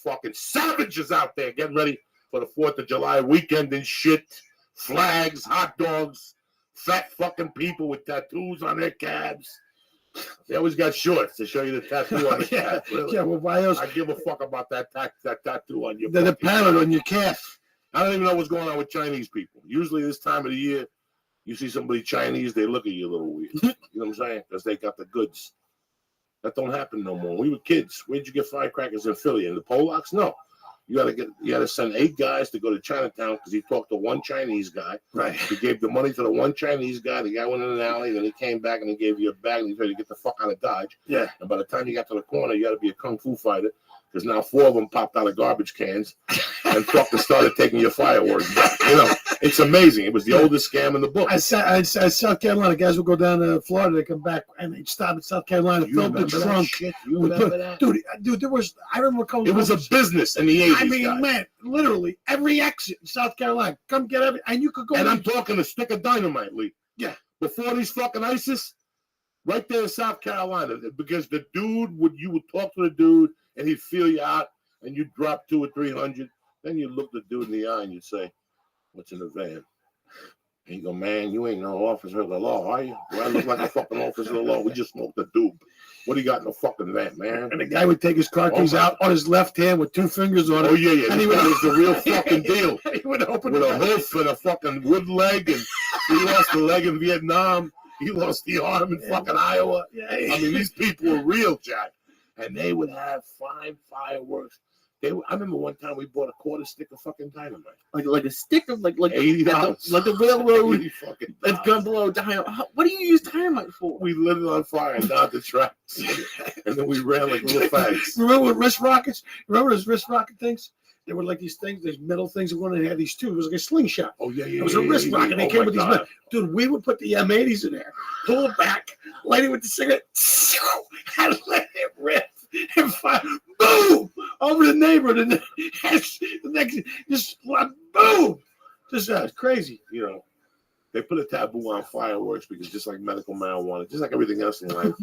fucking savages out there getting ready for the 4th of July weekend and shit. Flags, hot dogs, fat fucking people with tattoos on their calves. They always got shorts to show you the tattoo on the calf. Really. Yeah, well, why else? I give a fuck about that tattoo on your The parrot on your calf. I don't even know what's going on with Chinese people. Usually this time of the year, you see somebody Chinese, they look at you a little weird. You know what I'm saying? Because they got the goods. That don't happen no more. We were kids. Where'd you get firecrackers in Philly? In the Polacks? No. You gotta send 8 guys to go to Chinatown because he talked to one Chinese guy. Right. He gave the money to the one Chinese guy. The guy went in an alley, and then he came back and he gave you a bag and he told you to get the fuck out of Dodge. Yeah. And by the time you got to the corner, you got to be a kung fu fighter because now 4 of them popped out of garbage cans and fucking started taking your fireworks back. You know, it's amazing. It was the oldest scam in the book. I South Carolina guys will go down to Florida, they come back and they stop in South Carolina, fill the trunk. You remember that? Dude, there was. I remember coming. It was a business in the 80s. I mean, guys. man, literally every exit in South Carolina, come get every, and you could go. And I'm talking a stick of dynamite, Lee. Yeah. Before these fucking ISIS, right there in South Carolina, because the dude you would talk to the dude and he'd feel you out and you'd drop 200 or 300. Then you look the dude in the eye and you'd say, "What's in the van?" And you go, "Man, you ain't no officer of the law, are you? Do I look like a fucking officer of the law? We just smoked a doob. What do you got in the fucking van, man?" And the guy would take his car keys out on his left hand with 2 fingers on it. Oh, yeah. And that was the real fucking deal. He would open with a hoof and a fucking wood leg, and he lost the leg in Vietnam. He lost the arm in fucking Iowa. Yeah. I mean, these people were real, Jack. And they would have 5 fireworks. I remember one time we bought a quarter stick of fucking dynamite. Like a stick of like $80. like the railroad. $80 That's gonna blow dynamite. What do you use dynamite for? We lit it on fire and down the tracks. And then we ran like little fags. Remember wrist rockets? Remember those wrist rocket things? They were like these things, these metal things. One of them had these 2. It was like a slingshot. Oh, yeah. It was a wrist rocket. They came with these metal. Dude, we would put the M80s in there, pull it back, light it with the cigarette, and let it rip. And fire, boom, over the neighborhood. And the next, just boom. Just crazy. You know, they put a taboo on fireworks because just like medical marijuana, just like everything else in life,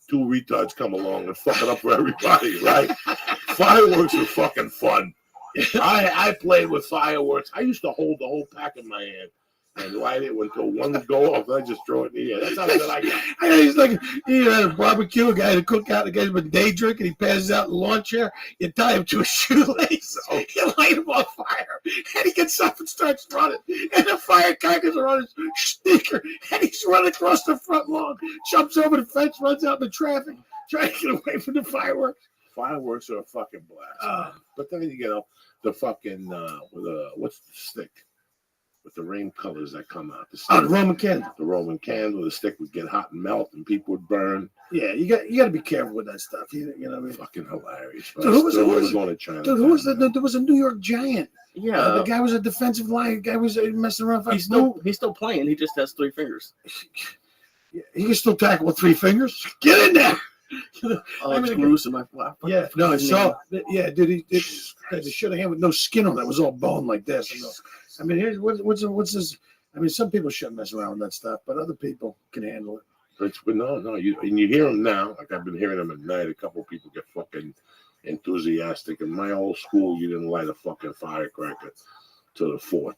2 retards come along and fuck it up for everybody, right? Fireworks are fucking fun. I played with fireworks. I used to hold the whole pack in my hand and light it until one would go off. I just throw it in the air. That's how good I got. He's like, he had a barbecue, a guy had a cookout, the guy's been day drinking, he passes out in the lawn chair, you tie him to a shoelace, you light him on fire, and he gets up and starts running, and the firecrackers are on his sneaker, and he's running across the front lawn, jumps over the fence, runs out in the traffic, trying to get away from the fireworks. Fireworks are a fucking blast. But then you get the fucking, what's the stick? With the rain colors that come out. The Roman candle. The Roman candle. The stick would get hot and melt, and people would burn. Yeah, you got to be careful with that stuff. You know what I mean? Fucking hilarious. Dude, who was going to China? Dude, who was there was a New York Giant. Yeah, the guy was a defensive line. The guy was messing around. He's still playing. He just has 3 fingers. He can still tackle with 3 fingers. Get in there. Oh, it's gruesome. Yeah, no, so yeah, dude, he should have hand with no skin on it. It was all bone like this. I mean, here's what's this? I mean, some people shouldn't mess around with that stuff, but other people can handle it. But no, you hear them now. Like I've been hearing them at night. A couple people get fucking enthusiastic. In my old school, you didn't light a fucking firecracker till the 4th.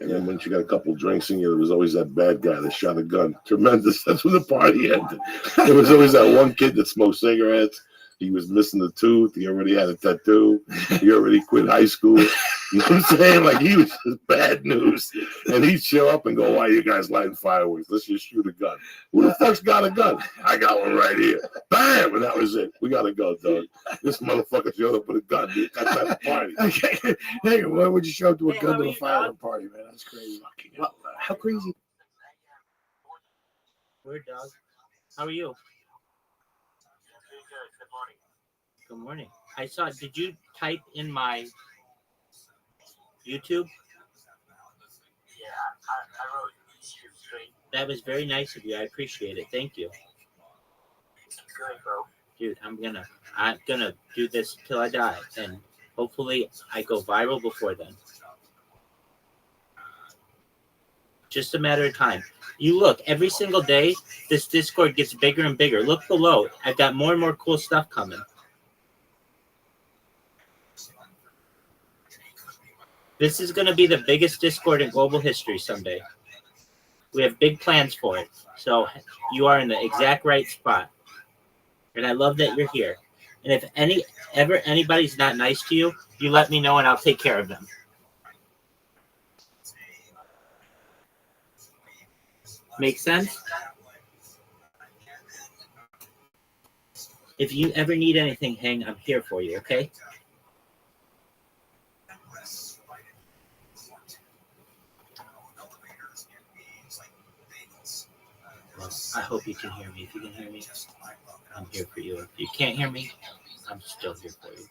And then once you got a couple drinks in you, there was always that bad guy that shot a gun. Tremendous. That's when the party ended. There was always that one kid that smoked cigarettes. He was missing a tooth. He already had a tattoo. He already quit high school. You know what I'm saying? Like, he was just bad news. And he'd show up and go, "Why are you guys lighting fireworks? Let's just shoot a gun." Who the fuck's got a gun? I got one right here. Bam! And that was it. We got to go, dog. This motherfucker showed up with a gun. Dude. That's at the party. Okay. Hey, why would you show up to a gun to a firework party, man? That's crazy. How crazy? Weird, dog. How are you? Good morning. I saw, did you type in my YouTube? Yeah, I wrote YouTube straight. That was very nice of you. I appreciate it. Thank you. Good, bro. Dude, I'm gonna do this till I die, and hopefully I go viral before then. Just a matter of time. You look, every single day, this Discord gets bigger and bigger. Look below. I've got more and more cool stuff coming. This is going to be the biggest Discord in global history someday. We have big plans for it. So you are in the exact right spot. And I love that you're here. And if anybody's not nice to you, you let me know and I'll take care of them. Make sense? If you ever need anything, Hang, I'm here for you, okay? Well, I hope you can hear me. If you can hear me, I'm here for you. If you can't hear me, I'm still here for you.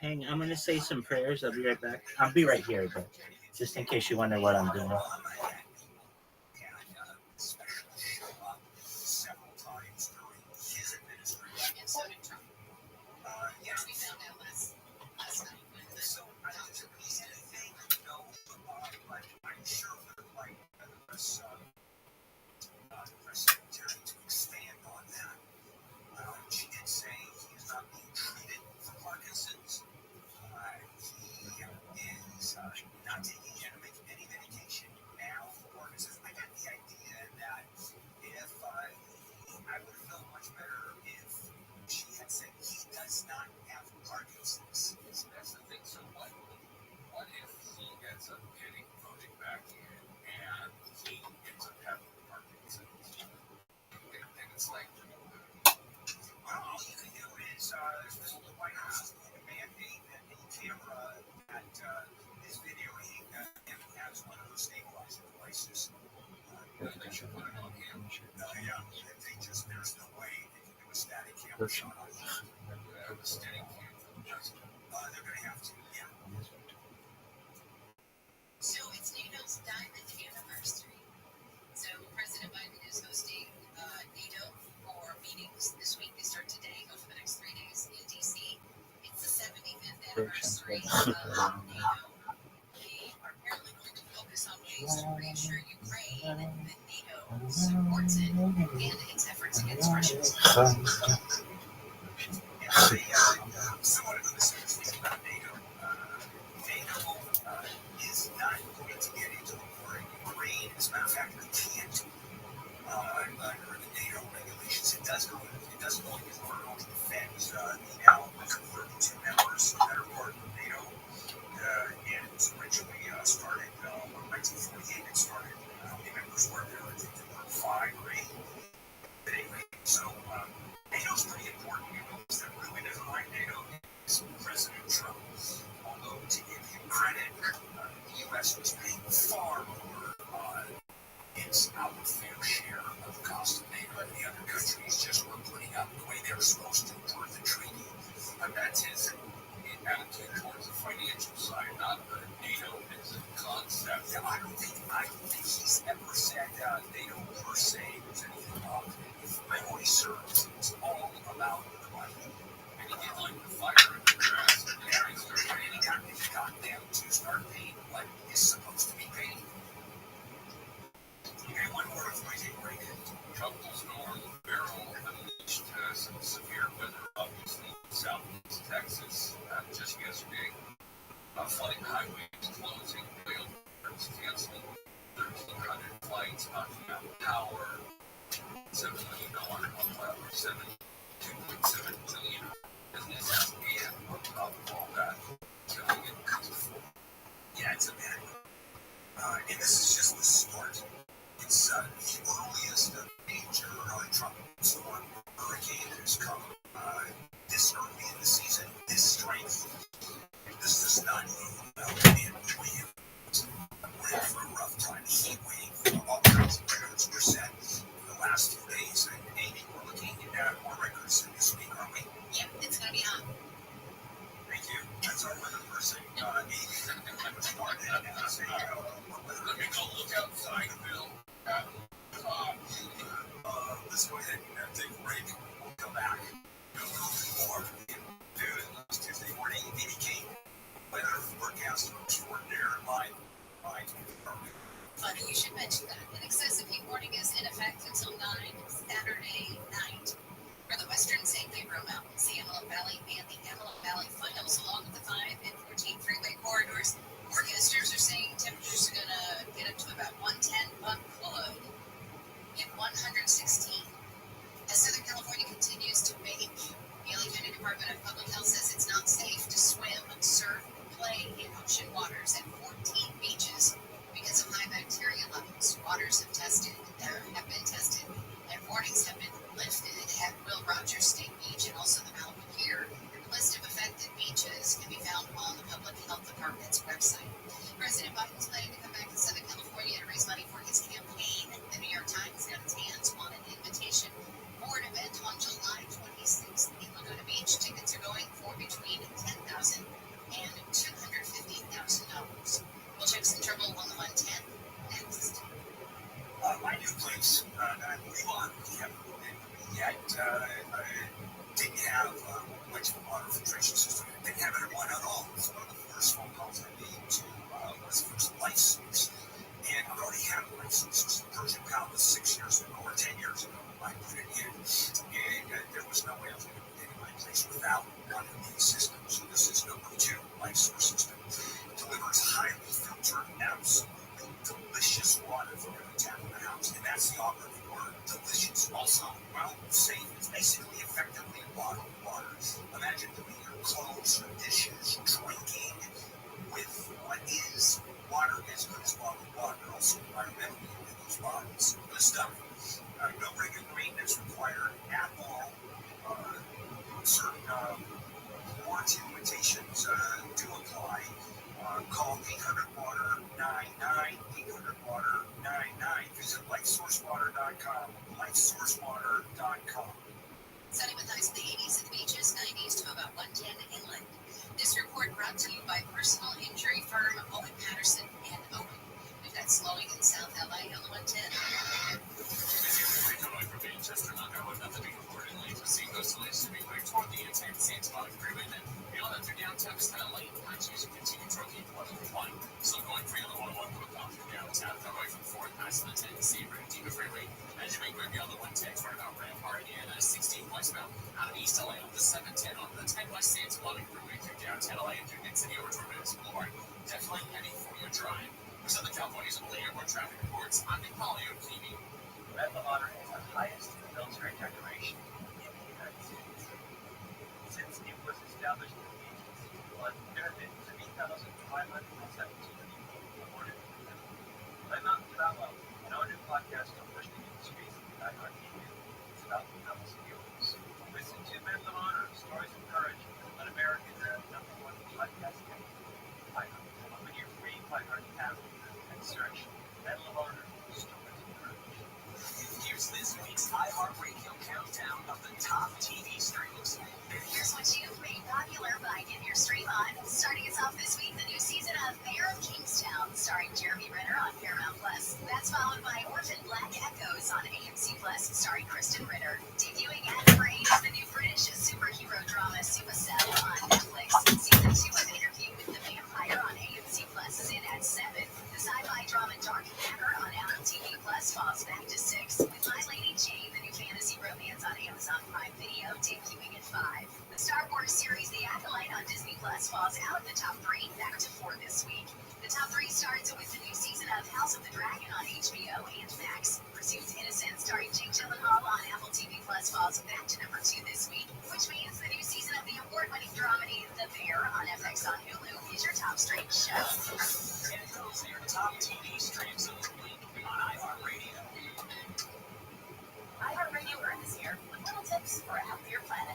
Hang, I'm going to say some prayers. I'll be right back. I'll be right here, but just in case you wonder what I'm doing. So it's NATO's diamond anniversary. So President Biden is hosting NATO for meetings this week. They start today, go for the next 3 days in DC. It's the 75th anniversary of NATO. They are apparently going to focus on ways to reassure Ukraine that NATO supports it and its efforts against Russia. Someone who is speaking about NATO. NATO is not going to get into the war in Ukraine. As a matter of fact, we can't under the NATO regulations. It does go into Yep, it's gonna be on. Funny you should mention that. An excessive heat warning is in effect until 9 Saturday night for the western San Gabriel Mountains, the Antelope Valley, and the Antelope Valley Foothills, along with the 5 and 14 freeway corridors. Forecasters are saying temperatures are going to get up to about 110, but could get 116. As Southern California continues to bake, the LA County Department of Public Health says it's not safe to swim, surf, play in ocean waters at 14 beaches because of high bacteria levels. Waters have been tested, and warnings have been lifted at Will Rogers State Beach and also the Malibu Pier. The list of affected beaches can be found on the Public Health Department's website. President Biden's planning to come back to Southern California to raise money for his campaign. The New York Times got its hands on an invitation for an event on July 26th in Laguna Beach. Tickets are going for between $10,000 and $250,000. We'll check some trouble on the 110 next. My new place that I live on, we haven't moved in yet, didn't have much of a water filtration system. Didn't have it at all. It's one of the first phone calls I made to was first life source. And I already had a life source. Persian Pound was 6 years ago or 10 years ago. I put it in, and there was no way I was going to put it in my place without one of these systems. So this is number 2 life source system. It delivers highly filtered, absolutely delicious water from every tap in the house. And that's the operative word, delicious. Also, well, safe. It's basically effectively bottled water. Imagine doing your clothes, your dishes, drinking with what is water as good as bottled water. Also, environmentally in those bottles. Good stuff. No regular maintenance required at all. Certain warranty limitations do apply. Call 800-WATER-99, 800-WATER-99. Visit lifesourcewater.com, lifesourcewater.com. Sunny with highs in the 80s at the beaches, 90s to about 110 inland. This report brought to you by personal injury firm Owen Patterson and Owen. We've got slowing in South LA on the 110. Coming from Manchester, Montgomery, with nothing to report in late. Seeing those delays to be moving toward the intent Santa Monica Freeway. Then beyond that, through downtown Santa Lane, bridge use continue to keep weather decline. Still going free on the 101 northbound through downtown, away from 4th past the Tennessee Route, Diva Freeway. As you make way beyond the 110 toward about Rampart and 16 westbound out of East LA on the 710 on the 10 West Santa Monica Freeway through downtown LA and through Mid-City over toward Venice Boulevard. Definitely heading for your drive. For Southern California's only airport traffic reports, I'm Nick Polio, TV. Red Lottery is the highest military decoration in the United States. Star series The Acolyte on Disney Plus falls out of the top 3 back to 4 this week. The top 3 starts with the new season of House of the Dragon on HBO and Max. Presumed Innocent starring Jake Gyllenhaal on Apple TV Plus falls back to number 2 this week, which means the new season of the award-winning dramedy The Bear on FX on Hulu is your top streaming show. And those are your top TV streams of the week on iHeartRadio. iHeartRadio Earth is here with little tips for a healthier planet.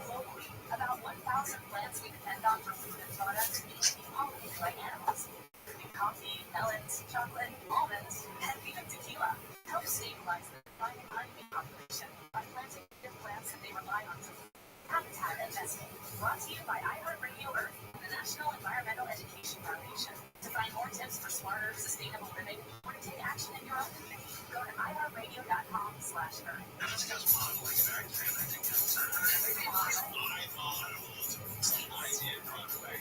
Globally, about 1,000 plants we depend on for food and products need to be pollinated by animals. Coffee, melons, chocolate, almonds, and even tequila help stabilize the declining honeybee population by planting native plants that they rely on for food. Habitat Investing, brought to you by iHeartRadio Earth and the National Environmental Education Foundation. To find more tips for smarter, sustainable living, or to take action in your own community, go to iHeartRadio.com/earth. I did Broadway.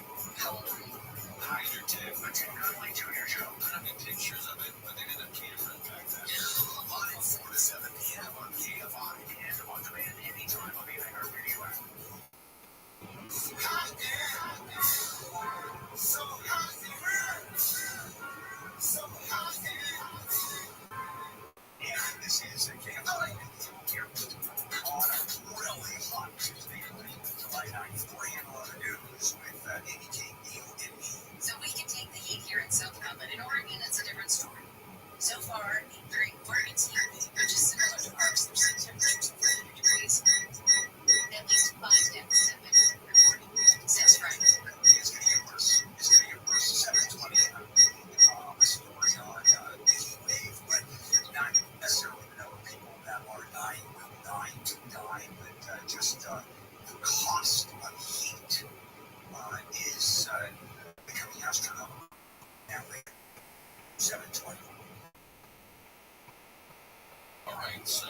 Hide your tip. It's a Broadway Junior show. I don't get pictures of it, but they didn't have cameras back then. Live 4 to 7 p.m. on KFI and on demand anytime on the iHeartRadio app. Hot air. So hot air. So hot air. And this is a KFI here on a really hot Tuesday evening, July 9th, 4 handle on the news with Amy King, Neil, and me. So we can take the heat here in SoCal, but in Oregon, it's a different story. So far, during Oregon's heat, which is similar to ours, there's been temperatures of 40 degrees. At least 5 deaths have been reported since Friday. It's going to get worse. It's going to get worse. 720. A story on the heat wave, but not necessarily the number of people that are dying will die to die, but just the cost of heat is becoming astronomical. Now, 720. All right, so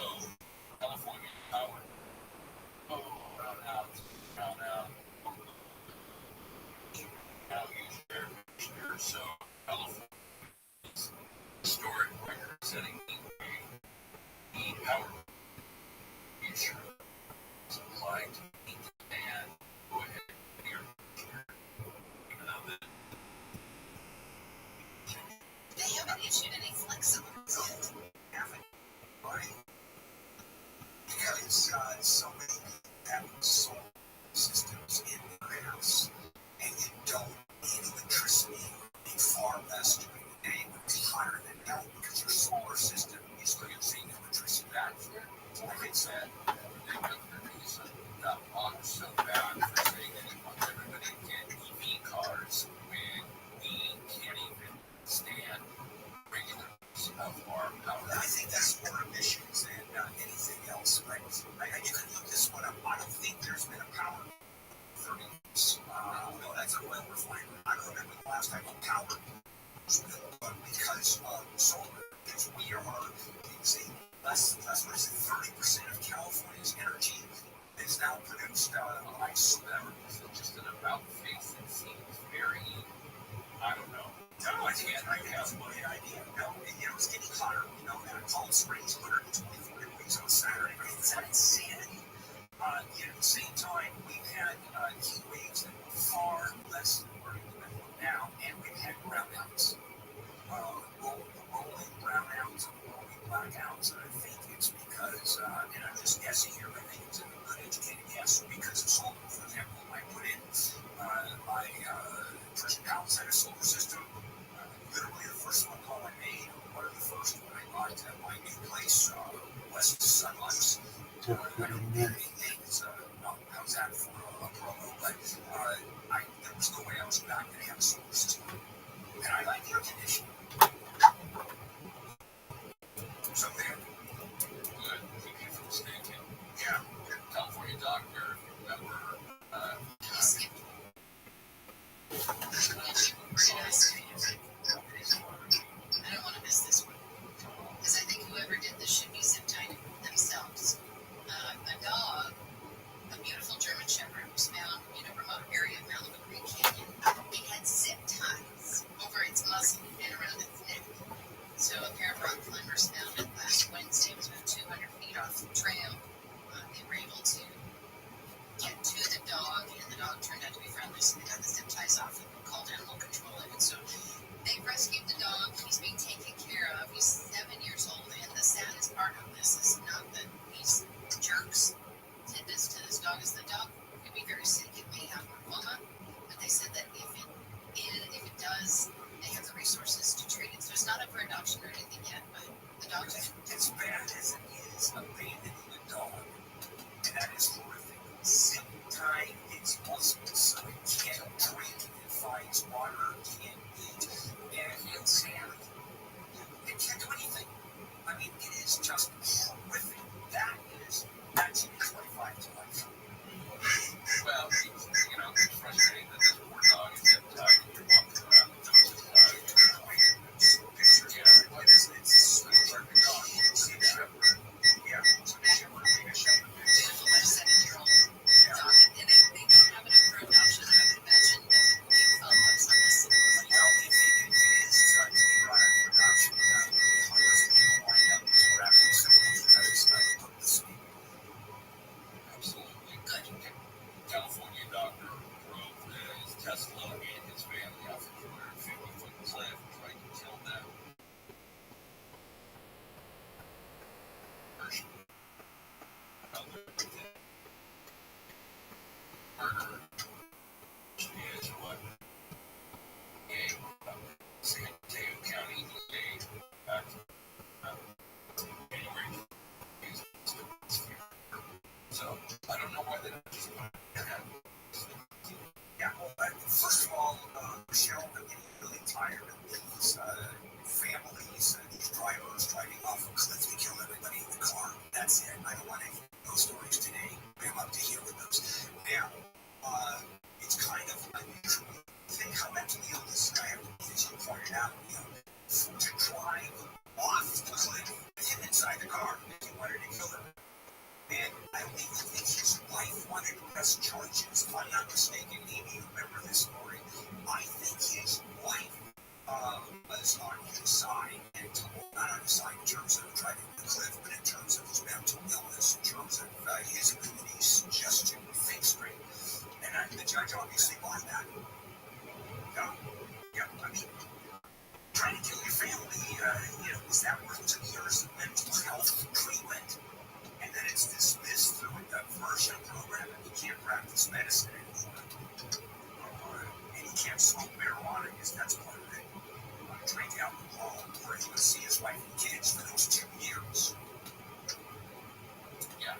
California power. Oh, brown out. Now use air conditioner, so California's historic record-setting heat power future is applied to heat and go ahead and air conditioner. Even though that They haven't issued any flexible. haven't, right? Because so many people have solar systems in their house, and you don't need electricity, you need far less during the day when it's hotter than hell because your solar system is producing electricity. That's like I said, the governor Newsom got mocked so bad for saying that he wants everybody to get EV cars when we can't even stand regular use of our power. I think that's more emissions than anything else. Right? You can look this one up. I don't think there's been a power 30 years. No, that's an oil refinery. I don't remember the last time a power was built, but because of solar, because we are using less what is it, 30% of California's energy is now produced by solar. Is it just an about face that seems very, I don't know. No, I can't have any idea. No, it's getting hotter. We know that. Palm Springs, 124 degrees on Saturday. Right? It's not insanity. At the same time, we've had heat waves that were far less than we're now, and we've had brownouts. Rolling brownouts and rolling blackouts, and I think it's because, and I'm just guessing here, I think it's a good educated guess, because of solar. For example, I put in my first outside of solar system, literally the first one call I made, one of the first when I bought my new place, west of Sunlight. I don't need anything. How's that for a promo? But there was no way I was not going to have a solar system. And I like air conditioning. So there. Good. Thank you for mistaken. Yeah. California doctor, remember. You skipped. I don't want to miss this one. Because I think whoever did this should be zip tying themselves. A dog, a beautiful German Shepherd, was found in a remote area of Malibu Creek Canyon. It had zip ties over its muzzle and around its neck. So a pair of rock climbers found it last Wednesday. It was about 200 feet off the trail. They were able to get to the dog, and the dog turned out to be friendly, so they got the zip ties off and called animal control. And so they rescued the dog. He's being taken care of. He's 7 years old. And the saddest part of this is not that these jerks did this to this dog, is the dog could be very sick. It may have lymphoma, but they said that if it does, they have the resources to treat it. So it's not up for adoption or anything yet, but the dog's As bad as it is abandoning a dog, and that is horrific. Zip tying its muscles so it can't drink and finds water, can't eat, and insanity. It can't do anything. I mean, it is just horrific. That's 25 to life. Well, it's frustrating that this poor dog is getting tired and you're walking around and doing this Picture, yeah, it's a sweet perfect dog. You can see that. Yeah, it's a shepherd, being a shepherd. beautiful, like 7-year-old dog. And they don't have enough for adoption. I would imagine that we can follow up on this. Well, if it is to be brought out for adoption, hundreds of people lined up for after symptoms because they put this in. Absolutely. Good. California doctor drove his Tesla and his family off a 250-foot cliff and tried to kill them. Murder is what San Mateo County DA back January. So I don't know why they don't just put it out. Yeah, well, first of all, Michelle, I'm getting really tired of these families, these drivers driving off a cliff to kill everybody in the car. That's it. I don't want any of those stories today. I'm up to here with those. Now, it's kind of unusual. Think how mentally ill this guy had to be, as you pointed out, to drive off the cliff with him inside the car if he wanted to kill him. And I don't even think his wife wanted to press charges. If I'm not mistaken, Amy, you remember this story? I think his wife was on his side, and not on his side in terms of driving the cliff, but in terms of his mental illness, in terms of his abilities just to think straight. And the judge obviously bought that. Yeah, I mean, trying to kill your family, is that worth 2 years of mental health treatment? And then it's dismissed through a diversion program, and he can't practice medicine anymore. And he can't smoke marijuana because that's part of it. Drink alcohol, or he would see his wife and kids for those 2 years. Yeah,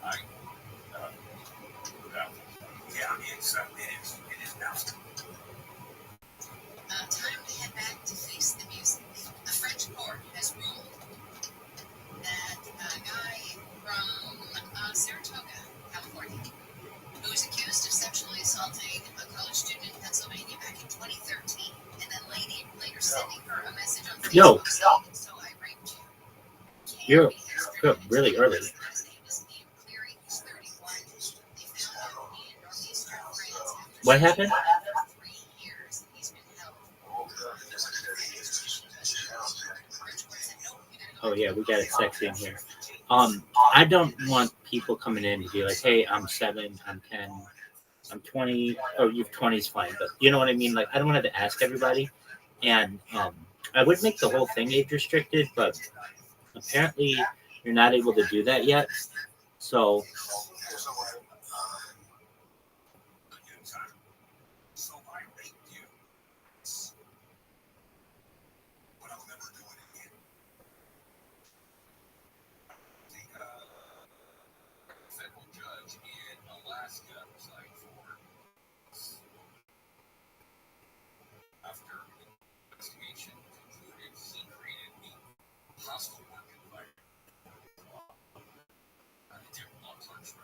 Yeah, it is baffling. Time to head back to face the music. A French court has ruled that a guy from Saratoga, California, who was accused of sexually assaulting a college student in Pennsylvania back in 2013, and then later sending her a message on Facebook Yo. saying, "So I raped you." You're Can't be his good, really early. His name is Ian Cleary. He's 31. They found him in northeastern France after What happened? 3 years. He's been held. Oh yeah, we got it sexy in here. I don't want people coming in to be like, hey, I'm 7, I'm 10, I'm 20. Oh, you're 20 is fine, but you know what I mean? Like, I don't want to ask everybody. And I would make the whole thing age restricted, but apparently you're not able to do that yet. So So I raped you. But I'll never do it again. the federal judge in Alaska resigned for after investigation concluded he created a hostile work environment. Different law clerks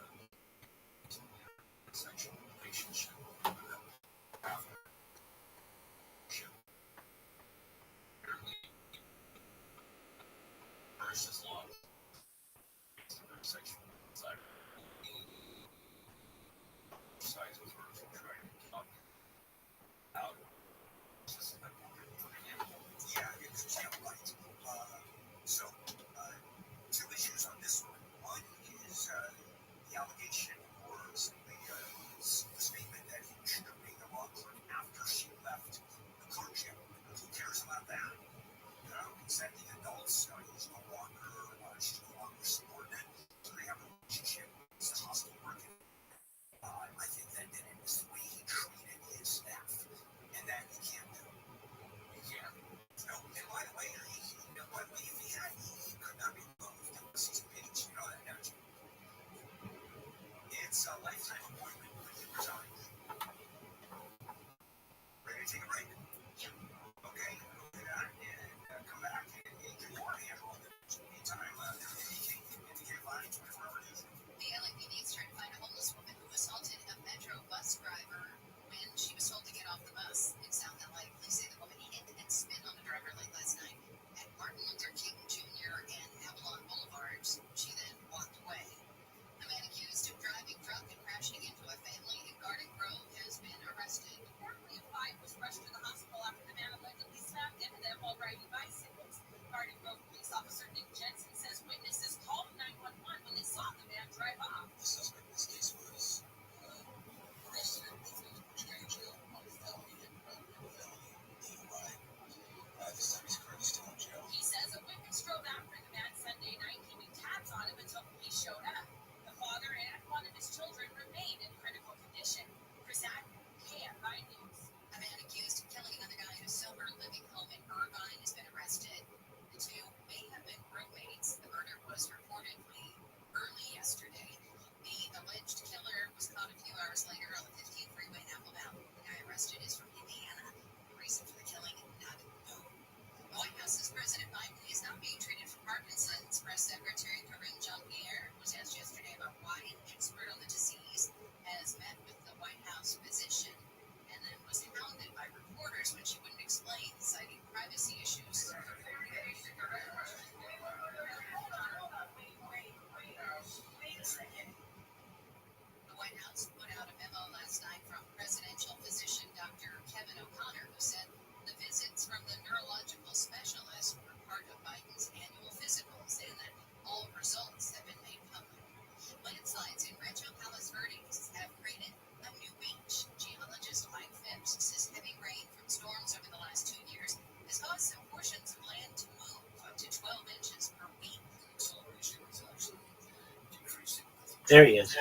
There he is.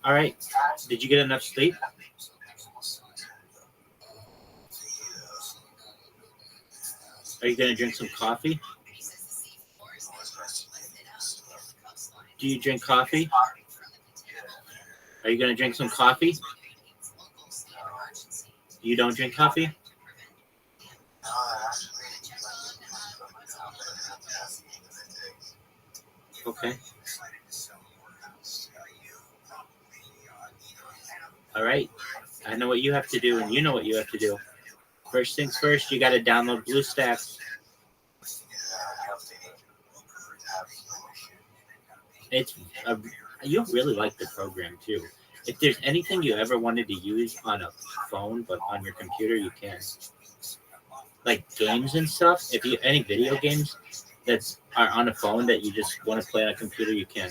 All right. Did you get enough sleep? Are you going to drink some coffee? Do you drink coffee? Are you going to drink some coffee? You don't drink coffee? Okay. All right. I know what you have to do, and you know what you have to do. First things first, you got to download BlueStacks. You'll really like the program too. If there's anything you ever wanted to use on a phone, but on your computer, you can. Like games and stuff. If you any video games that are on a phone that you just want to play on a computer, you can.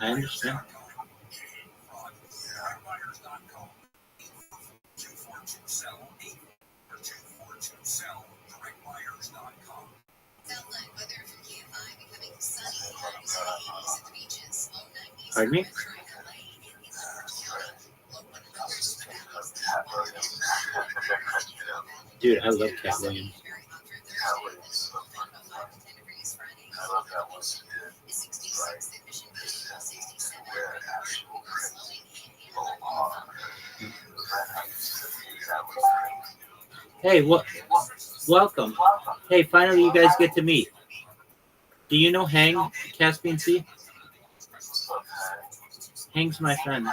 I understand. Pardon me? Dude, I love Cat Williams. Hey, welcome. Hey, finally you guys get to meet. Do you know Hang, Caspian Sea? Hang's my friend.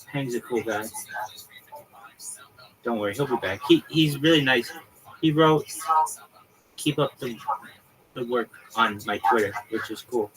Hang's a cool guy. Don't worry, he'll be back. He's really nice. He wrote, keep up the work on my Twitter, which is cool.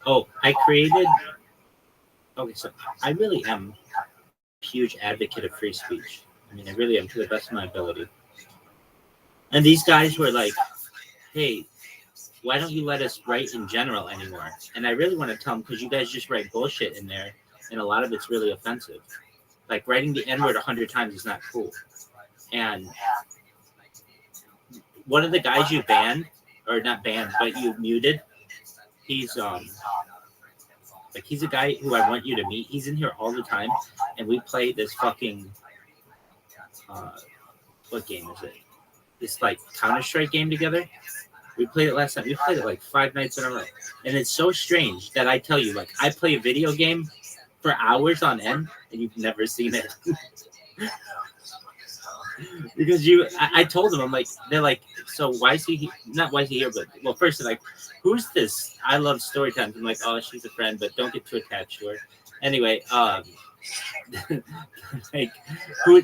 Oh, okay, so I really am a huge advocate of free speech. I mean, I really am to the best of my ability. And these guys were like, hey, why don't you let us write in general anymore? And I really want to tell them, because you guys just write bullshit in there, and a lot of it's really offensive. Like, writing the N-word 100 times is not cool. And one of the guys you banned, or not banned, but you muted, he's a guy who I want you to meet. He's in here all the time, and we play this fucking what game is it? This like Counter-Strike game together. We played it last night. We played it like 5 nights in a row, and it's so strange that I tell you, like, I play a video game for hours on end, and you've never seen it. Because I told them, I'm like, they're like, so why is he, not why is he here, but, well, first they're like, who's this? I love story times. I'm like, oh, she's a friend, but don't get too attached to her. Anyway, like, who,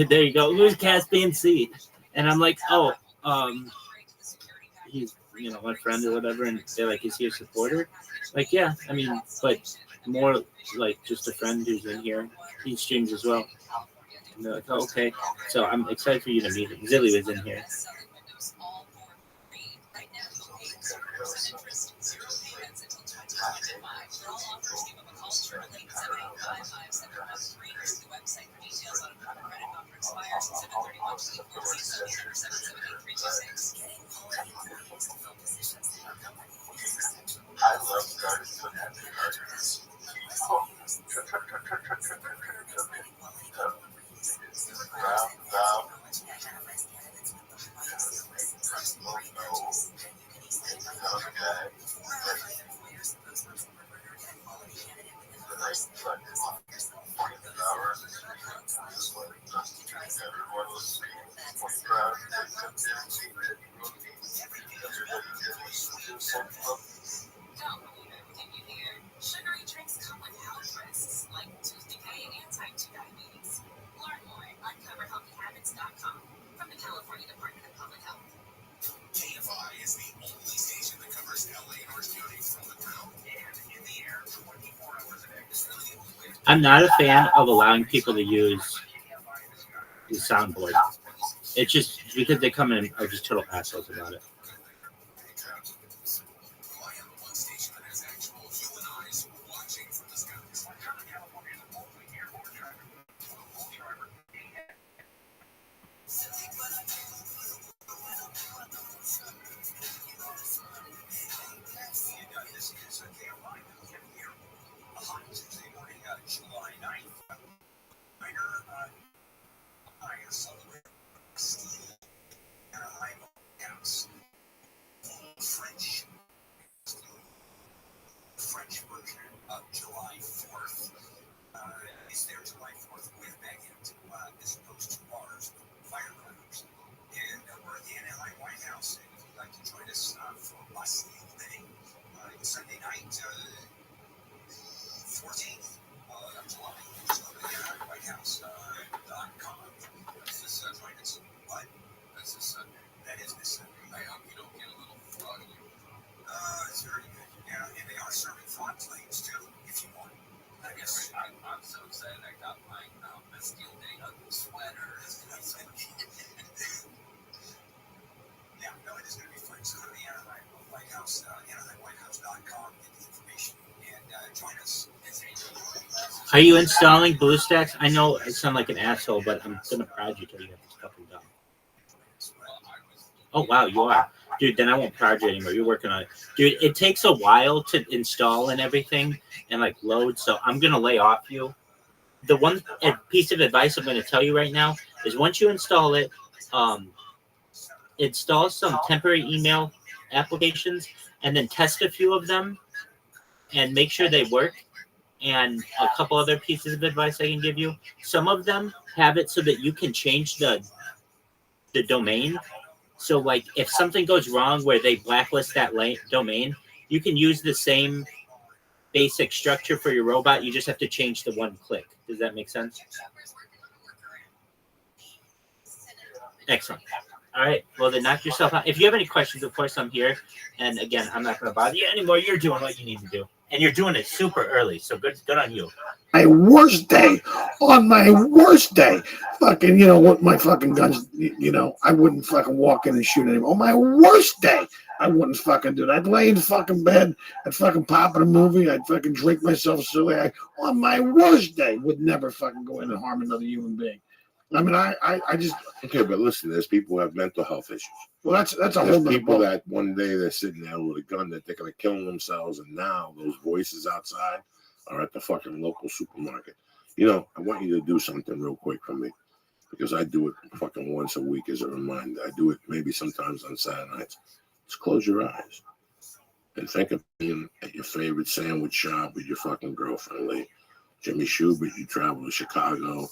there you go, who's Caspian Sea? And I'm like, oh, he's, my friend or whatever, and they're like, is he a supporter? Like, yeah, I mean, but more like just a friend who's in here. He streams as well. And they're like, oh, okay. So I'm excited for you to meet him. Zilly was in here. I love gardens and happy gardens. Sugary drinks come with health risks like tooth decay and type 2 diabetes. Learn more at uncoverhealthyhabits.com from the California Department of Public Health. KFI is the only station that covers LA and Orange County from the ground and in the air 24 hours a day. It's really the only way to I'm not a fan of allowing people to use the soundboard. It's just because they come in and are just total assholes about it. French version of July 4th is their July 4th with baguette as opposed to bars, fireworks. And we're at the NLI White House, and if you'd like to join us for Bus Living Sunday night, 14th of July, just go to the NLI White House.com. This is join us. What? That's this Sunday. That is this Sunday. I hope you don't get a little froggy. It's very good. Yeah, and they are serving frog plates too, if you want. I guess I'm so excited. I got my Bastille Day sweater. Yeah, no, it is going to be fun. So go to the Anaheim White House, AnaheimWhiteHouse.com, get the information, and join us. Are you installing BlueStacks? I know I sound like an asshole, but I'm going to prod you till you have this fucking done. Oh, wow, you are. Dude, then I won't prod you anymore. You're working on it. Dude, it takes a while to install and everything and like load, so I'm going to lay off you. The one piece of advice I'm going to tell you right now is once you install it, install some temporary email applications and then test a few of them and make sure they work. And a couple other pieces of advice I can give you. Some of them have it so that you can change the domain. So, like, if something goes wrong where they blacklist that domain, you can use the same basic structure for your robot. You just have to change the one click. Does that make sense? Excellent. All right. Well, then knock yourself out. If you have any questions, of course, I'm here. And, again, I'm not going to bother you anymore. You're doing what you need to do. And you're doing it super early. So good on you. My worst day, on my worst day, fucking, what my fucking guns, I wouldn't fucking walk in and shoot anymore. On my worst day, I wouldn't fucking do that. I'd lay in fucking bed, I'd fucking pop in a movie, I'd fucking drink myself silly. On my worst day, would never fucking go in and harm another human being. I mean, I just... Okay, but listen, there's people who have mental health issues. Well, that's a There's whole nother people ball. that one day they're sitting there with a gun that they're going to kill themselves, and now those voices outside are at the fucking local supermarket. I want you to do something real quick for me, because I do it fucking once a week as a reminder. I do it maybe sometimes on Saturday nights. Just close your eyes and think of being at your favorite sandwich shop with your fucking girlfriend, like Jimmy Schubert. You travel to Chicago,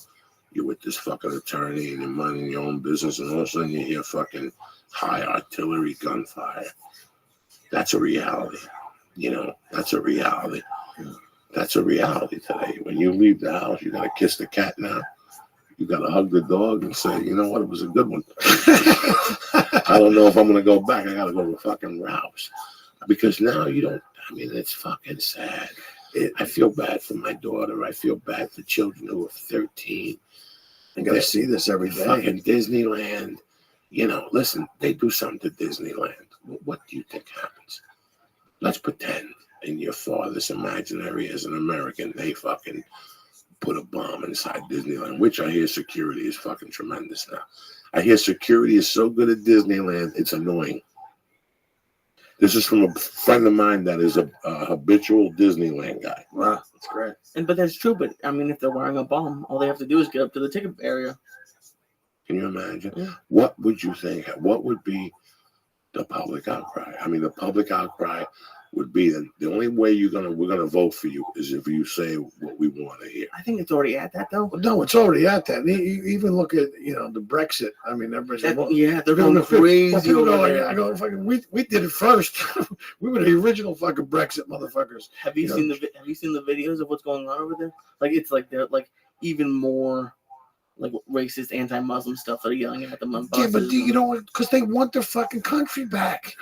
you're with this fucking attorney and you're minding your own business, and all of a sudden you hear fucking high artillery gunfire. That's a reality. You know, that's a reality. That's a reality today. When you leave the house, you gotta kiss the cat now. You gotta hug the dog and say, you know what, it was a good one. I don't know if I'm gonna go back. I gotta go to fucking Rouse. Because now you don't, I mean, it's fucking sad. I feel bad for my daughter. I feel bad for children who are 13. I gotta see this every day. Fucking Disneyland. You know, listen, they do something to Disneyland. What do you think happens? Let's pretend in your farthest imaginary as an American, they fucking put a bomb inside Disneyland, which I hear security is fucking tremendous now. I hear security is so good at Disneyland, it's annoying. This is from a friend of mine that is a habitual Disneyland guy. Wow, that's great. But that's true. But I mean, if they're wearing a bomb, all they have to do is get up to the ticket area. Can you imagine? Yeah. What would you think? What would be the public outcry? I mean, the public outcry would be that the only way we're gonna vote for you is if you say what we want to hear. I think it's already at that though. No, it's already at that. You even look at the Brexit. I mean, everybody's They're going crazy people over go, there. I go, fucking, we did it first. We were the original fucking Brexit motherfuckers. Have you seen the videos of what's going on over there? Like it's like they're like even more like racist, anti-Muslim stuff that are yelling at them on buses. Yeah, but you know what? Because they want their fucking country back.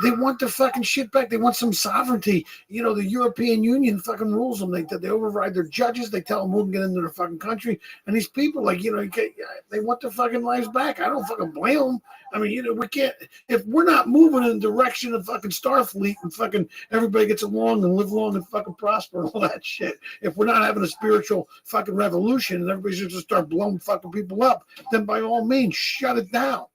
They want their fucking shit back. They want some sovereignty. You know, the European Union fucking rules them. They override their judges. They tell them who can get into their fucking country. And these people, like, they want their fucking lives back. I don't fucking blame them. I mean, we can't, if we're not moving in the direction of fucking Starfleet and fucking everybody gets along and live long and fucking prosper and all that shit, if we're not having a spiritual fucking revolution and everybody's just start blowing fucking people up, then by all means, shut it down.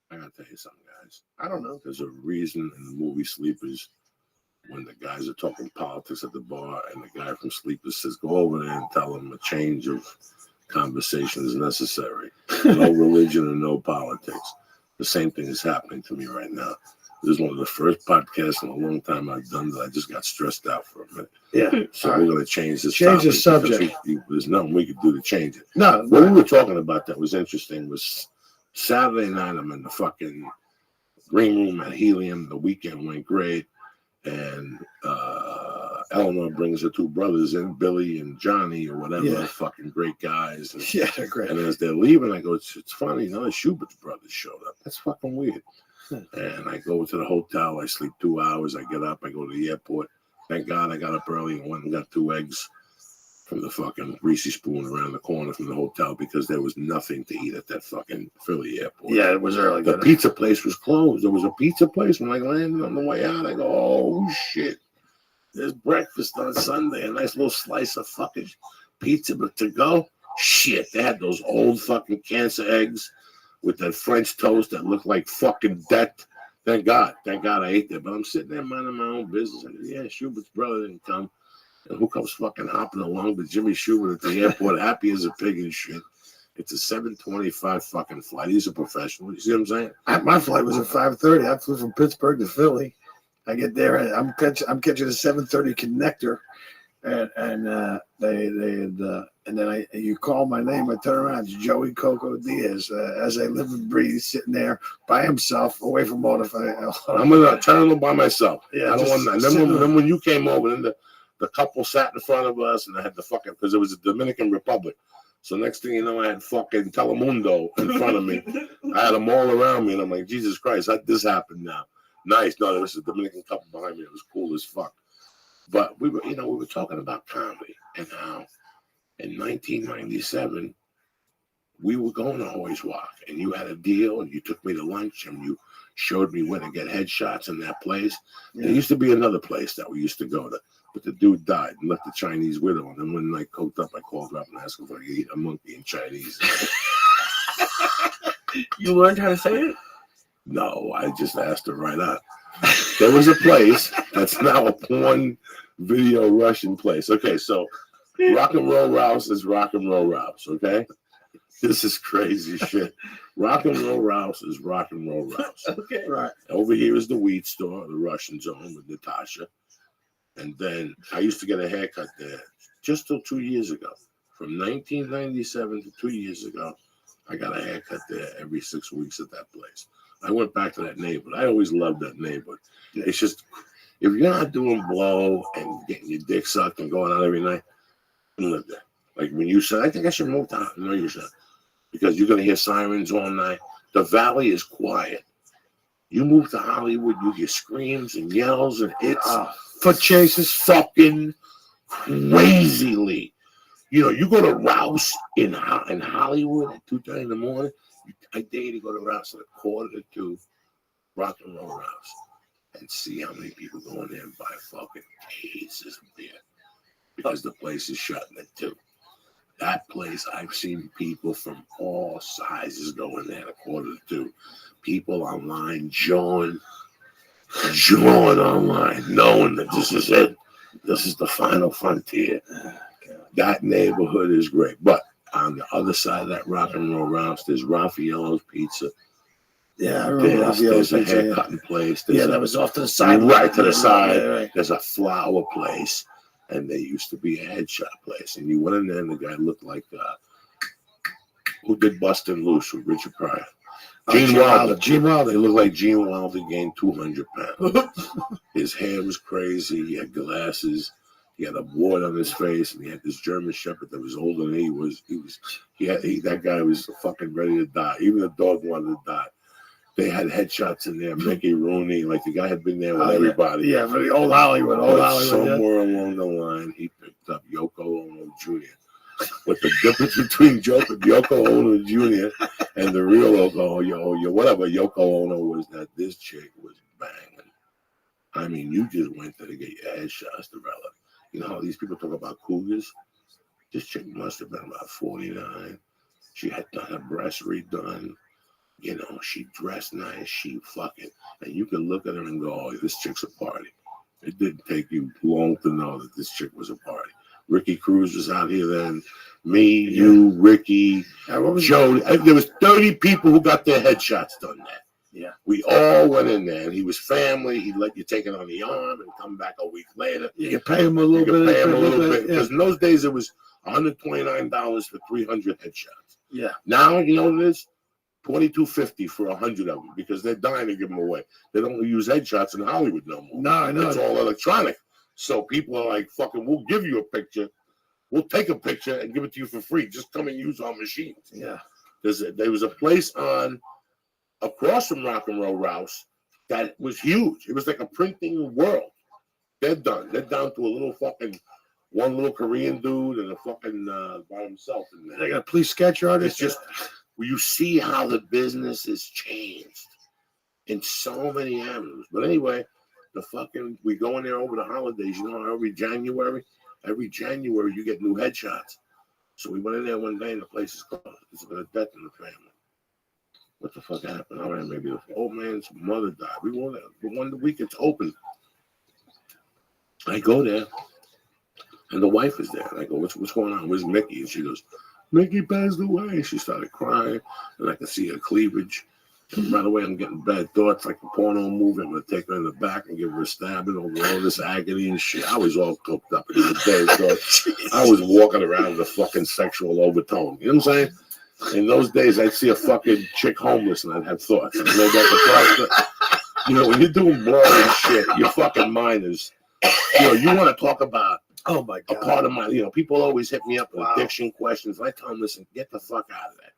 I gotta tell you something, guys. I don't know. There's a reason in the movie Sleepers when the guys are talking politics at the bar and the guy from Sleepers says, go over there and tell them a change of conversation is necessary. No religion and no politics. The same thing is happening to me right now. This is one of the first podcasts in a long time I've done that I just got stressed out for a minute. Yeah. So we're going to change this Change the topic subject. there's nothing we could do to change it. No. What we were talking about that was interesting was Saturday night I'm in the fucking green room at Helium. The weekend went great. And Eleanor brings her two brothers in, Billy and Johnny or whatever, Yeah. fucking great guys. And, Yeah, they're great. and as they're leaving, I go, it's funny, the Schubert's brothers showed up. That's fucking weird. And I go to the hotel, I sleep 2 hours, I get up, I go to the airport. Thank God I got up early and went and got 2 eggs from the fucking Reese's Spoon around the corner from the hotel because there was nothing to eat at that fucking Philly airport. Yeah, it was early. The pizza place was closed. There was a pizza place when I landed on the way out. I go, oh shit. There's breakfast on Sunday, a nice little slice of fucking pizza, but to go, shit, they had those old fucking cancer eggs with that French toast that looked like fucking death. Thank God I ate that. But I'm sitting there minding my own business. I go, yeah, Schubert's brother didn't come. And who comes fucking hopping along with Jimmy Schubert at the airport, happy as a pig and shit. It's a 7:25 fucking flight. He's a professional. You see what I'm saying? My flight was at 5:30. I flew from Pittsburgh to Philly. I get there and I'm catching a 7:30 connector, and then you call my name. I turn around. It's Joey Coco Diaz, as I live and breathe, sitting there by himself, away from all the. I'm gonna turn by myself. Yeah, I don't want. Then when you came over, then the couple sat in front of us, and I had the fucking because it was the Dominican Republic. So next thing you know, I had fucking Telemundo in front of me. I had them all around me, and I'm like, Jesus Christ, how did this happen now? Nice. No, there was a Dominican couple behind me. It was cool as fuck. But we were talking about comedy and how in 1997 we were going to Always Walk, and you had a deal, and you took me to lunch, and you showed me where to get headshots in that place. Yeah. There used to be another place that we used to go to, but the dude died and left the Chinese widow. And then when I coked up, I called her up and asked her if I could eat a monkey in Chinese. You learned how to say it? No, I just asked her right out. There was a place that's now a porn video Russian place. Okay, so Rock and Roll Rouse is Rock and Roll Rouse, okay? This is crazy shit. Rock and Roll Rouse is Rock and Roll Rouse. Okay. Right. Over here is the Wheat Store, the Russian zone with Natasha. And then I used to get a haircut there just till 2 years ago. From 1997 to 2 years ago, I got a haircut there every 6 weeks at that place. I went back to that neighborhood. I always loved that neighborhood. It's just, if you're not doing blow and getting your dick sucked and going out every night, you live there. Like when you said, I think I should move to, no, you should. Because you're going to hear sirens all night. The valley is quiet. You move to Hollywood, you hear screams and yells, and it's Foot chases. fucking crazily. You know, you go to Rouse in Hollywood at 2:30 in the morning. I dare you to go to Rouse at 1:45, Rock and Roll Rouse, and see how many people go in there and buy fucking cases of beer because the place is shutting at 2. That place, I've seen people from all sizes go in there at 1:45. People online jawing online, knowing that this is it. This is the final frontier. That neighborhood is great. But on the other side of that Rock and Roll Rouse, there's Raffaello's Pizza. Yeah, I remember There's a Pizza, haircutting place. There's that was off to the side. right to the side. Right. There's a flower place. And there used to be a headshot place. And you went in there and the guy looked like, who did Bustin' Loose with Richard Pryor? Gene Wilder. Gene Wilder. He looked like Gene Wilder gained 200 pounds. His hair was crazy. He had glasses. He had a wart on his face, and he had this German Shepherd that was older than he was. That guy was fucking ready to die. Even the dog wanted to die. They had headshots in there. Mickey Rooney, like the guy had been there with everybody. Yeah, for the old Hollywood. Somewhere along the line, he picked up Yoko Ono Jr. What the difference between Yoko Ono Jr. and the real whatever Yoko Ono was, that this chick was banging. I mean, you just went there to get your headshots developed. You know how these people talk about cougars? This chick must have been about 49. She had done her breasts redone. You know, she dressed nice. She fucking, and you can look at her and go, oh, this chick's a party. It didn't take you long to know that this chick was a party. Ricky Cruz was out here then. Me, you, Ricky, Joe. There was 30 people who got their headshots done there. Yeah. We all went in there, and he was family. He'd let you take it on the arm and come back a week later. You could pay him a little bit. Because in those days, it was $129 for 300 headshots. Yeah. Now, you know what it is? $22.50 for 100 of them because they're dying to give them away. They don't use headshots in Hollywood no more. No, I know. It's all electronic. So people are like, fucking, we'll give you a picture. We'll take a picture and give it to you for free. Just come and use our machines. Yeah. There was a place across from Rock and Roll Rouse that was huge. It was like a printing world. They're done. They're down to a little fucking, one little Korean dude and a fucking by himself in there. They got a police sketch artist. It's just, you see how the business has changed in so many avenues. But anyway, we go in there over the holidays. You know, every January you get new headshots. So we went in there one day and the place is closed. There's been a death in the family. What the fuck happened? All right, maybe the old man's mother died. We went there. One week it's open. I go there and the wife is there. And I go, what's going on? Where's Mickey? And she goes, Mickey passed away. She started crying, and I could see her cleavage. And right away, I'm getting bad thoughts, like a porno movie. I'm going to take her in the back and give her a stabbing over all this agony and shit. I was all cooked up in the day. So I was walking around with a fucking sexual overtone. You know what I'm saying? In those days, I'd see a fucking chick homeless, and I'd have thoughts. And maybe you know, when you're doing blow and shit, your fucking mind is, you want to talk about, oh my God, a part of my, people always hit me up with addiction questions. I tell them, listen, get the fuck out of that.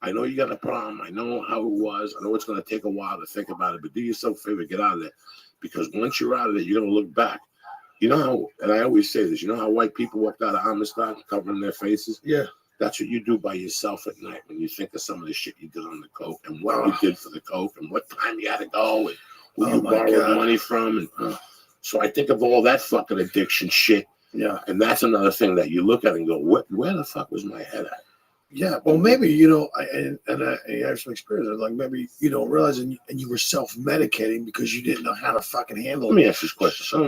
I know you got a problem. I know how it was. I know it's going to take a while to think about it, but do yourself a favor, get out of there. Because once you're out of there, you're going to look back. You know how, and I always say this, you know how white people walked out of Amistad covering their faces? Yeah. That's what you do by yourself at night when you think of some of the shit you did on the coke and what you did for the coke and what time you had to go and who you borrowed money from. And so I think of all that fucking addiction shit. Yeah. And that's another thing that you look at and go, where the fuck was my head at? Yeah, well, maybe, I have some experience. Like maybe you don't realize, and you were self-medicating because you didn't know how to fucking handle it. Let me ask you this question. I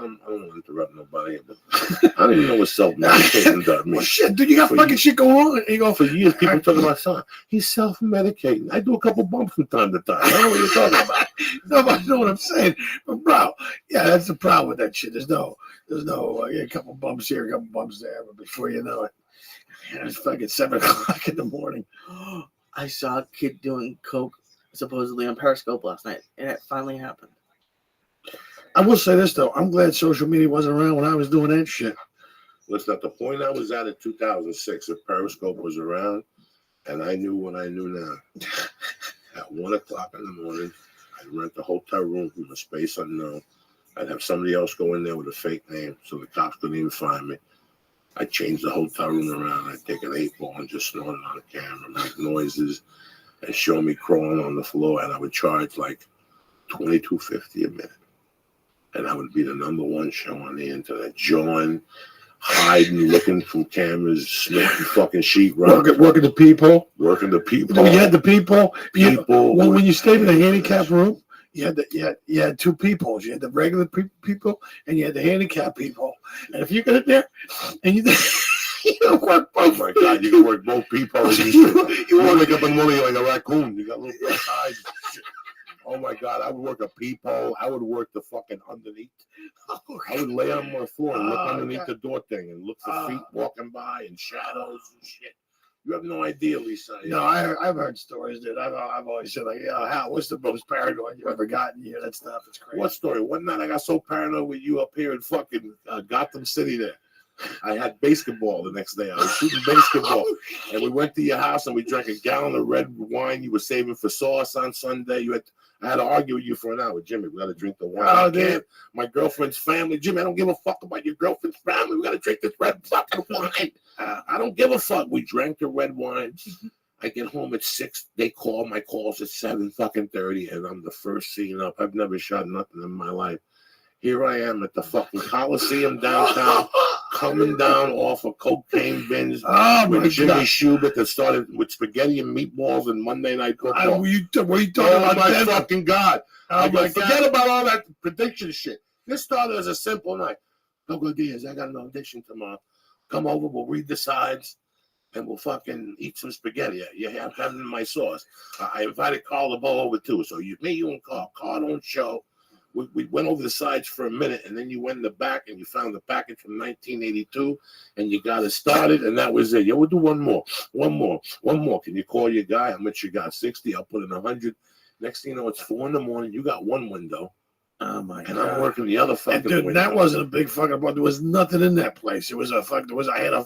don't want to interrupt nobody, but I don't even know what self-medicating does. Well, shit, dude, you got fucking shit going on. And you go, for years, people talking about son. He's self-medicating. I do a couple bumps from time to time. I don't know what you're talking about. Nobody know what I'm saying, but bro, yeah, that's the problem with that shit. There's no, a couple bumps here, a couple bumps there, but before you know it. It was fucking 7 o'clock in the morning. I saw a kid doing coke supposedly on Periscope last night, and it finally happened. I will say this though, I'm glad social media wasn't around when I was doing that shit. Listen, at the point I was at in 2006, if Periscope was around, and I knew what I knew now, at 1 o'clock in the morning, I'd rent a hotel room from a space unknown. I'd have somebody else go in there with a fake name so the cops couldn't even find me. I'd change the hotel room around. I'd take an 8-ball and just snort it on the camera, make noises, and show me crawling on the floor. And I would charge like $22.50 a minute. And I would be the #1 show on the internet. Jawing, hiding, looking from cameras, snorting fucking sheetrock. Working the people. Working the people. You had the people. People. When you stayed in a handicap room, you had 2 people. You had the regular people and you had the handicap people. And if you get in there and you work both. Oh my God, you can work both people. You wake up in the morning like a raccoon. You got little black eyes. Oh my God, I would work a peephole. I would work the fucking underneath. I would lay on my floor and look underneath the door thing and look for feet walking by and shadows and shit. You have no idea, Lisa. No, I've heard stories, dude. I've always said, like, what's the most paranoid you ever gotten? You hear that stuff? It's crazy. What story? One night I got so paranoid with you up here in fucking Gotham City there. I had basketball the next day. I was shooting basketball. And we went to your house and we drank a gallon of red wine you were saving for sauce on Sunday. I had to argue with you for an hour. Jimmy, we got to drink the wine. Oh, I can't. My girlfriend's family. Jimmy, I don't give a fuck about your girlfriend's family. We got to drink this red fucking wine. I don't give a fuck. We drank the red wine. I get home at 6. They call. My call's at 7:30, and I'm the first scene up. I've never shot nothing in my life. Here I am at the fucking Coliseum downtown, coming down off of cocaine bins with Jimmy Schubert that started with spaghetti and meatballs and Monday Night Football. Were you talking Oh about my that? fucking God. Oh my Forget God. about all that prediction shit. This started as a simple night. Coco Diaz, I got an audition tomorrow. Come over, we'll read the sides, and we'll fucking eat some spaghetti. You have that in my sauce. I invited Carl LeBeau over too. So you and Carl don't show. We went over the sides for a minute, and then you went in the back, and you found the package from 1982, and you got it started, and that was it. We'll do one more. Can you call your guy? How much you got? 60. I'll put in 100. Next thing you know, it's 4 in the morning. You got one window. Oh my God! And I'm working the other fucking dude, window. that wasn't a big fucking bar. There was nothing in that place. It was I had a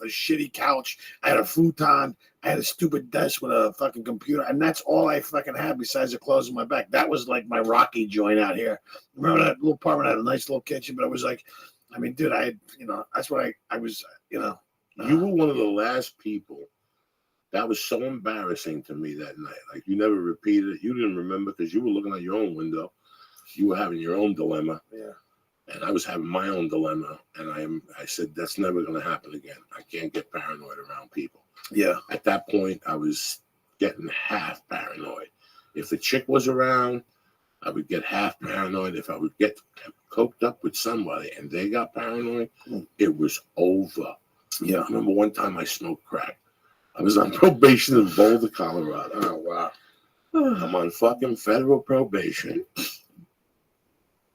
shitty couch. I had a futon. I had a stupid desk with a fucking computer, and that's all I fucking had besides the clothes on my back. That was like my Rocky joint out here. Remember that little apartment had a nice little kitchen, but it was like, I mean, dude, that's what I was, You were one of the last people. That was so embarrassing to me that night. Like, you never repeated it. You didn't remember because you were looking at your own window. You were having your own dilemma. Yeah. And I was having my own dilemma. And I said, that's never going to happen again. I can't get paranoid around people. Yeah. At that point, I was getting half paranoid. If the chick was around, I would get half paranoid. If I would get coked up with somebody and they got paranoid, it was over. Yeah. I remember one time I smoked crack. I was on probation in Boulder, Colorado. Oh, wow. I'm on fucking federal probation.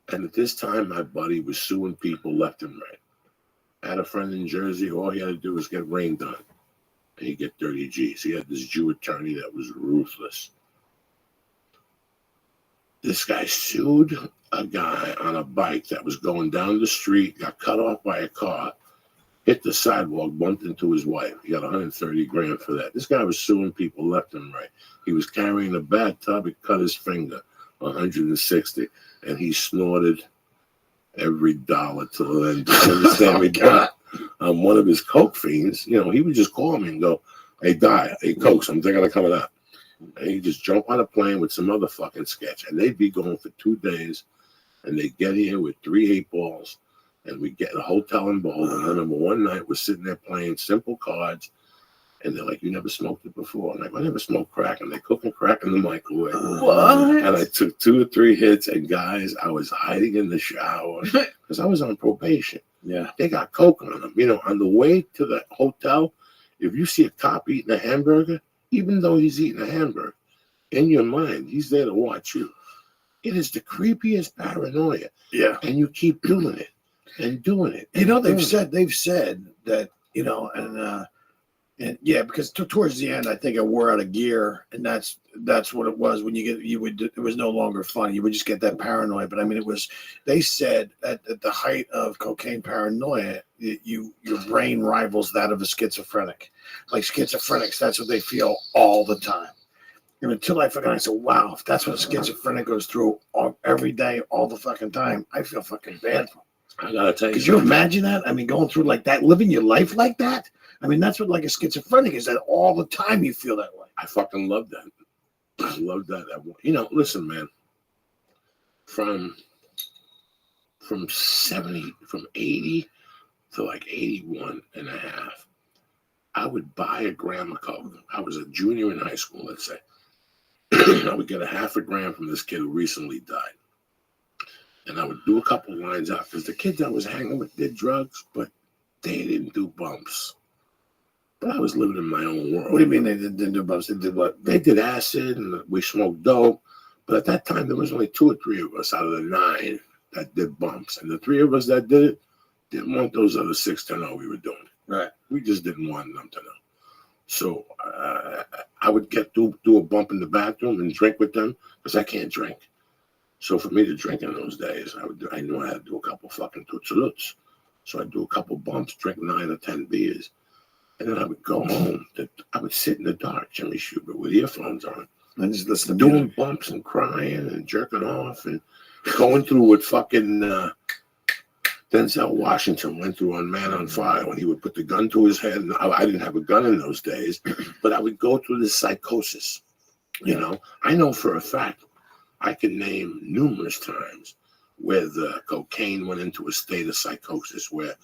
And at this time, my buddy was suing people left and right. I had a friend in Jersey. All he had to do was get rain done. And he'd get 30 G's. He had this Jew attorney that was ruthless. This guy sued a guy on a bike that was going down the street, got cut off by a car, hit the sidewalk, bumped into his wife. He got 130 grand for that. This guy was suing people left and right. He was carrying a bathtub. He cut his finger, 160. And he snorted every dollar till the end. You understand me? I'm one of his coke fiends. He would just call me and go, hey, Cokes, I'm thinking of coming out. And he'd just jump on a plane with some other fucking sketch. And they'd be going for 2 days. And they'd get here with 3 8-balls. And we'd get a hotel in Boulder. And I remember one night we're sitting there playing simple cards. And they're like, you never smoked it before? I'm like, I never smoked crack. And they're cooking crack in the microwave. What? And I took 2 or 3 hits. And guys, I was hiding in the shower because I was on probation. Yeah. They got coke on them. On the way to the hotel, if you see a cop eating a hamburger, even though he's eating a hamburger, in your mind, he's there to watch you. It is the creepiest paranoia. Yeah. And you keep doing it and doing it. They've said that you know, and yeah, because towards the end, I think I wore out of gear, and that's what it was. When it was no longer fun. You would just get that paranoia. But I mean, it was. They said at the height of cocaine paranoia, your brain rivals that of a schizophrenic. Like schizophrenics, that's what they feel all the time. And until I said, wow, if that's what a schizophrenic goes through every day, all the fucking time, I feel fucking bad for them. I gotta tell you, could you imagine that? I mean, going through like that, living your life like that. I mean, that's what like a schizophrenic is. That all the time you feel that way. I fucking love that. I love that. You know, listen, man. From 80 to like 81 and a half, I would buy a gram of coke. I was a junior in high school, let's say. I would get a half a gram from this kid who recently died. And I would do a couple lines out because the kids I was hanging with did drugs, but they didn't do bumps. But I was living in my own world. What do you mean they didn't do bumps? They did what? They did acid and we smoked dope. But at that time, there was only 2 or 3 of us out of the 9 that did bumps. And the 3 of us that did it didn't want those other 6 to know we were doing it. Right. We just didn't want them to know. So I would do a bump in the bathroom and drink with them because I can't drink. So for me to drink in those days, I knew I had to do a couple fucking toots. So I'd do a couple bumps, drink 9 or 10 beers. And then I would go home. I would sit in the dark, Jimmy Schubert, with earphones on. And just listen to doing music. Bumps and crying and jerking off and going through what fucking Denzel Washington went through on Man on Fire when he would put the gun to his head. And I didn't have a gun in those days, but I would go through this psychosis. You know, I know for a fact I can name numerous times where the cocaine went into a state of psychosis where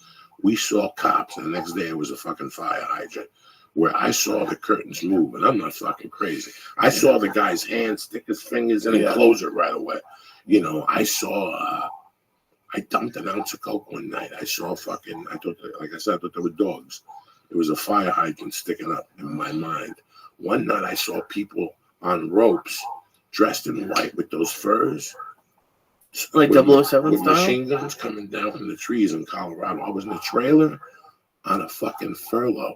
we saw cops and the next day it was a fucking fire hydrant. Where I saw the curtains move, and I'm not fucking crazy. I saw the guy's hand stick his fingers in and close it right away. You know, I saw, I dumped an ounce of coke one night. I saw fucking, I thought they were dogs. There was a fire hydrant sticking up in my mind. One night I saw people on ropes dressed in white with those furs. Like 007 with style? Machine guns coming down from the trees in Colorado. I was in a trailer on a fucking furlough.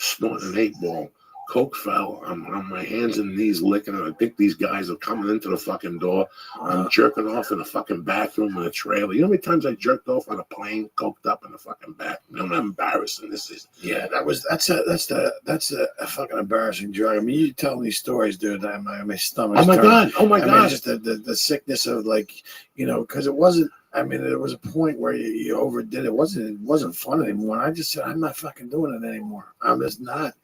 Snorting an 8-ball. Coke fell. I'm on my hands and knees licking it. I think these guys are coming into the fucking door. I'm jerking off in a fucking bathroom in a trailer. You know how many times I jerked off on a plane, coked up in the fucking bathroom? You know how embarrassing this is. Yeah, that's a fucking embarrassing drug. I mean, you tell these stories, dude. My stomach. Oh my god! I mean, just the sickness of like, you know, because it wasn't. I mean, there was a point where you overdid it. It wasn't fun anymore. And I just said, I'm not fucking doing it anymore. I'm just not.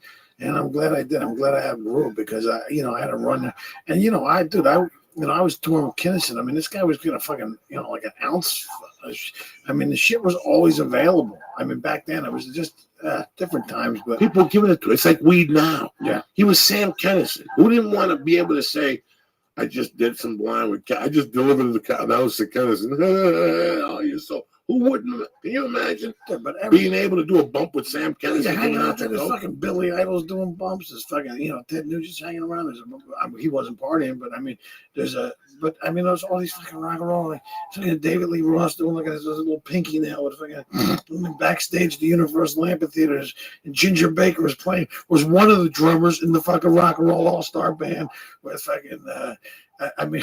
And I'm glad I did. I'm glad I have grew because I had to run there. And I was touring with Kinnison. I mean, this guy was gonna fucking, like an ounce. I mean, the shit was always available. I mean, back then it was just different times. But people giving it to it. It's like weed now. Yeah. He was Sam Kinnison. Who didn't want to be able to say, I just did some blind with I just delivered the cow. That was the Kinnison. Oh, you're so. Who wouldn't? Can you imagine being able to do a bump with Sam Kinnison? Yeah, hanging out there, there's fucking Billy Idol's doing bumps. There's fucking, Ted Nugent's hanging around. He wasn't partying, but I mean, there's all these fucking rock and roll. Like, David Lee Roth doing like a little pinky nail with fucking backstage at the Universal Amphitheaters, and Ginger Baker was one of the drummers in the fucking rock and roll all-star band with fucking. I mean,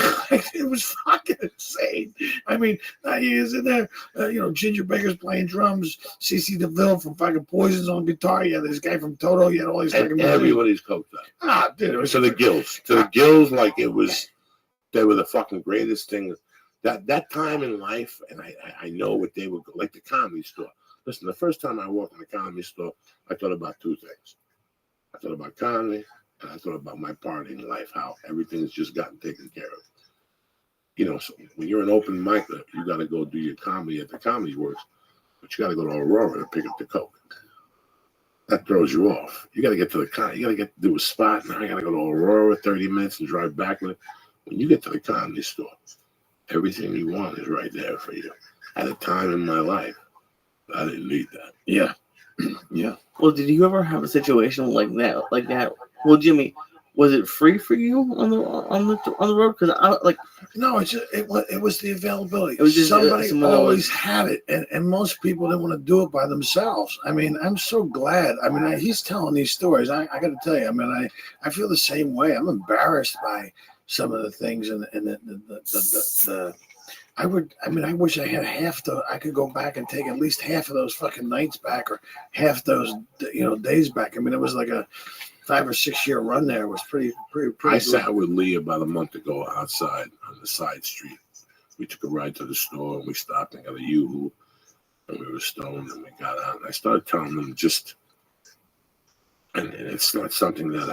it was fucking insane. I mean, he is in there. Ginger Baker's playing drums. CeCe DeVille from fucking Poison's on guitar. Yeah, this guy from Toto. You had all these fucking. Everybody's coked up. Dude, it was to the gills. Like it was. They were the fucking greatest thing. That time in life, and I know what they were like. The Comedy Store. Listen, the first time I walked in the Comedy Store, I thought about 2 things. I thought about comedy. And I thought about my part in life, how everything's just gotten taken care of. So when you're an open micer, you got to go do your comedy at the Comedy Works, but you got to go to Aurora to pick up the coke. That throws you off. You got to get to the you got to get to do a spot, and I got to go to Aurora 30 minutes and drive back with it. When you get to the Comedy Store, everything you want is right there for you. At a time in my life, I didn't need that. Yeah. Yeah. Well, did you ever have a situation like that? Well, Jimmy, Was it free for you on the road? Because I like No, it was the availability. It was just, somebody someone always had it, and most people didn't want to do it by themselves. I mean, I'm so glad. I mean, he's telling these stories. I got to tell you. I mean, I feel the same way. I'm embarrassed by some of the things and the I wish I had I could go back and take at least half of those fucking nights back, or half those days back. I mean, it was like a 5 or 6 year run there. It was pretty I good. sat with Lee about a month ago outside on the side street. We took a ride to the store and we stopped and got a Yoo-hoo, and we were stoned and we got out. And I started telling them and it's not something that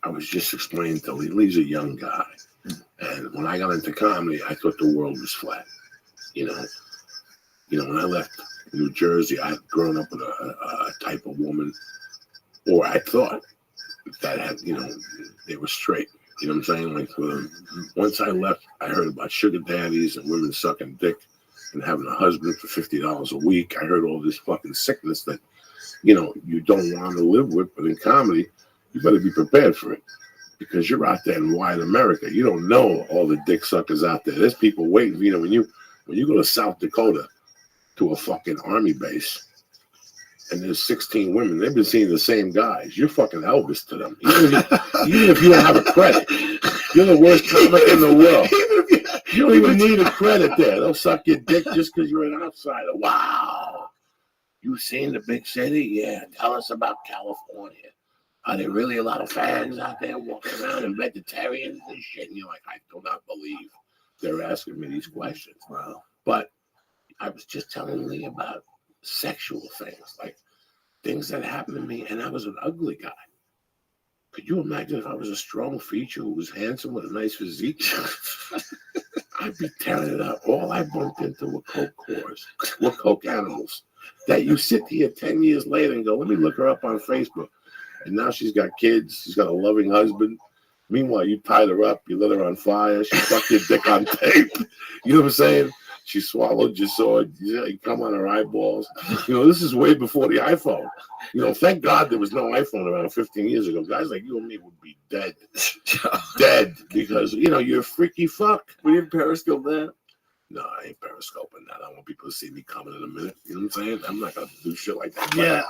I was just explaining to Lee. Lee's a young guy. And when I got into comedy, I thought the world was flat. When I left New Jersey, I'd grown up with a type of woman, or I thought that had, they were straight. You know what I'm saying? Like, once I left, I heard about sugar daddies and women sucking dick and having a husband for $50 a week. I heard all this fucking sickness that, you don't want to live with. But in comedy, you better be prepared for it, because you're out there in wide America. You don't know all the dick suckers out there. There's people waiting. When you go to South Dakota to a fucking army base, and there's 16 women, they've been seeing the same guys. You're fucking Elvis to them. Even if you don't have a credit, you're the worst comic in the world. You don't even need a credit there. They'll suck your dick just because you're an outsider. Wow. You seen the big city? Yeah. Tell us about California. Are there really a lot of fags out there walking around and vegetarians and shit? And you're like, I do not believe they're asking me these questions. Wow. But I was just telling Lee about sexual things, like things that happened to me, and I was an ugly guy. Could you imagine if I was a strong feature who was handsome with a nice physique? I'd be tearing it up. All I bumped into were coke whores, were coke animals. That you sit here 10 years later and go, let me look her up on Facebook. And now she's got kids. She's got a loving husband. Meanwhile, you tied her up. You lit her on fire. She sucked your dick on tape. You know what I'm saying? She swallowed your sword. You come on her eyeballs. This is way before the iPhone. Thank God there was no iPhone around 15 years ago. Guys like you and me would be dead. Dead. Because, you're a freaky fuck. We didn't Periscope that. No, I ain't periscoping that. I want people to see me coming in a minute. You know what I'm saying? I'm not gonna do shit like that. Yeah,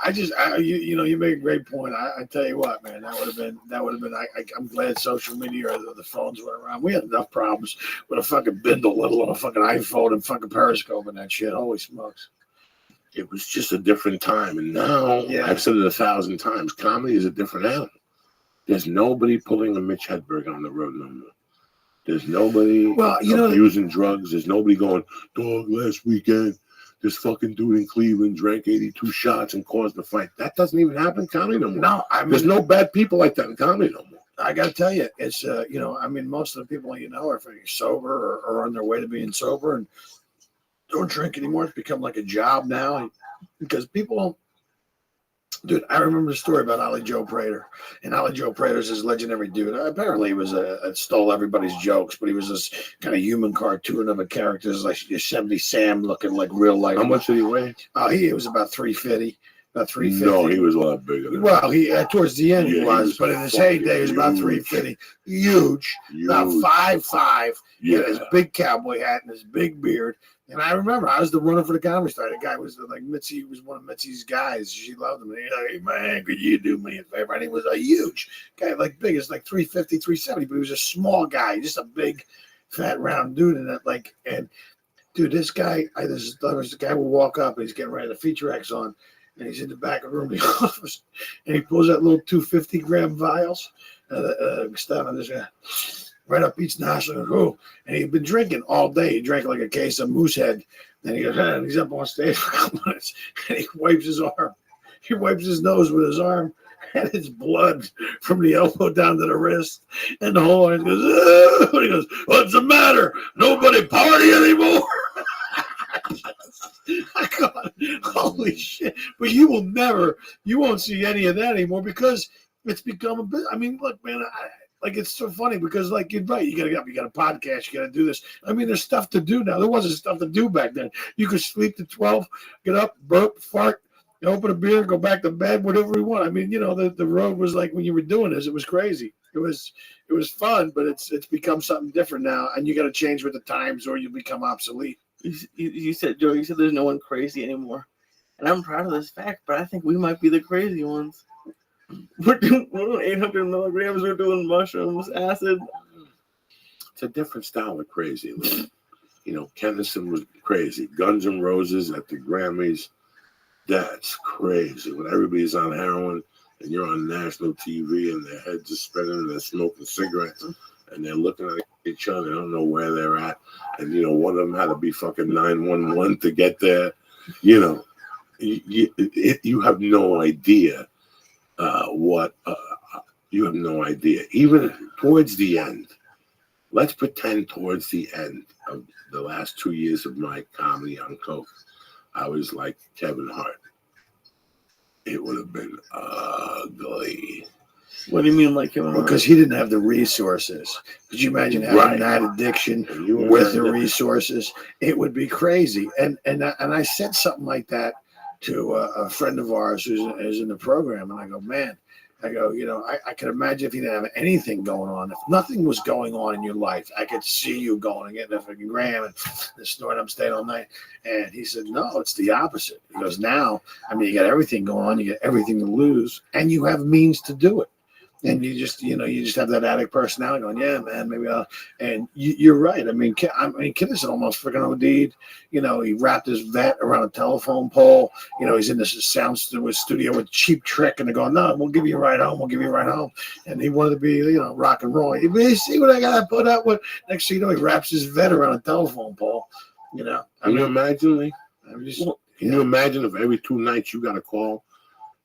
you make a great point. I tell you what, man, that would have been. I'm glad social media or the phones were around. We had enough problems with a fucking bindle, let alone a fucking iPhone and fucking Periscope and that shit. Holy smokes! It was just a different time, and now I've said it 1,000 times. Comedy is a different animal. There's nobody pulling a Mitch Hedberg on the road no more. There's nobody using drugs. There's nobody going, dog, last weekend, this fucking dude in Cleveland drank 82 shots and caused a fight. That doesn't even happen in comedy no more. No, there's no bad people like that in comedy no more. I got to tell you, it's, most of the people are sober or on their way to being sober and don't drink anymore. It's become like a job now because people don't. Dude, I remember the story about Ollie Joe Prater. And Ollie Joe Prater's this legendary dude. Apparently he was stole everybody's jokes, but he was this kind of human cartoon of a character, like Yosemite Sam looking like real life. How much did he weigh? He was about 350. About 350. No, he was a lot bigger than that. He towards the end he was, but in his heyday he was about 350. Huge. About 5'5". He had his big cowboy hat and his big beard. And I remember I was the runner for the Comedy Store. The guy was like Mitzi was one of Mitzi's guys. She loved him. And he's like, hey man, could you do me a favor? And he was a huge guy, like big as like 350, 370, but he was a small guy, just a big, fat, round dude. And dude, this guy, this guy will walk up and he's getting ready to feature X on, and he's in the back of the room in the office, and he pulls that little 250-gram vials, stuff on this guy. Right up each nostril, and he'd been drinking all day. He drank like a case of Moosehead. And he goes, and he's up on stage for a couple minutes, and he wipes his arm. He wipes his nose with his arm, and it's blood from the elbow down to the wrist. And the whole audience goes, oh! And he goes, what's the matter? Nobody party anymore? God, holy shit. But you won't see any of that anymore because it's become a bit. I mean, look, man, it's so funny because, you're right, you got to get up, you got a podcast, you got to do this. I mean, there's stuff to do now. There wasn't stuff to do back then. You could sleep to 12, get up, burp, fart, You open a beer, go back to bed, whatever we want. I mean, the road was like when you were doing this, it was crazy. It was fun, but it's become something different now, and you got to change with the times, or you become obsolete. You said, Joe, you said there's no one crazy anymore. And I'm proud of this fact, but I think we might be the crazy ones. We're doing 800 milligrams, we're doing mushrooms, acid. It's a different style of crazy. Kennison was crazy. Guns N' Roses at the Grammys, that's crazy. When everybody's on heroin and you're on national TV and their heads are spinning and they're smoking cigarettes and they're looking at each other, they don't know where they're at. And, one of them had to be fucking 911 to get there. You have no idea you have no idea. Even towards the end, let's pretend towards the end of the last 2 years of my comedy on coke, I was like Kevin Hart. It would have been ugly. What do you mean, like Kevin Hart? Because he didn't have the resources. Could you imagine having that addiction with the resources? It would be crazy. And I said something like that to a friend of ours who's in the program, and I go, man. I can imagine if you didn't have anything going on. If nothing was going on in your life, I could see you going and getting a fucking gram and snoring up, staying all night. And he said, no, it's the opposite. He goes, now, you got everything going on. You got everything to lose, and you have means to do it. And you just have that addict personality going, yeah, man, maybe I'll. And you're right. Kinnison almost freaking OD'd. He wrapped his vet around a telephone pole. He's in this sound studio with Cheap Trick, and they're going, no, we'll give you a ride home. We'll give you a ride home. And he wanted to be, rock and roll. You see what I got to put up with? Next thing you know, he wraps his vet around a telephone pole. Can you imagine, Lee? Can you imagine if every 2 nights you got a call?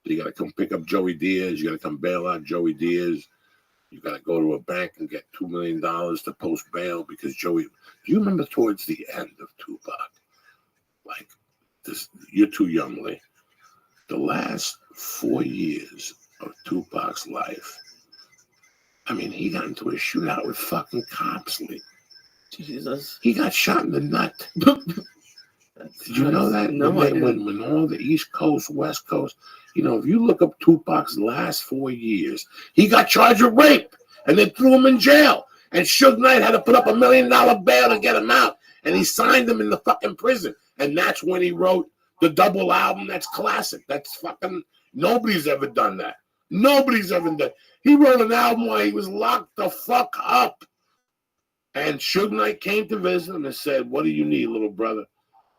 You got to come pick up Joey Diaz. You got to come bail out Joey Diaz. You got to go to a bank and get $2 million to post bail because Joey. Do you remember towards the end of Tupac? Like this, you're too young, Lee. The last 4 years of Tupac's life. He got into a shootout with fucking cops, Lee. Jesus. He got shot in the nut. Did you know that? No, when all the East Coast, West Coast, if you look up Tupac's last 4 years, he got charged with rape, and they threw him in jail. And Suge Knight had to put up $1 million bail to get him out, and he signed him in the fucking prison. And that's when he wrote the double album. That's classic. That's fucking nobody's ever done that. Nobody's ever done. He wrote an album while he was locked the fuck up. And Suge Knight came to visit him and said, "What do you need, little brother?"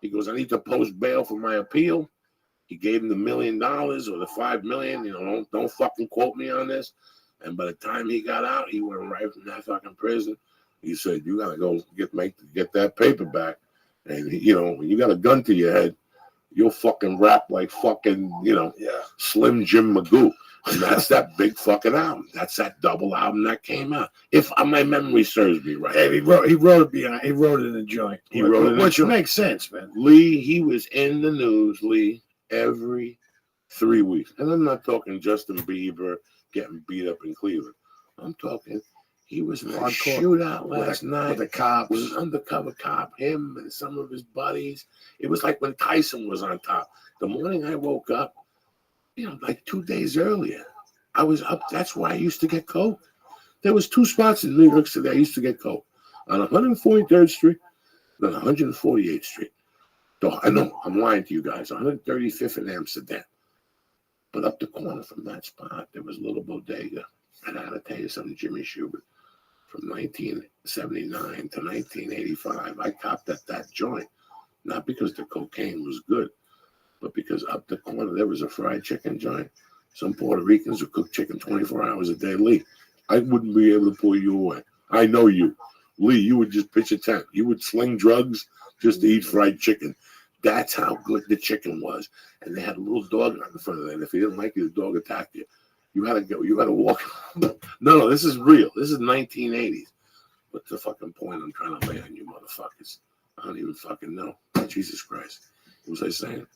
He goes, "I need to post bail for my appeal." He gave him the $1 million or the $5 million. Don't fucking quote me on this. And by the time he got out, he went right from that fucking prison. He said, "You gotta go get that paper back." And when you got a gun to your head, you'll fucking rap like fucking Slim Jim Magoo. And that's that big fucking album. That's that double album that came out. If my memory serves me right. Hey, he wrote it in a joint. Which makes sense, man. Lee, he was in the news, Lee, every 3 weeks. And I'm not talking Justin Bieber getting beat up in Cleveland. I'm talking he was in a shootout last night with the cops. With an undercover cop, him and some of his buddies. It was like when Tyson was on top. The morning I woke up, like 2 days earlier, I was up. That's why I used to get coke. There was 2 spots in New York City I used to get coke. On 143rd Street and 148th Street. So I know, I'm lying to you guys. 135th in Amsterdam. But up the corner from that spot, there was a little bodega. And I got to tell you something, Jimmy Schubert. From 1979 to 1985, I copped at that joint. Not because the cocaine was good, but because up the corner there was a fried chicken joint. Some Puerto Ricans who cook chicken 24 hours a day. Lee, I wouldn't be able to pull you away. I know you. Lee, you would just pitch a tent. You would sling drugs just to eat fried chicken. That's how good the chicken was. And they had a little dog on the front of it. And if you didn't like you, the dog attacked you. You had to go. You had to walk. No, this is real. This is 1980s. What's the fucking point I'm trying to lay on you motherfuckers? I don't even fucking know. Jesus Christ. What was I saying?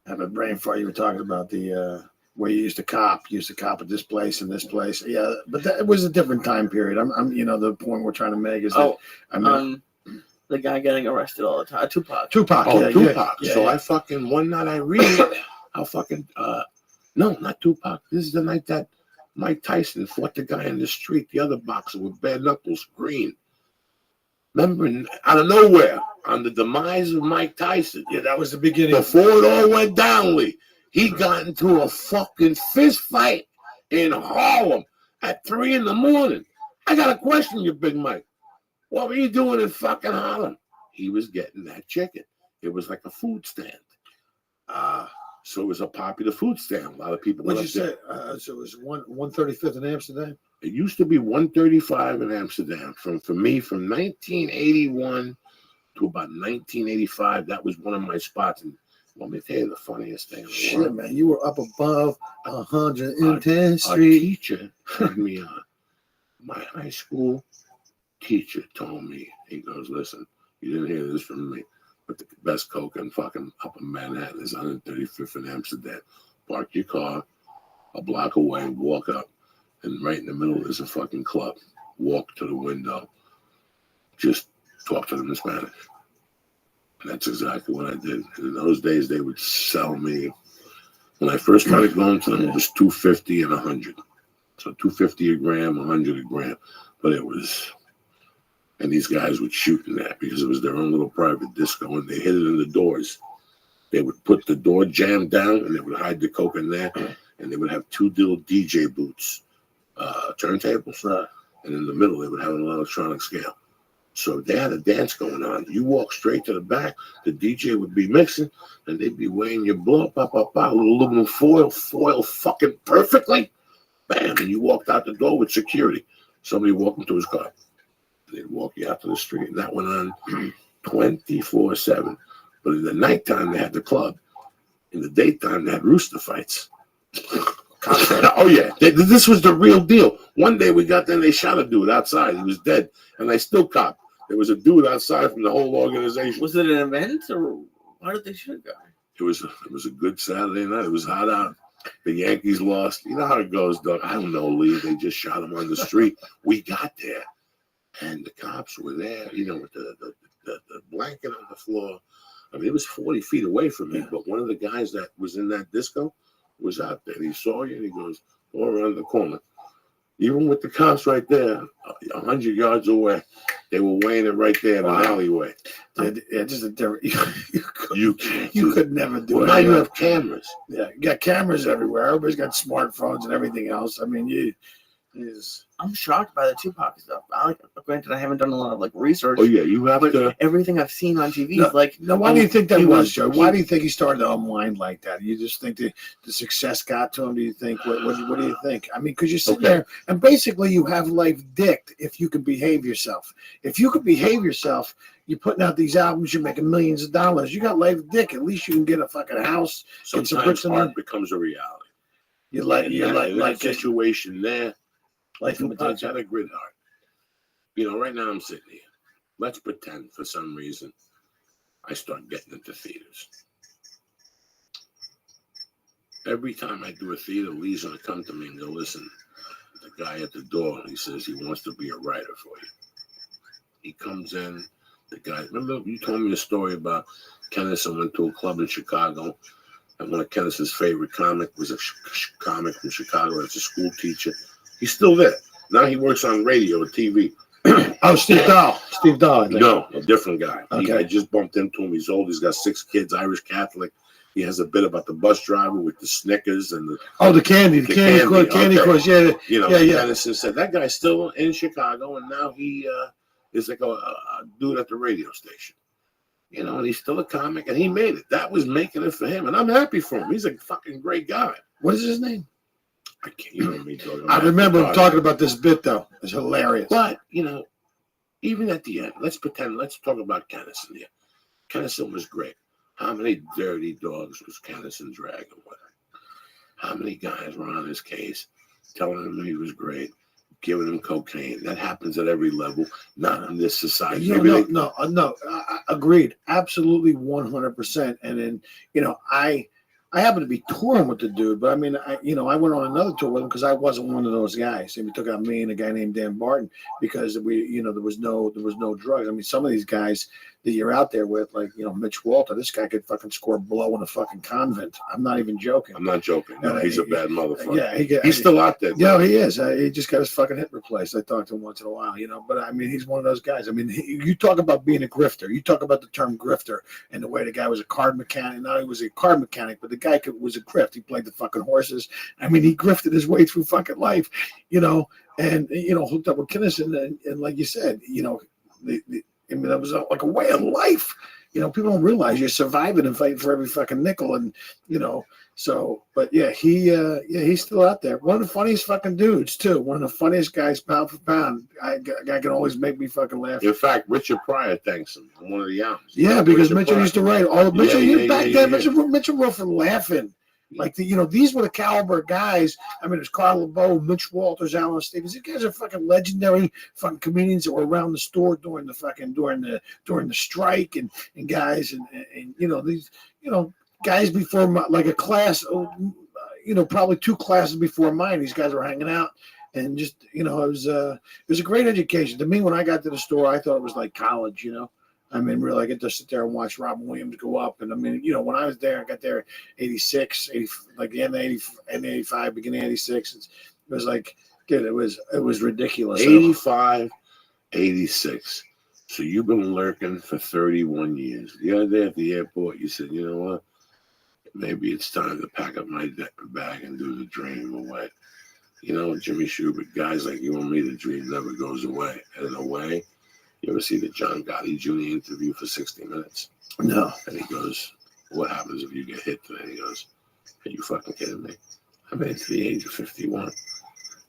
I have a brain fart. You were talking about the where you used to cop. You used to cop at this place and this place. Yeah, but that was a different time period. I'm the point we're trying to make is that the guy getting arrested all the time. Tupac. Tupac. Yeah. So I fucking one night I how fucking no, not Tupac. This is the night that Mike Tyson fought the guy in the street, the other boxer with bare knuckles, Green. Remember, out of nowhere, on the demise of Mike Tyson. Yeah, that was the beginning. Before it all went down, Lee, he got into a fucking fist fight in Harlem at 3 a.m. I got a question, you Big Mike. What were you doing in fucking Harlem? He was getting that chicken. It was like a food stand. So it was a popular food stand. A lot of people went What'd you up say? there. So it was 135th in Amsterdam? It used to be 135 in Amsterdam. For me, from 1981 to about 1985, that was one of my spots. And let me tell you the funniest thing. Shit, man, you were up above 110th Our Street. teacher had me on. My high school teacher told me, he goes, listen, you didn't hear this from me, but the best coke in fucking Upper Manhattan is 135th in Amsterdam. Park your car a block away, walk up, and right in the middle is a fucking club. Walk to the window, just talk to them in Spanish. And that's exactly what I did. And in those days, they would sell me. When I first started going to them, it was $2.50 and $100. So $2.50 a gram, $100 a gram. But it was, and these guys would shoot in that because it was their own little private disco, and they hid it in the doors. They would put the door jamb down, and they would hide the coke in there, and they would have 2 little DJ booths, turntables, and in the middle they would have an electronic scale. So they had a dance going on. You walk straight to the back, the DJ would be mixing, and they'd be weighing your blow, pop, little aluminum foil fucking perfectly. Bam, and you walked out the door with security. Somebody walked into his car. They'd walk you out to the street, and that went on 24/7. But in the nighttime, they had the club. In the daytime, they had rooster fights. Oh, yeah. This was the real deal. One day we got there, and they shot a dude outside. He was dead, and they still copped. There was a dude outside from the whole organization. Was it an event, or why did they shoot a guy? It was a good Saturday night. It was hot out. The Yankees lost. You know how it goes, Doug. I don't know, Lee. They just shot him on the street. We got there, and the cops were there, you know, with the blanket on the floor. I mean, it was 40 feet away from me, but one of the guys that was in that disco was out there. He saw you, and he goes, go around the corner. Even with the cops right there, 100 yards away, they were weighing it right there in the alleyway. Yeah, just a different. You could never do it. Now you have cameras. Yeah, you got cameras everywhere. Everybody's got smartphones and everything else. I mean, I'm shocked by the Tupac stuff. Granted, I haven't done a lot of research. Oh yeah, you have to. Everything I've seen on TV is like. Now, why do you think that was, Joe? Why do you think he started to unwind like that? You just think the success got to him? Do you think? What do you think? I mean, because you sit there and basically you have life dicked if you can behave yourself. If you can behave yourself, you're putting out these albums, you're making millions of dollars. You got life dick. At least you can get a fucking house. Sometimes art becomes a reality. You like that situation there. Life Tupac's had a grid heart. You know, right now I'm sitting here. Let's pretend for some reason I start getting into theaters. Every time I do a theater, Lee's going to come to me and go, listen, the guy at the door, he says he wants to be a writer for you. He comes in, the guy, remember you told me a story about Kenneth went to a club in Chicago, and one of Kenneth's favorite comic was a comic from Chicago that's a school teacher. He's still there. Now he works on radio and TV. Oh, Steve Dahl. Steve Dahl, I think. No, a different guy. Okay. I just bumped into him. He's old. He's got 6 kids, Irish Catholic. He has a bit about the bus driver with the Snickers and the candy crush. Yeah, you know. yeah. Denison said that guy's still in Chicago, and now he is like a dude at the radio station. You know, and he's still a comic, and he made it. That was making it for him, and I'm happy for him. He's a fucking great guy. What is his name? I can't. You know me talking. I remember him talking about this bit though. It's hilarious. But you know, even at the end, let's pretend. Let's talk about Kennison here. Kennison was great. How many dirty dogs was Kennison dragging with him? How many guys were on his case, telling him he was great, giving him cocaine? That happens at every level, not in this society. No. Agreed. Absolutely 100%. And then, you know, I I happened to be touring with the dude, but I mean, I went on another tour with him because I wasn't one of those guys. And he took out me and a guy named Dan Barton because there was no drugs. I mean, some of these guys that you're out there with, like, Mitch Walter, this guy could fucking score blow in a fucking convent. I'm not even joking. I'm not joking. No, he's a bad motherfucker. Yeah, he's still out there. Yeah, he is. He just got his fucking hip replaced. I talk to him once in a while, But I mean, he's one of those guys. I mean, you talk about being a grifter. You talk about the term grifter and the way the guy was a card mechanic. Not only was he a card mechanic, but the guy was a grift. He played the fucking horses. I mean, he grifted his way through fucking life, and hooked up with Guinness and like you said, I mean, that was like a way of life. People don't realize you're surviving and fighting for every fucking nickel, and So, but yeah, he's still out there. One of the funniest fucking dudes too. One of the funniest guys, pound for pound. Guy can always make me fucking laugh. In fact, Richard Pryor thanks him on one of the albums. Yeah, because Mitchell used to write all. Mitchell back then. Mitchell wrote for laughing. Like these were the caliber guys. I mean, it's Carl LeBeau, Mitch Walters, Alan Stevens. These guys are fucking legendary fucking comedians that were around the store during the strike and guys and these guys before like a class, probably 2 classes before mine. These guys were hanging out. And just, it was a great education. To me, when I got to the store, I thought it was like college, I mean, really, I get to sit there and watch Robin Williams go up. And I mean, when I was there, I got there 86, 80, like the end of 85, beginning of 86. It was like, dude, it was ridiculous. 85, 86. So you've been lurking for 31 years. The other day at the airport, you said, you know what? Maybe it's time to pack up my bag and do the dream away. Jimmy Schubert, guys like you and me, the dream never goes away. And in a way, you ever see the John Gotti Jr. interview for 60 Minutes? No. And he goes, what happens if you get hit today? He goes, are you fucking kidding me? I made it to the age of 51.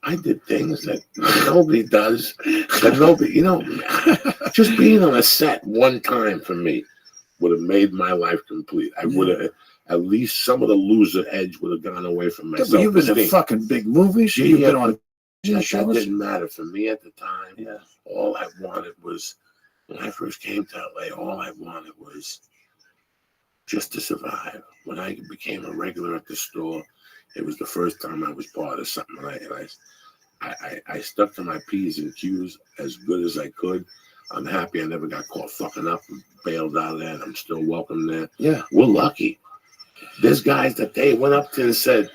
I did things that nobody does. That nobody, just being on a set one time for me would have made my life complete. I would have, at least some of the loser edge would have gone away from myself. But you've been in fucking big movies. You've been on. That didn't matter for me at the time. Yeah. All I wanted was, when I first came to LA, all I wanted was just to survive. When I became a regular at the store, it was the first time I was part of something. And I stuck to my P's and Q's as good as I could. I'm happy I never got caught fucking up and bailed out of there, and I'm still welcome there. Yeah. We're lucky. There's guys that they went up to and said,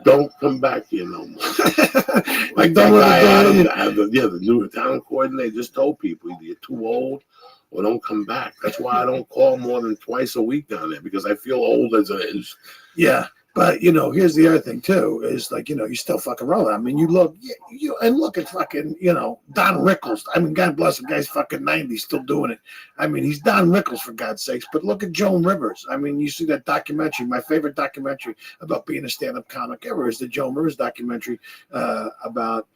don't come back here no more. Like that guy, the new town coordinator just told people, either you're too old or don't come back. That's why I don't call more than twice a week down there, because I feel old as it is. Yeah. But, here's the other thing, too, is like, you still fucking rolling. I mean, you look at fucking, Don Rickles. I mean, God bless him, guy's fucking 90, still doing it. I mean, he's Don Rickles, for God's sakes. But look at Joan Rivers. I mean, you see that documentary. My favorite documentary about being a stand-up comic ever is the Joan Rivers documentary about,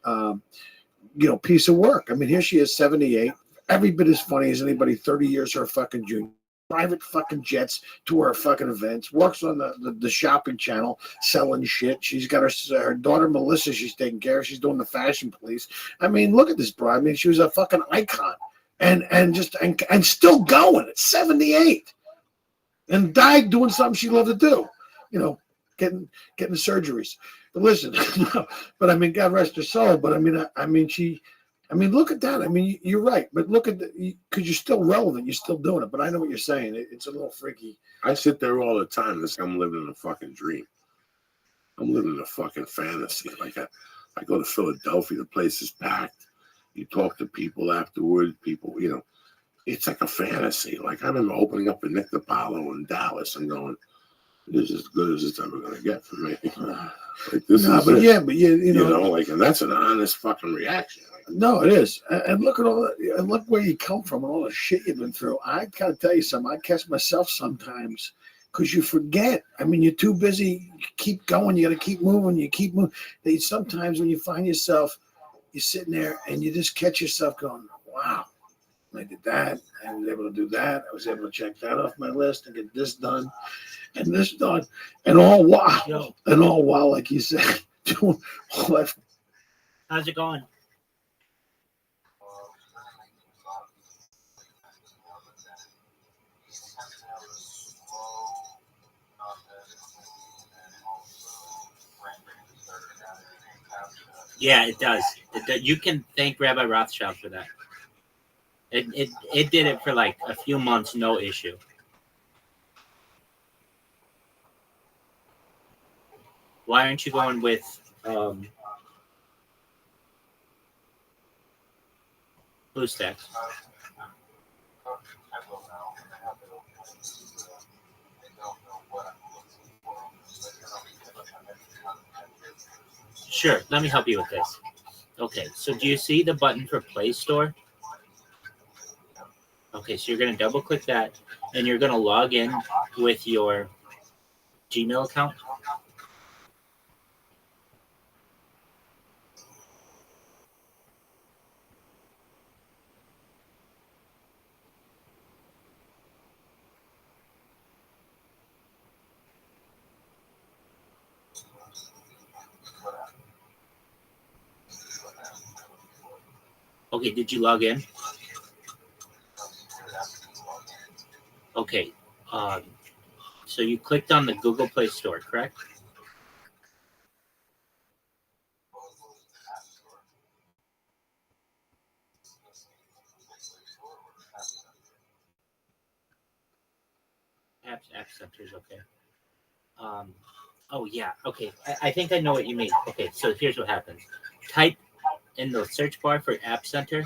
piece of work. I mean, here she is, 78, every bit as funny as anybody 30 years her fucking junior. Private fucking jets to her fucking events, works on the shopping channel, selling shit. She's got her daughter Melissa she's taking care of. She's doing the fashion police. I mean, look at this bro. I mean, she was a fucking icon and still going at 78 and died doing something she loved to do, getting the surgeries. But listen, but I mean, God rest her soul. But I mean, look at that. I mean, you're right. But look at because you're still relevant. You're still doing it. But I know what you're saying. It's a little freaky. I sit there all the time. I'm living in a fucking dream. I'm living in a fucking fantasy. Like I go to Philadelphia. The place is packed. You talk to people afterward. People, it's like a fantasy. Like I remember opening up a Nick DiPaolo in Dallas and going, this is as good as it's ever going to get for me. Like this is but it. yeah, but and that's an honest fucking reaction. No, it is. And look at all that, and look where you come from and all the shit you've been through. I gotta tell you something. I catch myself sometimes because you forget. I mean, you're too busy. You keep going. You got to keep moving. You keep moving. Sometimes when you find yourself, you're sitting there and you just catch yourself going, wow, I did that. I was able to do that. I was able to check that off my list and get this done and this done. And all while, like you said, doing all that. How's it going? Yeah, it does. You can thank Rabbi Rothschild for that. It did it for like a few months, no issue. Why aren't you going with BlueStacks? Sure, let me help you with this. Okay, so do you see the button for Play Store? Okay, so you're going to double click that and you're going to log in with your Gmail account. Okay, did you log in? Okay, so you clicked on the Google Play Store, correct? App Center is okay. Oh yeah, okay. I think I know what you mean. Okay, so here's what happens. Type in the search bar for App Center,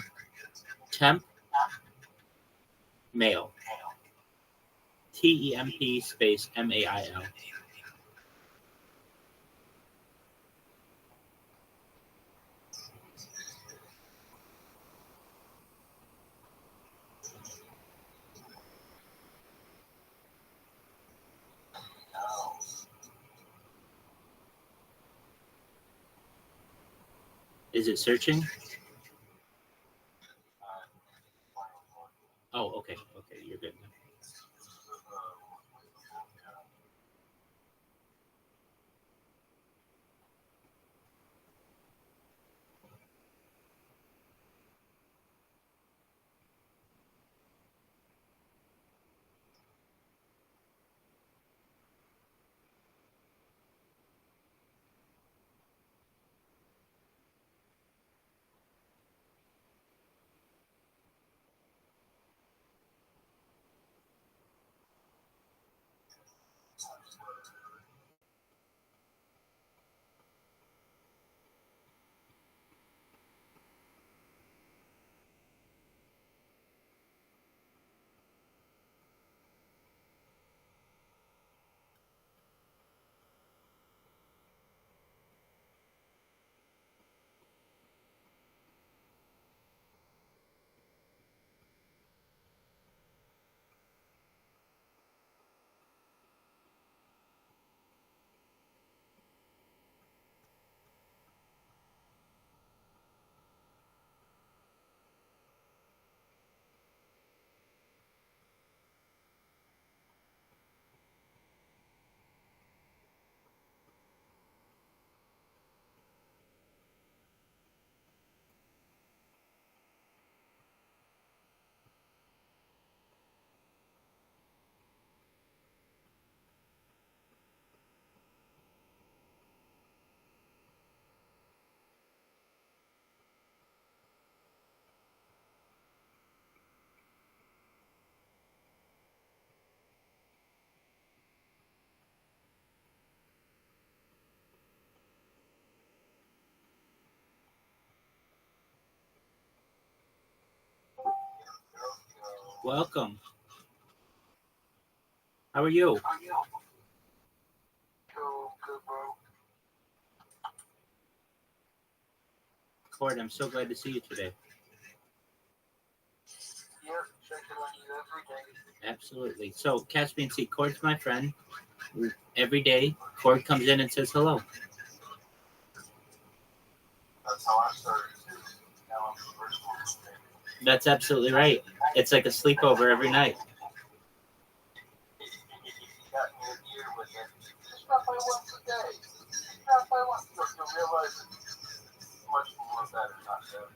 temp, mail. TEMP space MAIL. Is it searching? Oh, okay, you're good. Welcome. How are you? Cord, I'm so glad to see you today. Absolutely. So, Caspian Sea, Cord's my friend. Every day, Cord comes in and says hello. That's how I started too. Now I'm the first one. That's absolutely right. It's like a sleepover every night. Got me a year with it. Stop by once a day. Stop by once. You'll realize it's much more better not there.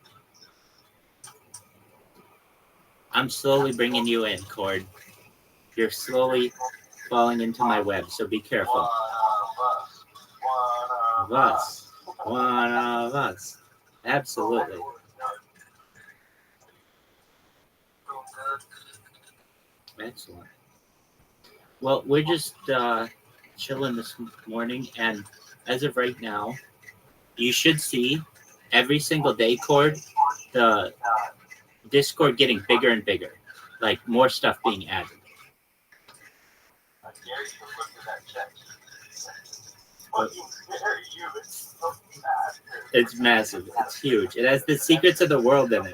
I'm slowly bringing you in, Cord. You're slowly falling into my web, so be careful. One of us. Us. One of us. Absolutely. Excellent. Well, we're just chilling this morning, and as of right now, you should see every single day, Cord, the Discord getting bigger and bigger, like more stuff being added. It's massive. It's huge. It has the secrets of the world in it.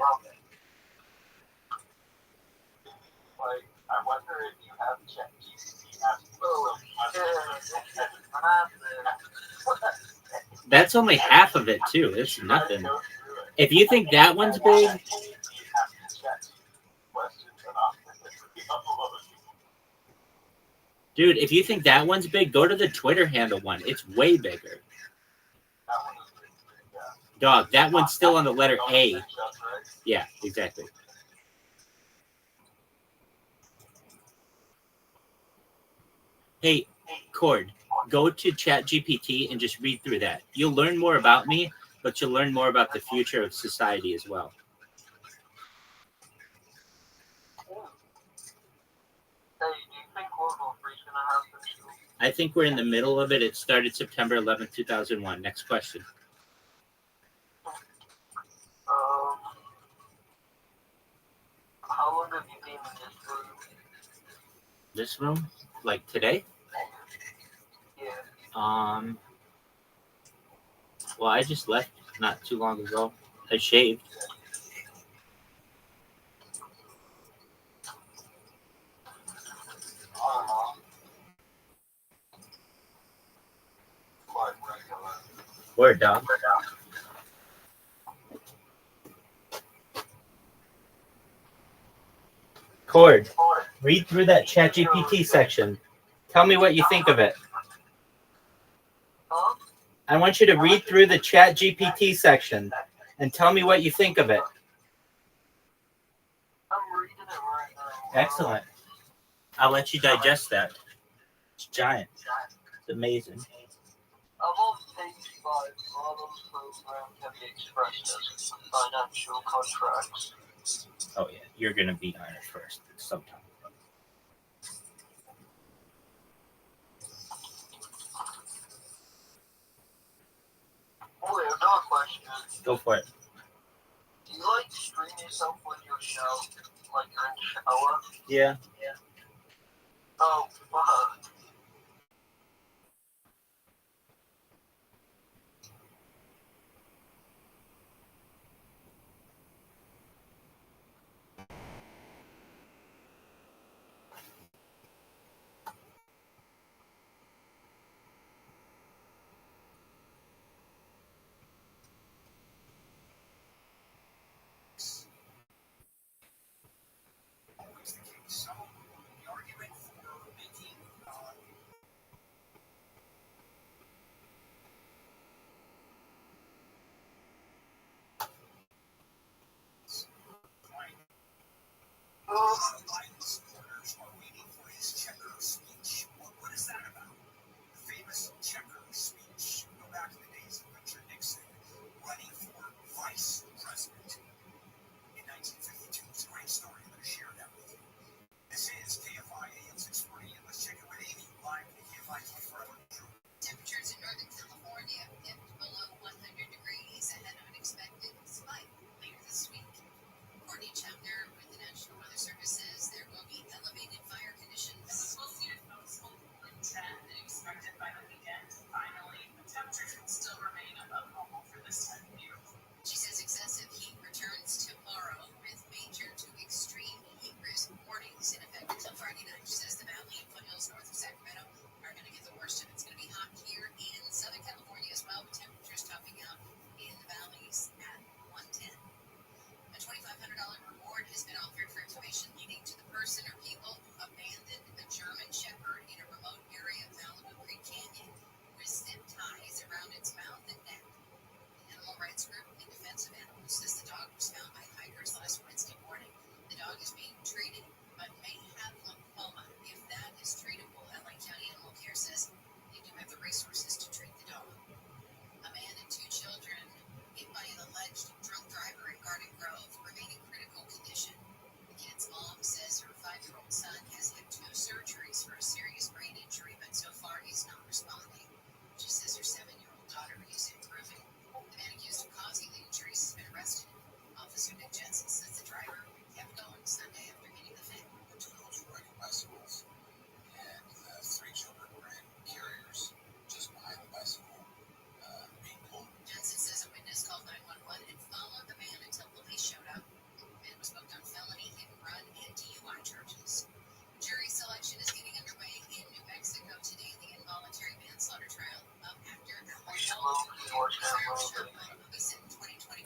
I wonder if you have checked That's only half of it too. It's nothing. If you think that one's big, dude, if you think that one's big, go to the Twitter handle one. It's way bigger. Dog, that one's still on the letter A. Yeah, exactly. Hey, Cord, go to ChatGPT and just read through that. You'll learn more about me, but you'll learn more about the future of society as well. I think we're in the middle of it. It started September 11th, 2001. Next question. How long have you been in this room? This room? Like today? Yeah. Well, I just left not too long ago. I shaved. Word, dog. Cord, read through that ChatGPT section. Tell me what you think of it. I want you to read through the ChatGPT section and tell me what you think of it. I'm reading it right now. Excellent. I'll let you digest that. It's giant. It's amazing. Above page 5, models program can be expressed as financial contracts. Oh, yeah. You're going to be on it first sometime. Wait, I've got a question. Go for it. Do you like stream yourself when you're shower? Like you're in the shower? Yeah. Oh, fuck. Biden's supporters are waiting for his checker speech. What is that about? The famous checker speech. Go back to the days of Richard Nixon running for vice president in 1952. It's a great story. I'm going to share that with you. This is KFI AM 640, and let's check it with Amy live at KFI 24 hour. Temperatures in Northern California dipped below 100 degrees and an unexpected spike later this week. Courtney Chapter with the National Weather Services,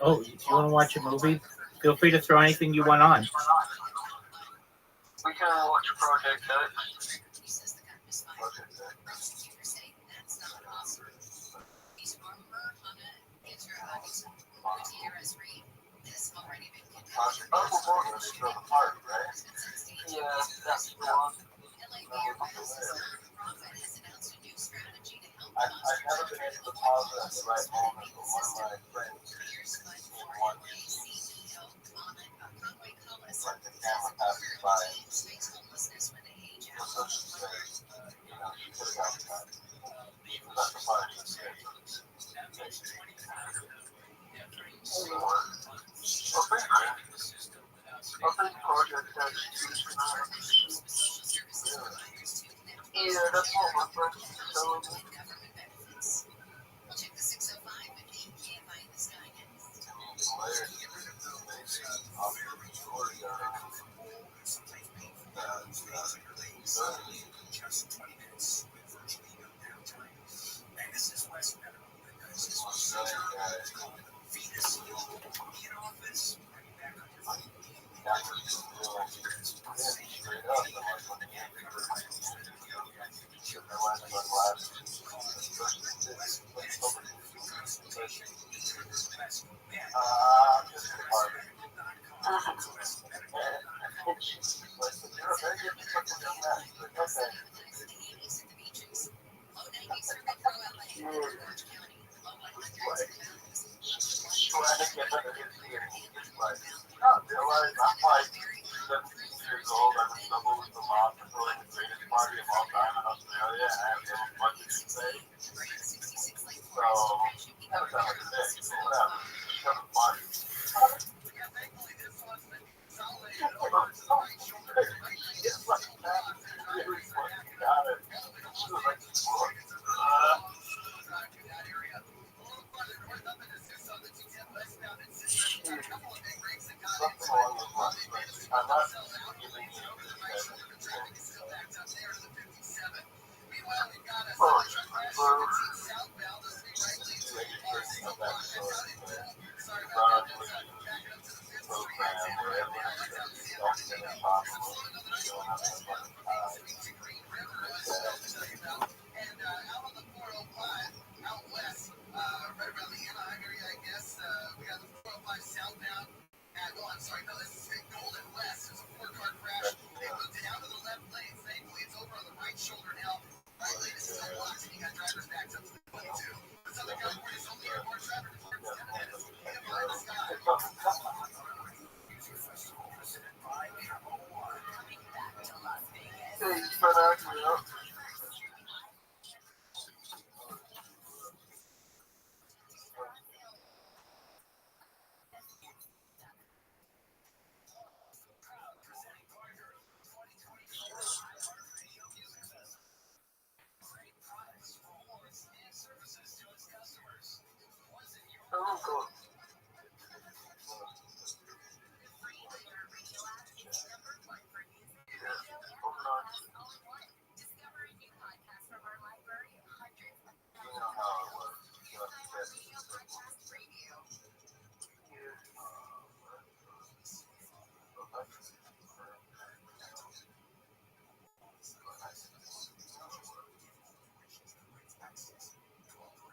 Oh, if you want to watch a movie, feel free to throw anything you want on. We can watch Project X. Yeah, that's the one. I've never been able to pause it at the right moment, but one of my friends one like the camera passes by and was such a say, she could have gotten that. That's the part she said. I think Project X yeah, that's what my friends were telling me.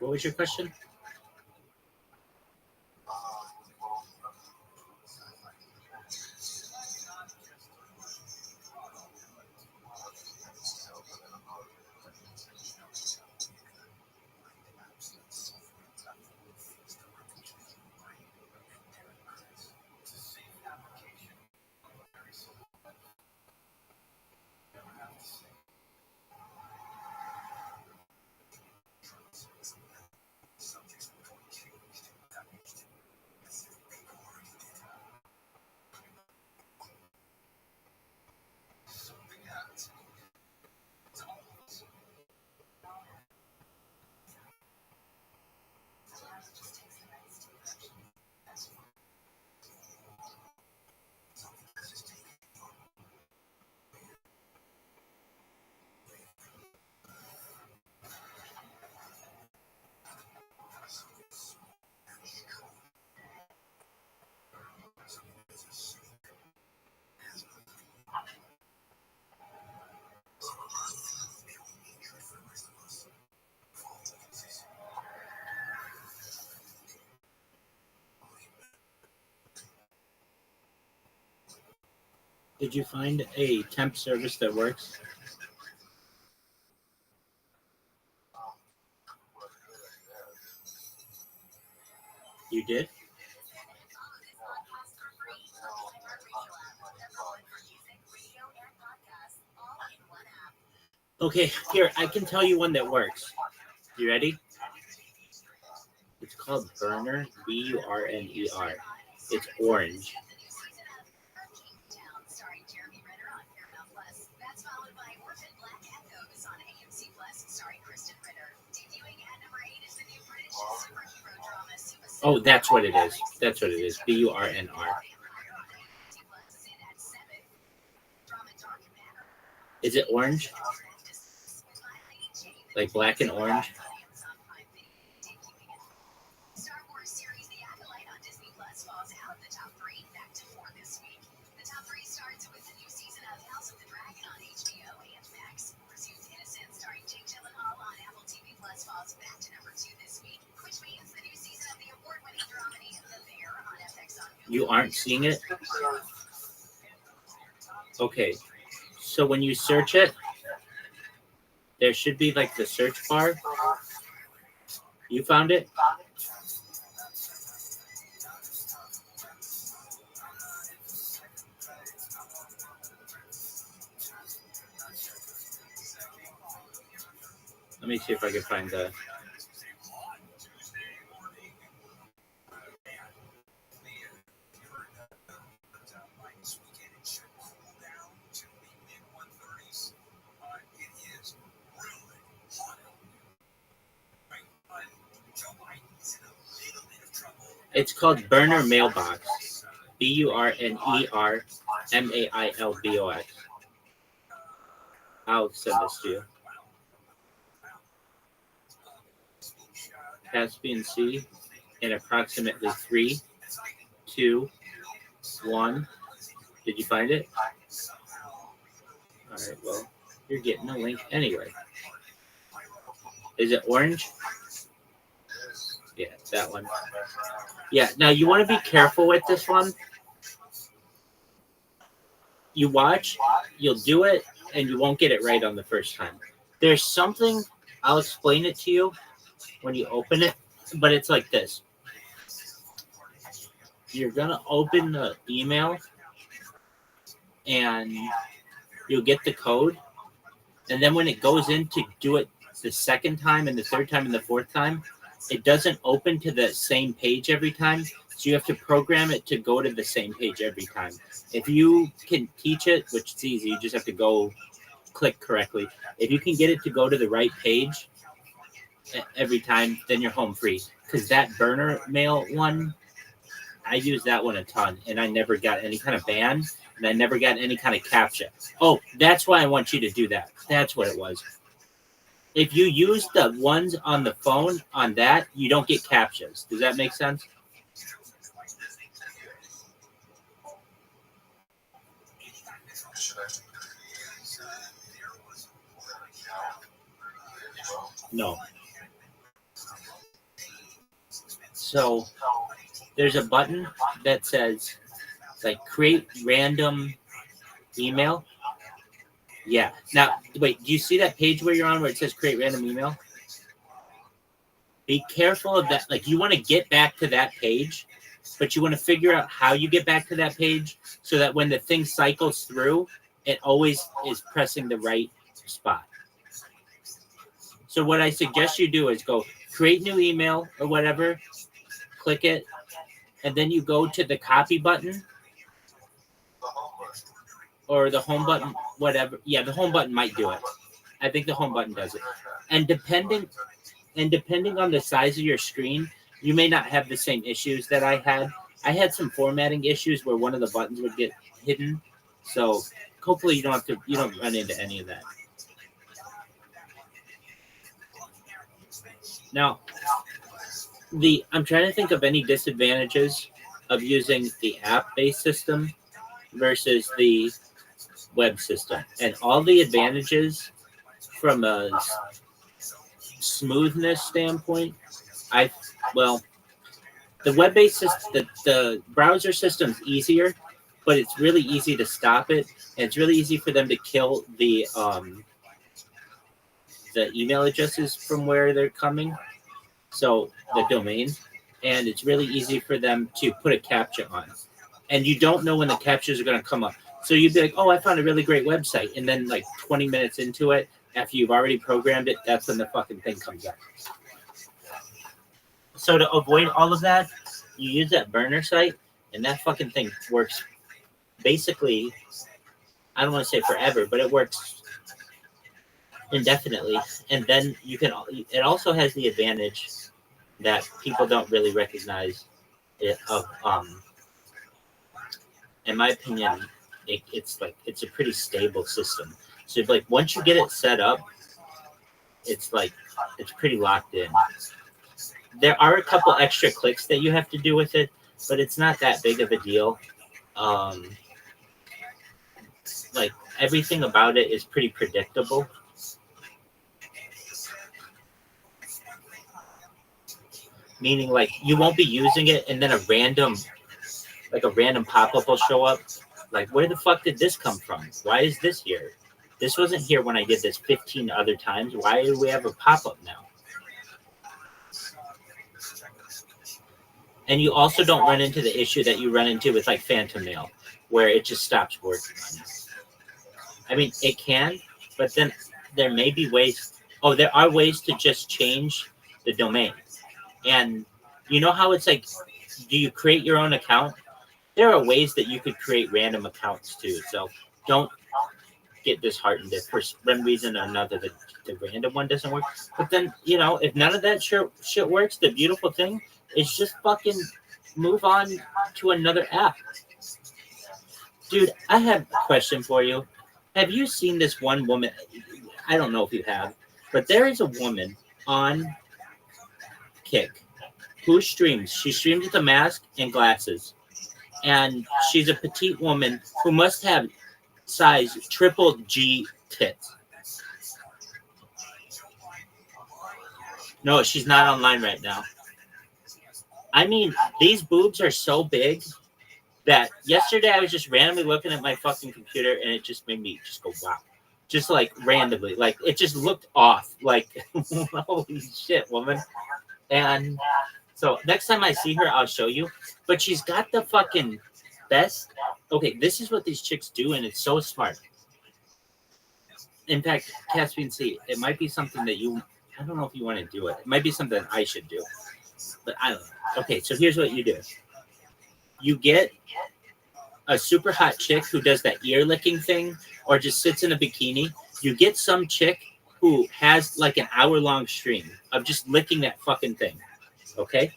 What was your question? Did you find a temp service that works? You did? Okay, here, I can tell you one that works. You ready? It's called Burner, Burner. It's orange. Oh, that's what it is. That's what it is. Burnr. Is it orange? Like black and orange? You aren't seeing it? Okay. So when you search it, there should be like the search bar. You found it? Let me see if I can find the... It's called Burner Mailbox. BURNER MAILBOX. I'll send this to you. Caspian Sea in approximately 3, 2, 1. Did you find it? All right, well, you're getting a link anyway. Is it orange? Yeah, that one. Yeah, now you want to be careful with this one. You watch, you'll do it, and you won't get it right on the first time. There's something, I'll explain it to you when you open it, but it's like this. You're going to open the email, and you'll get the code, and then when it goes in to do it the second time and the third time and the fourth time, it doesn't open to the same page every time, so you have to program it to go to the same page every time. If you can teach it, which is easy, you just have to go click correctly. If you can get it to go to the right page every time, then you're home free. Because that burner mail one, I use that one a ton, and I never got any kind of ban, and I never got any kind of captcha. Oh, that's why I want you to do that. That's what it was. If you use the ones on the phone on that, you don't get captchas. Does that make sense? No. So there's a button that says like create random email. Yeah. Now, wait, do you see that page where you're on where it says create random email? Be careful of that. Like, you want to get back to that page, but you want to figure out how you get back to that page so that when the thing cycles through, it always is pressing the right spot. So what I suggest you do is go create new email or whatever, click it, and then you go to the copy button or the home button, whatever. Yeah, the home button might do it. I think the home button does it. And depending on the size of your screen, you may not have the same issues that I had. I had some formatting issues where one of the buttons would get hidden. So hopefully you don't run into any of that. Now, I'm trying to think of any disadvantages of using the app-based system versus the web system. And all the advantages from a smoothness standpoint, the web-based system, the browser system's easier, but it's really easy to stop it, and it's really easy for them to kill the email addresses from where they're coming, so the domain, and it's really easy for them to put a captcha on, and you don't know when the captchas are going to come up. So you'd be like, oh, I found a really great website, and then like 20 minutes into it, after you've already programmed it, that's when the fucking thing comes up. So to avoid all of that, you use that burner site, and that fucking thing works basically, I don't want to say forever, but it works indefinitely. And then you can, it also has the advantage that people don't really recognize it of, in my opinion, it's a pretty stable system. So like once you get it set up, it's pretty locked in. There are a couple extra clicks that you have to do with it, but it's not that big of a deal. Like everything about it is pretty predictable. Meaning like you won't be using it and then a random pop-up will show up. Like, where the fuck did this come from? Why is this here? This wasn't here when I did this 15 other times. Why do we have a pop-up now? And you also don't run into the issue that you run into with like Phantom Mail, where it just stops working. I mean, it can, but then there may be ways. Oh, there are ways to just change the domain. And you know how it's like, do you create your own account? There are ways that you could create random accounts too. So don't get disheartened if for some reason or another the random one doesn't work. But then, you know, if none of that shit works, the beautiful thing is just fucking move on to another app. Dude, I have a question for you. Have you seen this one woman? I don't know if you have, but there is a woman on Kick who streams. She streams with a mask and glasses. And she's a petite woman who must have size triple G tits. No, she's not online right now. I mean, these boobs are so big that yesterday I was just randomly looking at my fucking computer and it just made me just go, wow. Just like randomly. Like it just looked off. Like, holy shit, woman. And so next time I see her, I'll show you. But she's got the fucking best. Okay, this is what these chicks do, and it's so smart. In fact, Caspian C, it might be something that I don't know if you want to do it. It might be something I should do. But I don't know. Okay, so here's what you do. You get a super hot chick who does that ear licking thing or just sits in a bikini. You get some chick who has like an hour-long stream of just licking that fucking thing. Okay?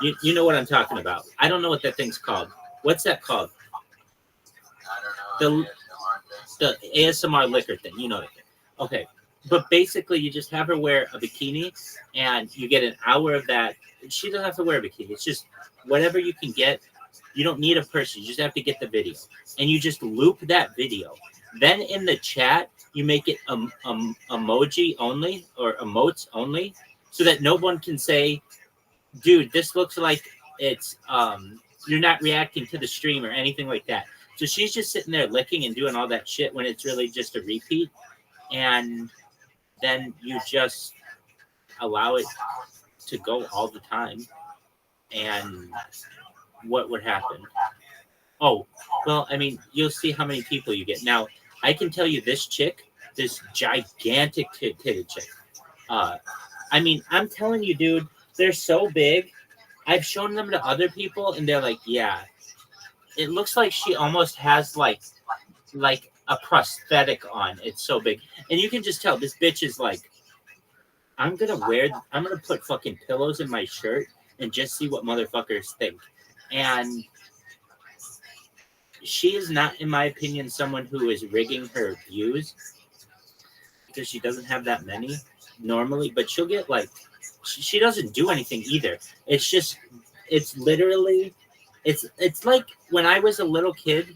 You know what I'm talking about. I don't know what that thing's called. What's that called? The ASMR liquor thing. You know that thing. Okay. But basically, you just have her wear a bikini, and you get an hour of that. She doesn't have to wear a bikini. It's just whatever you can get. You don't need a person. You just have to get the video. And you just loop that video. Then in the chat, you make it emoji only or emotes only so that no one can say, dude, this looks like it's you're not reacting to the stream or anything like that. So she's just sitting there licking and doing all that shit when it's really just a repeat. And then you just allow it to go all the time. And what would happen? Oh, well, I mean, you'll see how many people you get. Now, I can tell you this chick, this gigantic titted chick. I mean, I'm telling you, dude, they're so big. I've shown them to other people, and they're like, yeah. It looks like she almost has, like a prosthetic on. It's so big. And you can just tell this bitch is like, I'm going to put fucking pillows in my shirt and just see what motherfuckers think. And she is not, in my opinion, someone who is rigging her views because she doesn't have that many normally, but she'll get like, she doesn't do anything either. It's just, it's literally, it's like when I was a little kid,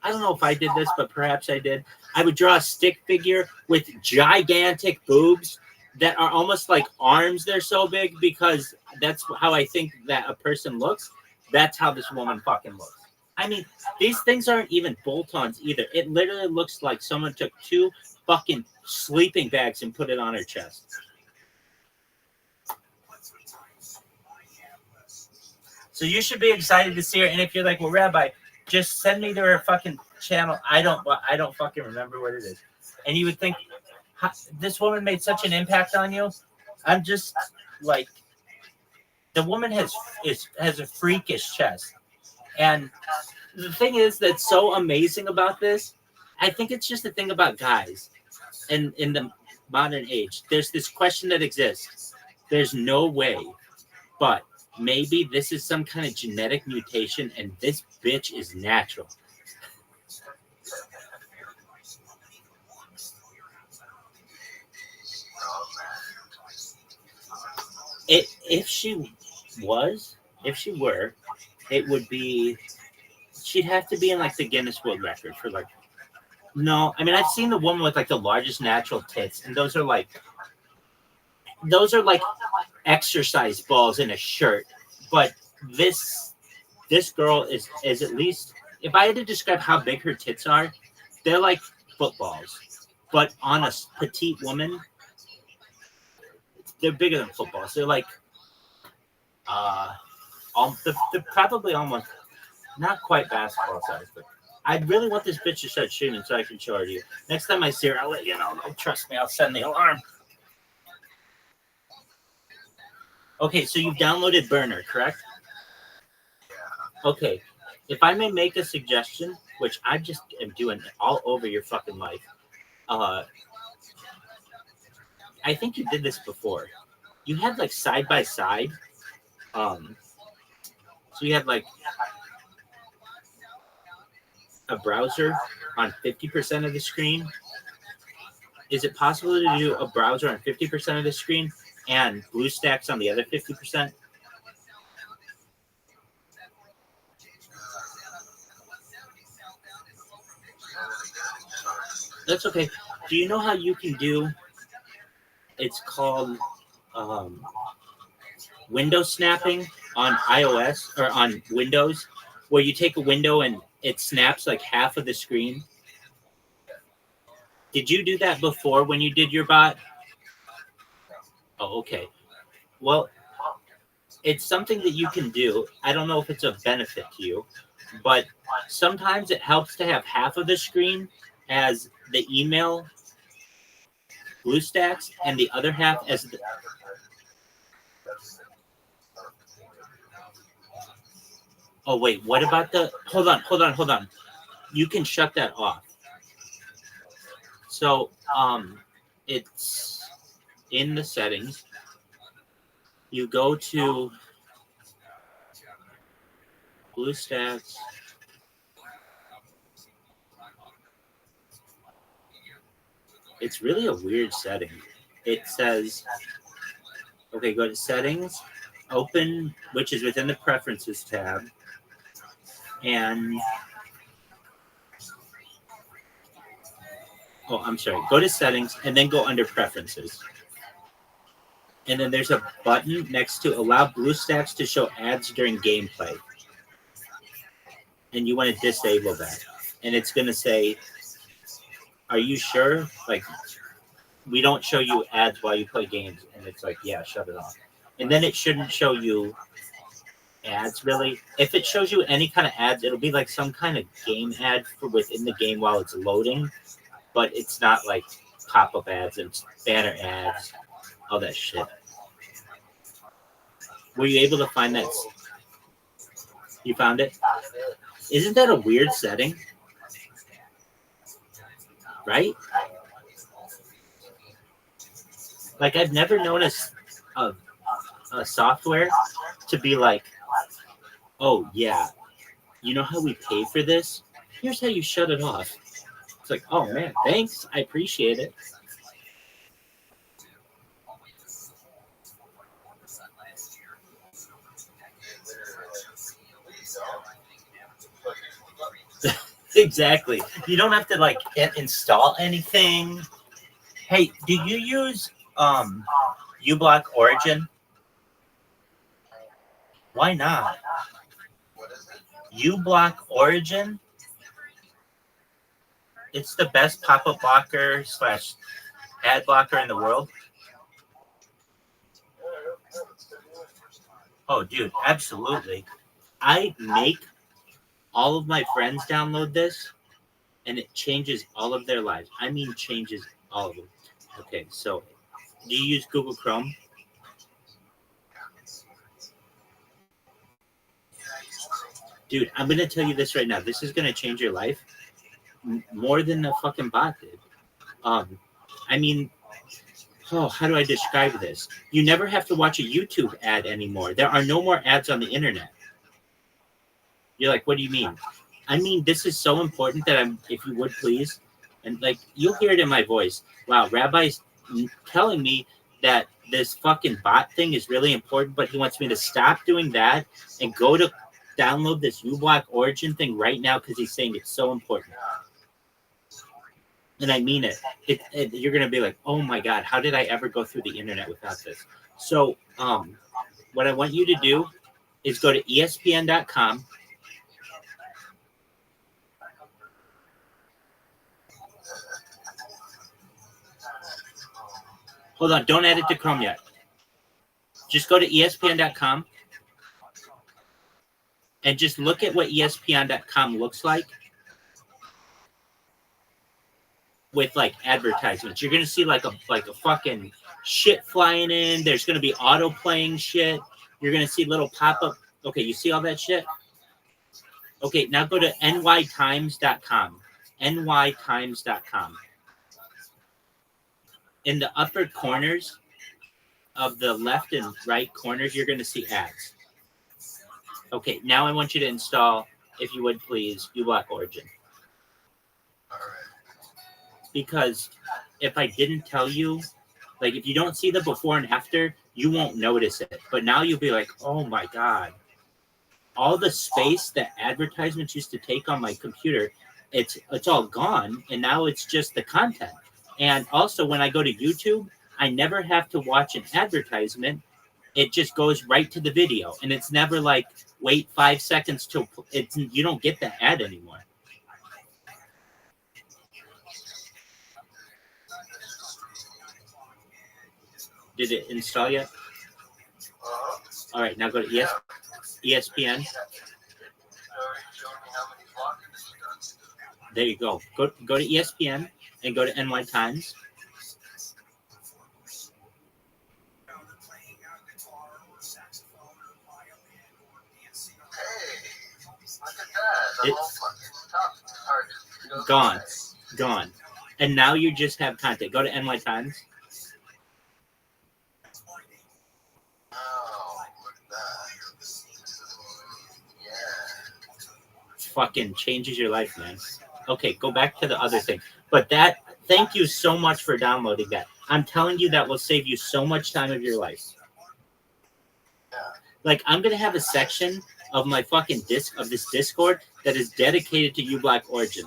I don't know if I did this, but perhaps I did. I would draw a stick figure with gigantic boobs that are almost like arms. They're so big because that's how I think that a person looks. That's how this woman fucking looks. I mean, these things aren't even bolt-ons either. It literally looks like someone took 2 fucking sleeping bags and put it on her chest. So you should be excited to see her. And if you're like, well, Rabbi, just send me to her fucking channel. I don't fucking remember what it is. And you would think, this woman made such an impact on you. I'm just like, the woman has a freakish chest. And the thing is that's so amazing about this, I think it's just a thing about guys in the modern age. There's this question that exists. There's no way, but maybe this is some kind of genetic mutation and this bitch is natural. If she were, it would be, she'd have to be in like the Guinness World Record for like, no, I mean, I've seen the woman with like the largest natural tits, and those are like exercise balls in a shirt. But this girl is at least, if I had to describe how big her tits are, they're like footballs, but on a petite woman, they're bigger than footballs. They're like, they're probably almost not quite basketball size, but I really want this bitch to start shooting so I can show her to you. Next time I see her, I'll let you know. Trust me, I'll send the alarm. Okay, so you've downloaded Burner, correct? Okay, if I may make a suggestion, which I just am doing all over your fucking life, I think you did this before. You had like side by side. So you had like a browser on 50% of the screen. Is it possible to do a browser on 50% of the screen and BlueStacks on the other 50%? That's okay. Do you know how you can do, it's called window snapping on iOS or on Windows, where you take a window and it snaps like half of the screen? Did you do that before when you did your bot? Oh, okay. Well, it's something that you can do. I don't know if it's of benefit to you, but sometimes it helps to have half of the screen as the email BlueStacks and the other half as the... Oh, wait, what about the... Hold on. You can shut that off. So, it's in the settings. You go to BlueStacks. It's really a weird setting. It says, okay, go to settings, open, which is within the preferences tab, and go to settings and then go under preferences. And then there's a button next to allow BlueStacks to show ads during gameplay. And you want to disable that. And it's going to say, are you sure? Like, we don't show you ads while you play games. And it's like, yeah, shut it off. And then it shouldn't show you ads, really. If it shows you any kind of ads, it'll be like some kind of game ad for within the game while it's loading. But it's not like pop-up ads and banner ads, all that shit. Were you able to find that? You found it? Isn't that a weird setting? Right? Like, I've never known a software to be like, oh, yeah, you know how we pay for this? Here's how you shut it off. It's like, oh, man, thanks. I appreciate it. Exactly. You don't have to like install anything. Hey, do you use uBlock Origin? Why not? uBlock Origin. It's the best pop-up blocker / ad blocker in the world. Oh, dude, absolutely. I make all of my friends download this, and it changes all of their lives. I mean, changes all of them. Okay, so do you use Google Chrome? Dude, I'm going to tell you this right now. This is going to change your life more than the fucking bot did. I mean, how do I describe this? You never have to watch a YouTube ad anymore. There are no more ads on the internet. You're like, what do you mean? I mean, this is so important that if you would please, and like, you'll hear it in my voice. Wow, Rabbi's telling me that this fucking bot thing is really important, but he wants me to stop doing that and go to download this uBlock Origin thing right now because he's saying it's so important. And I mean it. You're going to be like, oh my God, how did I ever go through the internet without this? So what I want you to do is go to ESPN.com. Hold on, don't add it to Chrome yet. Just go to ESPN.com and just look at what ESPN.com looks like with like advertisements. You're gonna see like a fucking shit flying in. There's gonna be auto playing shit. You're gonna see little pop up. Okay, you see all that shit? Okay, now go to nytimes.com. nytimes.com. In the upper corners of the left and right corners, you're going to see ads. Okay, now I want you to install, if you would please, uBlock Origin. Because if I didn't tell you, like if you don't see the before and after, you won't notice it. But now you'll be like, oh my God. All the space that advertisements used to take on my computer, it's all gone. And now it's just the content. And also, when I go to YouTube, I never have to watch an advertisement. It just goes right to the video. And it's never like, wait 5 seconds till you don't get the ad anymore. Did it install yet? All right, now go to ESPN. There you go. Go to ESPN. And go to NY Times. It's gone. And now you just have content. Go to NY Times. Fucking changes your life, man. Okay, go back to the other thing. But thank you so much for downloading that. I'm telling you that will save you so much time of your life. Like, I'm going to have a section of my fucking this Discord that is dedicated to uBlock Origin.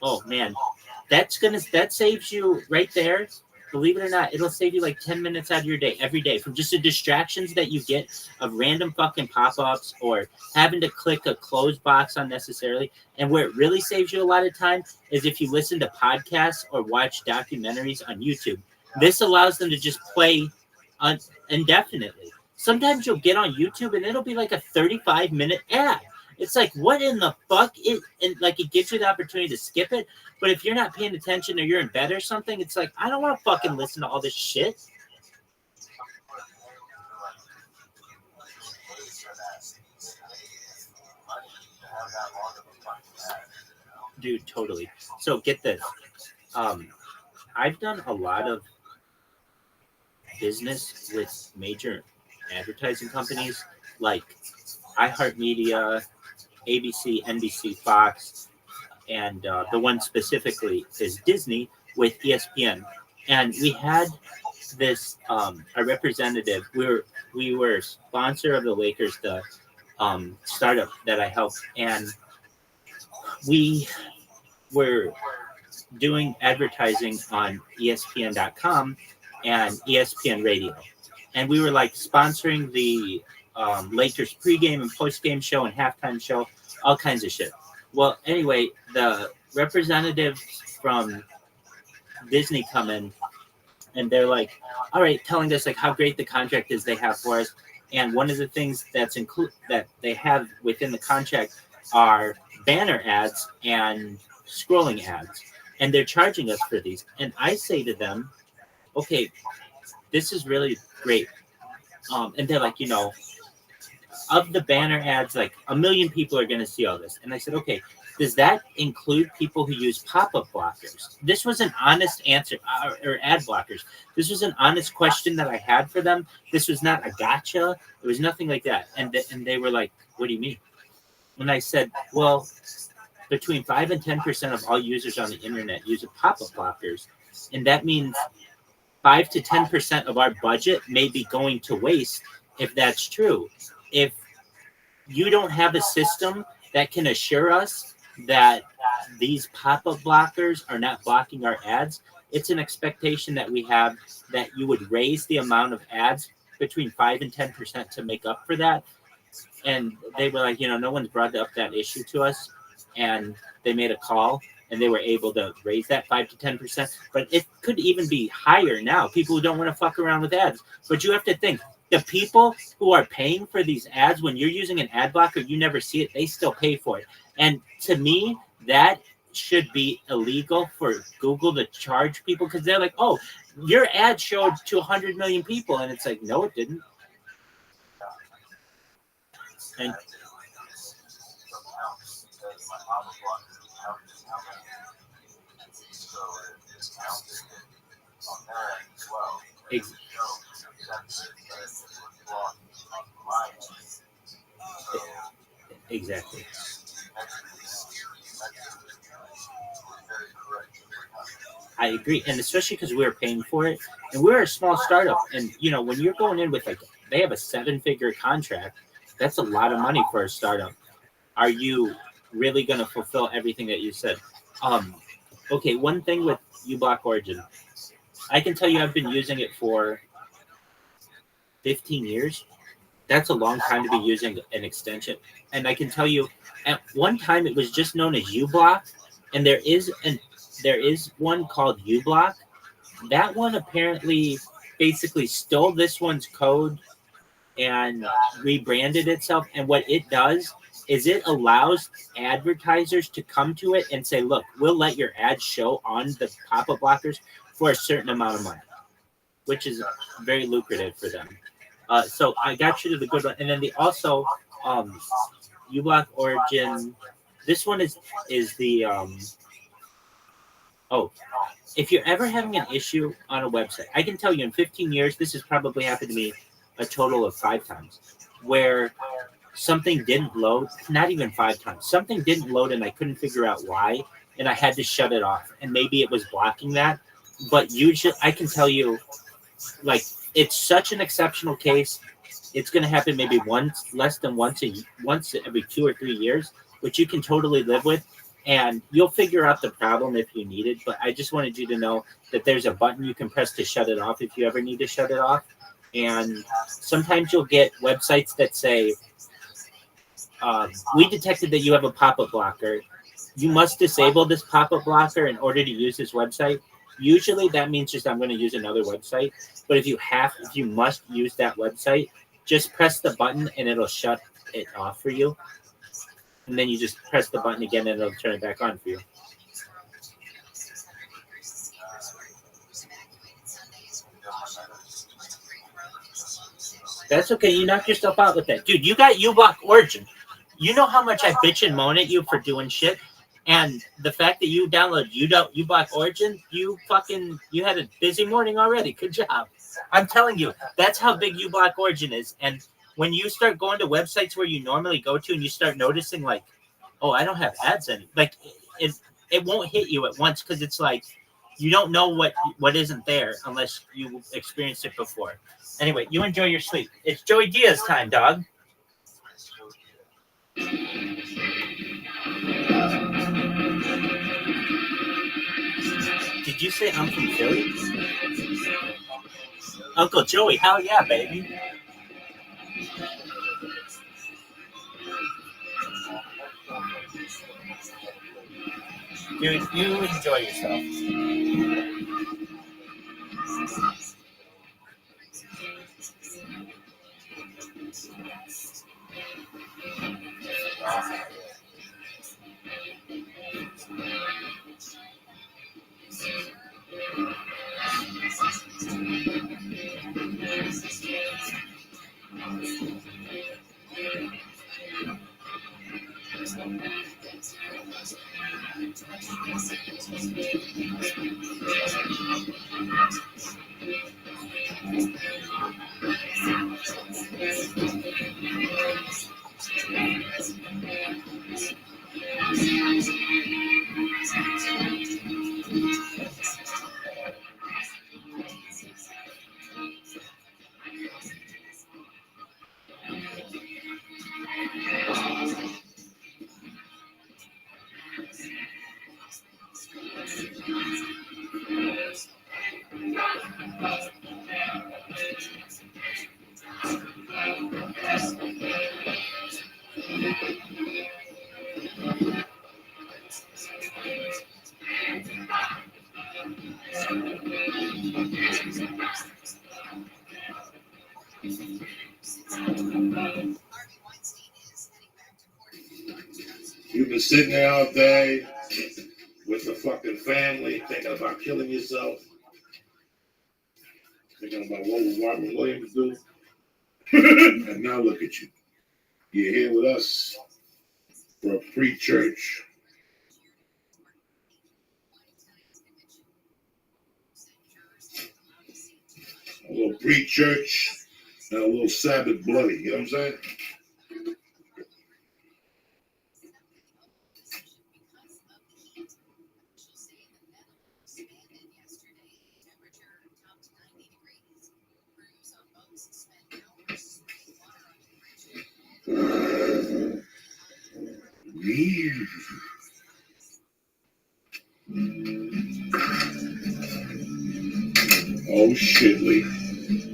Oh, man. That saves you right there. Believe it or not, it'll save you like 10 minutes out of your day every day from just the distractions that you get of random fucking pop-ups or having to click a close box unnecessarily. And where it really saves you a lot of time is if you listen to podcasts or watch documentaries on YouTube. This allows them to just play indefinitely. Sometimes you'll get on YouTube and it'll be like a 35-minute ad. It's like, what in the fuck? And like, it gives you the opportunity to skip it. But if you're not paying attention or you're in bed or something, it's like, I don't want to fucking listen to all this shit. Dude, totally. So get this. I've done a lot of business with major advertising companies like iHeartMedia, ABC, NBC, Fox, and the one specifically is Disney with ESPN. And we had this a representative. We were sponsor of the Lakers, the startup that I helped, and we were doing advertising on ESPN.com and ESPN Radio. And we were like sponsoring the Lakers pregame and postgame show and halftime show, all kinds of shit. Well, anyway, the representatives from Disney come in, and they're like, all right, telling us like how great the contract is they have for us. And one of the things that they have within the contract are banner ads and scrolling ads. And they're charging us for these. And I say to them, okay, this is really great. And they're like, of the banner ads, like 1 million people are going to see all this. And I said, okay, does that include people who use pop-up blockers? This was an honest answer, or ad blockers. This was an honest question that I had for them. This was not a gotcha. It was nothing like that. And they were like, what do you mean? And I said, well, between 5 and 10% of all users on the internet use pop-up blockers. And that means 5 to 10% of our budget may be going to waste if that's true. If you don't have a system that can assure us that these pop-up blockers are not blocking our ads, it's an expectation that we have that you would raise the amount of ads between 5 and 10% to make up for that. And they were like, no one's brought up that issue to us. And they made a call and they were able to raise that 5 to 10%. But it could even be higher now. People who don't want to fuck around with ads. But you have to think, the people who are paying for these ads, when you're using an ad blocker, you never see it, they still pay for it. And to me, that should be illegal for Google to charge people, because they're like, oh, your ad showed to 100 million people. And it's like, no, it didn't. And exactly. I agree, and especially because we're paying for it, and we're a small startup, and when you're going in with they have a 7-figure contract, that's a lot of money for a startup. Are you really going to fulfill everything that you said? Okay, one thing with uBlock Origin, I can tell you I've been using it for 15 years. That's a long time to be using an extension. And I can tell you, at one time it was just known as uBlock, and there is one called uBlock. That one apparently basically stole this one's code and rebranded itself. And what it does is it allows advertisers to come to it and say, look, we'll let your ad show on the pop-up blockers for a certain amount of money, which is very lucrative for them. So I got you to the good one. And then also uBlock Origin. This one is the if you're ever having an issue on a website, I can tell you in 15 years, this has probably happened to me a total of 5 times, where something didn't load, not even 5 times. Something didn't load and I couldn't figure out why, and I had to shut it off. And maybe it was blocking that. But usually, I can tell you, it's such an exceptional case. It's going to happen maybe less than once every 2 or 3 years, which you can totally live with. And you'll figure out the problem if you need it. But I just wanted you to know that there's a button you can press to shut it off if you ever need to shut it off. And sometimes you'll get websites that say, we detected that you have a pop-up blocker. You must disable this pop-up blocker in order to use this website. Usually that means just I'm going to use another website. But if you must use that website, just press the button and it'll shut it off for you. And then you just press the button again and it'll turn it back on for you. That's okay. You knock yourself out with that. Dude, you got uBlock Origin. You know how much I bitch and moan at you for doing shit? And the fact that you download uBlock Origin, you had a busy morning already. Good job. I'm telling you, that's how big uBlock Origin is. And when you start going to websites where you normally go to and you start noticing I don't have ads in it. It won't hit you at once because it's you don't know what isn't there unless you experienced it before. Anyway, you enjoy your sleep. It's Joey Diaz time, dog. Did you say I'm from Philly? Uncle Joey, hell yeah, baby. Dude, you enjoy yourself. You've been sitting there all day with the fucking family, thinking about killing yourself, thinking about what would Robert Williams do. And now look at you. You're here with us for a pre-church. A little pre-church and a little Sabbath bloody, you know what I'm saying? Oh shit, Lee.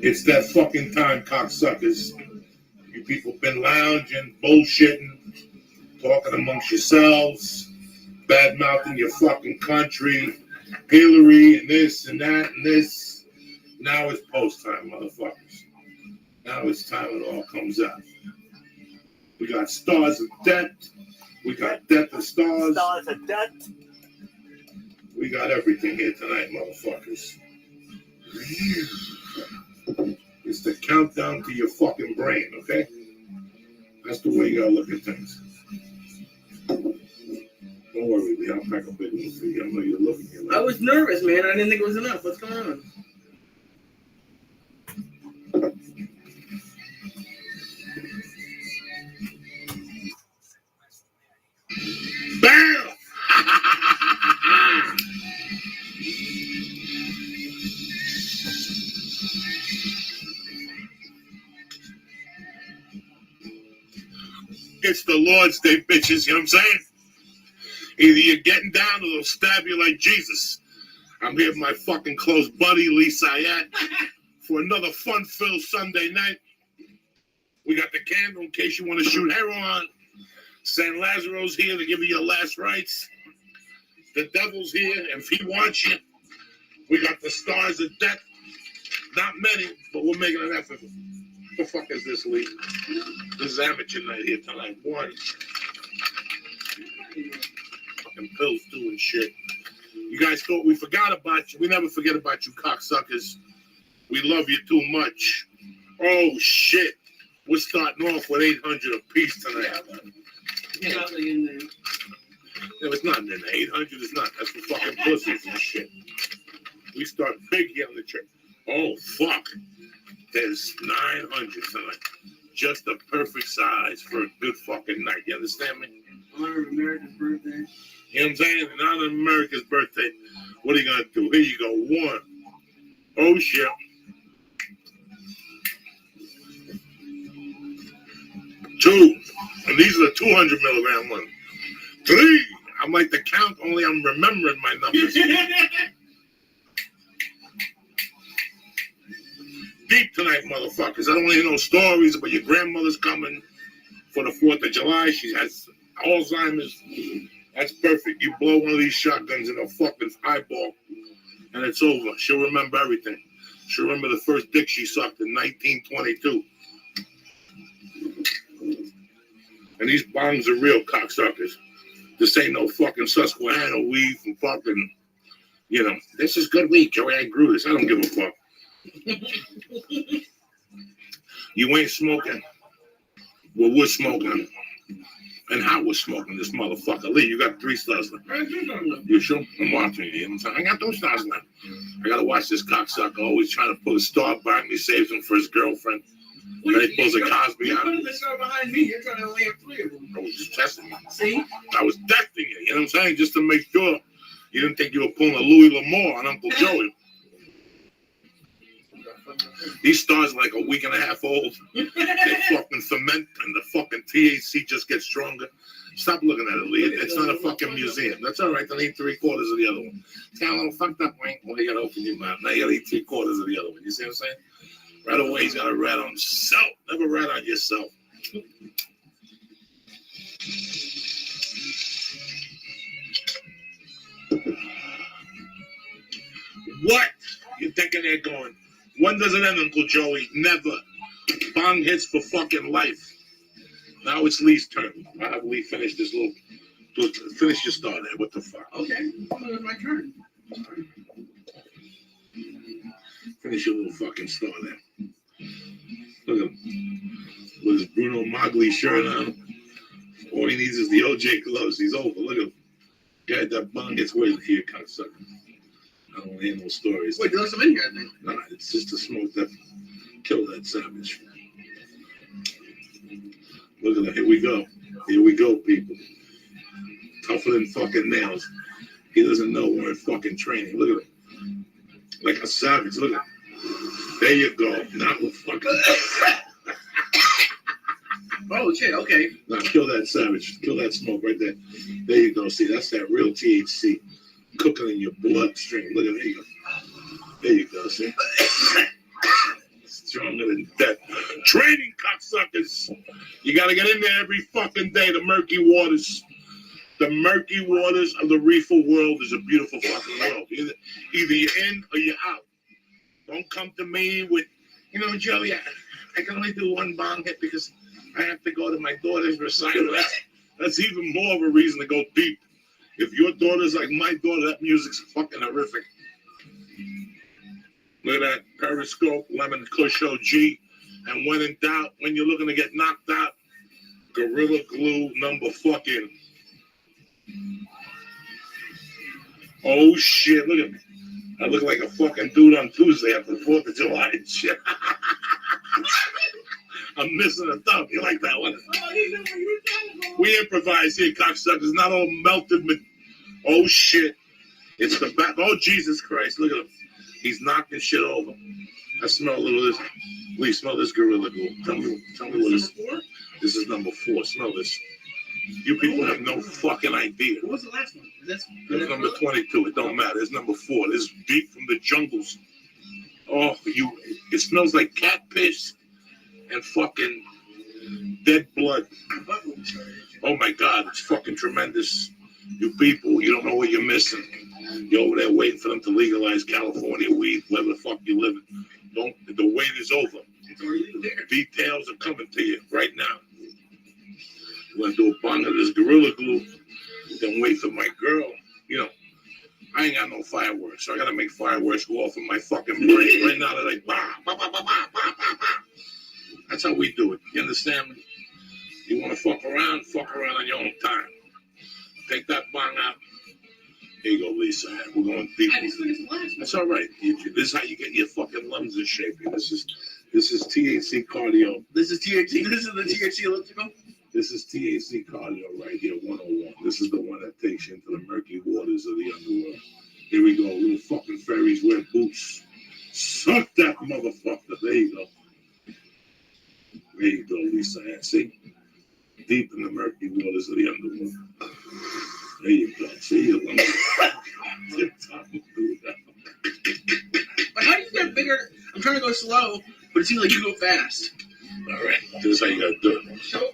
It's that fucking time, cocksuckers. You people been lounging, bullshitting, talking amongst yourselves, bad-mouthing your fucking country, Hillary and this and that and this. Now it's post time, motherfuckers. Now it's time it all comes out. We got Stars of Death. We got Death of Stars. Stars of Death. We got everything here tonight, motherfuckers. It's the countdown to your fucking brain, okay? That's the way you gotta look at things. Don't worry, Lee. I'll pack a big one for you. I know you're looking here. I was nervous, man. I didn't think it was enough. What's going on? Bam! It's the Lord's Day, bitches, you know what I'm saying? Either you're getting down or they'll stab you like Jesus. I'm here with my fucking close buddy, Lee Sayat, for another fun-filled Sunday night. We got the candle in case you want to shoot heroin. San Lazaro's here to give you your last rites. The devil's here, and if he wants you, we got the Stars of Death. Not many, but we're making an effort. What the fuck is this, Lee? This is amateur night here tonight. One. Fucking pills doing shit. You guys thought we forgot about you. We never forget about you, cocksuckers. We love you too much. Oh, shit. We're starting off with 800 apiece tonight. It's probably in there. No, it's not in there. 800 is not. That's for fucking pussies and shit. We start big here on the church. Oh, fuck. There's 900 tonight. Just the perfect size for a good fucking night. You understand me? Honor of America's birthday. You know what I'm saying? In honor of America's birthday, what are you going to do? Here you go. One. Oh, shit. Two. And these are the 200 milligram ones. Three. I'm like the count, only I'm remembering my numbers. Deep tonight, motherfuckers. I don't want to hear no stories about your grandmother's coming for the 4th of July. She has Alzheimer's. That's perfect. You blow one of these shotguns in her fucking eyeball, and it's over. She'll remember everything. She'll remember the first dick she sucked in 1922. And these bongs are real cocksuckers. This ain't no fucking Susquehanna weed from fucking, you know, this is good weed, Joey. I grew this. I don't give a fuck. You ain't smoking. Well, we're smoking. And how we're smoking this motherfucker. Lee, you got 3 stars left. You sure? I'm watching you. You know what I'm saying? I got 2 stars left. I gotta watch this cocksucker always trying to put a star behind me, saves him for his girlfriend. And then he pulls a Cosby You're out. putting the star behind me. You're trying to lay up 3 of them. I was just testing you. See? I was testing you. You know what I'm saying? Just to make sure you didn't think you were pulling a Louis L'Amour on Uncle Joey. These stars are like a week and a half old. They fucking ferment and the fucking THC just gets stronger. Stop looking at it, Lee. It's not a fucking museum. That's all right. They'll eat 3/4 of the other one. It's got a little fucked up, right? Well, you gotta open your mouth. Now you gotta eat 3/4 of the other one. You see what I'm saying? Right away, he's got to rat on himself. Never rat on yourself. What? You're thinking they're going, when does it end, Uncle Joey? Never. Bong hits for fucking life. Now it's Lee's turn. I'll have Lee finish this little, finish your star there. What the fuck? Okay. It's my turn. Finish your little fucking star there. Look at him. With his Bruno Magli shirt on. All he needs is the OJ gloves. He's over. Look at him. Guy, that bong gets waiting here, cocksucker. I don't hear no stories. Wait, there's some in here, I think. Nah, it's just to smoke that, kill that savage. Look at that. Here we go. Here we go, people. Tougher than fucking nails. He doesn't know we're in fucking training. Look at him. Like a savage. Look at him. There you go. Now we're fucking. Oh, shit, okay. Now kill that savage. Kill that smoke right there. There you go. See, that's that real THC cooking in your bloodstream. Look at there you go. There you go. See? Stronger than death. Training, cocksuckers. You got to get in there every fucking day. The murky waters. The murky waters of the reefer world is a beautiful fucking world. Either you're in or you're out. Don't come to me with, you know, Joey, I can only do 1 bong hit because I have to go to my daughter's recital. That's even more of a reason to go deep. If your daughter's like my daughter, that music's fucking horrific. Look at that Periscope, Lemon Kush OG. And when in doubt, when you're looking to get knocked out, Gorilla Glue number fucking. Oh shit, look at me. I look like a fucking dude on Tuesday after the 4th of July and shit. I'm missing a thumb. You like that one? We improvise here, cocksuckers. Not all melted. Oh shit. It's the back. Oh Jesus Christ. Look at him. He's knocking shit over. I smell a little of this. Lee, smell this Gorilla Glue. Tell me what this is. This is number 4. Smell this. You people have no fucking idea. What was the last one? That's number 22. It don't matter. It's number 4. This is deep from the jungles. Oh, it smells like cat piss and fucking dead blood. Oh my God, it's fucking tremendous. You people, you don't know what you're missing. You're over there waiting for them to legalize California weed, wherever the fuck you live. The wait is over. Details are coming to you right now. I'm gonna do a bong of this Gorilla Glue, then wait for my girl. You know, I ain't got no fireworks, so I gotta make fireworks go off in my fucking brain. Right now they're like, bah, bah, bah, bah, bah, bah, bah, bah. That's how we do it. You understand me? You wanna fuck around on your own time. Take that bong out. Here you go, Lisa. We're going deep. That's all right. This is how you get your fucking lungs in shape. This is THC cardio. This is THC. This is the THC elliptical. This is THC cardio right here, 101. This is the one that takes you into the murky waters of the underworld. Here we go. Little fucking fairies wear boots. Suck that motherfucker. There you go. There you go, Lisa. See? Deep in the murky waters of the underworld. There you go. See you. But how do you get bigger? I'm trying to go slow, but it seems like you go fast. All right. This is how you gotta do it. So,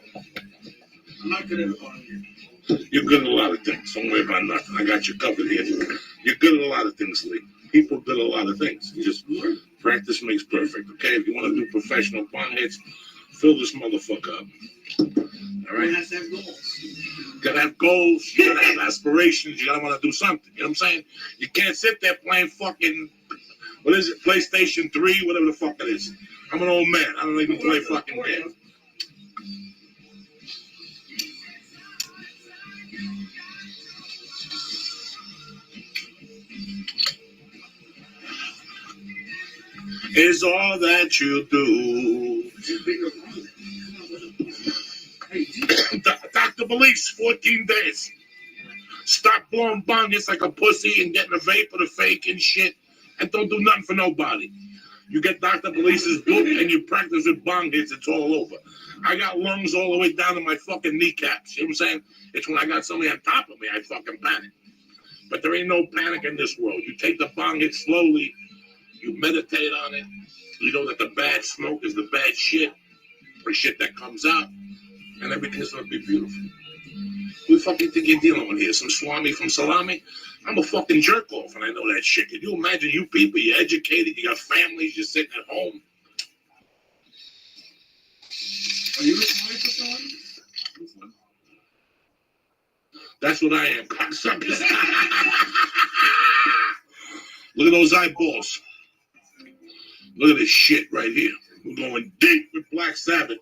I'm not good at it on here. You're good at a lot of things. Don't worry about nothing. I got you covered here. You're good at a lot of things, Lee. People good at a lot of things. You just practice makes perfect, okay? If you want to do professional bong hits, fill this motherfucker up. All right? Has to have goals. You gotta have goals. You gotta have aspirations. You gotta want to do something. You know what I'm saying? You can't sit there playing fucking, what is it, PlayStation 3, whatever the fuck it is. I'm an old man. I don't even play fucking games. Is all that you do. Dr. Beliefs, 14 days. Stop blowing bong hits like a pussy and getting a vape or the fake and shit, and don't do nothing for nobody. You get Dr. Beliefs' book and you practice with bong hits, it's all over. I got lungs all the way down to my fucking kneecaps. You know what I'm saying? It's when I got somebody on top of me, I fucking panic. But there ain't no panic in this world. You take the bong hit slowly, you meditate on it. You know that the bad smoke is the bad shit, or shit that comes out, and everything is gonna be beautiful. Who the fuck you think you're dealing with here? Some Swami from Salami? I'm a fucking jerk off, and I know that shit. Can you imagine you people? You're educated, you got families, you're sitting at home. Are you a Swami for Salami? That's what I am, cocksuckers. Look at those eyeballs. Look at this shit right here. We're going deep with Black Sabbath.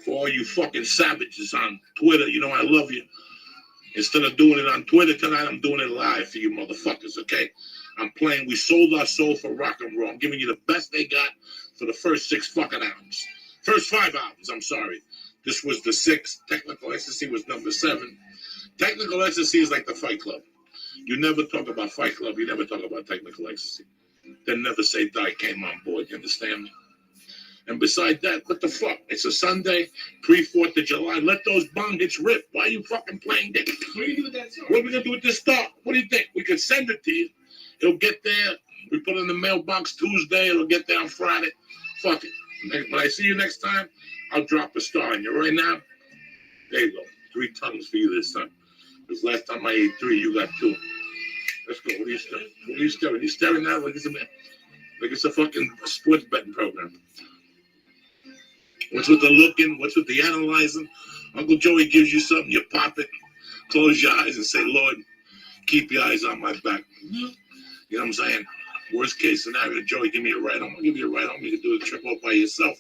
For all you fucking savages on Twitter, you know I love you. Instead of doing it on Twitter tonight, I'm doing it live for you motherfuckers, okay? I'm playing We Sold Our Soul for Rock and Roll. I'm giving you the best they got for the first 6 fucking albums. First 5 albums, I'm sorry. This was the 6th. Technical Ecstasy was number 7. Technical Ecstasy is like the Fight Club. You never talk about Fight Club. You never talk about Technical Ecstasy. Then Never Say Die came on board. You understand me? And beside that, what the fuck? It's a Sunday, pre-4th of July. Let those bong hits rip. Why are you fucking playing this? What are you doing with that song? What are we going to do with this stuff? What do you think? We could send it to you. It'll get there. We put it in the mailbox Tuesday. It'll get there on Friday. Fuck it. When I see you next time, I'll drop a star on you. Right now, there you go. 3 tongues for you this time. Because last time I ate 3, you got 2. Let's go. What are you staring? What are you staring? You staring now like it's a fucking sports betting program. What's with the looking? What's with the analyzing? Uncle Joey gives you something, you pop it, close your eyes and say, Lord, keep your eyes on my back. You know what I'm saying? Worst case scenario, Joey, give me a ride home. I'll give you a ride home. You can do the trip all by yourself.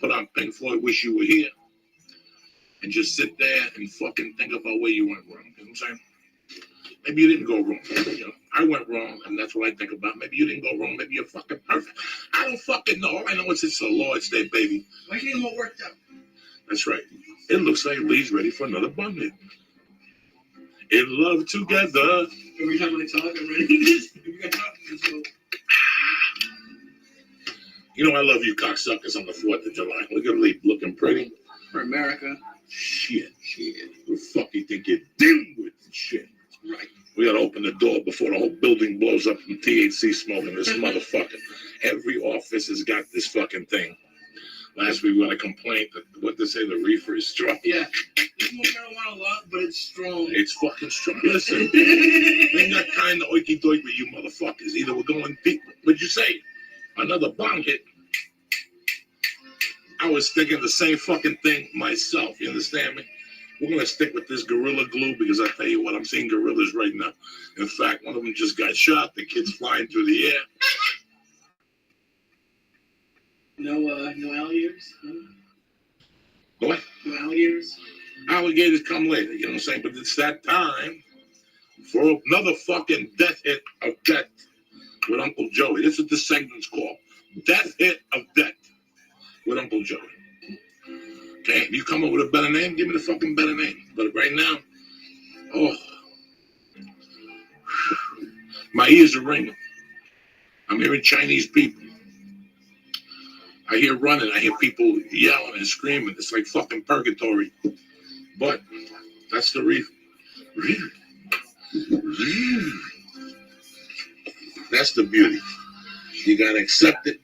Put on Pink Floyd, Wish You Were Here. And just sit there and fucking think about where you went wrong. You know what I'm saying? Maybe you didn't go wrong. You know, I went wrong, and that's what I think about. Maybe you didn't go wrong. Maybe you're fucking perfect. I don't fucking know. All I know is it's the Lord's Day, baby. Why are you getting all worked up? That's right. It looks like Lee's ready for another bum hit. In love together. Every time I talk, I'm ready. We got talking, so. You know I love you cocksuckers on the 4th of July. Look at Lee looking pretty. For America. Shit. What the fuck you think you're dealing with? Shit. Right. We gotta open the door before the whole building blows up from THC smoking this motherfucker. Every office has got this fucking thing. Last week we got a complaint that what they say the reefer is strong. Yeah. It's more marijuana a lot, but it's strong. It's fucking strong. Listen, we ain't got kind of oiky doiky with you motherfuckers. Either we're going deep. What'd you say? Another bong hit. I was thinking the same fucking thing myself. You understand me? We're going to stick with this Gorilla Glue because I tell you what, I'm seeing gorillas right now. In fact, one of them just got shot. The kid's flying through the air. No alligators? No? What? No alligators? Alligators come later, you know what I'm saying? But it's that time for another fucking death hit of death with Uncle Joey. This is what this segment's called. Death hit of death with Uncle Joey. Okay, if you come up with a better name, give me the fucking better name. But right now, my ears are ringing. I'm hearing Chinese people. I hear running. I hear people yelling and screaming. It's like fucking purgatory. But that's the reason. That's the beauty. You gotta accept it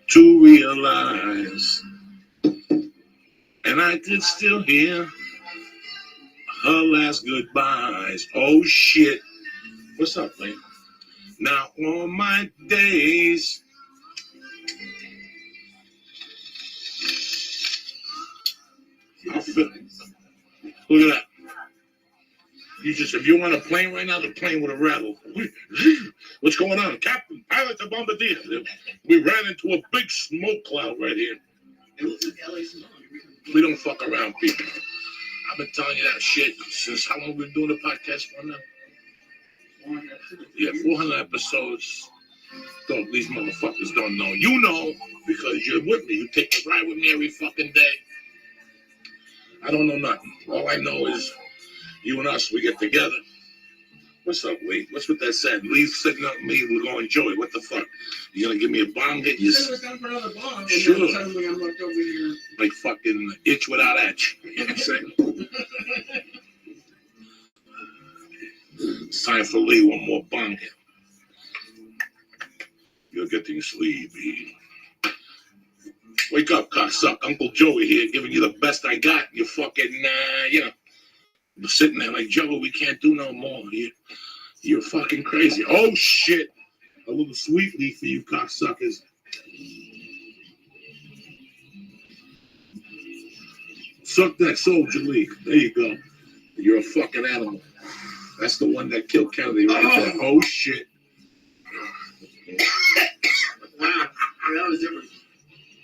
to realize. And I could still hear her last goodbyes. Oh shit. What's up, man? Now on my days. I feel, look at that. If you want a plane right now, the plane would have rattled. What's going on? Captain, pilot the bombardier. We ran into a big smoke cloud right here. We don't fuck around, people. I've been telling you that shit since how long we've been doing the podcast for now? 400 episodes. Don't, these motherfuckers don't know. You know, because you're with me. You take a ride with me every fucking day. I don't know nothing. All I know is you and us, we get together. What's up, Lee? What's with that said? Lee's sitting up me, we're going to enjoy. What the fuck? You gonna give me a bomb? Get you? Sure. Like fucking itch without etch. You know what I'm saying? It's time for Lee, one more bong. You're getting sleepy. Wake up, cocksuck. Uncle Joey here, giving you the best I got. You fucking, you're sitting there like, Joe, we can't do no more. You're fucking crazy. Oh, shit. A little sweetly for you cocksuckers. Suck that soldier leak. There you go. You're a fucking animal. That's the one that killed Kennedy right there. Oh, shit. Wow. That was different.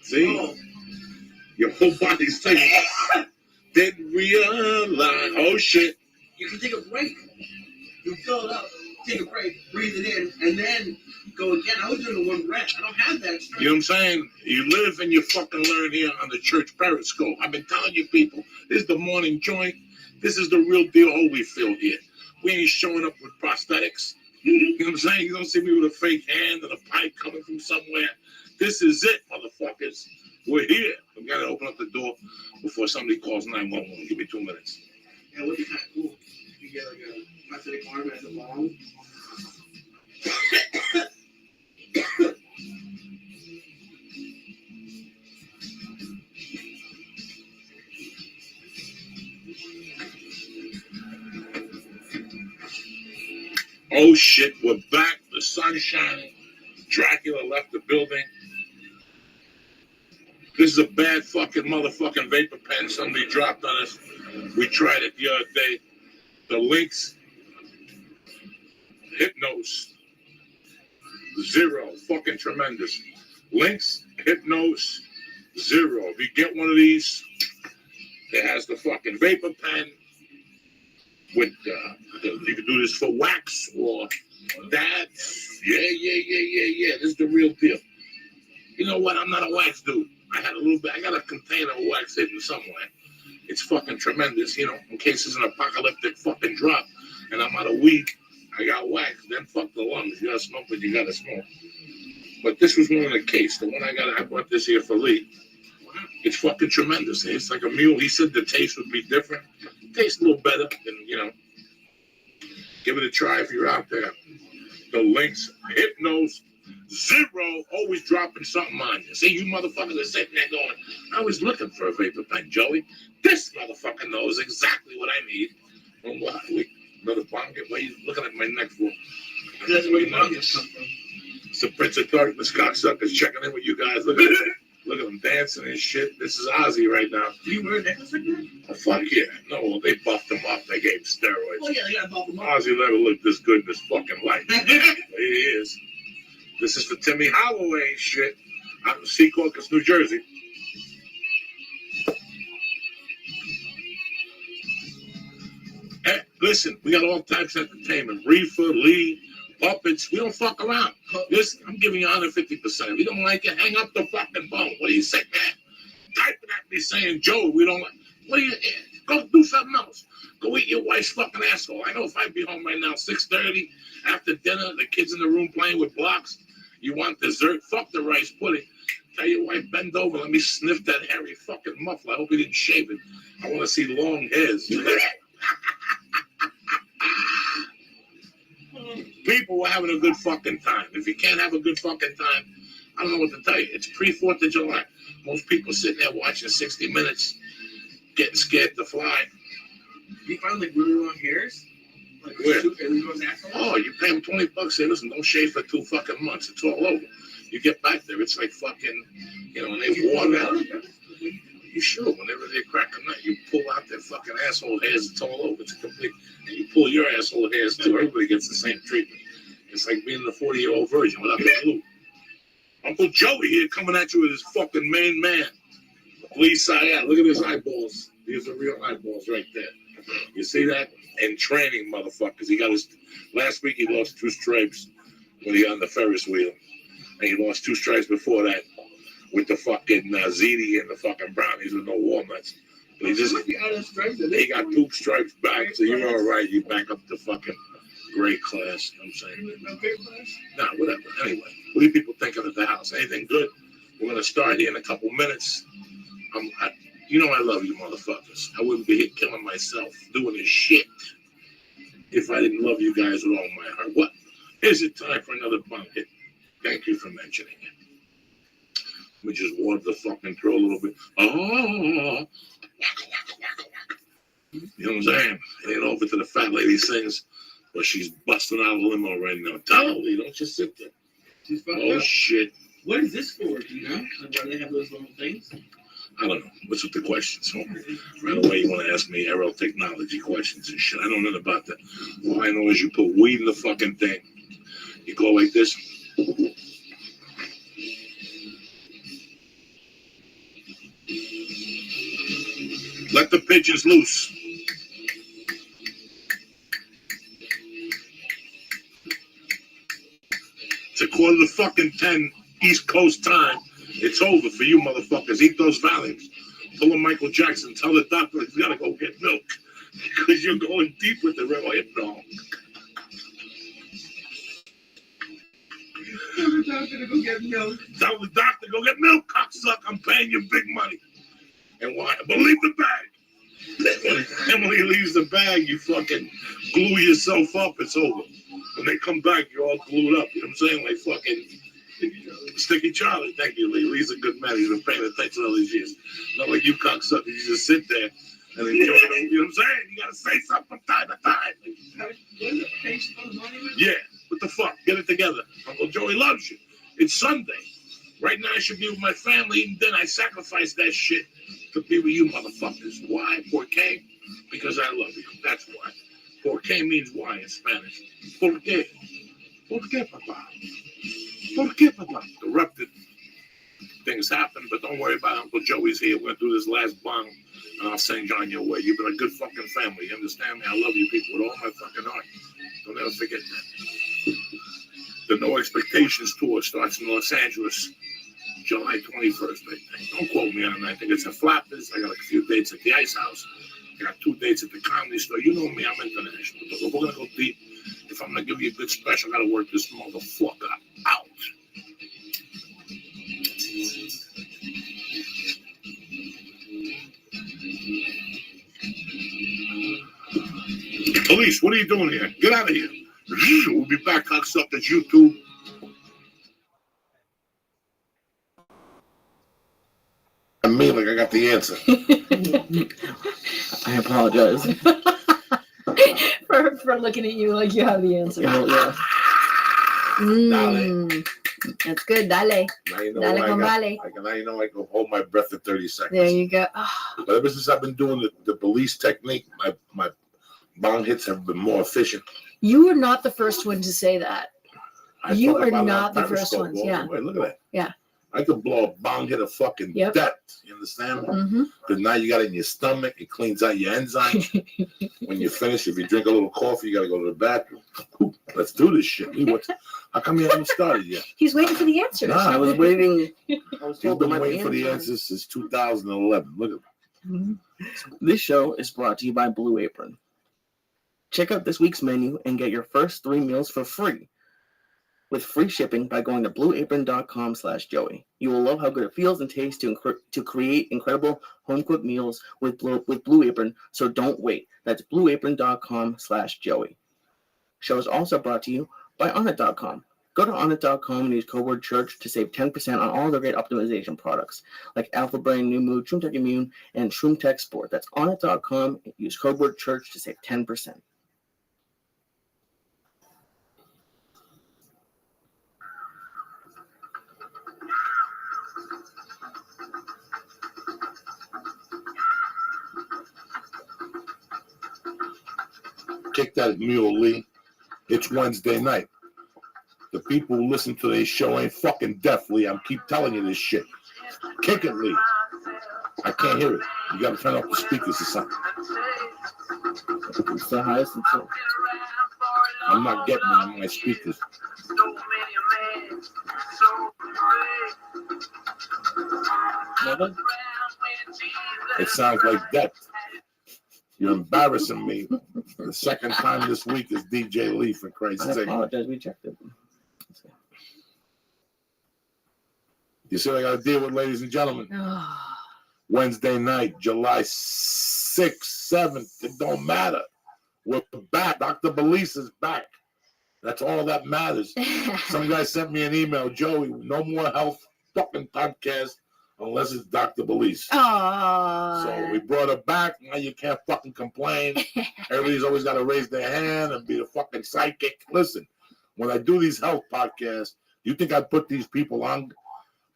See? Your whole body's saying, didn't realize. Oh, shit. You can take a break. You fill it up, take a break, breathe it in, and then go again. I was doing it one breath. I don't have that strength. You know what I'm saying? You live and you fucking learn here on the church periscope. I've been telling you people, this is the morning joint. This is the real deal Holyfield here. We ain't showing up with prosthetics. You know what I'm saying? You don't see me with a fake hand and a pipe coming from somewhere. This is it, motherfuckers. We're here. We gotta open up the door before somebody calls 911. Give me 2 minutes. Yeah, it would be kind of cool. You get like a prosthetic arm as a bomb. Oh shit, we're back. The sun's shining. Dracula left the building. This is a bad fucking motherfucking vapor pen somebody dropped on us. We tried it the other day. The links, Hypnos, 0, fucking tremendous. Links, Hypnos, 0. If you get one of these, it has the fucking vapor pen with, you can do this for wax or that. Yeah. This is the real deal. You know what? I'm not a wax dude. I got a container of wax hidden somewhere. It's fucking tremendous, in case it's an apocalyptic fucking drop and I'm out of weed, I got wax. Then fuck the lungs. You gotta smoke what you gotta smoke. But this was one of the case. The one I bought this here for Lee. It's fucking tremendous. It's like a mule. He said the taste would be different. It tastes a little better than, give it a try if you're out there. The links, Hypnos, 0, always dropping something on you. See, you motherfuckers are sitting there going, I was looking for a vapor pen, Joey. This motherfucker knows exactly what I need. And what? Another blanket? Why are you looking at my neck for? That's where your blankets come from. It's the Prince of Darkness cocksuckers checking in with you guys. Look at them dancing and shit. This is Ozzy right now. Do you wear a necklace like that? Oh, fuck yeah. No, they buffed him up. They gave him steroids. Oh yeah, they gotta buff him up. Ozzy never looked this good in his fucking life. He is. This is for Timmy Holloway and shit out in Secaucus, New Jersey. Hey, listen, we got all types of entertainment. Reefer, Lee, puppets. We don't fuck around. Listen, I'm giving you 150%. If you don't like it, hang up the fucking phone. What do you say, man? Typing at me saying, Joe, we don't like. What do you? Go do something else. Go eat your wife's fucking asshole. I know if I'd be home right now, 6:30 after dinner, the kids in the room playing with blocks. You want dessert? Fuck the rice pudding. Tell your wife, bend over. Let me sniff that hairy fucking muffler. I hope he didn't shave it. I want to see long hairs. People were having a good fucking time. If you can't have a good fucking time, I don't know what to tell you. It's pre-4th of July. Most people sitting there watching 60 Minutes, getting scared to fly. You find like really long hairs? Like Where? everyone's asshole? Oh, you pay him $20. Say, listen, don't shave for 2 fucking months. It's all over. You get back there, it's like fucking, when they water out. You should. Whenever they crack a nut, you pull out their fucking asshole hairs. It's all over. It's complete. And you pull your asshole hairs too. Everybody gets the same treatment. It's like being the 40-year-old virgin without the glue. Uncle Joey here coming at you with his fucking main man. Please say that. Look at his eyeballs. These are real eyeballs right there. You see that? And training, motherfuckers. He got his last week. He lost 2 stripes when he got on the Ferris wheel, and he lost 2 stripes before that with the fucking ziti and the fucking brownies with no walnuts. But he got 2 stripes back, so you're all right. You back up to fucking grade class. You know what I'm saying? Nah, whatever. Anyway, what do you people think of the house? Anything good? We're gonna start here in a couple minutes. I love you motherfuckers. I wouldn't be here killing myself doing this shit if I didn't love you guys with all my heart. What? Is it time for another bunk hit? Thank you for mentioning it. Let me just warm the fucking throat a little bit. Oh, waka, waka, waka, waka. You know what I'm saying? Hand over to the fat lady sings, but she's busting out of the limo right now. Totally, don't just sit there. She's fucked Oh up. shit. What is this for? Do you know? Like, why do they have those little things? I don't know. What's with the questions? So right away you want to ask me aerial technology questions and shit. I don't know about that. All I know is you put weed in the fucking thing. You go like this. Let the pigeons loose. It's 9:45 East Coast time. It's over for you motherfuckers. Eat those Valiums. Pull a Michael Jackson. Tell the doctor he's got to go get milk. Because you're going deep with the real hypno. Tell the doctor to go get milk. Tell the doctor go get milk, cocksucker. I'm paying you big money. And why? Believe the bag. And when he leaves the bag, you fucking glue yourself up. It's over. When they come back, you're all glued up. You know what I'm saying? Like fucking Sticky Charlie. Thank you, Lee. Lee's a good man. He's been paying attention all these years. Not like you cocksuckers. You just sit there and enjoy it. You know what I'm saying? You got to say something from time to time. Yeah. What the fuck? Get it together. Uncle Joey loves you. It's Sunday. Right now I should be with my family, and then I sacrifice that shit to be with you motherfuckers. Why? Porque? Because I love you. That's why. Porque means why in Spanish. Porque. Porque, papa. Porque, papa. Erupted. Things happen, but don't worry about it. Uncle Joey's here. We're going to do this last bong, and I'll send John your way. You've been a good fucking family. You understand me? I love you people with all my fucking heart. Don't ever forget that. The No Expectations Tour starts in Los Angeles July 21st, I think. Don't quote me on it. I think it's at Flappers. I got a few dates at the Ice House. I got 2 dates at the Comedy Store. You know me, I'm international. But we're going to go deep. If I'm going to give you a good special, I got to work this motherfucker out. Police, what are you doing here? Get out of here. We'll be back, cocksuckers, YouTube. I mean, like I got the answer. I apologize. for looking at you like you have the answer. Yeah. That's good. Dale. Now you know Dale con vale. now you know I can hold my breath for 30 seconds. There you go. But ever since I've been doing the police technique, my bong hits have been more efficient. You are not the first one to say that. You talk are about it not on the first Periscope ones. all the Yeah. way. Look at that. Yeah. I could blow a bong hit of fucking Yep. depth. You understand? Mm-hmm. Because now you got it in your stomach. It cleans out your enzymes. When you finish, if you drink a little coffee, you got to go to the bathroom. Let's do this shit. How come you haven't started yet? He's waiting for the answers. Nah, I was waiting. I was You've told there been might be waiting for the answers since 2011. Look at that. Mhm. This show is brought to you by Blue Apron. Check out this week's menu and get your first 3 meals for free with free shipping by going to blueapron.com/Joey. You will love how good it feels and tastes to create incredible home-cooked meals with Blue Apron, so don't wait. That's blueapron.com/Joey. Show is also brought to you by Onnit.com. Go to Onnit.com and use code word church to save 10% on all their great optimization products like Alpha Brain, New Mood, ShroomTech Immune, and ShroomTech Sport. That's Onnit.com. Use code word church to save 10%. Kick that mule, Lee. It's Wednesday night. The people who listen to this show ain't fucking deaf, Lee. I keep telling you this shit. Kick it, Lee. I can't hear it. You gotta turn off the speakers or something. It's the highest until. I'm not getting it on my speakers. Never? It sounds like that. You're embarrassing me. The second time this week is DJ Lee, for Christ's I sake. apologize. We checked it. You see what I got to deal with, ladies and gentlemen? Wednesday night, July 6th, 7th. It don't matter. We're back. Dr. Belize is back. That's all that matters. Some guy sent me an email. Joey, no more health fucking podcast unless it's Dr. Belize. So we brought her back. Now you can't fucking complain. Everybody's always got to raise their hand and be the fucking psychic. Listen, when I do these health podcasts, you think I put these people on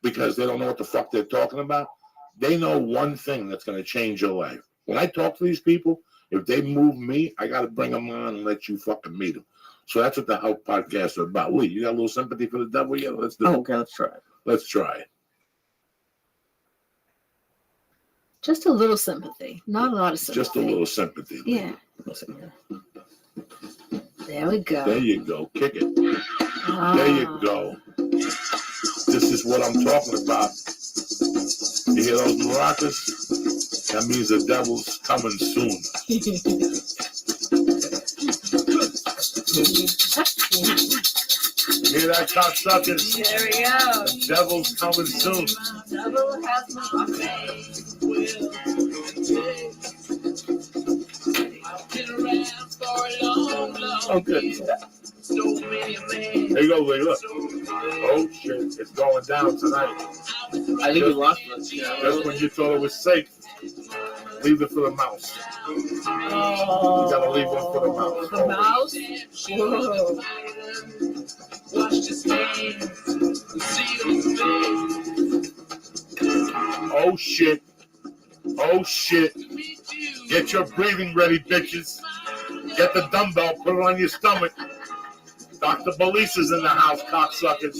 because they don't know what the fuck they're talking about? They know one thing that's going to change your life. When I talk to these people, if they move me, I got to bring them on and let you fucking meet them. So that's what the health podcasts are about. Lee, you got a little sympathy for the devil? Yeah, let's do it. Okay, let's try it. Let's try it. Just a little sympathy. Not a lot of sympathy. Just a little sympathy. Lee. Yeah. Listen here. There we go. There you go. Kick it. Ah. There you go. This is what I'm talking about. You hear those maracas? That means the devil's coming soon. You hear that, cocksuckers? There we go. The devil's coming soon. Devil has my Oh, good. There you go, Lee. Look. Oh, shit. It's going down tonight. I think we lost it. Just when you thought it was safe, leave it for the mouse. You gotta leave one for the mouse. The mouse? Whoa. Oh, shit. Oh, shit. Get your breathing ready, bitches. Get the dumbbell, put it on your stomach. Dr. Belize is in the house, cocksuckers.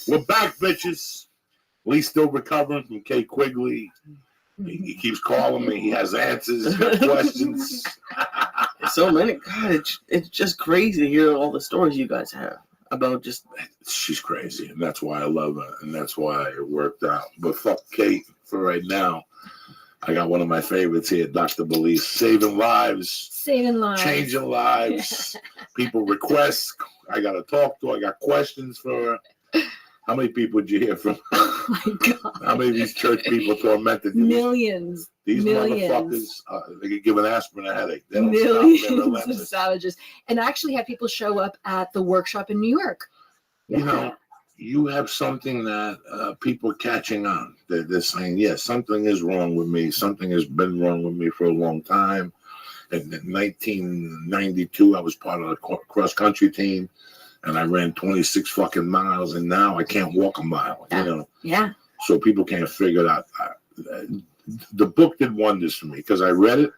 We're back, bitches. Lee's still recovering from Kay Quigley. He keeps calling me. He has answers. He's got questions. So many. God, it's just crazy to hear all the stories you guys have about just. She's crazy, and that's why I love her, and that's why it worked out. But fuck Kate for right now. I got one of my favorites here, Dr. Belize, saving lives, changing lives. People request. I got to talk to her. I got questions for her. How many people did you hear from? Oh my God. How many of these church people tormented you? Millions. These millions. motherfuckers, they could give an aspirin a headache. They don't Millions stop. They're of relentless. savages. And I actually had people show up at the workshop in New York. You know, you have something that people are catching on. They're saying, yes, something is wrong with me. Something has been wrong with me for a long time. In 1992, I was part of the cross-country team, and I ran 26 fucking miles, and now I can't walk a mile, you know. Yeah. So people can't figure it out. The book did wonders for me because I read it.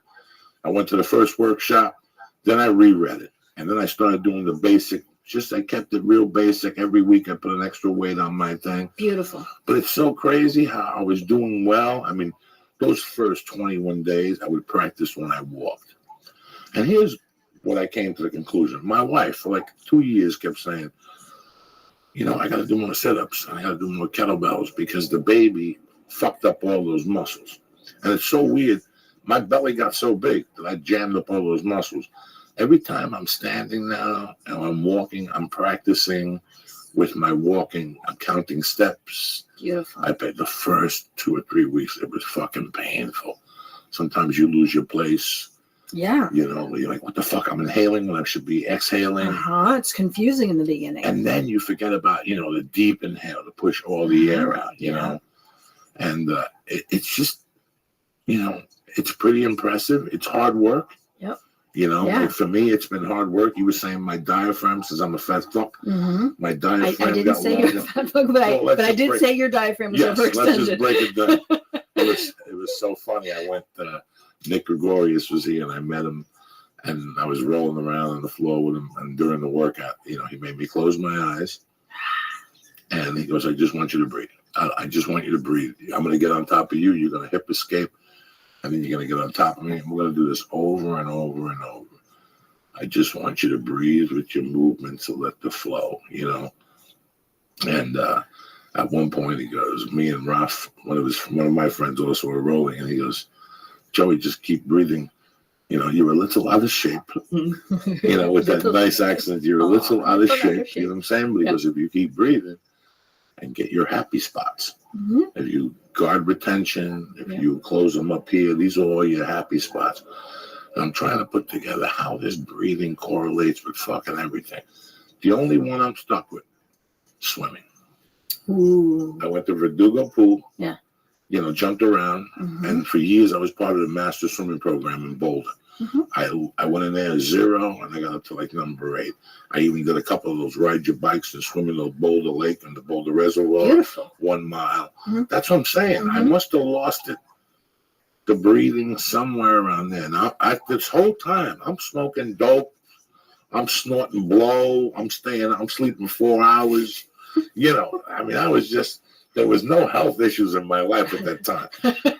I went to the first workshop, then I reread it, and then I started doing the basic. Just I kept it real basic. Every week I put an extra weight on my thing. Beautiful. But it's so crazy how I was doing well. I mean, those first 21 days, I would practice when I walked. And here's what I came to the conclusion. My wife, for like 2 years, kept saying, you know, I got to do more sit-ups. I got to do more kettlebells because the baby fucked up all those muscles. And it's so weird. My belly got so big that I jammed up all those muscles. Every time I'm standing now and I'm walking, I'm practicing with my walking, I'm counting steps. Beautiful. I bet the first 2 or 3 weeks it was fucking painful. Sometimes you lose your place. Yeah. You know, you're like, what the fuck? I'm inhaling when I should be exhaling. It's confusing in the beginning. And then you forget about, you know, the deep inhale to push all the air out, you know. And it's just, you know, it's pretty impressive. It's hard work. Yep. You know, Yeah. like for me, it's been hard work. You were saying my diaphragm, since I'm a fat fuck, my diaphragm I didn't got say you're a longer. fat fuck, but I did say your diaphragm was Yes, let's overextended. just break it down. It was so funny. I went, Nick Gregorius was here, and I met him, and I was rolling around on the floor with him. And during the workout, you know, he made me close my eyes, and he goes, "I just want you to breathe. I just want you to breathe. I'm going to get on top of you. You're going to hip escape, and then you're going to get on top of me. And we're going to do this over and over and over. I just want you to breathe with your movements and let the flow, you know." And at one point, he goes, me and Raf, one of my friends also were rolling, and he goes, "Joey, just keep breathing. You know, you're a little out of shape." You know, with that nice accent, you're a little out of shape. You know what I'm saying? Because if you keep breathing and get your happy spots, if you guard retention, if you close them up here, these are all your happy spots. And I'm trying to put together how this breathing correlates with fucking everything. The only one I'm stuck with, swimming. Ooh. I went to Verdugo Pool. Yeah. You know, jumped around, and for years I was part of the master swimming program in Boulder. I went in there 0, and I got up to like number 8. I even did a couple of those ride your bikes and swim in the Boulder Lake and the Boulder Reservoir. Beautiful. 1 mile. That's what I'm saying. I must have lost it. The breathing somewhere around there. Now, this whole time, I'm smoking dope. I'm snorting blow. I'm sleeping 4 hours. You know, I mean, there was no health issues in my life at that time.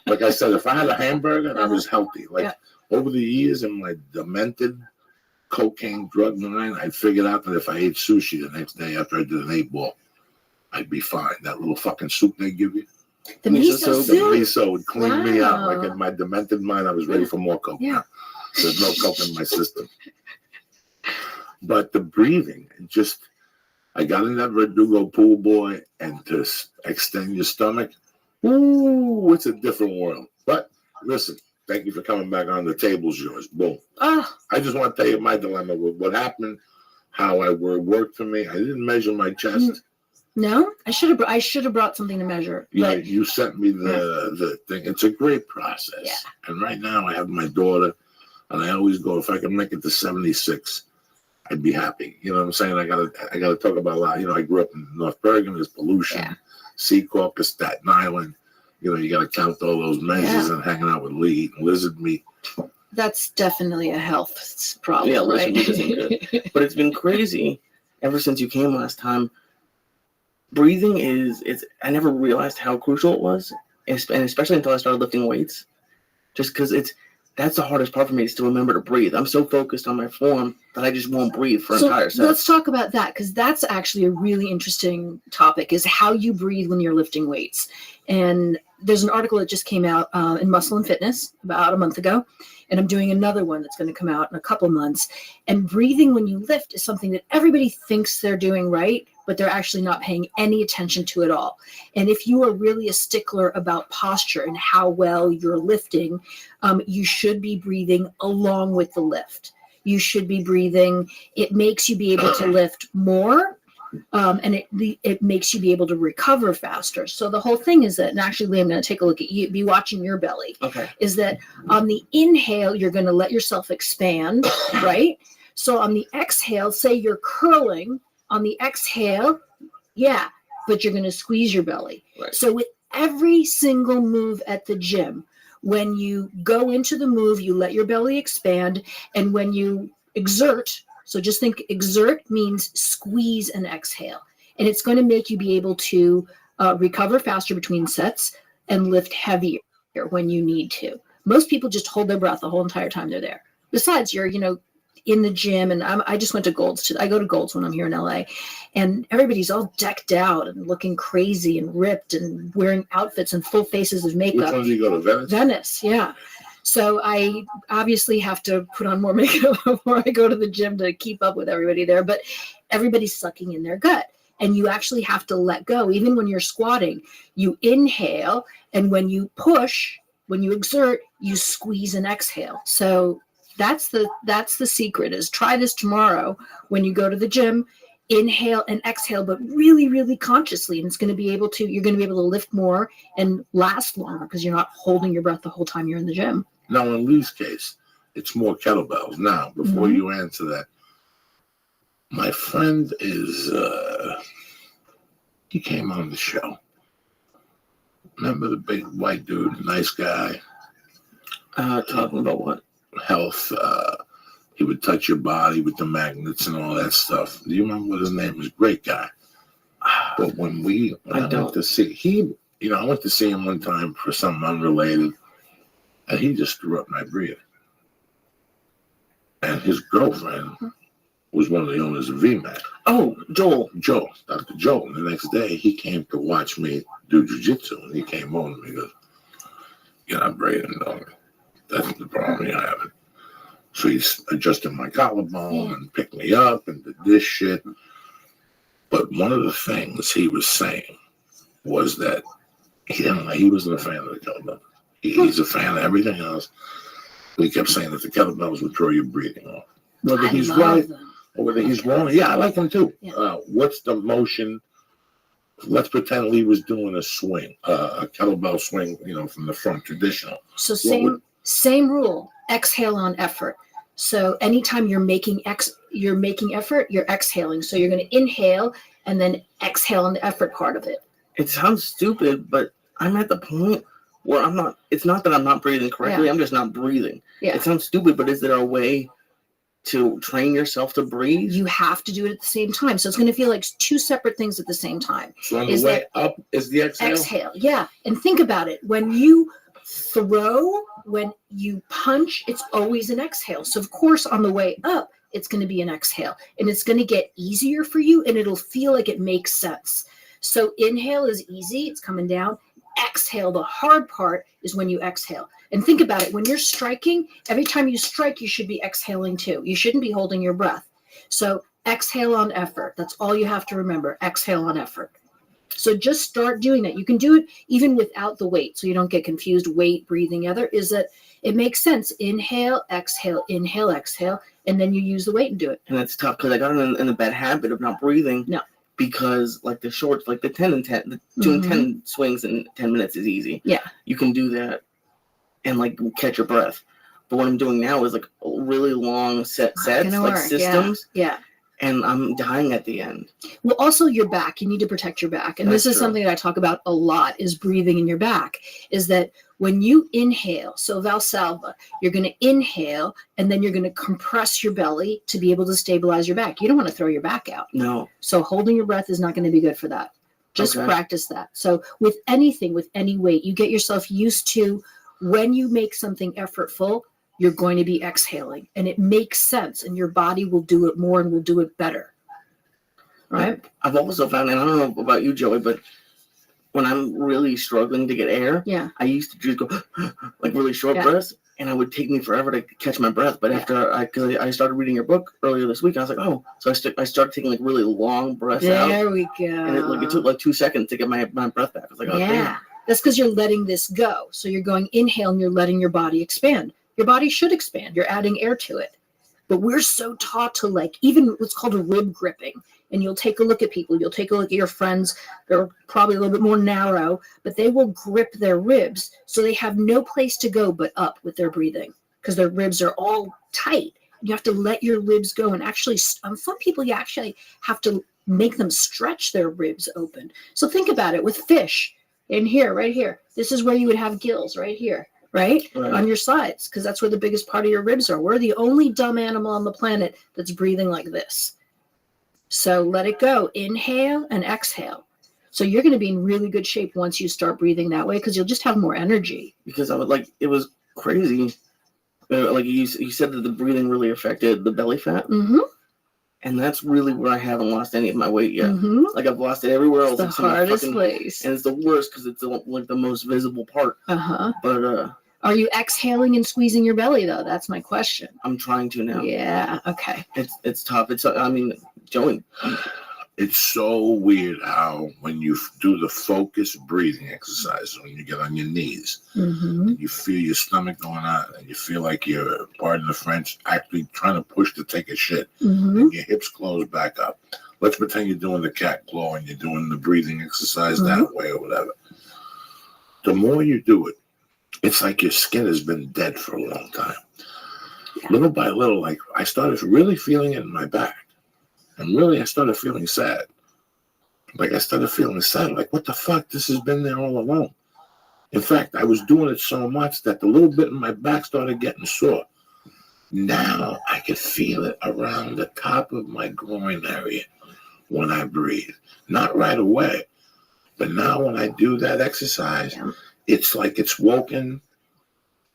Like I said, if I had a hamburger, I was healthy. Like over the years in my demented cocaine drug mind, I figured out that if I ate sushi the next day after I did an 8-ball, I'd be fine. That little fucking soup they give you. The miso The soup. miso would clean me out. Wow. Like in my demented mind, I was ready for more coke. Yeah. There's no coke in my system. But the breathing, I got in that Verdugo Pool, boy, and to extend your stomach, ooh, it's a different world. But listen, thank you for coming back on. The table's yours. Boom. Oh. I just want to tell you my dilemma with what happened, how it worked for me. I didn't measure my chest. No, I should have brought something to measure. Yeah, you sent me the thing. It's a great process. Yeah. And right now I have my daughter, and I always go, if I can make it to 76, I'd be happy. You know what I'm saying? I gotta talk about a lot. You know, I grew up in North Bergen. There's pollution, Sea Caucus, Staten Island. You know, you gotta count all those measures and hanging out with Lee eating lizard meat. That's definitely a health problem. Yeah, right? lizard meat isn't good. But it's been crazy ever since you came last time. Breathing I never realized how crucial it was, and especially until I started lifting weights. Just because that's the hardest part for me is to remember to breathe. I'm so focused on my form that I just won't breathe for entire sets. Let's talk about that, because that's actually a really interesting topic, is how you breathe when you're lifting weights. And there's an article that just came out in Muscle and Fitness about a month ago, and I'm doing another one that's going to come out in a couple of months. And breathing when you lift is something that everybody thinks they're doing right, but they're actually not paying any attention to it all. And if you are really a stickler about posture and how well you're lifting, you should be breathing along with the lift. You should be breathing. It makes you be able to lift more, and it makes you be able to recover faster. So the whole thing is that, and actually, Lee, I'm going to take a look at you, be watching your belly. Okay. Is that on the inhale, you're going to let yourself expand, right? So on the exhale, say you're curling. On the exhale, but you're going to squeeze your belly. Right. So with every single move at the gym, when you go into the move, you let your belly expand. And when you exert, so just think exert means squeeze and exhale. And it's going to make you be able to recover faster between sets and lift heavier when you need to. Most people just hold their breath the whole entire time they're there. Besides, you're, in the gym, and I just went to Gold's. I go to Gold's when I'm here in LA, and everybody's all decked out and looking crazy and ripped and wearing outfits and full faces of makeup. Which one do you go to, Venice? Venice, yeah. So I obviously have to put on more makeup before I go to the gym to keep up with everybody there, but everybody's sucking in their gut. and you actually have to let go. Even when you're squatting, you inhale, and when you push, when you exert, you squeeze and exhale. So that's the secret, is try this tomorrow when you go to the gym. Inhale and exhale, but really, really consciously, and you're going to be able to lift more and last longer because you're not holding your breath the whole time you're in the gym. Now, in Lee's case, it's more kettlebells. Now, before you answer that, my friend he came on the show. Remember the big white dude, nice guy? Talking about what? Health. He would touch your body with the magnets and all that stuff. Do you remember what his name was? Great guy. But when I went to see I went to see him one time for something unrelated, and he just screwed up my breathing. And his girlfriend was one of the owners of VMAC. Oh, Joel, Dr. Joel. And the next day, he came to watch me do jiu-jitsu, and he came on and he goes, "You're not breathing, dog. That's the problem you're having." So he's adjusting my collarbone and picked me up and did this shit. But one of the things he was saying was that he wasn't a fan of the kettlebell. He's a fan of everything else. He kept saying that the kettlebells would throw your breathing off. Whether he's right or whether he's wrong. Yeah, I like him too. Yeah. What's the motion? Let's pretend Lee was doing a swing, a kettlebell swing, from the front, traditional. So same rule. Exhale on effort. So anytime you're making effort, you're exhaling. So you're going to inhale and then exhale on the effort part of it. It sounds stupid, but I'm at the point where I'm not. It's not that I'm not breathing correctly. I'm just not breathing. Yeah. It sounds stupid, but is there a way to train yourself to breathe? You have to do it at the same time. So it's going to feel like two separate things at the same time. So on the way up is the exhale? Exhale, yeah. And think about it. When you throw, when you punch, it's always an exhale. So of course, on the way up, it's going to be an exhale. And it's going to get easier for you, and it'll feel like it makes sense. So inhale is easy. It's coming down. Exhale, the hard part, is when you exhale. And think about it. When you're striking, every time you strike, you should be exhaling too. You shouldn't be holding your breath. So exhale on effort. That's all you have to remember. Exhale on effort. So just start doing that. You can do it even without the weight, so you don't get confused. Weight, breathing, other, is that it makes sense. Inhale, exhale, and then you use the weight and do it. And that's tough because I got in a bad habit of not breathing. No. Because like the shorts, like the 10 and 10, doing 10 swings in 10 minutes is easy. Yeah. You can do that and like catch your breath. But what I'm doing now is like really long sets, like systems. Yeah. And I'm dying at the end. Well, also your back. You need to protect your back. And this is something that I talk about a lot, is breathing in your back. Is that when you inhale, so Valsalva, you're going to inhale, and then you're going to compress your belly to be able to stabilize your back. You don't want to throw your back out. No. So holding your breath is not going to be good for that. Just practice that. So with anything, with any weight, you get yourself used to, when you make something effortful, you're going to be exhaling, and it makes sense, and your body will do it more and will do it better. Right? I've also found, and I don't know about you, Joey, but when I'm really struggling to get air, I used to just go like really short breaths, and it would take me forever to catch my breath. But after because I started reading your book earlier this week, I was like, oh, so I started taking like really long breaths out. There we go. And it took like 2 seconds to get my breath back. I was like, oh, damn. That's because you're letting this go. So you're going inhale, and you're letting your body expand. Your body should expand. You're adding air to it. But we're so taught to like, even what's called a rib gripping. And you'll take a look at people. You'll take a look at your friends. They're probably a little bit more narrow, but they will grip their ribs. So they have no place to go but up with their breathing, because their ribs are all tight. You have to let your ribs go. And actually, some people, you actually have to make them stretch their ribs open. So think about it with fish in here, right here. This is where you would have gills right here. Right? On your sides, because that's where the biggest part of your ribs are. We're the only dumb animal on the planet that's breathing like this. So let it go. Inhale and exhale. So you're going to be in really good shape once you start breathing that way, because you'll just have more energy. Because I would it was crazy. Like you said that the breathing really affected the belly fat. Mm-hmm. And that's really where I haven't lost any of my weight yet. Mm-hmm. Like I've lost it everywhere else. It's the hardest place. And it's the worst because it's like the most visible part. But are you exhaling and squeezing your belly though? That's my question. I'm trying to now. Yeah. Okay. It's tough. Joey. It's so weird how when you do the focused breathing exercise, when you get on your knees, Mm-hmm. you feel your stomach going out, and you feel like you're, pardon the French, actually trying to push to take a shit, Mm-hmm. and your hips close back up. Let's pretend you're doing the cat claw and you're doing the breathing exercise that way or whatever. The more you do it, it's like your skin has been dead for a long time. Yeah. Little by little, like I started really feeling it in my back. And really, I started feeling sad. Like I started feeling sad. Like, what the fuck? This has been there all along. In fact, I was doing it so much that the little bit in my back started getting sore. Now I could feel it around the top of my groin area when I breathe. Not right away, but now when I do that exercise, it's like it's woken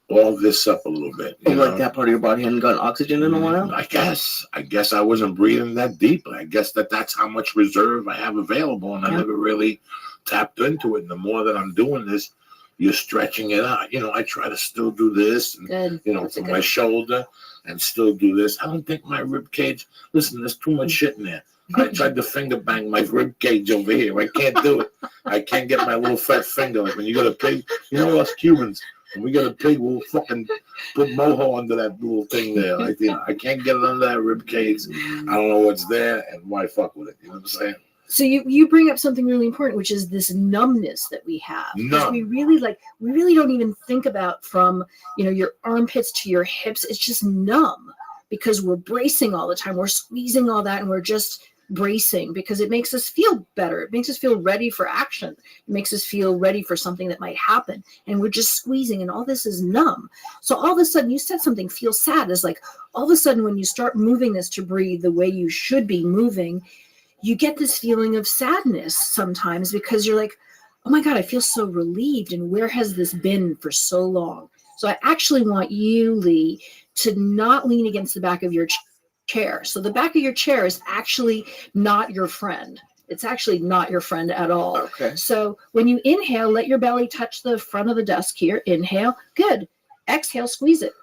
all this up a little bit. You Like know? that part of your body hadn't gotten oxygen in a while? I guess I wasn't breathing that deeply. I guess that's how much reserve I have available, and I never really tapped into it. And the more that I'm doing this, you're stretching it out. You know, I try to still do this, and, Good. you know, from my shoulder, and still do this. I don't think my rib cage. Listen, there's too much shit in there. I tried to finger bang my rib cage over here. I can't do it. I can't get my little fat finger. Like when you got a pig, you know us Cubans. When we got a pig, we'll fucking put mojo under that little thing there. Like, you know, I can't get it under that rib cage. I don't know what's there, and why fuck with it? You know what I'm saying? So you bring up something really important, which is this numbness that we have. Numb. We really don't even think about from, you know, your armpits to your hips. It's just numb because we're bracing all the time. We're squeezing all that, and we're just bracing because it makes us feel better. It makes us feel ready for action. It makes us feel ready for something that might happen. And we're just squeezing, and all this is numb. So all of a sudden, you said something, feel sad. It's like all of a sudden when you start moving this to breathe the way you should be moving, you get this feeling of sadness sometimes because you're like, oh my God, I feel so relieved. And where has this been for so long? So I actually want you, Lee, to not lean against the back of your chair. So the back of your chair is actually not your friend. It's actually not your friend at all. Okay. So when you inhale, let your belly touch the front of the desk here. Inhale. Good. Exhale, squeeze it.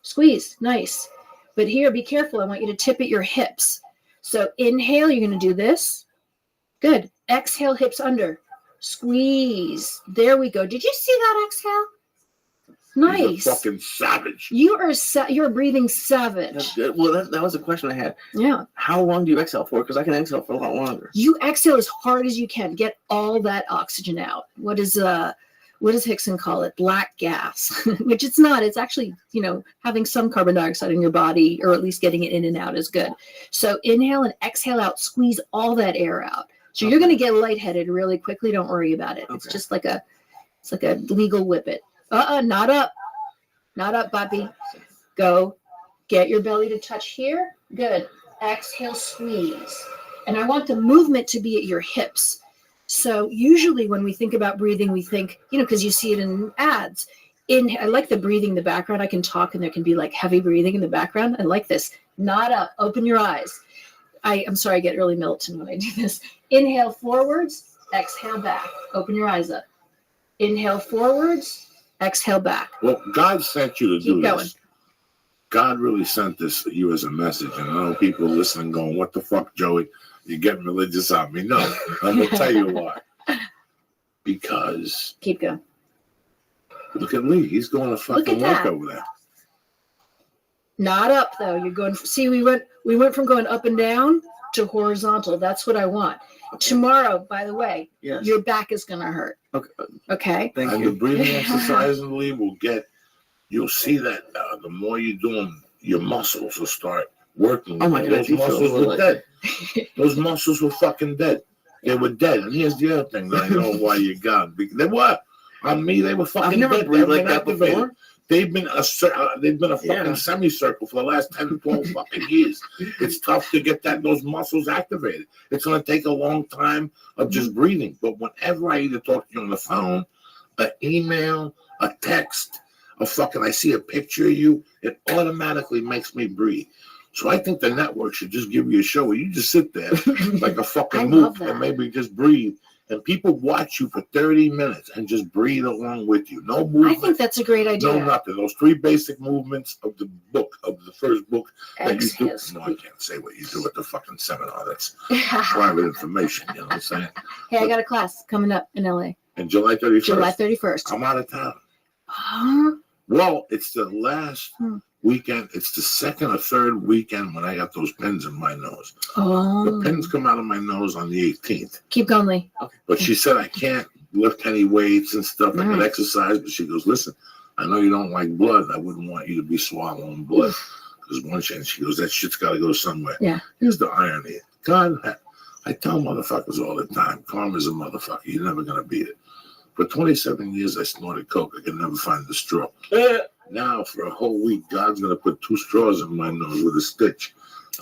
Squeeze. Nice. But here, be careful. I want you to tip at your hips. So inhale, you're going to do this. Good. Exhale, hips under. Squeeze. There we go. Did you see that exhale? Nice. You're a fucking savage. You're breathing savage. That's good. Well, that was a question I had. Yeah. How long do you exhale for? Because I can exhale for a lot longer. You exhale as hard as you can. Get all that oxygen out. What does Hickson call it? Black gas, which it's not. It's actually, you know, having some carbon dioxide in your body, or at least getting it in and out is good. So inhale and exhale out. Squeeze all that air out. So you're going to get lightheaded really quickly. Don't worry about it. Okay. It's just like a legal whippet. Not up. Not up, Bobby. Go. Get your belly to touch here. Good. Exhale, squeeze. And I want the movement to be at your hips. So usually when we think about breathing, we think, you know, because you see it in ads. I like the breathing in the background. I can talk and there can be like heavy breathing in the background. I like this. Not up. Open your eyes. I'm sorry, I get really militant when I do this. Inhale forwards. Exhale back. Open your eyes up. Inhale forwards. Exhale back. Well, God sent you to Keep do going. this. God really sent this to you as a message. And I know people listening going, what the fuck, Joey? You're getting religious on me. No, I'm going to tell you why. Because Keep going. look at Lee. He's going to fucking work over there. Not up though. You're going. See, we went from going up and down to horizontal. That's what I want. Tomorrow, by the way, Yes. your back is going to hurt. Okay. Okay. Thank And you. the breathing exercise, Lee, you'll see that the more you do them, your muscles will start working. Oh my God, Those you feel muscles a little were dead. Those muscles were fucking dead. They were dead. And here's the other thing that I know why you got. They were. On me, they were fucking I've never dead. breathed They like haven't that activated. before. They've been a fucking semicircle for the last 10, 12 fucking years. It's tough to get those muscles activated. It's going to take a long time of just breathing. But whenever I either talk to you on the phone, an email, a text, I see a picture of you, it automatically makes me breathe. So I think the network should just give you a show where you just sit there like a I fucking love mook that. and maybe just breathe. and people watch you for 30 minutes and just breathe along with you. No I movement. think that's a great idea. No nothing. Those 3 basic movements of the book, of the first book that you do. Exhale, No, I can't say what you do at the fucking seminar. That's squeeze. private information. You know what I'm saying? Hey, I got a class coming up in LA, And July 31st. July 31st. I'm out of town. Huh? Well, it's the last Hmm. weekend. It's the second or third weekend when I got those pins in my nose. The Oh, pins come out of my nose on the 18th. keep going, Lee. But she said I can't lift any weights and stuff. I can Right. exercise. But she goes, listen, I know you don't like blood. I wouldn't want you to be swallowing blood. Because one chance, she goes, that shit's got to go somewhere. Yeah. Here's the irony. God, I tell motherfuckers all the time, karma's a motherfucker. You're never going to beat it. For 27 years, I snorted coke. I could never find the straw. Now, for a whole week, God's going to put 2 straws in my nose with a stitch.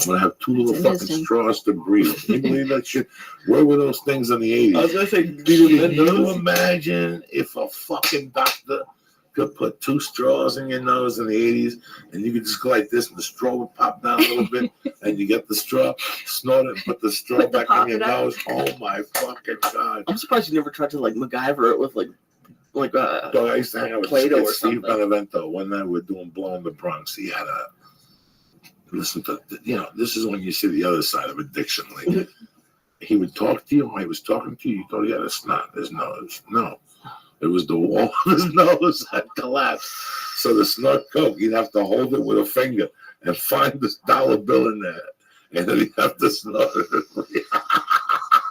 I'm going to have 2 little That's fucking interesting. straws to breathe. Can you believe that shit? Where were those things in the 80s? I was gonna say, do Can you you imagine if a fucking doctor could put 2 straws in your nose in the 80s and you could just go like this and the straw would pop down a little bit and you get the straw, snort it, and put the straw Put the back in your pocket up. nose? Oh my fucking God. I'm surprised you never tried to like MacGyver it with like So I used to hang out with Play-Doh or Steve something. Benevento. One night we were doing Blow in the Bronx. He had a, listen to, this is when you see the other side of addiction. Like, he would talk to you. When he was talking to you, you thought he had a snot in his nose. No. It was the wall of his nose had collapsed. So the snort coke, he'd have to hold it with a finger and find this dollar bill in there. And then he'd have to snort it.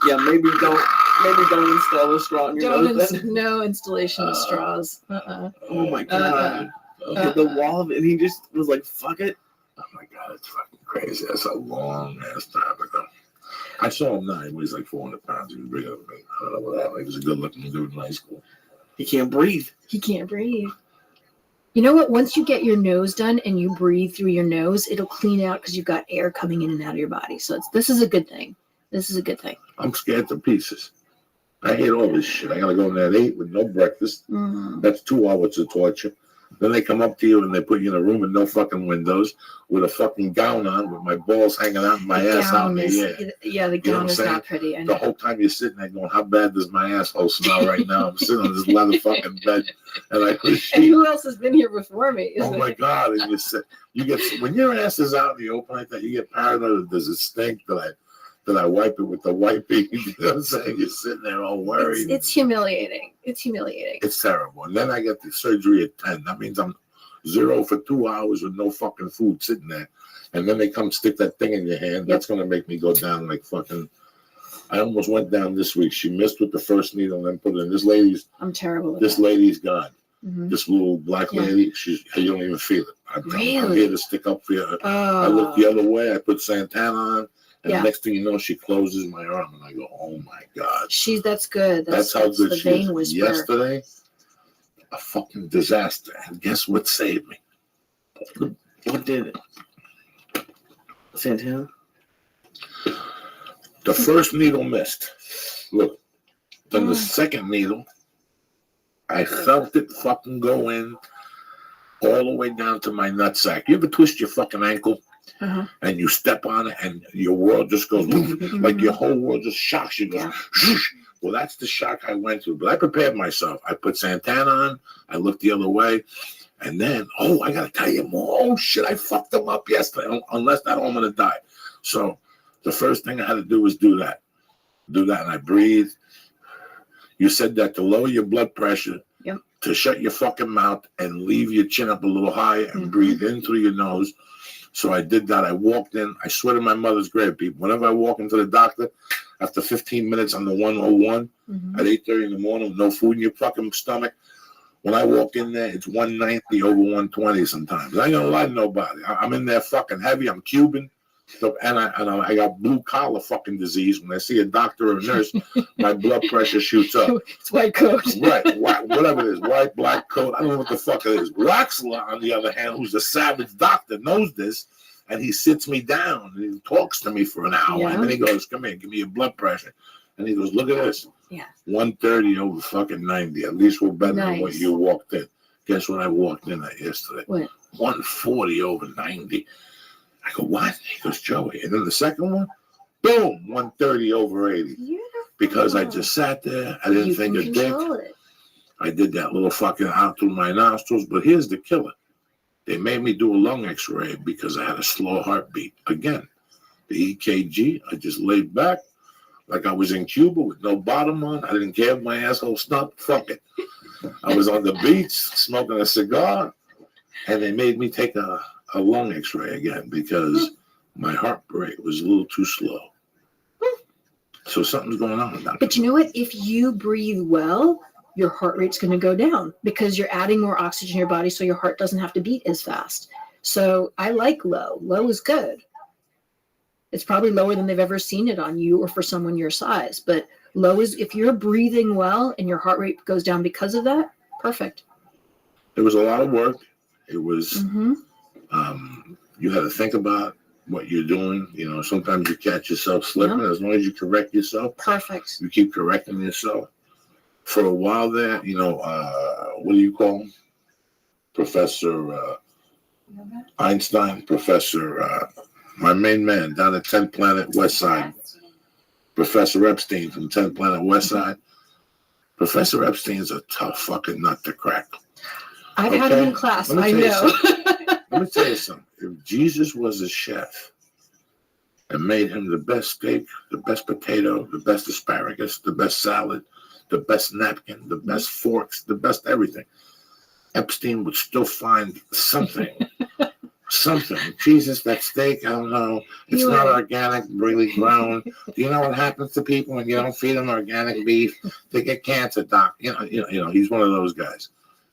yeah, maybe don't install a straw in your nose. Then. No installation of straws. Oh my God. The wall of it, and he just was like, fuck it. Oh my God, it's fucking crazy. That's a long ass time ago. I saw him now. He weighs like 400 pounds. He was bigger than me. I don't know what happened. He was a good looking dude in high school. He can't breathe. He can't breathe. You know what? Once you get your nose done and you breathe through your nose, it'll clean out because you've got air coming in and out of your body. So this is a good thing. This is a good thing. I'm scared to pieces. I hate all this shit. I gotta go in there at 8 with no breakfast. Mm. That's 2 hours of torture. Then they come up to you and they put you in a room with no fucking windows with a fucking gown on with my balls hanging out and my The ass out in gown the is, air. the You know what gown I'm is saying? not pretty. I The know. whole time you're sitting there going, how bad does my asshole smell right now? I'm sitting on this leather fucking bed and I put And sheet. who else has been here before me? Oh my God. And you get, when your ass is out in the open like that, you get paranoid. Does it stink? Did I wipe it with the wiping? You know what I'm saying? You're sitting there all worried. It's humiliating. It's humiliating. It's terrible. And then I get the surgery at 10. That means I'm 0 for 2 hours with no fucking food sitting there. And then they come stick that thing in your hand. That's going to make me go down like fucking. I almost went down this week. She missed with the first needle and then put it in. I'm terrible with This that. lady's gone. Mhm. This little black Yeah. lady, you don't even feel it. I'm Really? here to stick up for you. I look the other way. I put Santana on. And Yeah. the next thing you know, she closes my arm. And I go, oh my God. That's good. That's how good the she vein is. whisperer. Yesterday, a fucking disaster. And guess what saved me? What did it? Santana? The first needle missed. Look. Then the Oh. second needle, I felt it fucking go in all the way down to my nutsack. You ever twist your fucking ankle Uh-huh. and you step on it and your world just goes like your whole world just shocks you. Goes, Yeah. "Zhoosh." Well, that's the shock I went through. But I prepared myself. I put Santana on. I looked the other way. And then, I got to tell you more. Oh, shit, I fucked them up yesterday. Unless that, I'm going to die. So the first thing I had to do was do that. And I breathed. You said that to lower your blood pressure, Yep. to shut your fucking mouth and leave your chin up a little higher and breathe in through your nose. So I did that. I walked in. I swear to my mother's grave, people. Whenever I walk into the doctor, after 15 minutes on the 101 Mhm. at 8:30 in the morning, no food in your fucking stomach. When I walk in there, it's 190 over 120 sometimes. I ain't gonna lie to nobody. I'm in there fucking heavy. I'm Cuban. So, and I got blue collar fucking disease. When I see a doctor or a nurse, my blood pressure shoots up. It's white coat. Right, whatever it is, white, black coat. I don't know what the fuck it is. Rothschild, on the other hand, who's a savage doctor, knows this, and he sits me down and he talks to me for an hour, Yeah. and then he goes, "Come here, give me your blood pressure," and he goes, "Look at this, Yeah. 130 over fucking 90. At least we're better than what Nice. you walked in." Guess what I walked in at yesterday? What? 140 over 90. I go, what? He goes, Joey. And then the second one, boom, 130 over 80. You're because I just sat there. I didn't You think can a dick. control it. I did that little fucking out through my nostrils. But here's the killer. They made me do a lung x-ray because I had a slow heartbeat. Again, the EKG, I just laid back like I was in Cuba with no bottom on. I didn't care if my asshole stunk. Fuck it. I was on the beach smoking a cigar, and they made me take a lung x-ray again because my heart rate was a little too slow. So something's going on with that. But you know what? If you breathe well, your heart rate's going to go down because you're adding more oxygen to your body, so your heart doesn't have to beat as fast. So I like low. Low is good. It's probably lower than they've ever seen it on you or for someone your size. But low is, if you're breathing well and your heart rate goes down because of that, perfect. It was a lot of work. It was, Mm-hmm. You had to think about what you're doing. You know, sometimes you catch yourself slipping. As long as you correct yourself, Perfect. you keep correcting yourself. For a while there, you know, what do you call him? Professor Einstein, Professor, my main man down at 10th Planet West Side, Professor Epstein from 10th Planet West Side. Professor Epstein's a tough fucking nut to crack. I've had him in class. Let me I tell you know. something. Let me tell you something. If Jesus was a chef and made him the best steak, the best potato, the best asparagus, the best salad, the best napkin, the best forks, the best everything, Epstein would still find something. Something. Jesus, that steak, I don't know. It's You're not right. organic, really grown. Do you know what happens to people when you don't feed them organic beef? They get cancer, doc. You know, he's one of those guys.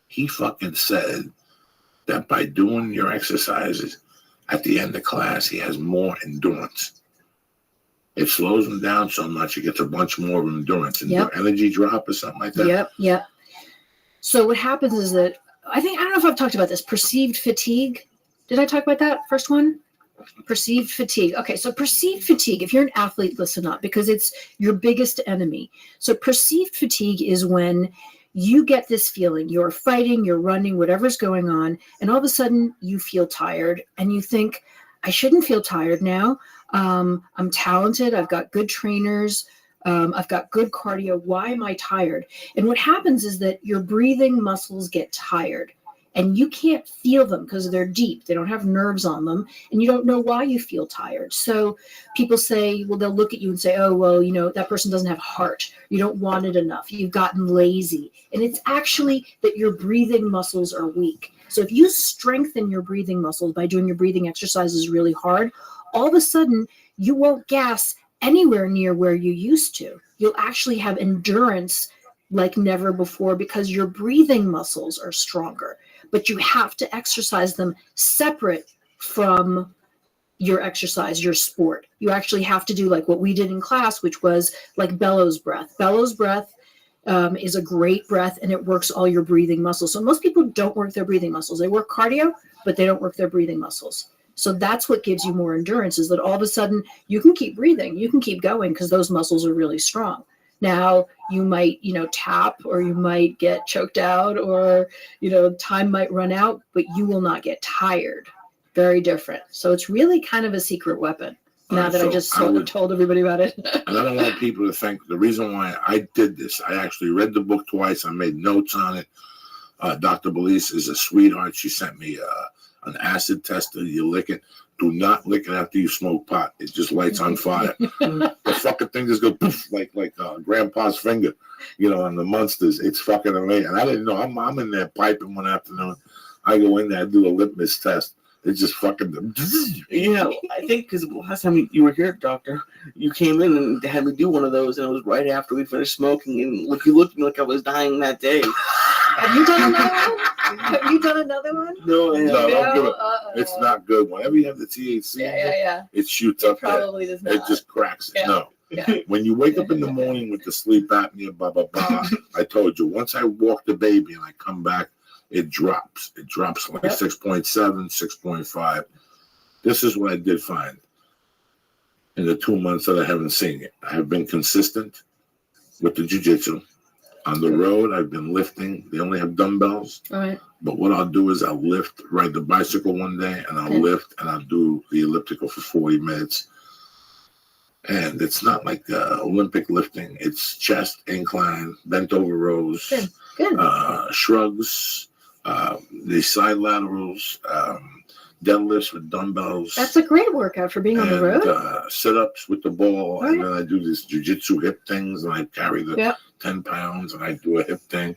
He fucking said that by doing your exercises at the end of class, he has more endurance. It slows him down so much, he gets a bunch more of endurance and Yep. energy drop or something like that. Yep. So what happens is that, I don't know if I've talked about this, perceived fatigue. Did I talk about that first one? Perceived fatigue. Okay, so perceived fatigue, if you're an athlete, listen up, because it's your biggest enemy. So perceived fatigue is when you get this feeling, you're fighting, you're running, whatever's going on, and all of a sudden you feel tired and you think, I shouldn't feel tired now. I'm talented. I've got good trainers. I've got good cardio. Why am I tired? And what happens is that your breathing muscles get tired and you can't feel them because they're deep. They don't have nerves on them and you don't know why you feel tired. So people say, well, they'll look at you and say, oh, well, you know, that person doesn't have heart. You don't want it enough. You've gotten lazy. And it's actually that your breathing muscles are weak. So if you strengthen your breathing muscles by doing your breathing exercises really hard, all of a sudden you won't gas anywhere near where you used to. You'll actually have endurance like never before because your breathing muscles are stronger. But you have to exercise them separate from your exercise, your sport. You actually have to do like what we did in class, which was like bellows breath. Bellows breath is a great breath and it works all your breathing muscles. So most people don't work their breathing muscles. They work cardio, but they don't work their breathing muscles. So that's what gives you more endurance, is that all of a sudden you can keep breathing, you can keep going because those muscles are really strong. Now you might, tap, or you might get choked out, or, time might run out, but you will not get tired. Very different. So it's really kind of a secret weapon. Now that I just told everybody about it. And I don't want people to think the reason why I did this, I actually read the book twice. I made notes on it. Dr. Belize is a sweetheart. She sent me an acid tester. You lick it. Do not lick it after you smoke pot. It just lights on fire. The fucking thing just goes poof, like grandpa's finger, on the Munsters. It's fucking amazing. And I didn't know. I'm in there piping one afternoon. I go in there, I do a litmus test. It's just fucking. I think because last time you were here, doctor, you came in and had me do one of those, and it was right after we finished smoking, and you looked at me like I was dying that day. Have you done another one? Have you done another one? No, I haven't. No, don't do it. It's not good. Whenever you have the THC, Yeah. it shoots up there. Probably does not. It just cracks it. Yeah. No. Yeah. When you wake up in the morning with the sleep apnea, blah, blah, blah, I told you, once I walk the baby and I come back, it drops. It drops like 6.7, 6.5. This is what I did find in the 2 months that I haven't seen it. I have been consistent with the jiu-jitsu. On the road, I've been lifting. They only have dumbbells. All right. But what I'll do is I'll ride the bicycle one day, and I'll lift, and I'll do the elliptical for 40 minutes. And it's not like Olympic lifting. It's chest, incline, bent over rows, Good. shrugs, the side laterals, deadlifts with dumbbells. That's a great workout for being on the road. Sit-ups with the ball. Right. And then I do this jiu-jitsu hip things, and I carry the Yep. 10 pounds, and I do a hip thing.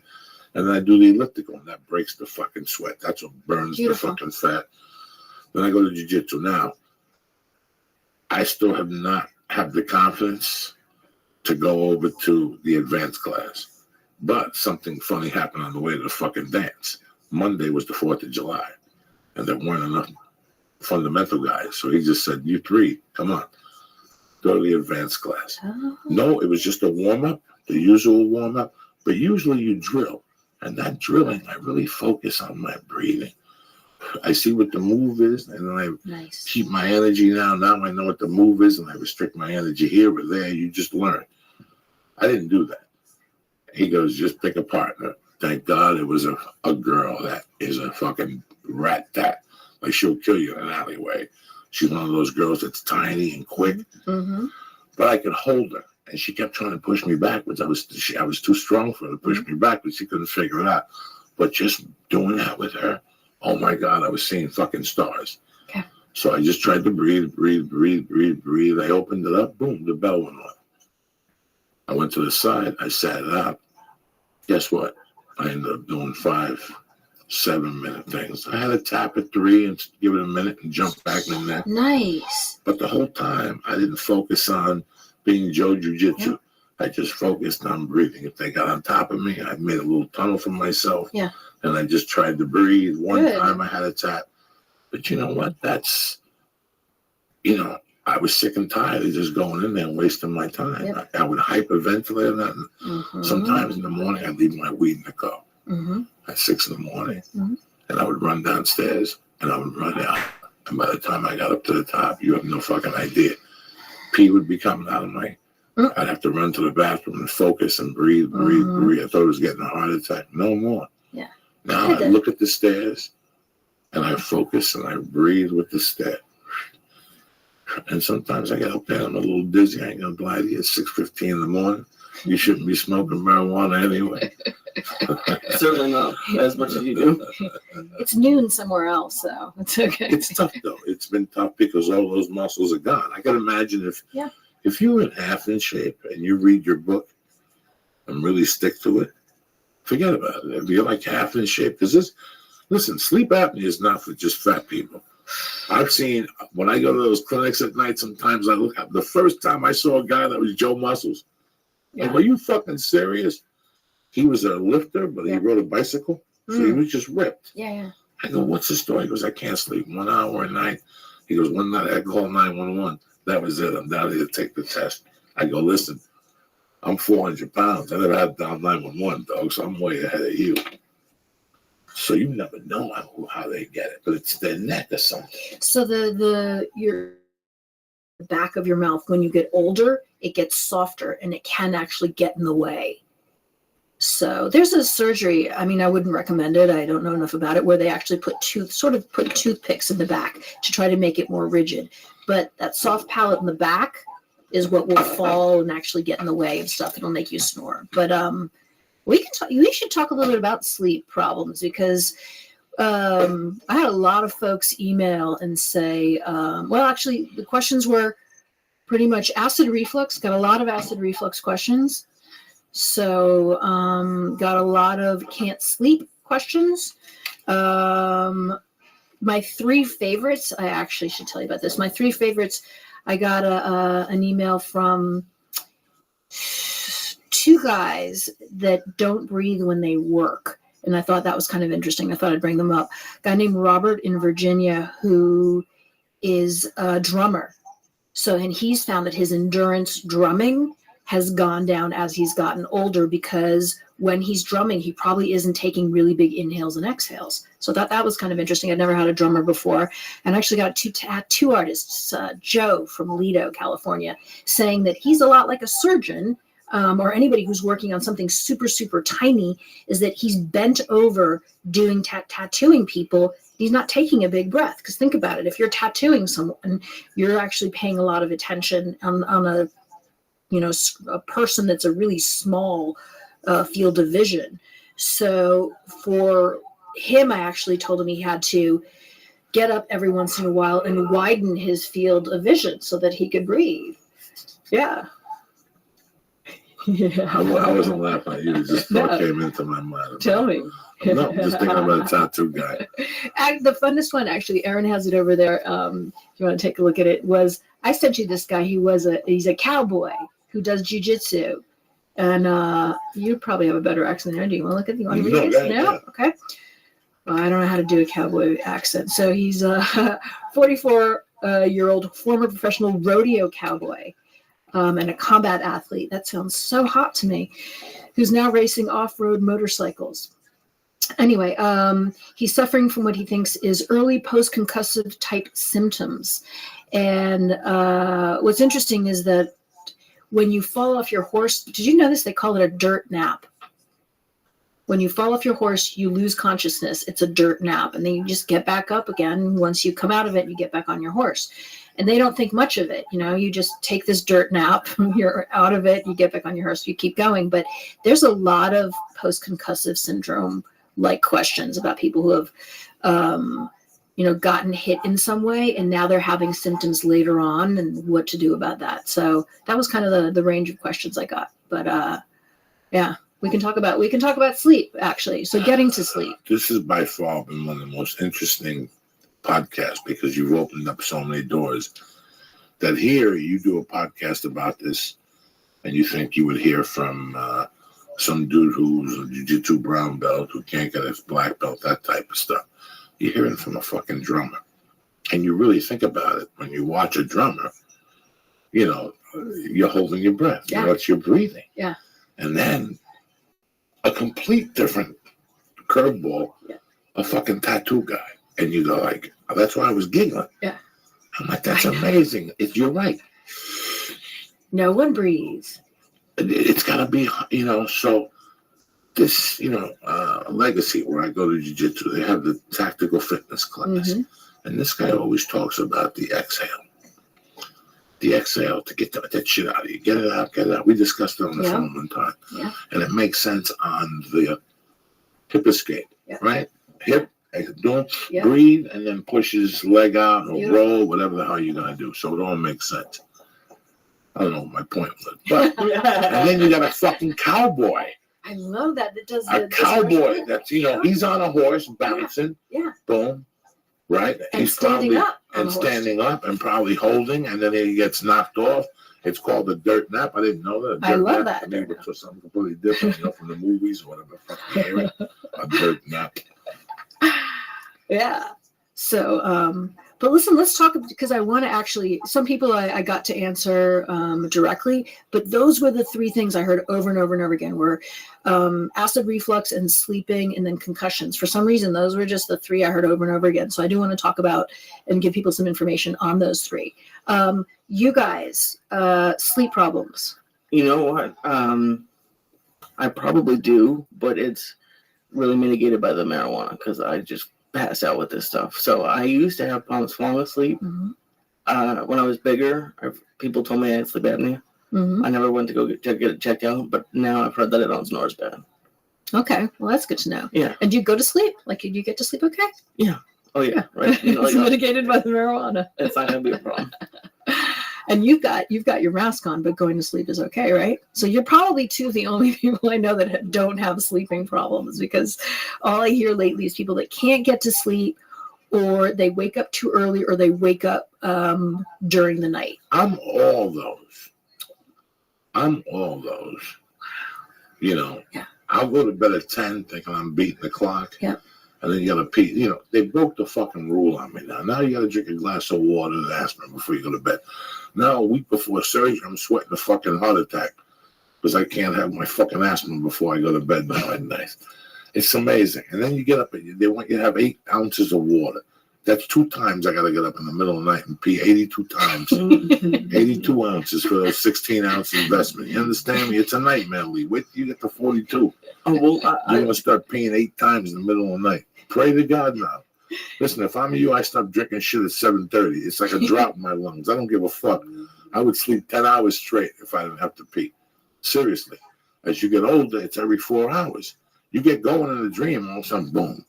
And then I do the elliptical, and that breaks the fucking sweat. That's what burns Beautiful. the fucking fat. Then I go to jiu-jitsu. Now, I still have not have the confidence to go over to the advanced class. But something funny happened on the way to the fucking dance. Monday was the 4th of July, and there weren't enough fundamental guys. So he just said, you three, come on, go to the advanced class. Oh. No, it was just a warm-up, the usual warm-up. But usually you drill. And that drilling, I really focus on my breathing. I see what the move is, and then I Nice. keep my energy now. Now I know what the move is, and I restrict my energy here or there. You just learn. I didn't do that. He goes, just pick a partner. Thank God it was a girl that is a fucking rat tat. Like, she'll kill you in an alleyway. She's one of those girls that's tiny and quick. Mm-hmm. But I could hold her. And she kept trying to push me backwards. I was too strong for her to push me backwards. She couldn't figure it out. But just doing that with her, oh my God, I was seeing fucking stars. Okay. So I just tried to breathe. I opened it up. Boom, the bell went off. I went to the side. I sat it out. Guess what? I ended up doing 5 7-minute things. I had to tap at 3 and give it a minute and jump back in there. Nice. But the whole time, I didn't focus on being Joe Jiu-Jitsu. Yeah. I just focused on breathing. If they got on top of me, I made a little tunnel for myself. Yeah. And I just tried to breathe. One Good. time I had a tap. But you know what? That's, I was sick and tired of just going in there and wasting my time. Yep. I would hyperventilate, and Mm-hmm. sometimes in the morning I'd leave my weed in the car Mm-hmm. at 6 in the morning. Mhm. And I would run downstairs and I would run out. And by the time I got up to the top, you have no fucking idea. Pee would be coming out of my. I'd have to run to the bathroom and focus and breathe. I thought I was getting a heart attack. No more. Yeah. Now I look at the stairs and I focus and I breathe with the stair. And sometimes I get up there and I'm a little dizzy. I ain't gonna lie to you. It's 6:15 in the morning. You shouldn't be smoking marijuana anyway. Certainly not as much as you do. It's noon somewhere else, so it's okay. It's tough though. It's been tough because all those muscles are gone. I can imagine if you're in half in shape and you read your book and really stick to it, forget about it. If you're like half in shape, because listen, sleep apnea is not for just fat people. I've seen, when I go to those clinics at night, sometimes I look up. The first time I saw a guy that was Joe Muscles, Yeah. like, are you fucking serious? He was a lifter, but he rode a bicycle, so he was just ripped. Yeah. I go, what's the story? He goes, I can't sleep 1 hour a night. He goes, one night I called 911. That was it. I'm down here to take the test. I go, listen, I'm 400 pounds. I never had to dial 911, dog, so I'm way ahead of you. So you never know how they get it, but it's their neck or something. So your back of your mouth, when you get older, it gets softer and it can actually get in the way. So there's a surgery. I mean, I wouldn't recommend it. I don't know enough about it, where they actually put toothpicks in the back to try to make it more rigid. But that soft palate in the back is what will fall and actually get in the way of stuff. It'll make you snore. But we should talk a little bit about sleep problems, because I had a lot of folks email and say, actually the questions were pretty much acid reflux. Got a lot of acid reflux questions. So got a lot of can't sleep questions. My 3 favorites, I actually should tell you about this. My 3 favorites, I got an email from 2 guys that don't breathe when they work. And I thought that was kind of interesting. I thought I'd bring them up. A guy named Robert in Virginia, who is a drummer. And he's found that his endurance drumming has gone down as he's gotten older, because when he's drumming, he probably isn't taking really big inhales and exhales. So that was kind of interesting. I'd never had a drummer before. And I actually got 2 tattoo artists, Joe from Lido, California, saying that he's a lot like a surgeon, or anybody who's working on something super, super tiny, is that he's bent over doing tattooing people. he's not taking a big breath. Because think about it, if you're tattooing someone, you're actually paying a lot of attention on a, a person that's a really small field of vision. So for him, I actually told him he had to get up every once in a while and widen his field of vision so that he could breathe. Yeah. I wasn't laughing at you. It just thought came into my mind. Tell me. No, I'm just thinking about a tattoo guy. The funnest one, actually, Aaron has it over there. If you want to take a look at it, was I sent you this guy. He's a cowboy who does jiu-jitsu. And you probably have a better accent there. Do you want to look at the one? No, yeah. Okay. Well, I don't know how to do a cowboy accent. So he's a 44-year-old former professional rodeo cowboy and a combat athlete. That sounds so hot to me. Who's now racing off-road motorcycles. Anyway, he's suffering from what he thinks is early post-concussive type symptoms. And what's interesting is that when you fall off your horse, did you know this? They call it a dirt nap. When you fall off your horse, you lose consciousness. It's a dirt nap. And then you just get back up again. Once you come out of it, you get back on your horse. And they don't think much of it. You just take this dirt nap, you're out of it, you get back on your horse, you keep going. But there's a lot of post-concussive syndrome like questions about people who have, gotten hit in some way, and now they're having symptoms later on, and what to do about that. So that was kind of the range of questions I got. But yeah, we can talk about sleep actually. So getting to sleep. This has by far been one of the most interesting podcasts because you've opened up so many doors. That here you do a podcast about this, and you think you would hear from some dude who's a jiu-jitsu brown belt who can't get his black belt, that type of stuff. You're hearing from a fucking drummer. And you really think about it. When you watch a drummer, you're holding your breath. Yeah. You're breathing. Yeah. And then a complete different curveball, a fucking tattoo guy. And you go like, oh, that's why I was giggling. Yeah. I'm like, that's amazing. You're right. No one breathes. It's got to be, so this, legacy where I go to jiu-jitsu, they have the tactical fitness class. Mm-hmm. And this guy always talks about the exhale. The exhale to get that shit out of you. Get it out. We discussed it on the phone one time. Yeah. And it makes sense on the hip escape, right? Hip, breathe, and then push his leg out or roll, whatever the hell you're going to do. So it all makes sense. I don't know what my point was. But, and then you got a fucking cowboy. I love that. That does a cowboy that's, he's on a horse bouncing. Yeah. Boom. Right? And he's standing probably up. Standing up and probably holding, and then he gets knocked off. It's called a dirt nap. I didn't know that. I love that. I mean, it was something completely different, from the movies or whatever. Fucking a dirt nap. Yeah. So, but listen, let's talk, because I want to actually, some people I got to answer directly, but those were the three things I heard over and over and over again were acid reflux and sleeping and then concussions. For some reason, those were just the three I heard over and over again. So I do want to talk about and give people some information on those three. You guys, sleep problems. You know what? I probably do, but it's really mitigated by the marijuana because I just pass out with this stuff. So I used to have problems falling asleep. Mm-hmm. When I was bigger, people told me I had sleep apnea. Mm-hmm. I never went to go get it checked out, but now I've heard that I don't snore as bad. Okay, well that's good to know. Yeah. And do you go to sleep? Like, do you get to sleep okay? Yeah. Oh yeah. Right. It's mitigated by the marijuana. It's not gonna be a problem. And you've got your mask on, but going to sleep is okay, right? So you're probably two of the only people I know that don't have sleeping problems, because all I hear lately is people that can't get to sleep, or they wake up too early, or they wake up during the night. I'm all those. Yeah. I'll go to bed at 10 thinking I'm beating the clock. Yeah. And then you got to pee. They broke the fucking rule on me now. Now you got to drink a glass of water and aspirin before you go to bed. Now, a week before surgery, I'm sweating a fucking heart attack because I can't have my fucking aspirin before I go to bed now at night. It's amazing. And then you get up and they want you to have 8 ounces of water. That's 2 times I got to get up in the middle of the night and pee 82 times. 82 ounces for a 16-ounce investment. You understand me? It's a nightmare, Lee. Wait till you get to 42. Oh, well, You're going to start peeing 8 times in the middle of the night. Pray to God now. Listen, if I'm you, I stop drinking shit at 7:30. It's like a drop in my lungs. I don't give a fuck. I would sleep 10 hours straight if I didn't have to pee. Seriously. As you get older, it's every 4 hours. You get going in a dream, all of a sudden, boom.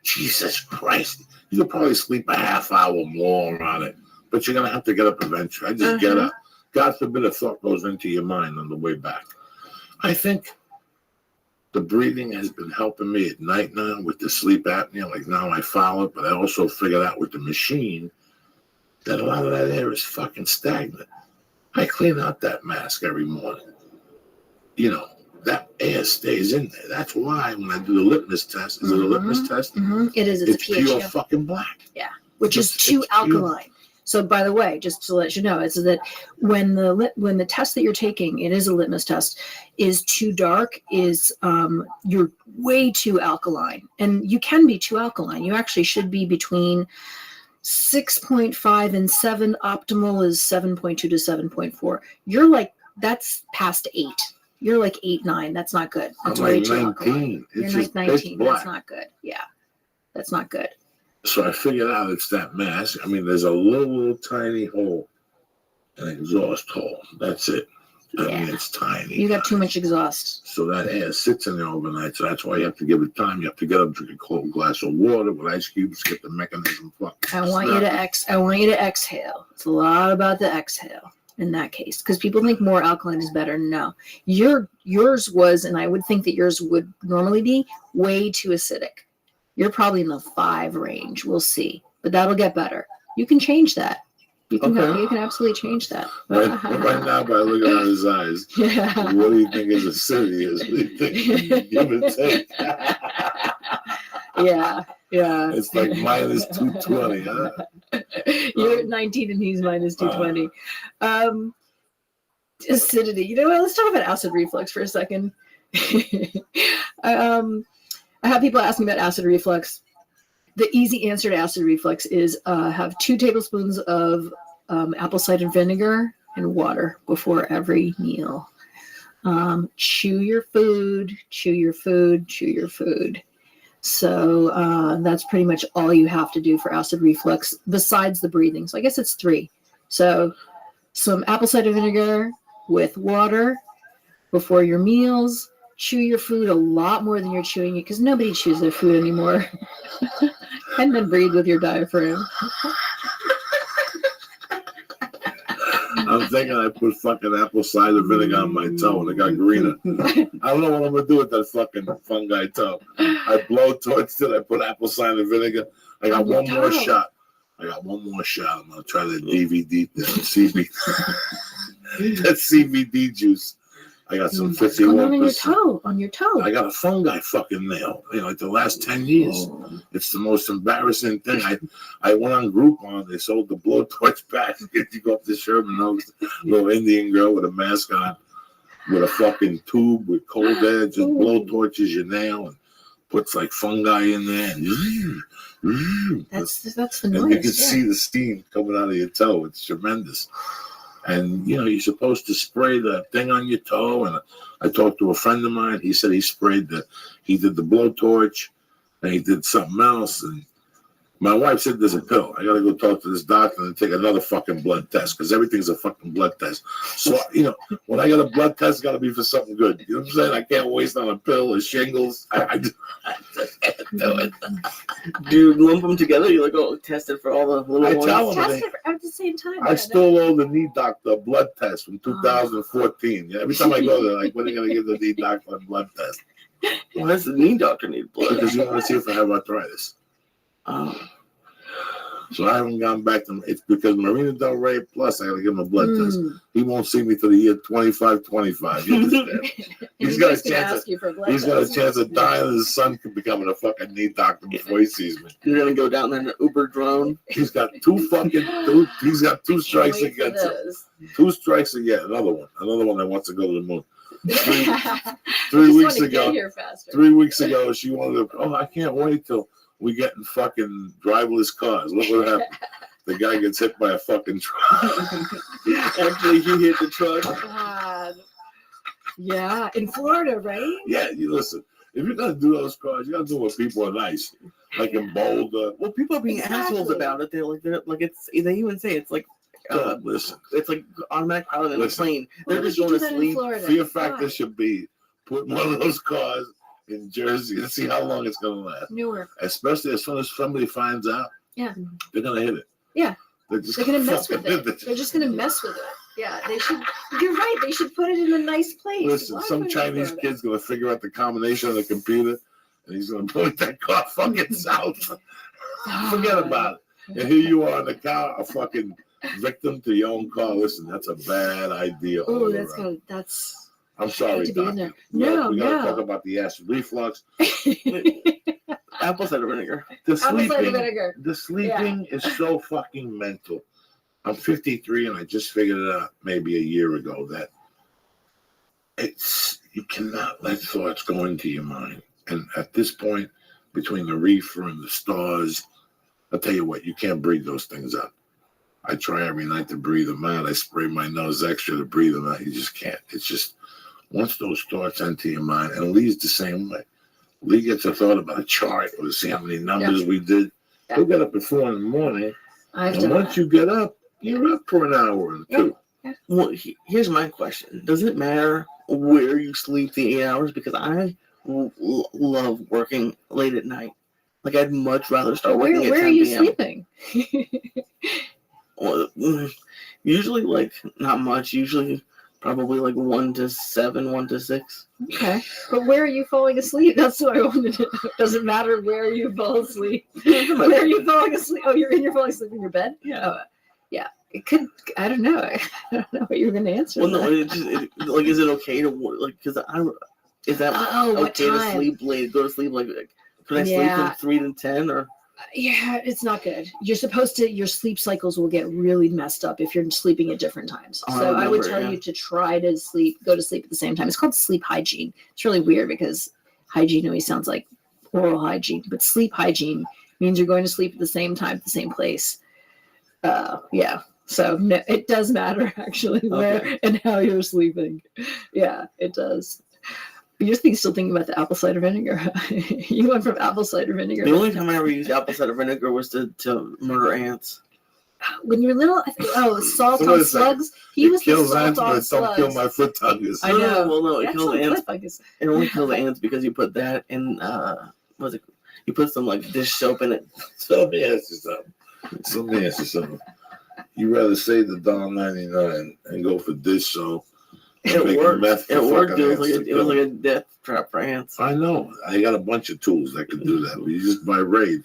Jesus Christ. You could probably sleep a half hour more on it, but you're going to have to get up eventually. I just get up. God forbid a thought goes into your mind on the way back. I think the breathing has been helping me at night now with the sleep apnea. Like now I follow it, but I also figured out with the machine that a lot of that air is fucking stagnant. I clean out that mask every morning. You know, that air stays in there. That's why when I do the litmus test, is it a litmus test? It is. It's It's pure pH, fucking black. which is It's too pure. alkaline. So, by the way, just to let you know, is that when the test that you're taking, it is a litmus test, is too dark, is you're way too alkaline, and you can be too alkaline. You actually should be between 6.5 and 7. Optimal is 7.2 to 7.4. You're like, that's past 8. You're like 8, 9. That's not good. That's I'm way like too alkaline. 19. You're It's like just 19. pitch black. That's not good. Yeah, that's not good. So I figured out it's that mask. I mean, there's a little tiny hole, an exhaust hole. That's it. I mean, it's tiny. You got too much exhaust. So that air sits in there overnight. So that's why you have to give it time. You have to get up, drink a cold glass of water with ice cubes, get the mechanism fucking. I want you to exhale. It's a lot about the exhale in that case, because people think more alkaline is better. No, yours was, and I would think that yours would normally be way too acidic. You're probably in the 5 range. We'll see, but that'll get better. You can change that. You can absolutely change that. Right now, by looking at his eyes, Yeah. what do you think his acidity is? What do you think? Give and take. Yeah. It's like minus 220, huh? You're at 19 and he's minus 220. Acidity. You know what? Let's talk about acid reflux for a second. I have people ask me about acid reflux. The easy answer to acid reflux is have 2 tablespoons of apple cider vinegar and water before every meal. Chew your food. So that's pretty much all you have to do for acid reflux besides the breathing. So I guess it's 3. So some apple cider vinegar with water before your meals. Chew your food a lot more than you're chewing it, because nobody chews their food anymore. And then breathe with your diaphragm. I'm thinking I put fucking apple cider vinegar on my toe and it got greener. I don't know what I'm gonna do with that fucking fungi toe. I blow towards it. I put apple cider vinegar. I got one more shot. I'm gonna try that DVD, that CBD juice. I got some 51%. On your toe. I got a fungi fucking nail. You know, like the last 10 years. It's the most embarrassing thing. I went on Groupon. They sold the blowtorch pack. You go up to Sherman Oaks, little Indian girl with a mask on, with a fucking tube with cold air, just blow torches your nail and puts like fungi in there. And That's the noise. and you can see the steam coming out of your toe. It's tremendous. And, you know, you're supposed to spray the thing on your toe. And I talked to a friend of mine. He said he did the blowtorch and he did something else. And my wife said there's a pill. I got to go talk to this doctor and take another fucking blood test, because everything's a fucking blood test. So, you know, when I got a blood test, it's got to be for something good. You know what I'm saying? I can't waste on a pill or shingles. I just can't do it. Do you lump them together? You like, oh, test it for all the little I ones? tell them Test it at the same time. I stole all the knee doctor blood tests from 2014. Yeah, every time I go there, like, when are you going to give the knee doctor a blood test? Why does the knee doctor need blood? Because you want to see if I have arthritis. So I haven't gone back to him. It's because Marina Del Rey Plus, I got to give him a blood test. He won't see me till the year 25. You understand? He's got a chance. He's got a chance of dying, and his son could become a fucking knee doctor before he sees me. You're gonna go down there in an Uber drone. He's got two strikes against him. 2 strikes again. Another one that wants to go to the moon. 3 weeks ago. 3 weeks ago, she wanted to. Oh, I can't wait till we get in fucking driverless cars. Look what happened. The guy gets hit by a fucking truck. Actually, he hit the truck. God. Yeah, in Florida, right? Yeah, you listen. If you're gonna do those cars, you gotta do it where people are nice. like in Boulder. Well, people are being assholes Exactly. about it. They even say it's like God, listen. it's like automatic pilot in a Listen. plane. Why They're would just you going do to that in sleep. Florida? Fear factor Why? should be put one of those cars in Jersey and see how long it's gonna last. Newark. Especially as soon as somebody finds out, Yeah. they're gonna hit it. Yeah. They're just They're gonna mess fucking with it. They're just gonna mess with it. Yeah, they should. You're right. They should put it in a nice place. Listen, Why some put it in Chinese Florida? kid's gonna figure out the combination of the computer, and he's gonna point that car fucking south. Forget about it. And here you are in the car, a fucking victim to your own car. Listen, that's a bad idea. all Oh, that's around. good. That's. I'm sorry, to be in doctor. there. We gotta No. talk about the acid reflux. Apple cider vinegar. The Apple cider sleeping, vinegar. the sleeping is so fucking mental. I'm 53 and I just figured it out maybe a year ago that you cannot let thoughts go into your mind. And at this point, between the reefer and the stars, I'll tell you what, you can't breathe those things out. I try every night to breathe them out. I spray my nose extra to breathe them out. You just can't. It's just, once those thoughts enter your mind, and Lee's the same way. Lee gets a thought about a chart or to see how many numbers we did. Yeah. He'll get up at 4 a.m. I've And done once that. you get up, you're up for an hour or two. Well, here's my question: does it matter where you sleep the 8 hours? Because I love working late at night. Like I'd much rather start working at Where 10 are you p.m. sleeping? Well, usually, like not much. Usually, probably like 1 to 7, 1 to 6. Okay, but where are you falling asleep? That's what I wanted to know. Doesn't matter where you fall asleep. Where are you falling asleep? Oh, you're falling asleep in your bed? Yeah. Yeah. It could. I don't know. I don't know what you were going to answer. Well, no. that. Like, is it okay to work? Like, because is that Oh, what okay to time? sleep late? Go to sleep like could I sleep Yeah. from 3 to 10 or? Yeah, it's not good. You're supposed to. Your sleep cycles will get really messed up if you're sleeping at different times. Oh, I So I would remember, tell yeah. you to try to go to sleep at the same time. It's called sleep hygiene. It's really weird because hygiene always sounds like oral hygiene, but sleep hygiene means you're going to sleep at the same time at the same place. Yeah. So no, it does matter actually where and how you're sleeping. Yeah, it does. But you're still thinking about the apple cider vinegar. You went from apple cider vinegar. The only time I ever used apple cider vinegar was to murder ants. When you were little, salt So wait on a second. slugs. He was It the kills salt ants, on but it don't kill slugs. my foot tongues. I know. Well, no, it That's kills not ants. flip, I guess. It only kills the ants because you put that in. What's it? You put some like dish soap in it. So let me ask you something. You rather save the $1.99 and go for dish soap? It Make worked. meth for It worked. fucking It was ants like to it was kill like a death trap for ants. I know. I got a bunch of tools that can do that. You just buy Raid,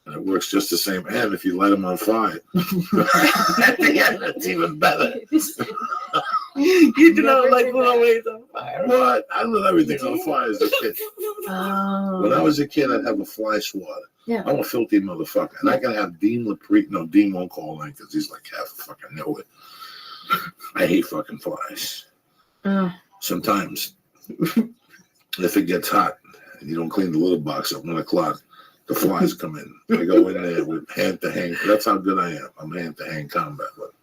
and it works just the same. And if you light them on fire, at the end, it's even better. You do not like little ways on fire. What? I lit everything on fire as a kid. Oh. When I was a kid, I'd have a fly swatter. Yeah. I'm a filthy motherfucker. And I can have Dean Lapre. No, Dean won't call in because he's like half fucking know it. I hate fucking flies. Sometimes, if it gets hot and you don't clean the little box at 1 o'clock, the flies come in. I go in there with hand to hand. That's how good I am. I'm hand to hand combat with them.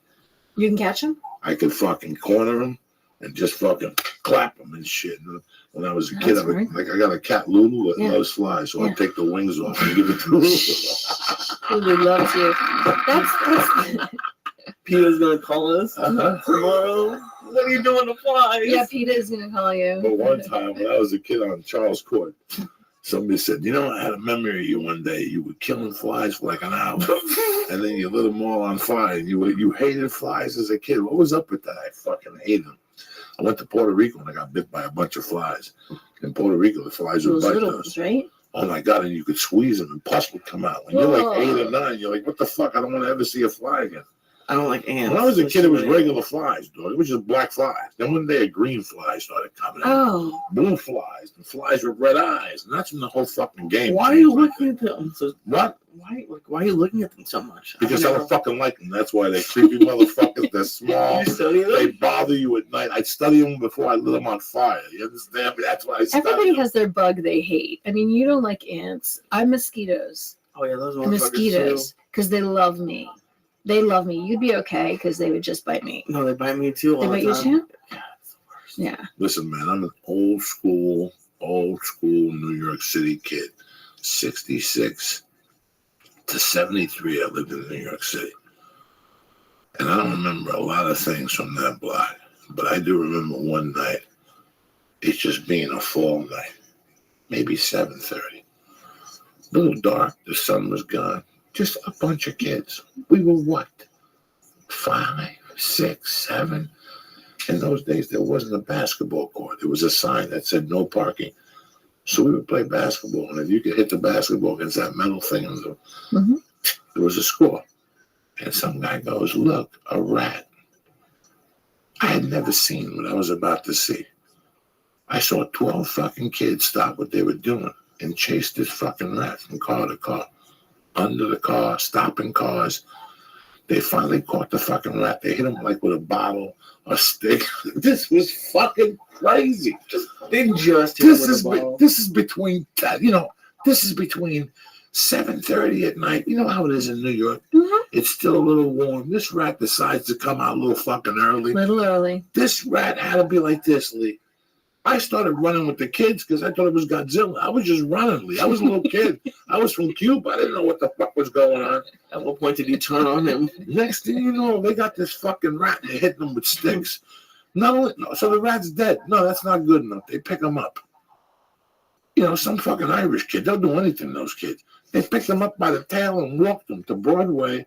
You can catch them? I could fucking corner them and just fucking clap them and shit. And when I was a kid, That's right. I got a cat Lulu that Yeah. loves flies, so Yeah. I'd take the wings off and give it to Lulu. Lulu loves you. That's Peter's gonna call us Uh-huh. tomorrow. What are you doing to flies? yeah. Peta is gonna call you. But one time when I was a kid on Charles Court, somebody said, "You know, I had a memory of you one day. You were killing flies for like an hour, and then you lit them all on fire. You hated flies as a kid. What was up with that? I fucking hated them. I went to Puerto Rico and I got bit by a bunch of flies. In Puerto Rico, the flies would Those bite little us. ones, right? Oh my God, and you could squeeze them and pus would come out. When you're like 8 or 9, you're like, what the fuck? I don't want to ever see a fly again. I don't like ants. When I was a kid, it was Literally. regular flies, dog. It was just black flies. Then one day a green fly started coming in. Oh, Blue flies, and flies with red eyes. And that's when the whole fucking game Why are you changed. looking at them? So What? Why are you looking at them so much? Because I don't fucking like them. That's why they're creepy motherfuckers. They're small. You study They them? bother you at night. I'd study them before I lit them on fire. You understand me? That's why I study everybody them. has their bug they hate. I mean, you don't like ants. I'm mosquitoes. Oh yeah, those And motherfuckers mosquitoes, because they love me. They love me. You'd be okay because they would just bite me. too. No, they bite me too. They all bite the you time. too? Yeah, it's the worst. Yeah. Listen, man, I'm an old school New York City kid. 66 to 73, I lived in New York City. And I don't remember a lot of things from that block, but I do remember one night, it just being a fall night, maybe 7:30. A little dark, the sun was gone, just a bunch of kids. We were what? 5, 6, 7? In those days, there wasn't a basketball court. There was a sign that said no parking. So we would play basketball, and if you could hit the basketball against that metal thing, there was a score. And some guy goes, look, a rat. I had never seen what I was about to see. I saw 12 fucking kids stop what they were doing and chase this fucking rat from car to car, under the car, stopping cars. They finally caught the fucking rat. They hit him like with a bottle, a stick. This was fucking crazy. They just hit This with a is ball. this is between this is between 7:30 at night. You know how it is in New York. It's still a little warm. This rat decides to come out a little fucking early. Little early. This rat had to be like this, Lee. I started running with the kids because I thought it was Godzilla. I was just running, Lee. I was a little kid. I was from Cuba. I didn't know what the fuck was going on. At what point did you turn on him? Next thing you know, they got this fucking rat and they hit them with sticks. Not only, so the rat's dead. No, that's not good enough. They pick him up. You know, some fucking Irish kid. They'll do anything, those kids. They picked him up by the tail and walked him to Broadway.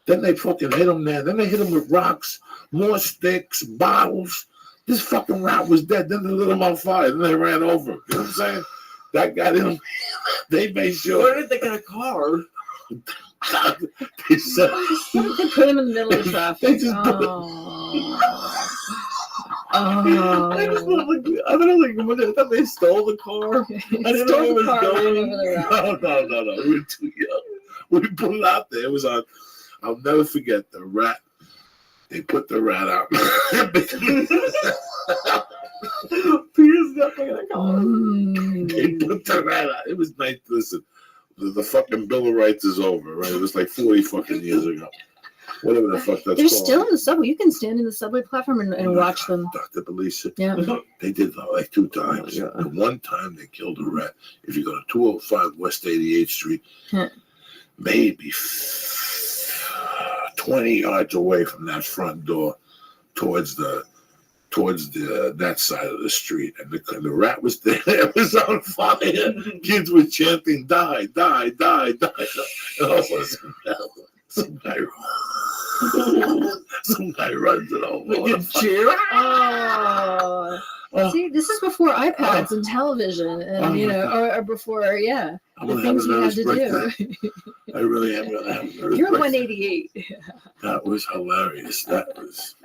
Then they fucking hit him there. Then they hit him with rocks, more sticks, bottles. This fucking rat was dead. Then they lit him on fire. Then they ran over him. You know what I'm saying? That got him. They made sure. Where did they get a car? They said, They put him in the middle of traffic. They just put I thought they stole the car. I didn't know it was going. No. We were too young. We put it out there. It was on. I'll never forget the rat. They put the rat out. Peter's definitely gonna call him. They put the rat out. It was nice. Listen, the fucking Bill of Rights is over, right? It was like 40 fucking years ago. Whatever the fuck that's They're called. still in the subway. You can stand in the subway platform and watch them. Dr. Belisa. Yeah. They did that like 2 times. Yeah. The one time they killed a rat. If you go to 205 West 88th Street, maybe 20 yards away from that front door, towards the that side of the street, and the rat was there. It was on fire. Kids were chanting, "Die, die, die, die!" And all of a sudden, some guy runs it over. See, this is before iPads and television, and or before, the things we had to do. I really am gonna have. You're 188. That was hilarious. That was.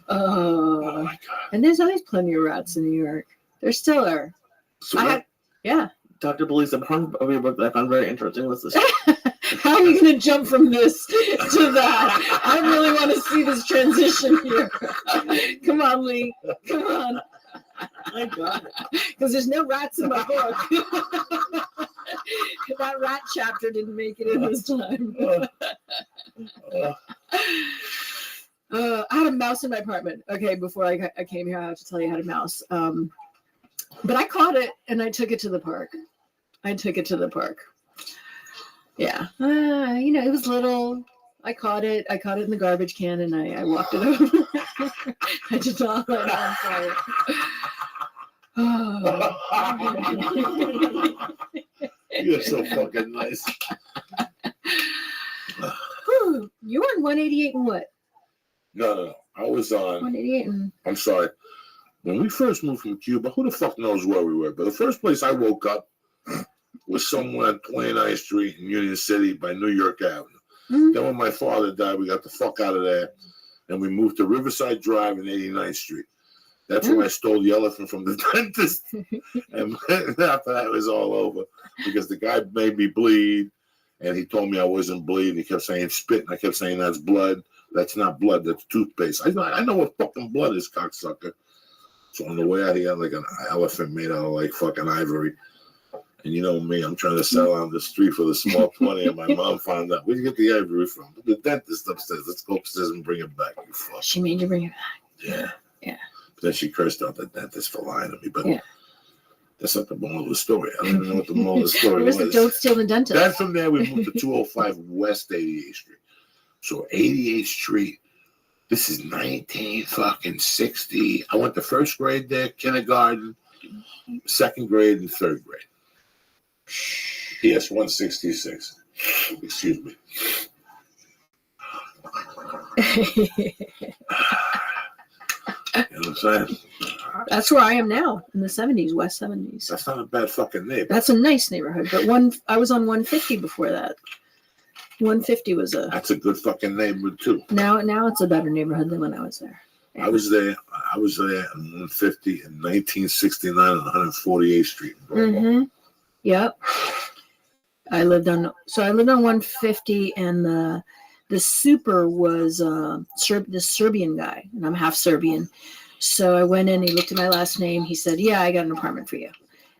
Oh my god! And there's always plenty of rats in New York. There still are. So Dr. Belisa, part of your book that I found very interesting was this. How are you going to jump from this to that? I really want to see this transition here. Come on, Lee. Come on. I got it. Because there's no rats in my book. That rat chapter didn't make it in this time. I had a mouse in my apartment. Okay, before I came here, I have to tell you I had a mouse. But I caught it and I took it to the park. Yeah. It was little. I caught it in the garbage can and I walked it over. I did not let it on fire. You're so fucking nice. You were on 188 and what? No. I was on. 188 and. I'm sorry. When we first moved from Cuba, who the fuck knows where we were? But the first place I woke up was somewhere on 29th Street in Union City by New York Avenue. Mm-hmm. Then when my father died, we got the fuck out of there, and we moved to Riverside Drive in 89th Street. That's when I stole the elephant from the dentist. And after that, it was all over because the guy made me bleed, and he told me I wasn't bleeding. He kept saying spit, and I kept saying that's blood. That's not blood. That's toothpaste. I know what fucking blood is, cocksucker. So on the way out, he had like an elephant made out of like fucking ivory. And you know me, I'm trying to sell on the street for the small 20, and my mom found out. Where'd you get the ivory from? The dentist upstairs. Let's go upstairs and bring it back, you fuck. She made you bring it back. Yeah. Yeah. But then she cursed out the dentist for lying to me. But That's not the moral of the story. I don't even know what the moral of the story Where's the was. don't steal the dentist? Then from there, we moved to 205 West 88th Street. So 88th Street, this is 1960. I went to first grade there, kindergarten, second grade, and third grade. Yes, 166. Excuse me. You know what I'm saying? That's where I am now, in the 70s, West 70s. That's not a bad fucking neighborhood. That's a nice neighborhood, but I was on 150 before that. 150 was a. That's a good fucking neighborhood too. Now it's a better neighborhood than when I was there. Yeah. I was there in 150 in 1969 on 148th Street. Mm-hmm. Yep. I lived on 150, and the super was this Serbian guy, and I'm half Serbian. So I went in, he looked at my last name, he said, "Yeah, I got an apartment for you."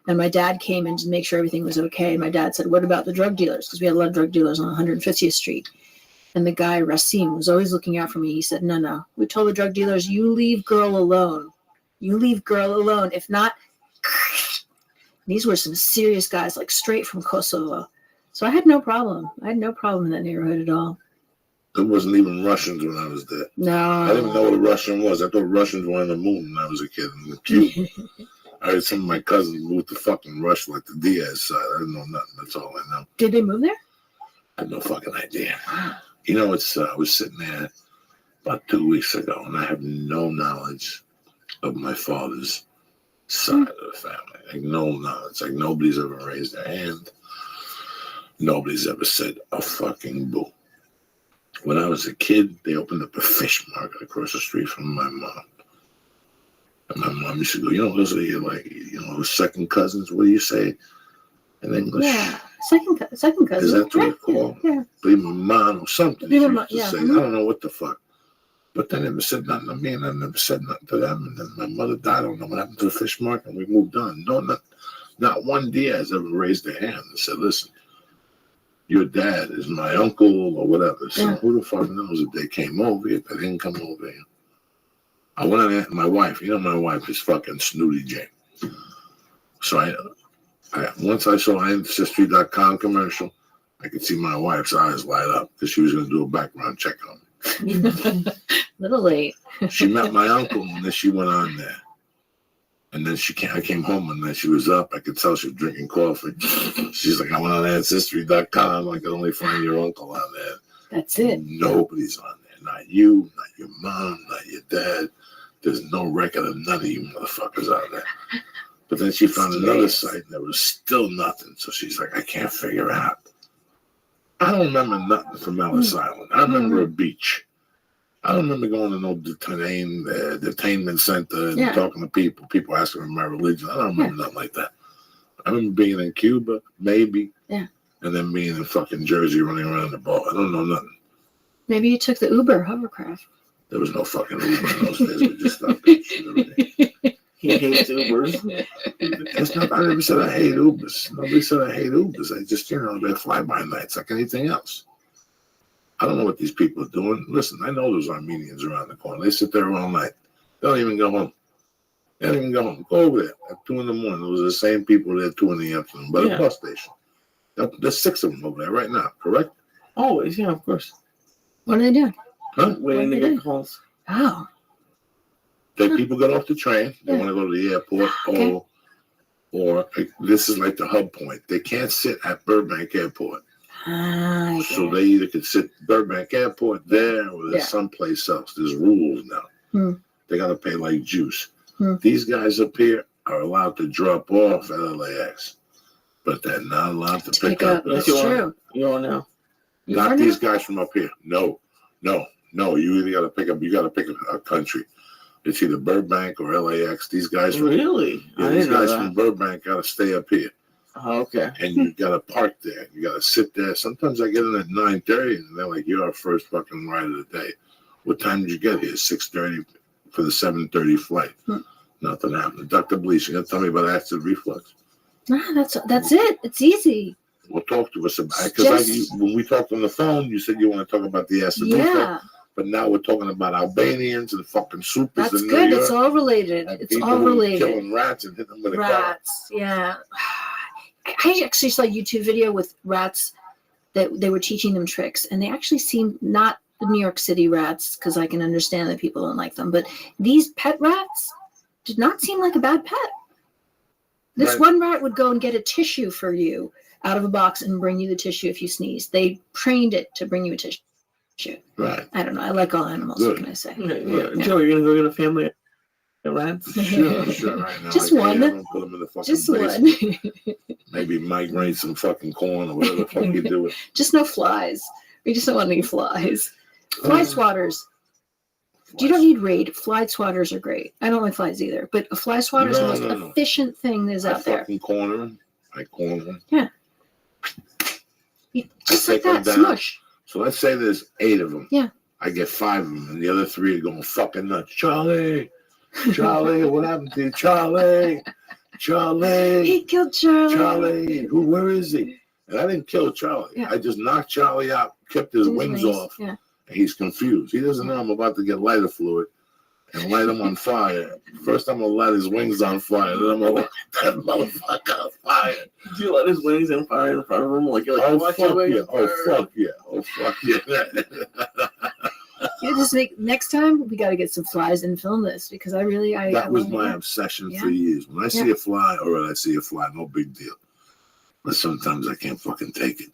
And my dad came in to make sure everything was okay. My dad said, "What about the drug dealers?" Because we had a lot of drug dealers on 150th Street. And the guy, Racine, was always looking out for me. He said, No. We told the drug dealers, you leave girl alone. You leave girl alone. If not, these were some serious guys, like straight from Kosovo. So I had no problem. I had no problem in that neighborhood at all. There wasn't even Russians when I was there. No. I didn't even know what a Russian was. I thought Russians were on the moon when I was a kid in Cuba. I heard some of my cousins moved to fucking Russia, like the Diaz side. I didn't know nothing. That's all I know. Did they move there? I had no fucking idea. You know, I was sitting there about 2 weeks ago, and I have no knowledge of my father's side of the family. Like, no knowledge. Like, nobody's ever raised their hand. Nobody's ever said a fucking boo. When I was a kid, they opened up a fish market across the street from my mom. And my mom used to go, those are your second cousins. What do you say in English? Yeah, second cousin. Is that what it's called? Yeah. Prima mano or something. She used to say. Mm-hmm. I don't know what the fuck. But they never said nothing to me, and I never said nothing to them. And then my mother died. I don't know what happened to the fish market, and we moved on. No, not one Diaz ever raised their hand and said, "Listen, your dad is my uncle," or whatever. So who the fuck knows if they came over here, if they didn't come over here. I went on there, my wife, my wife is fucking snooty Jane. So once I saw Ancestry.com commercial, I could see my wife's eyes light up because she was going to do a background check on me. Little late. She met my uncle, and then she went on there. And then I came home, and then she was up. I could tell she was drinking coffee. She's like, "I went on Ancestry.com. I could only find your uncle on there." That's it. Nobody's on there. Not you, not your mom, not your dad. There's no record of none of you motherfuckers on there. But then she found another site, and there was still nothing. So she's like, "I can't figure out." I don't remember nothing from Ellis Island. I remember a beach. I don't remember going to no detainment center and talking to people asking for my religion. I don't remember nothing like that. I remember being in Cuba, maybe, and then being in fucking Jersey running around the ball. I don't know nothing. Maybe you took the Uber hovercraft. There was no fucking Uber in those days. We just stopped and everything. He hates Ubers. It's not, I never said I hate Ubers. Nobody said I hate Ubers. I just, they're fly-by-nights like anything else. I don't know what these people are doing. Listen, I know those Armenians around the corner. They sit there all night. They don't even go home. Go over there at 2 a.m. Those are the same people there at 2 p.m. by the bus station. There's 6 of them over there right now, correct? Always, yeah, of course. What are they doing? Huh? Waiting to get calls. Oh. People get off the train. They want to go to the airport, or this is like the hub point. They can't sit at Burbank Airport. So they either could sit Burbank Airport there, or there's someplace else. There's rules now. They got to pay like juice. These guys up here are allowed to drop off at LAX, but they're not allowed to pick up. That's true. You don't know. Not these guys from up here. No. You either got to pick up. You got to pick a country. It's either Burbank or LAX. These guys from really. These guys from Burbank got to stay up here. Oh, okay. And you got to park there. You got to sit there. Sometimes I get in at 9:30, and they're like, "You're our first fucking ride of the day." What time did you get here? 6:30 for the 7:30 flight. Nothing happened. Dr. Bleach, you gonna tell me about acid reflux? That's it. It's easy. Well, talk to us about it. Because when we talked on the phone, you said you want to talk about the acid reflux. But now we're talking about Albanians and fucking supers That's in good. New It's York. all related. And It's people all who are related. killing rats and hitting them with a car. Rats, yeah. I actually saw a YouTube video with rats that they were teaching them tricks, and they actually seemed not the New York City rats, because I can understand that people don't like them, but these pet rats did not seem like a bad pet. This Right. one rat would go and get a tissue for you out of a box and bring you the tissue if you sneeze. They trained it to bring you a tissue. Right. I don't know. I like all animals. Good. What can I say? Yeah. Joe, you're gonna go get a family of rats? Sure. Right now, Just I one. don't put them in the fucking Just basement. one. Maybe migrate some fucking corn or whatever the fuck you do. Just no flies. We just don't want any flies. Fly swatters. You don't need raid. Fly swatters are great. I don't like flies either, but a fly swatter is the most No. efficient thing that is I out there. fucking corner them. I corner them. Just I like take 'em that. down. Smush. So let's say there's 8 of them. Yeah. I get 5 of them, and the other 3 are going fucking nuts. Charlie, what happened to you? Charlie. He killed Charlie. Where is he? And I didn't kill Charlie. Yeah. I just knocked Charlie out, kept his wings off. Yeah. And he's confused. He doesn't know I'm about to get lighter fluid and light him on fire. First, I'm going to light his wings on fire, then I'm going to light that motherfucker on fire. Did you let his wings on fire in front of him? Like, you're like, Oh, watch fuck your wings yeah. Oh, burn. fuck yeah. Oh, fuck yeah. You just make next time we got to get some flies and film this because I That was wanna my hear. obsession Yeah. for years. When I see a fly, all right, I see a fly, no big deal. But sometimes I can't fucking take it.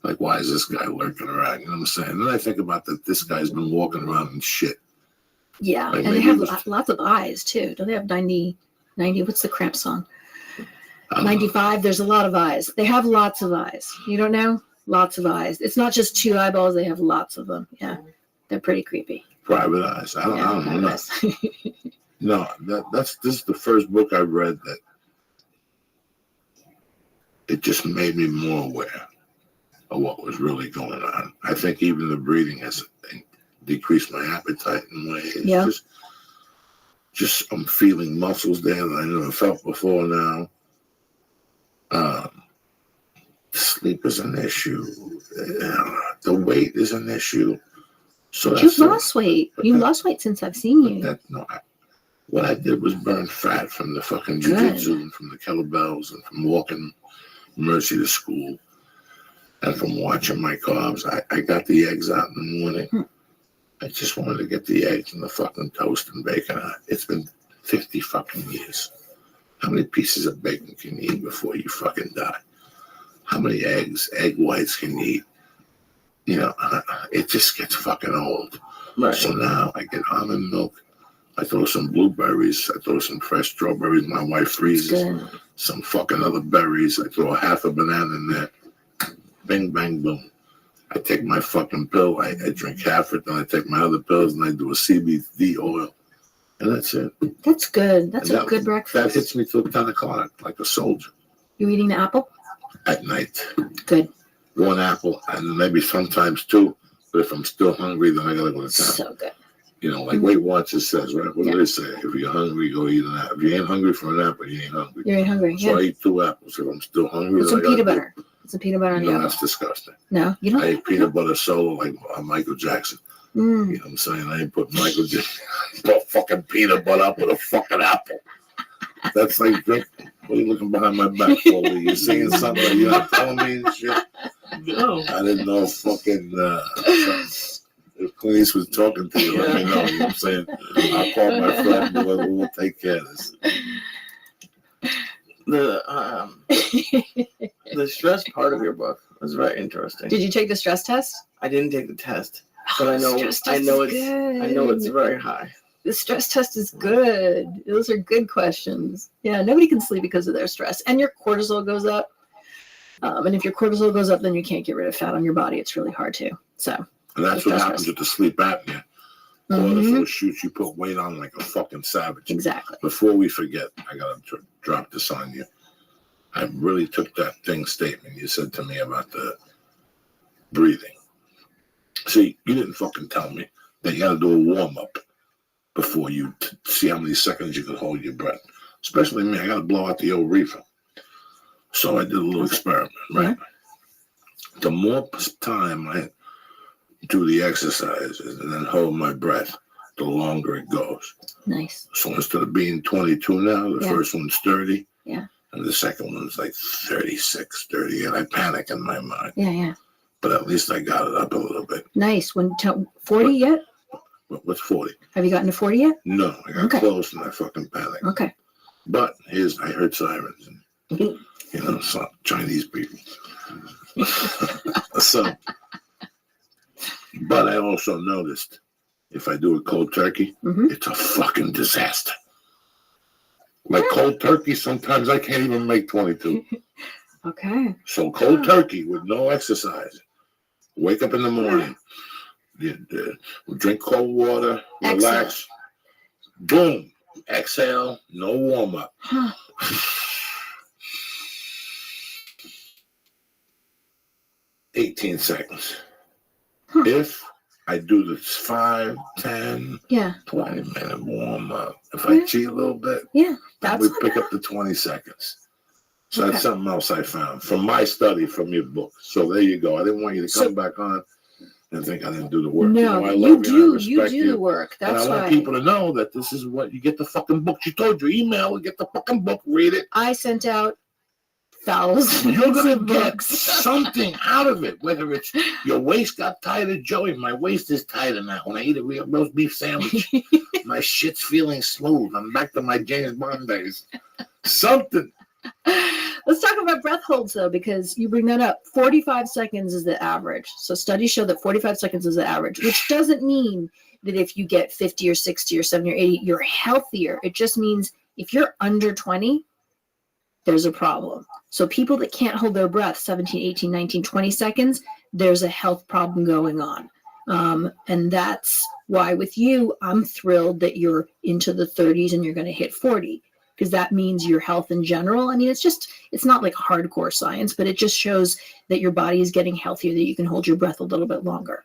Like, why is this guy lurking around? You know what I'm saying? And then I think about that this guy's been walking around and shit. Yeah, Like, and they maybe have it was- lots of eyes too. Don't they have 90? What's the Cramp song? I don't know. 95. There's a lot of eyes. They have lots of eyes. You don't know? Lots of eyes. It's not just 2 eyeballs. They have lots of them. Yeah, they're pretty creepy. Private eyes. I don't know. eyes. No, this is the first book I read that it just made me more aware of what was really going on. I think even the breathing has decreased my appetite in ways. Yeah. Just I'm feeling muscles there that I never felt before now. Sleep is an issue. The weight is an issue. So You've lost weight. You lost weight since I've seen you. What I did was burn fat from the fucking Good. jiu-jitsu and from the kettlebells and from walking Mercy to school and from watching my carbs. I got the eggs out in the morning. I just wanted to get the eggs and the fucking toast and bacon out. It's been 50 fucking years. How many pieces of bacon can you eat before you fucking die? How many egg whites can you eat? You know, it just gets fucking old. Right. So now I get almond milk. I throw some blueberries. I throw some fresh strawberries. My wife freezes Good. some fucking other berries. I throw half a banana in there. Bing, bang, boom. I take my fucking pill. I drink half it. Then I take my other pills and I do a CBD oil. And that's it. That's good. That's And a good breakfast. That hits me till 10 o'clock like a soldier You eating the apple? at night. Good. 1 apple and maybe sometimes 2. But if I'm still hungry, then I gotta go to town. So good. You know, like Weight Watchers says, right? What do they say? If you're hungry, go eat an apple. If you ain't hungry for an apple, you ain't hungry. You ain't hungry. So Yeah. I eat 2 apples. If I'm still hungry, Put then some I gotta peanut go. butter. Put some peanut butter on the No, apple. that's disgusting. No, you don't. I ate peanut butter solo like Michael Jackson. You know what I'm saying? I ain't put Michael Jackson. Put fucking peanut butter up with a fucking apple. That's like, what are you looking behind my back for? You saying something that you're not telling me and shit? No. I didn't know fucking if Clint Eastwood was talking to you, let me know. You know what I'm saying? I'll call my friend and we'll take care of this. The stress part of your book was very interesting. Did you take the stress test? I didn't take the test, but I Oh, know stress I test know is it's I know it's good. very high. The stress test is good. Those are good questions. Yeah, nobody can sleep because of their stress. And your cortisol goes up. And if your cortisol goes up, then you can't get rid of fat on your body. It's really hard to. So, And that's what happens with the sleep apnea. Cortisol shoots, you put weight on like a fucking savage. Exactly. Before we forget, I got to drop this on you. I really took that statement you said to me about the breathing. See, you didn't fucking tell me that you got to do a warm-up before you see how many seconds you could hold your breath. Especially me, I got to blow out the old reefer. So I did a little experiment, right? The more time do the exercises and then hold my breath, the longer it goes. Nice. So instead of being 22 now, the Yeah. first one's 30. Yeah. And the second one's like 36, 38. I panic in my mind. Yeah. But at least I got it up a little bit. Nice. 40 yet? What's 40? Have you gotten to 40 yet? No, I got Okay. close and I fucking panicked. Okay. But I heard sirens and, some Chinese people. So, but I also noticed if I do a cold turkey, it's a fucking disaster. Like cold turkey, sometimes I can't even make 22. Okay. So cold turkey with no exercise. Wake up in the morning, drink cold water, relax, boom, exhale, no warm up. 18 seconds. If I do this 5, 10, 20-minute warm up, if I cheat a little bit, that's we pick up to 20 seconds. So that's something else I found from my study from your book. So there you go. I didn't want you to come back on and think I didn't do the work. No, I you love do. and I You respect do the work. That's and I want why people to know that this is what you get the fucking book. She told you, email, get the fucking book, read it. I sent out thousands You're gonna of get books. something out of it. Whether it's your waist got tighter, Joey. My waist is tighter now. When I eat a real roast beef sandwich, my shit's feeling smooth. I'm back to my James Bond days. Something. Let's talk about breath holds though, because you bring that up. 45 seconds is the average. So studies show that 45 seconds is the average, which doesn't mean that if you get 50 or 60 or 70 or 80, you're healthier. It just means if you're under 20, there's a problem. So people that can't hold their breath 17, 18, 19, 20 seconds, there's a health problem going on. And that's why with you, I'm thrilled that you're into the 30s and you're going to hit 40. Because that means your health in general. I mean, it's not like hardcore science, but it just shows that your body is getting healthier, that you can hold your breath a little bit longer.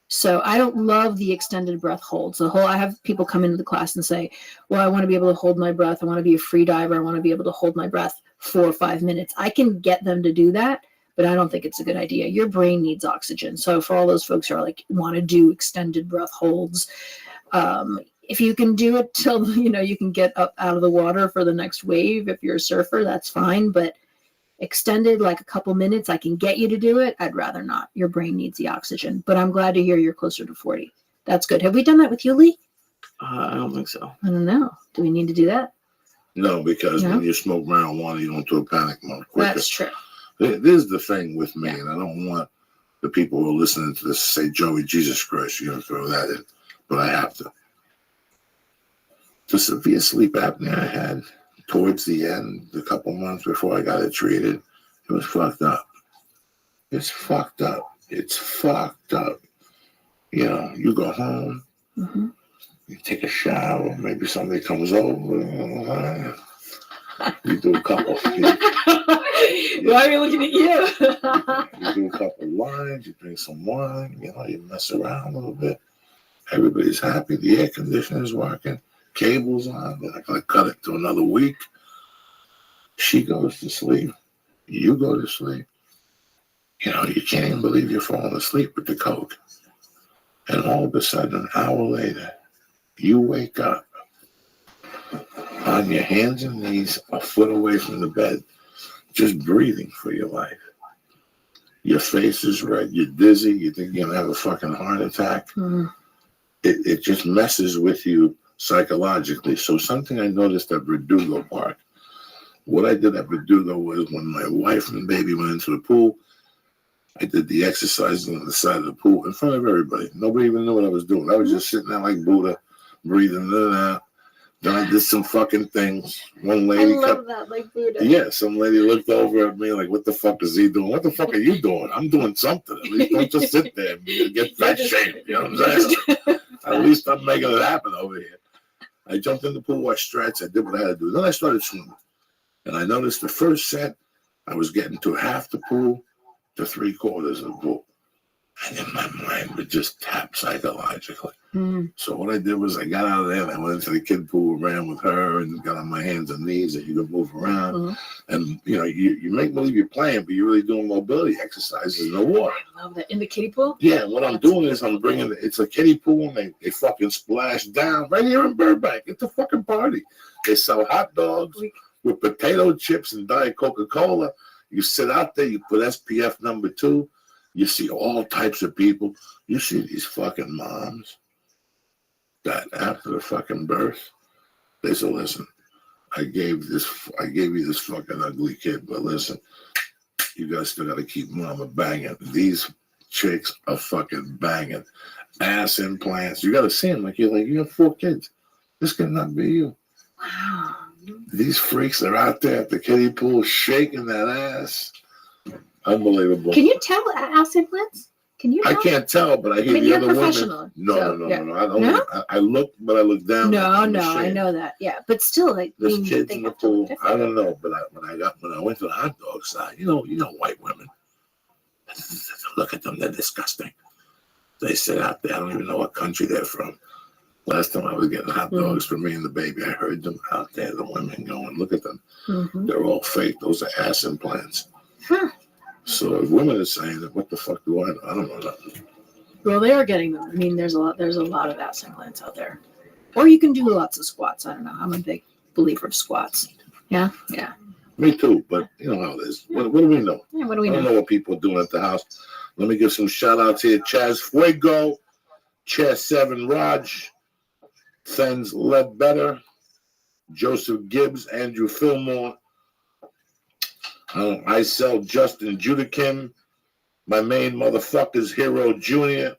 So I don't love the extended breath holds. I have people come into the class and say, well, I want to be able to hold my breath. I want to be a free diver. I want to be able to hold my breath 4 or 5 minutes. I can get them to do that, but I don't think it's a good idea. Your brain needs oxygen. So for all those folks who are like, want to do extended breath holds, if you can do it till, you can get up out of the water for the next wave, if you're a surfer, that's fine. But extended, like a couple minutes, I can get you to do it. I'd rather not. Your brain needs the oxygen. But I'm glad to hear you're closer to 40. That's good. Have we done that with you, Lee? I don't think so. I don't know. Do we need to do that? No, because when you smoke marijuana, you don't do a panic mode quicker. That's true. This is the thing with me, and I don't want the people who are listening to this to say, Joey, Jesus Christ, you're going to throw that in. But I have to. The severe sleep apnea I had towards the end, a couple months before I got it treated, it was fucked up. It's fucked up. It's fucked up. You go home, you take a shower, maybe somebody comes over, you do a couple. Why are we looking at you? You do a couple lines, you drink some wine, you mess around a little bit. Everybody's happy. The air conditioner's working. Cables on. They're not going to cut it to another week. She goes to sleep. You go to sleep. You can't even believe you're falling asleep with the coke. And all of a sudden, an hour later, you wake up on your hands and knees, a foot away from the bed, just breathing for your life. Your face is red. You're dizzy. You think you're going to have a fucking heart attack. It just messes with you psychologically. So something I noticed at Verdugo Park, what I did at Verdugo was when my wife and baby went into the pool, I did the exercises on the side of the pool in front of everybody. Nobody even knew what I was doing. I was just sitting there like Buddha, breathing in and out. Then I did some fucking things. One lady that, like Buddha. Yeah, some lady looked over at me like, what the fuck is he doing? What the fuck are you doing? I'm doing something. At least don't just sit there and get fat shape. You know what I'm saying? At least I'm making it happen over here. I jumped in the pool, I stretched, I did what I had to do. Then I started swimming. And I noticed the first set, I was getting to half the pool to 3/4 of the pool. And then my mind would just tap psychologically. Mm. So what I did was I got out of there and I went into the kid pool, ran with her, and got on my hands and knees that you could move around. Mm-hmm. And you make believe you're playing, but you're really doing mobility exercises in the water. I love that. In the kiddie pool? Yeah, and what I'm doing is I'm bringing it's a kiddie pool and they fucking splash down right here in Burbank. It's a fucking party. They sell hot dogs with potato chips and Diet Coca-Cola. You sit out there, you put SPF number 2. You see all types of people. You see these fucking moms that after the fucking birth, they said, listen, I gave you this fucking ugly kid, but listen, you guys still gotta keep mama banging. These chicks are fucking banging. Ass implants. You gotta see them like you have 4 kids. This cannot be you. Wow. These freaks are out there at the kiddie pool shaking that ass. Unbelievable. Can you tell ass implants? Can you tell? I can't tell, but I hear the you're other professional. women. No. I don't. No? I look, but I look down. No, I'm I ashamed. know that. Yeah, but still, like There's I mean, kids they in the have to look pool. different. I don't know, but when I went to the hot dog side, you know, white women. Look at them; they're disgusting. They sit out there. I don't even know what country they're from. Last time I was getting hot dogs for me and the baby, I heard them out there. The women going, "Look at them! Mm-hmm. They're all fake. Those are ass implants." Huh. So if women are saying that, what the fuck do I know? I don't know nothing. Well, they are getting them. I mean, there's a lot of ass implants out there, or you can do lots of squats. I don't know. I'm a big believer of squats. Yeah. Me too, but you know how it is. What do we know? Yeah. What do we I don't know? know what people are doing at the house. Let me give some shout outs here. Chaz Fuego, Chair 7 Raj, Fens Ledbetter, Joseph Gibbs, Andrew Fillmore, I sell Justin Judikin, my main motherfuckers, Hero Jr.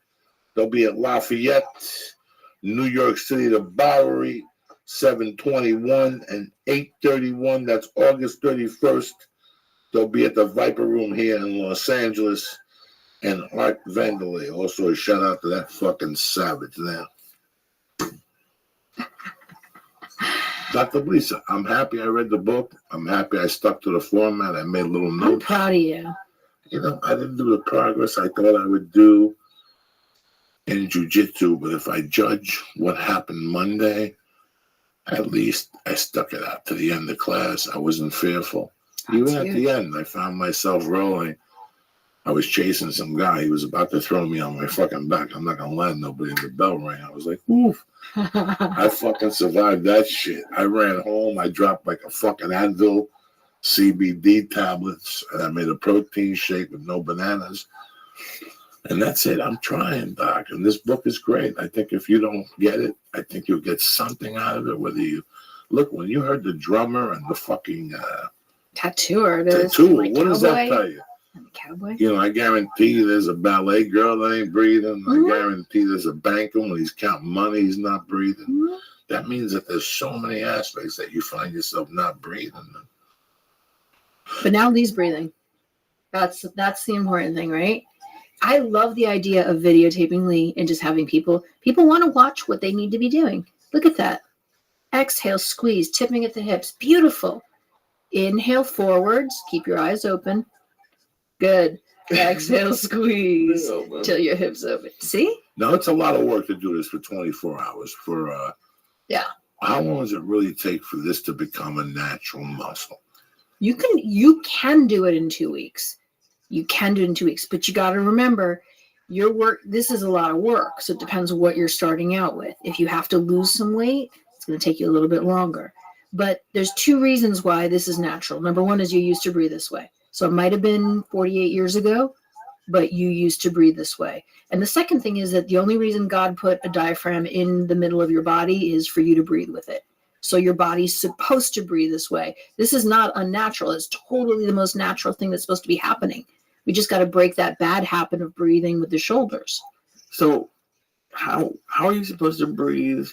They'll be at Lafayette, New York City, the Bowery, 721 and 831. That's August 31st. They'll be at the Viper Room here in Los Angeles. And Art Vandelay. Also a shout out to that fucking savage there. Dr. Lisa, I'm happy I read the book. I'm happy I stuck to the format. I made little I'm notes. proud of you. You know, I didn't do the progress I thought I would do in jiu-jitsu, but if I judge what happened Monday, at least I stuck it out to the end of class. I wasn't fearful. Even at the end, I found myself rolling. I was chasing some guy. He was about to throw me on my fucking back. I'm not going to let nobody in the bell ring. I was like, oof. I fucking survived that shit. I ran home. I dropped like a fucking Advil, CBD tablets, and I made a protein shake with no bananas. And that's it. I'm trying, Doc. And this book is great. I think if you don't get it, I think you'll get something out of it. Whether you look, when you heard the drummer and the fucking tattoo artist, what does that tell you? Cowboy. You know, I guarantee there's a ballet girl that ain't breathing. Mm-hmm. I guarantee there's a banker when he's counting money, he's not breathing. Mm-hmm. That means that there's so many aspects that you find yourself not breathing. But now Lee's breathing. That's the important thing, right? I love the idea of videotaping Lee and just having people want to watch what they need to be doing. Look at that. Exhale, squeeze, tipping at the hips. Beautiful. Inhale forwards. Keep your eyes open. Good. Exhale, squeeze till your hips open. See? Now, it's a lot of work to do this for 24 hours. How long does it really take for this to become a natural muscle? You can do it in 2 weeks. You can do it in 2 weeks, but you got to remember your work. This is a lot of work. So it depends on what you're starting out with. If you have to lose some weight, it's going to take you a little bit longer. But there's 2 reasons why this is natural. Number one is you used to breathe this way. So it might have been 48 years ago, but you used to breathe this way. And the second thing is that the only reason God put a diaphragm in the middle of your body is for you to breathe with it. So your body's supposed to breathe this way. This is not unnatural. It's totally the most natural thing that's supposed to be happening. We just got to break that bad habit of breathing with the shoulders. So how are you supposed to breathe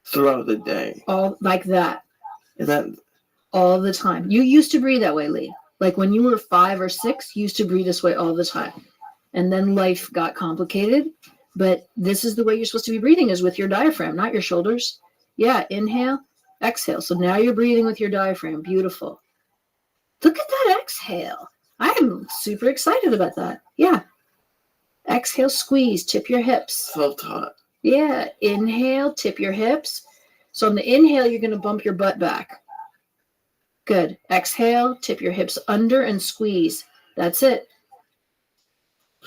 throughout the day? All like that. Is that all the time? You used to breathe that way, Lee. Like when you were 5 or 6, you used to breathe this way all the time. And then life got complicated. But this is the way you're supposed to be breathing, is with your diaphragm, not your shoulders. Yeah, inhale, exhale. So now you're breathing with your diaphragm. Beautiful. Look at that exhale. I am super excited about that. Yeah. Exhale, squeeze, tip your hips. Self-taught. Yeah, inhale, tip your hips. So on the inhale, you're going to bump your butt back. Good. Exhale, tip your hips under and squeeze. That's it.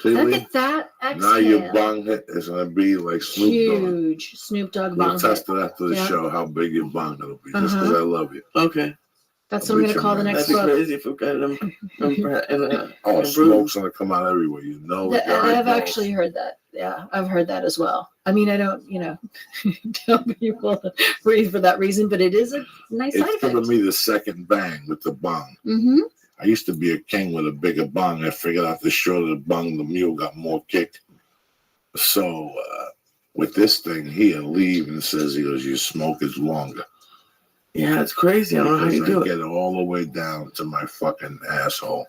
See, Look Lee? at that. Exhale. Now your bong hit is going to be like Snoop Dogg. Huge. Snoop Dogg We'll bong test hit. it after the Yeah. show how big your bong it'll be. Just because I love you. Okay. That's what I'm going to call the next That'd be book. crazy if we got them. Oh, smoke's going to come out everywhere. You know it. your I've eyeballs. actually heard that. Yeah, I've heard that as well. I mean, I don't, tell people to breathe for that reason, but it is a nice side It's effect. giving me the second bang with the bong. Mm-hmm. I used to be a king with a bigger bong. I figured out the shorter the bong, the mule got more kick. So with this thing, he'll leave and says, he goes, your smoke is longer. Yeah, it's crazy. I don't know how you Because do I it. get it all the way down to my fucking asshole.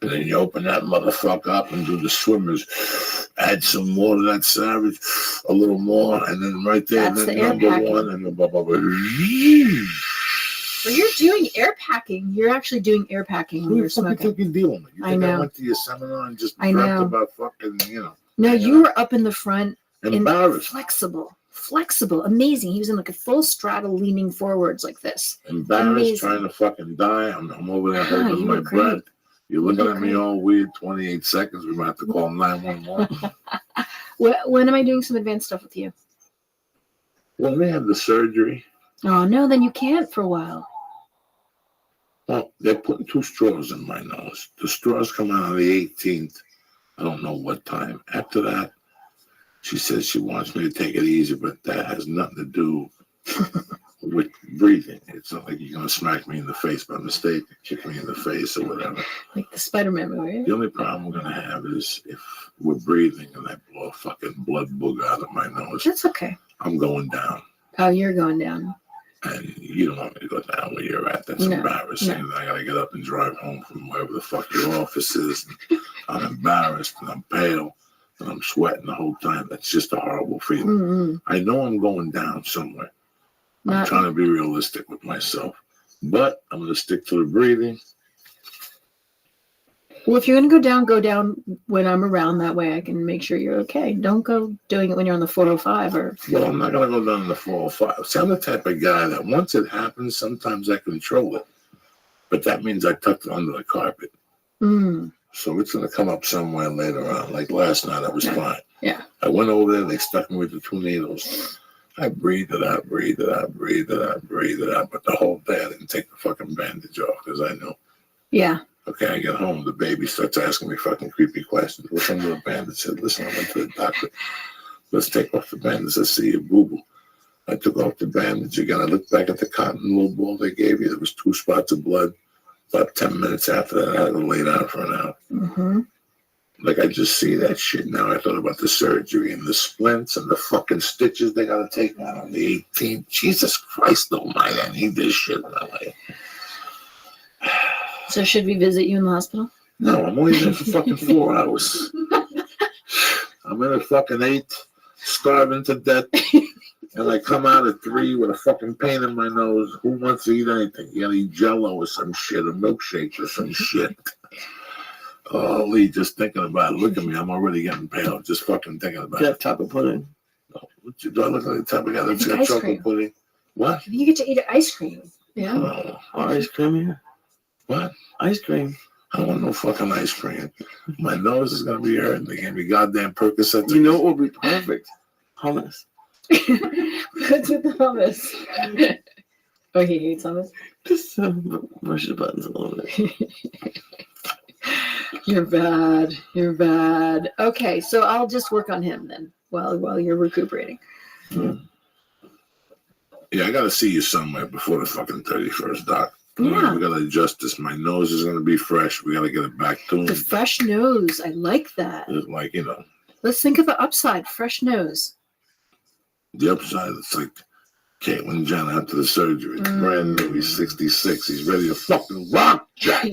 And then you open that motherfucker up and do the swimmers. Add some more to that savage, a little more, and then right there, That's then the air number packing. one, and the blah, blah, blah. Well, you're doing air packing. You're actually doing air packing when Who you're the fuck you smoking. think you're dealing with? You I think I know. went to your seminar and just I dreamt know. about fucking, No, hanging you out? were up in the front. Embarrassed. Flexible, amazing. He was in like a full straddle, leaning forwards like this. Embarrassed, Amazing. trying to fucking die. I'm over there Ah, holding you my were great. breath. You're looking were at me great. all weird. 28 seconds. We might have to call 911. When am I doing some advanced stuff with you? When they have the surgery, Oh no, then you can't for a while. well, they're putting 2 straws in my nose. The straws come out on the 18th. I don't know what time. After that, she says she wants me to take it easy, but that has nothing to do with breathing. It's not like you're going to smack me in the face by mistake, kick me in the face or whatever. Like the Spider-Man movie. The only problem we're going to have is if we're breathing and I blow a fucking blood booger out of my nose, That's okay. I'm going down. Oh, you're going down. And you don't want me to go down where you're at. That's No, embarrassing. no. And I got to get up and drive home from wherever the fuck your office is. I'm embarrassed and I'm pale and I'm sweating the whole time. That's just a horrible feeling. Mm-mm. I know I'm going down somewhere. I'm Not- trying to be realistic with myself. But I'm going to stick to the breathing. Well, if you're gonna go down when I'm around. That way, I can make sure you're okay. Don't go doing it when you're on the 405 or. Well, I'm not going to go down the 405. See, I'm the type of guy that once it happens, sometimes I control it. But that means I tucked it under the carpet. Mm. So it's going to come up somewhere later on. Like last night, I was fine. Yeah. I went over there, they stuck me with the 2 needles. I breathed it out, breathed it out, breathed it out, breathed it out. But the whole day, I didn't take the fucking bandage off because I knew. Yeah. Okay, I get home, the baby starts asking me fucking creepy questions. What's under the bandage? I said, listen, I went to the doctor. Let's take off the bandage. Let's see your boo-boo. I took off the bandage again. I looked back at the cotton little ball they gave you. There was 2 spots of blood. About 10 minutes after that, I had to lay down for an hour. Mm-hmm. Like, I just see that shit now. I thought about the surgery and the splints and the fucking stitches they got to take out on the 18th. Jesus Christ almighty, I need this shit in my life. So should we visit you in the hospital? No, I'm only there for fucking 4 hours. I'm in at fucking 8, starving to death, and I come out at 3 with a fucking pain in my nose. Who wants to eat anything? You gotta eat Jello or some shit, or milkshakes or some shit. Oh, Lee, just thinking about it. Look at me, I'm already getting pale. Just fucking thinking about You it. have chocolate pudding. Do I look like the type of guy that's got Ice chocolate cream. pudding? What? You get to eat ice cream. Yeah. Oh, Oh, ice cream here. what? Ice cream. I don't want no fucking ice cream. My nose is gonna be hurting. They gave me goddamn Percocets. You know what would be perfect? Hummus. What's with the hummus? Oh, he hates hummus. Just push the buttons a little bit. You're bad. You're bad. Okay, so I'll just work on him then while you're recuperating. Yeah, I gotta see you somewhere before the fucking 31st, Doc. Yeah. We gotta adjust this. My nose is gonna be fresh. We gotta get it back to The fresh nose. I like that. like, Let's think of the upside. Fresh nose. the upside. It's like Caitlyn Jenner after the surgery. It's brand new. He's 66. He's ready to fucking rock, Jack.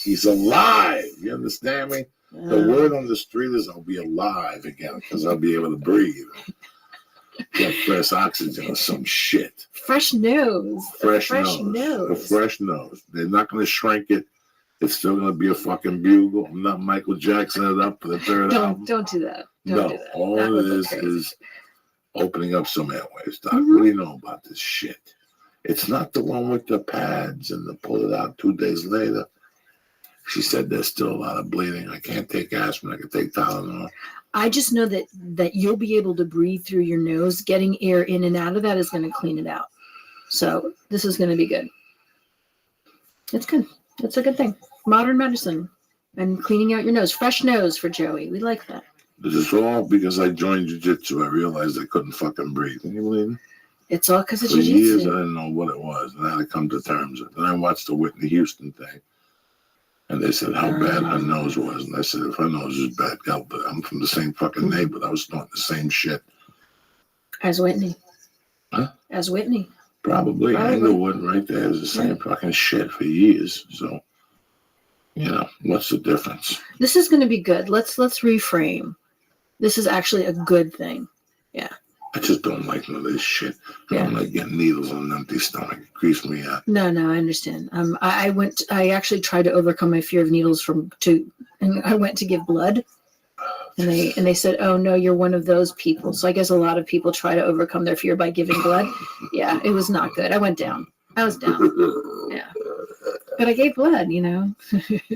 He's alive. You understand me? The word on the street is I'll be alive again because I'll be able to breathe. Get fresh oxygen or some shit. Fresh nose. Fresh Fresh nose. nose. A fresh nose. They're not going to shrink it. It's still gonna be a fucking bugle. I'm not Michael Jackson it up for the third album. Don't do that. Don't do No, that. all That would it look is crazy. is opening up some airways, Doc. Mhm. What do you know about this shit? It's not the one with the pads and the pull it out 2 days later. She said there's still a lot of bleeding. I can't take aspirin. I can take Tylenol. I just know that you'll be able to breathe through your nose. Getting air in and out of that is going to clean it out. So this is going to be good. It's good. It's a good thing. Modern medicine and cleaning out your nose. Fresh nose for Joey. We like that. This is all because I joined jiu-jitsu. I realized I couldn't fucking breathe. Can you believe it? It's all because of For years, I jiu-jitsu. didn't know what it was. And I had to come to terms with it. Then I watched the Whitney Houston thing. And they said how bad her nose was. And I said, if her nose is bad, God, but I'm from the same fucking neighborhood. I was snorting the same shit. As Whitney. Huh? As Whitney. Probably. Probably. Englewood right there is the same fucking shit for years. So, you know, what's the difference? This is going to be good. Let's reframe. This is actually a good thing. I just don't like none of this shit. I don't like getting needles on an empty stomach. It creeps me out. No, I understand. I actually tried to overcome my fear of needles and I went to give blood, and they said, oh no, you're one of those people. So I guess a lot of people try to overcome their fear by giving blood. Yeah, it was not good. I went down. I was down. Yeah, but I gave blood. You know.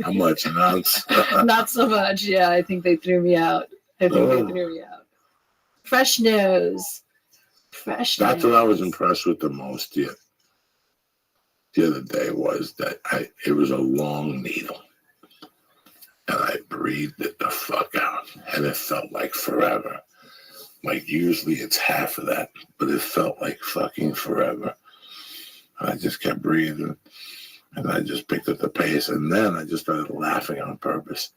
How much? An ounce? Not so much. Yeah, I think they threw me out. They threw me out. Fresh nose. That's what I was impressed with the most the other day was that it was a long needle. And I breathed it the fuck out. And it felt like forever. Like usually it's half of that, but it felt like fucking forever. And I just kept breathing. And I just picked up the pace. And then I just started laughing on purpose.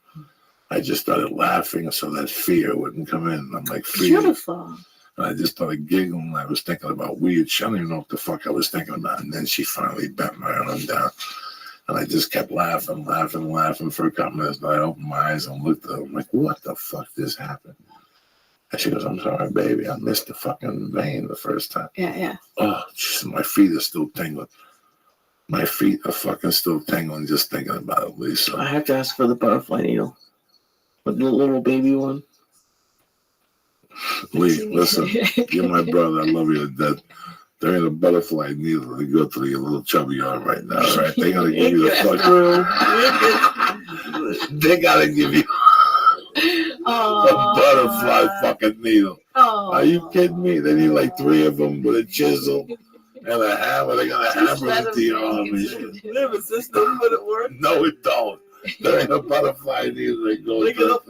I just started laughing so that fear wouldn't come in. I'm like, fear. Beautiful. And I just started giggling. I was thinking about weird shit. I don't even know what the fuck I was thinking about. And then she finally bent my arm down. And I just kept laughing for a couple minutes. And I opened my eyes and looked at her. I'm like, what the fuck just happened? And she goes, I'm sorry, baby. I missed the fucking vein the first time. Yeah. Oh, geez, my feet are still tingling. My feet are fucking still tingling just thinking about it, Lisa. I have to ask for the butterfly needle. With the little baby one. Lee, listen, you're my brother. I love you to death. There ain't a butterfly needle to go through your little chubby arm right now, right? They gotta give you the fucking. They gotta give you a butterfly fucking needle. Are you kidding me? They need like 3 of them with a chisel and a hammer. They got a hammer into your arm and shit. We have a system, but it works. No, it don't. There ain't a butterfly needle that goes Look it up,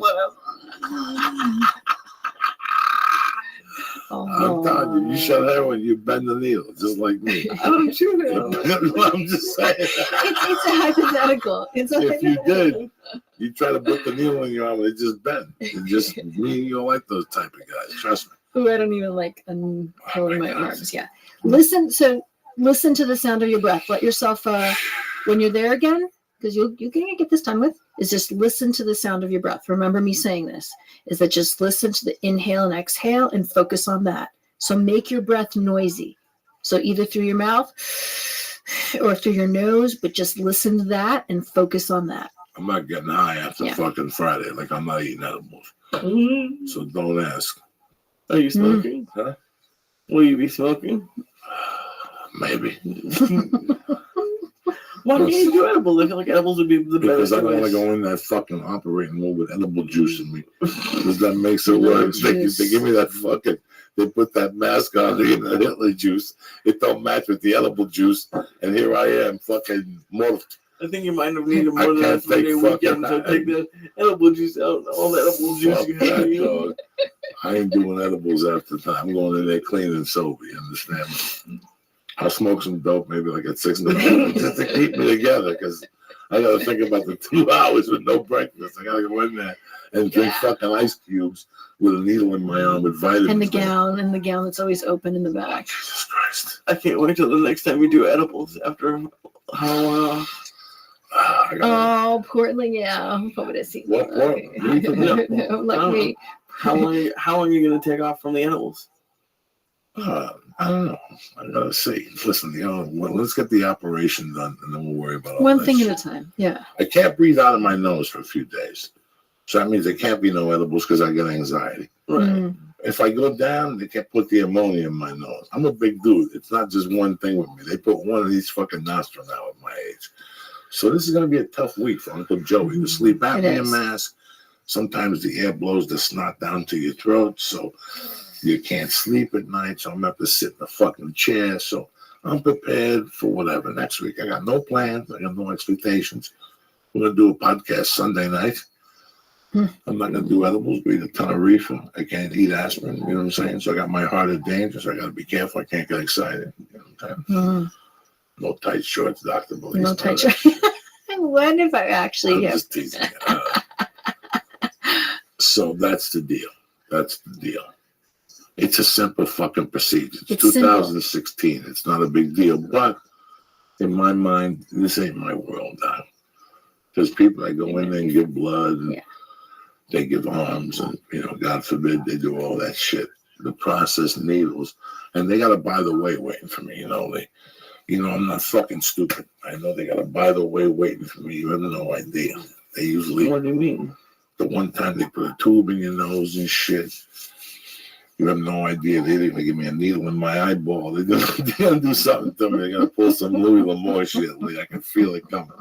I'm telling you shut her when you bend the needle, just like me. I don't shoot it. I'm just saying. It's a hypothetical. If you did, you try to put the needle in your arm and it just bend. It just me, you don't like those type of guys. Trust me. Ooh, I don't even like uncurling my arms. Yeah. Listen to the sound of your breath. Let yourself when you're there again, because you can get this done with, is just listen to the sound of your breath. Remember me saying this, is that just listen to the inhale and exhale and focus on that. So make your breath noisy. So either through your mouth or through your nose, but just listen to that and focus on that. I'm not getting high after fucking Friday. Like I'm not eating edibles. So don't ask. Are you smoking? Huh? Will you be smoking? Maybe. Why can't you do edibles? I feel like edibles would be the best. Because I don't want to go in that fucking operating room with edible juice in me. Because that makes it worse. They give me that fucking, they put that mask on, they give me the Hitler juice. It don't match with the edible juice. And here I am, fucking morphed. I think you might have needed more than a 3-day weekend. So take the edible juice out, all the edible juice you have. Dog. I ain't doing edibles after time. I'm going in there clean and sober, you understand? I'll smoke some dope maybe like at 6 in the morning just to keep me together because I got to think about the 2 hours with no breakfast. I got to go in there and drink fucking ice cubes with a needle in my arm with vitamins. And the gown that's always open in the back. Jesus Christ. I can't wait till the next time you do edibles after how Oh, Portland, yeah. Pobrecito. What? No, like me. How long are you gonna take off from the edibles? I don't know. I gotta see. Listen, well, let's get the operation done, and then we'll worry about all One that thing shit. at a time. Yeah. I can't breathe out of my nose for a few days, so that means there can't be no edibles because I get anxiety. Right. Mm. If I go down, they can't put the ammonia in my nose. I'm a big dude. It's not just one thing with me. They put one of these fucking nostrils now at my age. So this is going to be a tough week for Uncle Joey. The sleep apnea is. mask. Sometimes the air blows the snot down to your throat, so you can't sleep at night. So I'm going to have to sit in a fucking chair. So I'm prepared for whatever next week. I got no plans. I got no expectations. We're going to do a podcast Sunday night. I'm not going to do edibles, breathe a ton of reefer. I can't eat aspirin, you know what I'm saying? So I got my heart at danger, so I got to be careful. I can't get excited. You know what I'm saying? Mm. No tight shorts, Dr. Belize. No tight shorts. I wonder if I actually I'm have. just teasing you. So that's the deal. That's the deal. It's a simple fucking procedure. It's It's 2016. It's not a big deal. But in my mind, this ain't my world now. There's people that go in there and give blood and they give arms and, God forbid they do all that shit. The processed needles. And they got a by the way waiting for me, I'm not fucking stupid. I know they got a by the way waiting for me. You have no idea. They usually... What do you mean? The one time they put a tube in your nose and shit, you have no idea. They didn't even give me a needle in my eyeball. They're gonna do something to me. They're gonna pull some Louis L'Amour shit. Like, I can feel it coming.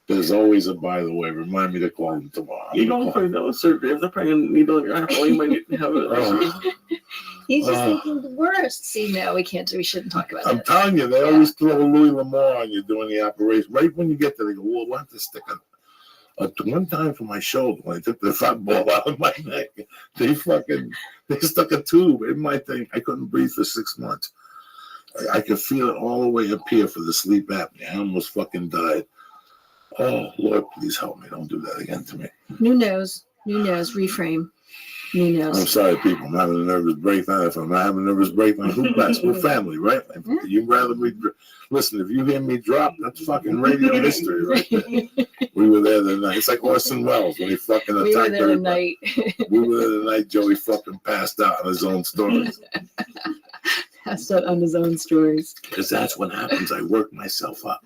There's always a by the way. Remind me to call them tomorrow. You don't for nose surgery. If they're putting a needle in your eyeball, you might need to have it. He's just thinking the worst. See, no, we shouldn't talk about I'm that. telling you, they always throw Louis L'Amour on you doing the operation. Right when you get there, they go, well, we'll have to stick one time for my shoulder, when I took the fat ball out of my neck, they stuck a tube in my thing. I couldn't breathe for 6 months. I could feel it all the way up here for the sleep apnea. I almost fucking died. Oh, Lord, please help me. Don't do that again to me. New nose, reframe. New nose. I'm sorry, people. I'm having a nervous breakdown. If I'm not having a nervous breakdown, who best? We're family, right? You'd rather me... Listen, if you hear me drop, that's fucking radio history right there. We were there the night. It's like Orson Welles when he fucking attacked We were there everybody. We were there the night Joey fucking passed out on his own stories. Passed out on his own stories. Because that's what happens. I work myself up.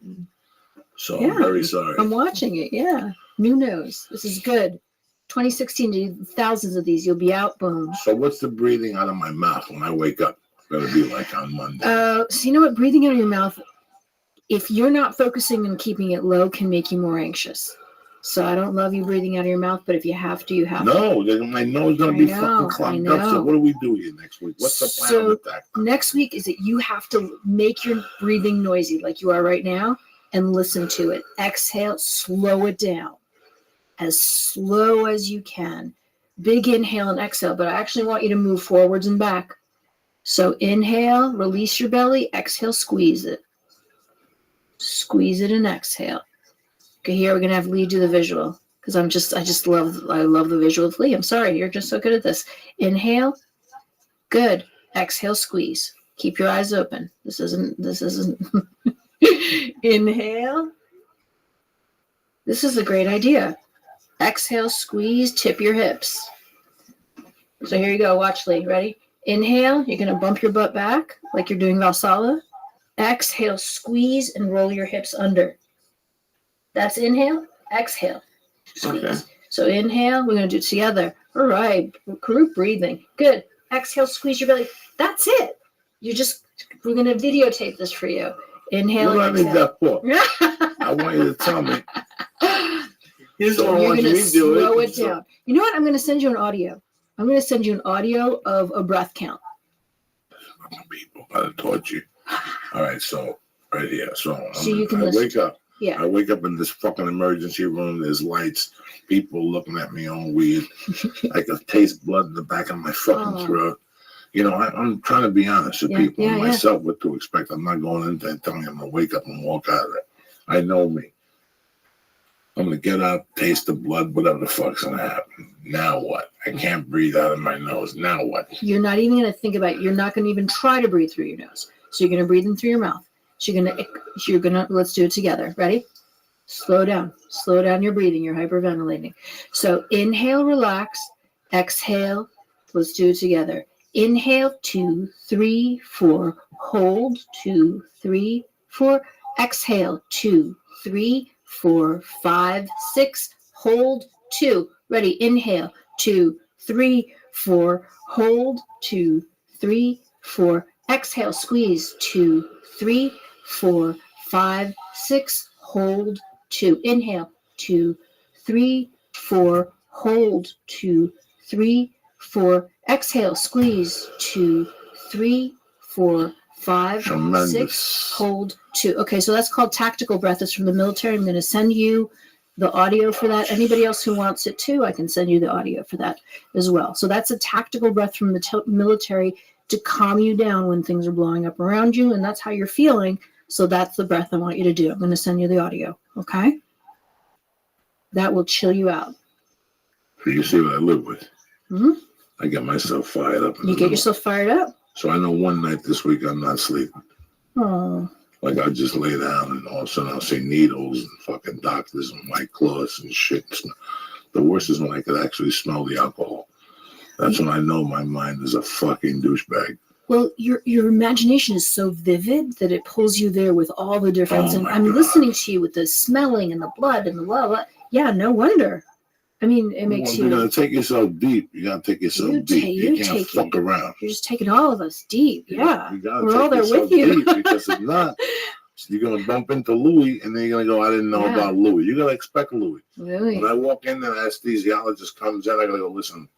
So Yeah. I'm very sorry. I'm watching it. Yeah. New nose. This is good. 2016, do thousands of these. You'll be out. Boom. So what's the breathing out of my mouth when I wake up going to be like on Monday? So you know what? Breathing out of your mouth, if you're not focusing and keeping it low, can make you more anxious. So I don't love you breathing out of your mouth, but if you have to, you have to. No, then my nose going to be fucking clogged up. So what do we do here next week? What's the plan of attack? Next week is that you have to make your breathing noisy like you are right now and listen to it. Exhale, slow it down. As slow as you can. Big inhale and exhale, but I actually want you to move forwards and back. So inhale, release your belly, exhale, squeeze it. Squeeze it and exhale. Okay, here we're gonna have Lee do the visual because I love the visual of Lee. I'm sorry, you're just so good at this. Inhale, good. Exhale, squeeze. Keep your eyes open. This isn't. Inhale. This is a great idea. Exhale, squeeze, tip your hips. So here you go. Watch, Lee. Ready? Inhale. You're going to bump your butt back like you're doing Valsala. Exhale, squeeze, and roll your hips under. That's inhale. Exhale, squeeze. Okay. So inhale. We're going to do it together. All right. Group breathing. Good. Exhale, squeeze your belly. That's it. We're going to videotape this for you. Inhale. What do I need exhale. that for? I want you to tell me. Here's what I You're want going you to to do. slow it down. You know what? I'm going to send you an audio. I'm going to send you an audio of a breath People gotta torture you. All right, so right here. So you can I listen wake up. Yeah. I wake up in this fucking emergency room. There's lights, people looking at me on weird. I can taste blood in the back of my fucking throat. I'm trying to be honest with people and myself what to expect. I'm not going in there and telling them to wake up and walk out of there. I know me. I'm going to get up, taste the blood, whatever the fuck's going to happen. Now what? I can't breathe out of my nose. Now what? You're not even going to think about it. You're not going to even try to breathe through your nose. So you're going to breathe in through your mouth. So you're going to, let's do it together. Ready? Slow down. Slow down your breathing. You're hyperventilating. So inhale, relax. Exhale. Let's do it together. Inhale, 2, 3, 4. Hold, 2, 3, 4. Exhale, 2, 3, 4, 5, 6. Hold, 2. Ready, inhale, 2, 3, 4. Hold, 2, 3, 4. Exhale, squeeze, 2, 3, 4, 5, 6. Hold, 2. Inhale, 2, 3, 4. Hold, 2, 3, 4. Exhale, squeeze, 2, 3, 4, 5, 6. Tremendous. Hold, 2. Okay, so that's called tactical breath. It's from the military. I'm going to send you the audio for that. Anybody else who wants it too, I can send you the audio for that as well. So that's a tactical breath from the military to calm you down when things are blowing up around you, and that's how you're feeling. So that's the breath I want you to do. I'm going to send you the audio, okay? That will chill you out. So you see what I live with. Mm-hmm. I get myself fired up. You get yourself fired up? So I know one night this week I'm not sleeping. Oh. Like I just lay down and all of a sudden I'll see needles and fucking doctors and white cloths and shit. The worst is when I could actually smell the alcohol. That's when I know my mind is a fucking douchebag. Well, your imagination is so vivid that it pulls you there with all the difference. Oh and my I'm God. listening to you with the smelling and the blood and the blah, blah. Yeah, no wonder. I mean, it makes Well, you. You gotta take yourself deep. You gotta take yourself deep. You can't fuck around. You're just taking all of us deep. Yeah. You gotta We're take all there yourself with you. deep because if not, you're gonna bump into Louis and then you're gonna go, I didn't know Yeah. about Louis. You gotta expect Louis. Really? When I walk in there, anesthesiologist comes in, I gotta go, listen,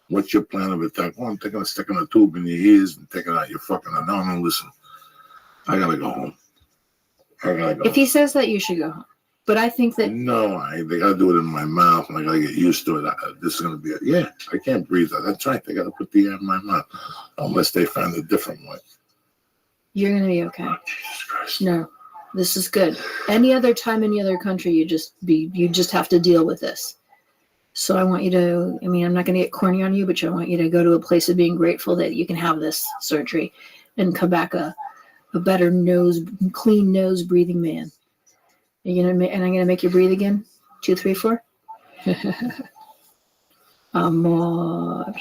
what's your plan of attack? Well, I'm thinking of sticking a tube in your ears and taking out your fucking. No, listen. I gotta go home. If he says that, you should go home. But I think that. No, they gotta do it in my mouth and I gotta get used to it. This is gonna be I can't breathe. That's right. They gotta put the air in my mouth unless they find a different way. You're going to be okay. Oh, Jesus Christ. No, this is good. Any other time, any other country, you just have to deal with this. So I want you to, I mean, I'm not going to get corny on you, but I want you to go to a place of being grateful that you can have this surgery and come back a better clean nose breathing man. And I'm going to make you breathe again. 2, 3, 4. Amor.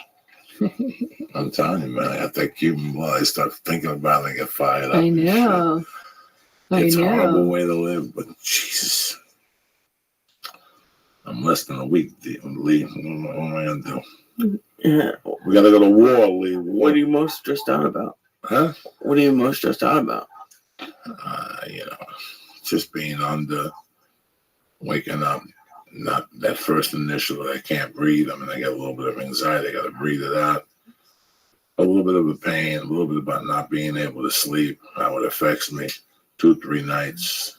I'm telling you, man, I got that Cuban blood. I start thinking about it, I get fired up. I know. It's a horrible know. way to live, but Jesus. I'm less than a week, Lee. What am I going to do? Yeah. We got to go to war, Lee. What are you most stressed out about? Huh? What are you most stressed out about? Just being under, waking up. Not that first initial that I can't breathe. I mean, I got a little bit of anxiety. I got to breathe it out. A little bit of a pain, a little bit about not being able to sleep, how it affects me. 2, 3 nights.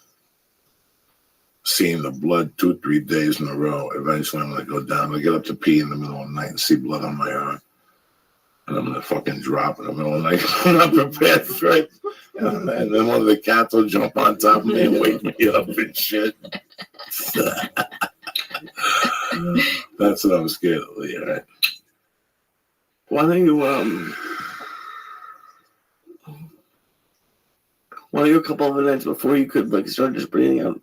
Seeing the blood 2, 3 days in a row. Eventually, I'm going to go down. I'm going to get up to pee in the middle of the night and see blood on my arm. And I'm going to fucking drop in the middle of the night. I'm not prepared for it. And then one of the cats will jump on top of me and wake me up and shit. That's what I'm scared of, Lee, all right? Why don't you a couple of minutes before you could start just breathing out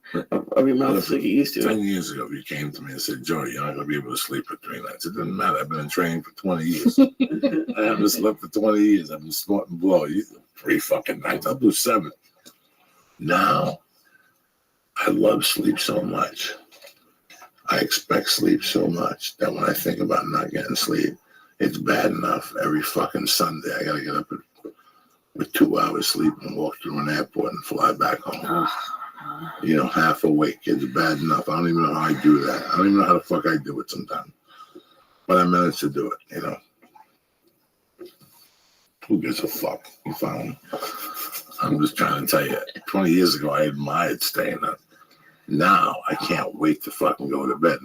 of your mouth like you used to? 10 years ago, you came to me and said, Joey, you're not going to be able to sleep for 3 nights. It doesn't matter. I've been in training for 20 years. I haven't slept for 20 years. I've been snorting blow. 3 fucking nights. I'll do 7. Now, I love sleep so much. I expect sleep so much that when I think about not getting sleep, it's bad enough. Every fucking Sunday, I got to get up with 2 hours sleep and walk through an airport and fly back home. Half awake. It's bad enough. I don't even know how I do that. I don't even know how the fuck I do it sometimes. But I managed to do it, Who gives a fuck? You found me. I'm just trying to tell you, 20 years ago, I admired staying up. Now, I can't wait to fucking go to bed.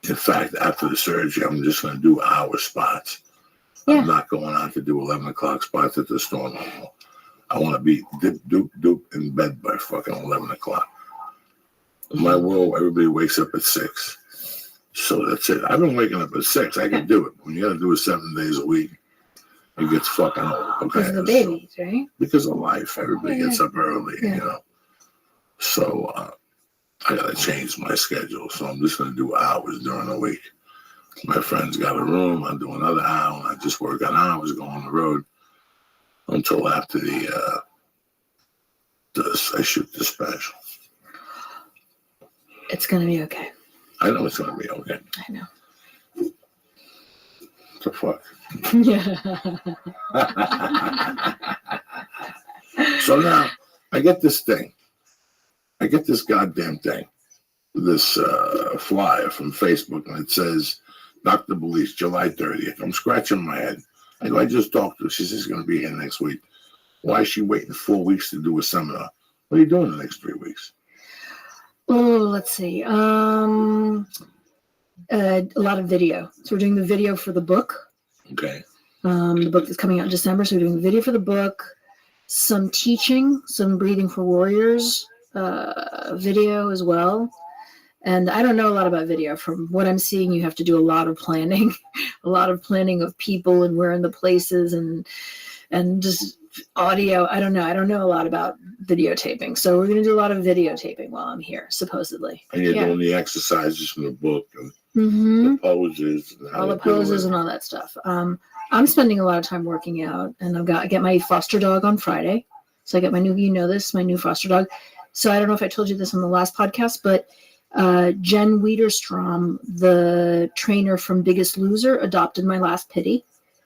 In fact, after the surgery, I'm just going to do hour spots. Yeah. I'm not going on to do 11 o'clock spots at the store no more. I want to be doop in bed by fucking 11 o'clock. My world, everybody wakes up at 6. So that's it. I've been waking up at 6. I can do it. When you got to do it 7 days a week, it gets fucking old. Okay? Because of the babies, right? Because of life. Everybody gets up early, So I got to change my schedule. So I'm just going to do hours during the week. My friend's got a room. I'm doing another hour. I just work on hours, go on the road until after I shoot the special. It's gonna be okay. I know it's gonna be okay. I know. What the fuck? Yeah. So now I get this thing. I get this goddamn thing. This flyer from Facebook, and it says Dr. Belize, July 30th. I'm scratching my head. I go, I just talked to her. She says she's going to be here next week. Why is she waiting 4 weeks to do a seminar? What are you doing the next 3 weeks? Oh, let's see. A lot of video. So we're doing the video for the book. Okay. The book is coming out in December, so we're doing the video for the book. Some teaching, some breathing for warriors video as well. And I don't know a lot about video. From what I'm seeing, you have to do a lot of planning, of people and where in the places and just audio. I don't know. I don't know a lot about videotaping. So we're going to do a lot of videotaping while I'm here, supposedly. And you're doing the exercises from the book and Mm-hmm. the poses. And All the poses and all that stuff. I'm spending a lot of time working out, and I get my foster dog on Friday. So I get my new foster dog. So I don't know if I told you this on the last podcast, but Jen Wiederstrom, the trainer from Biggest Loser, adopted my last pitty.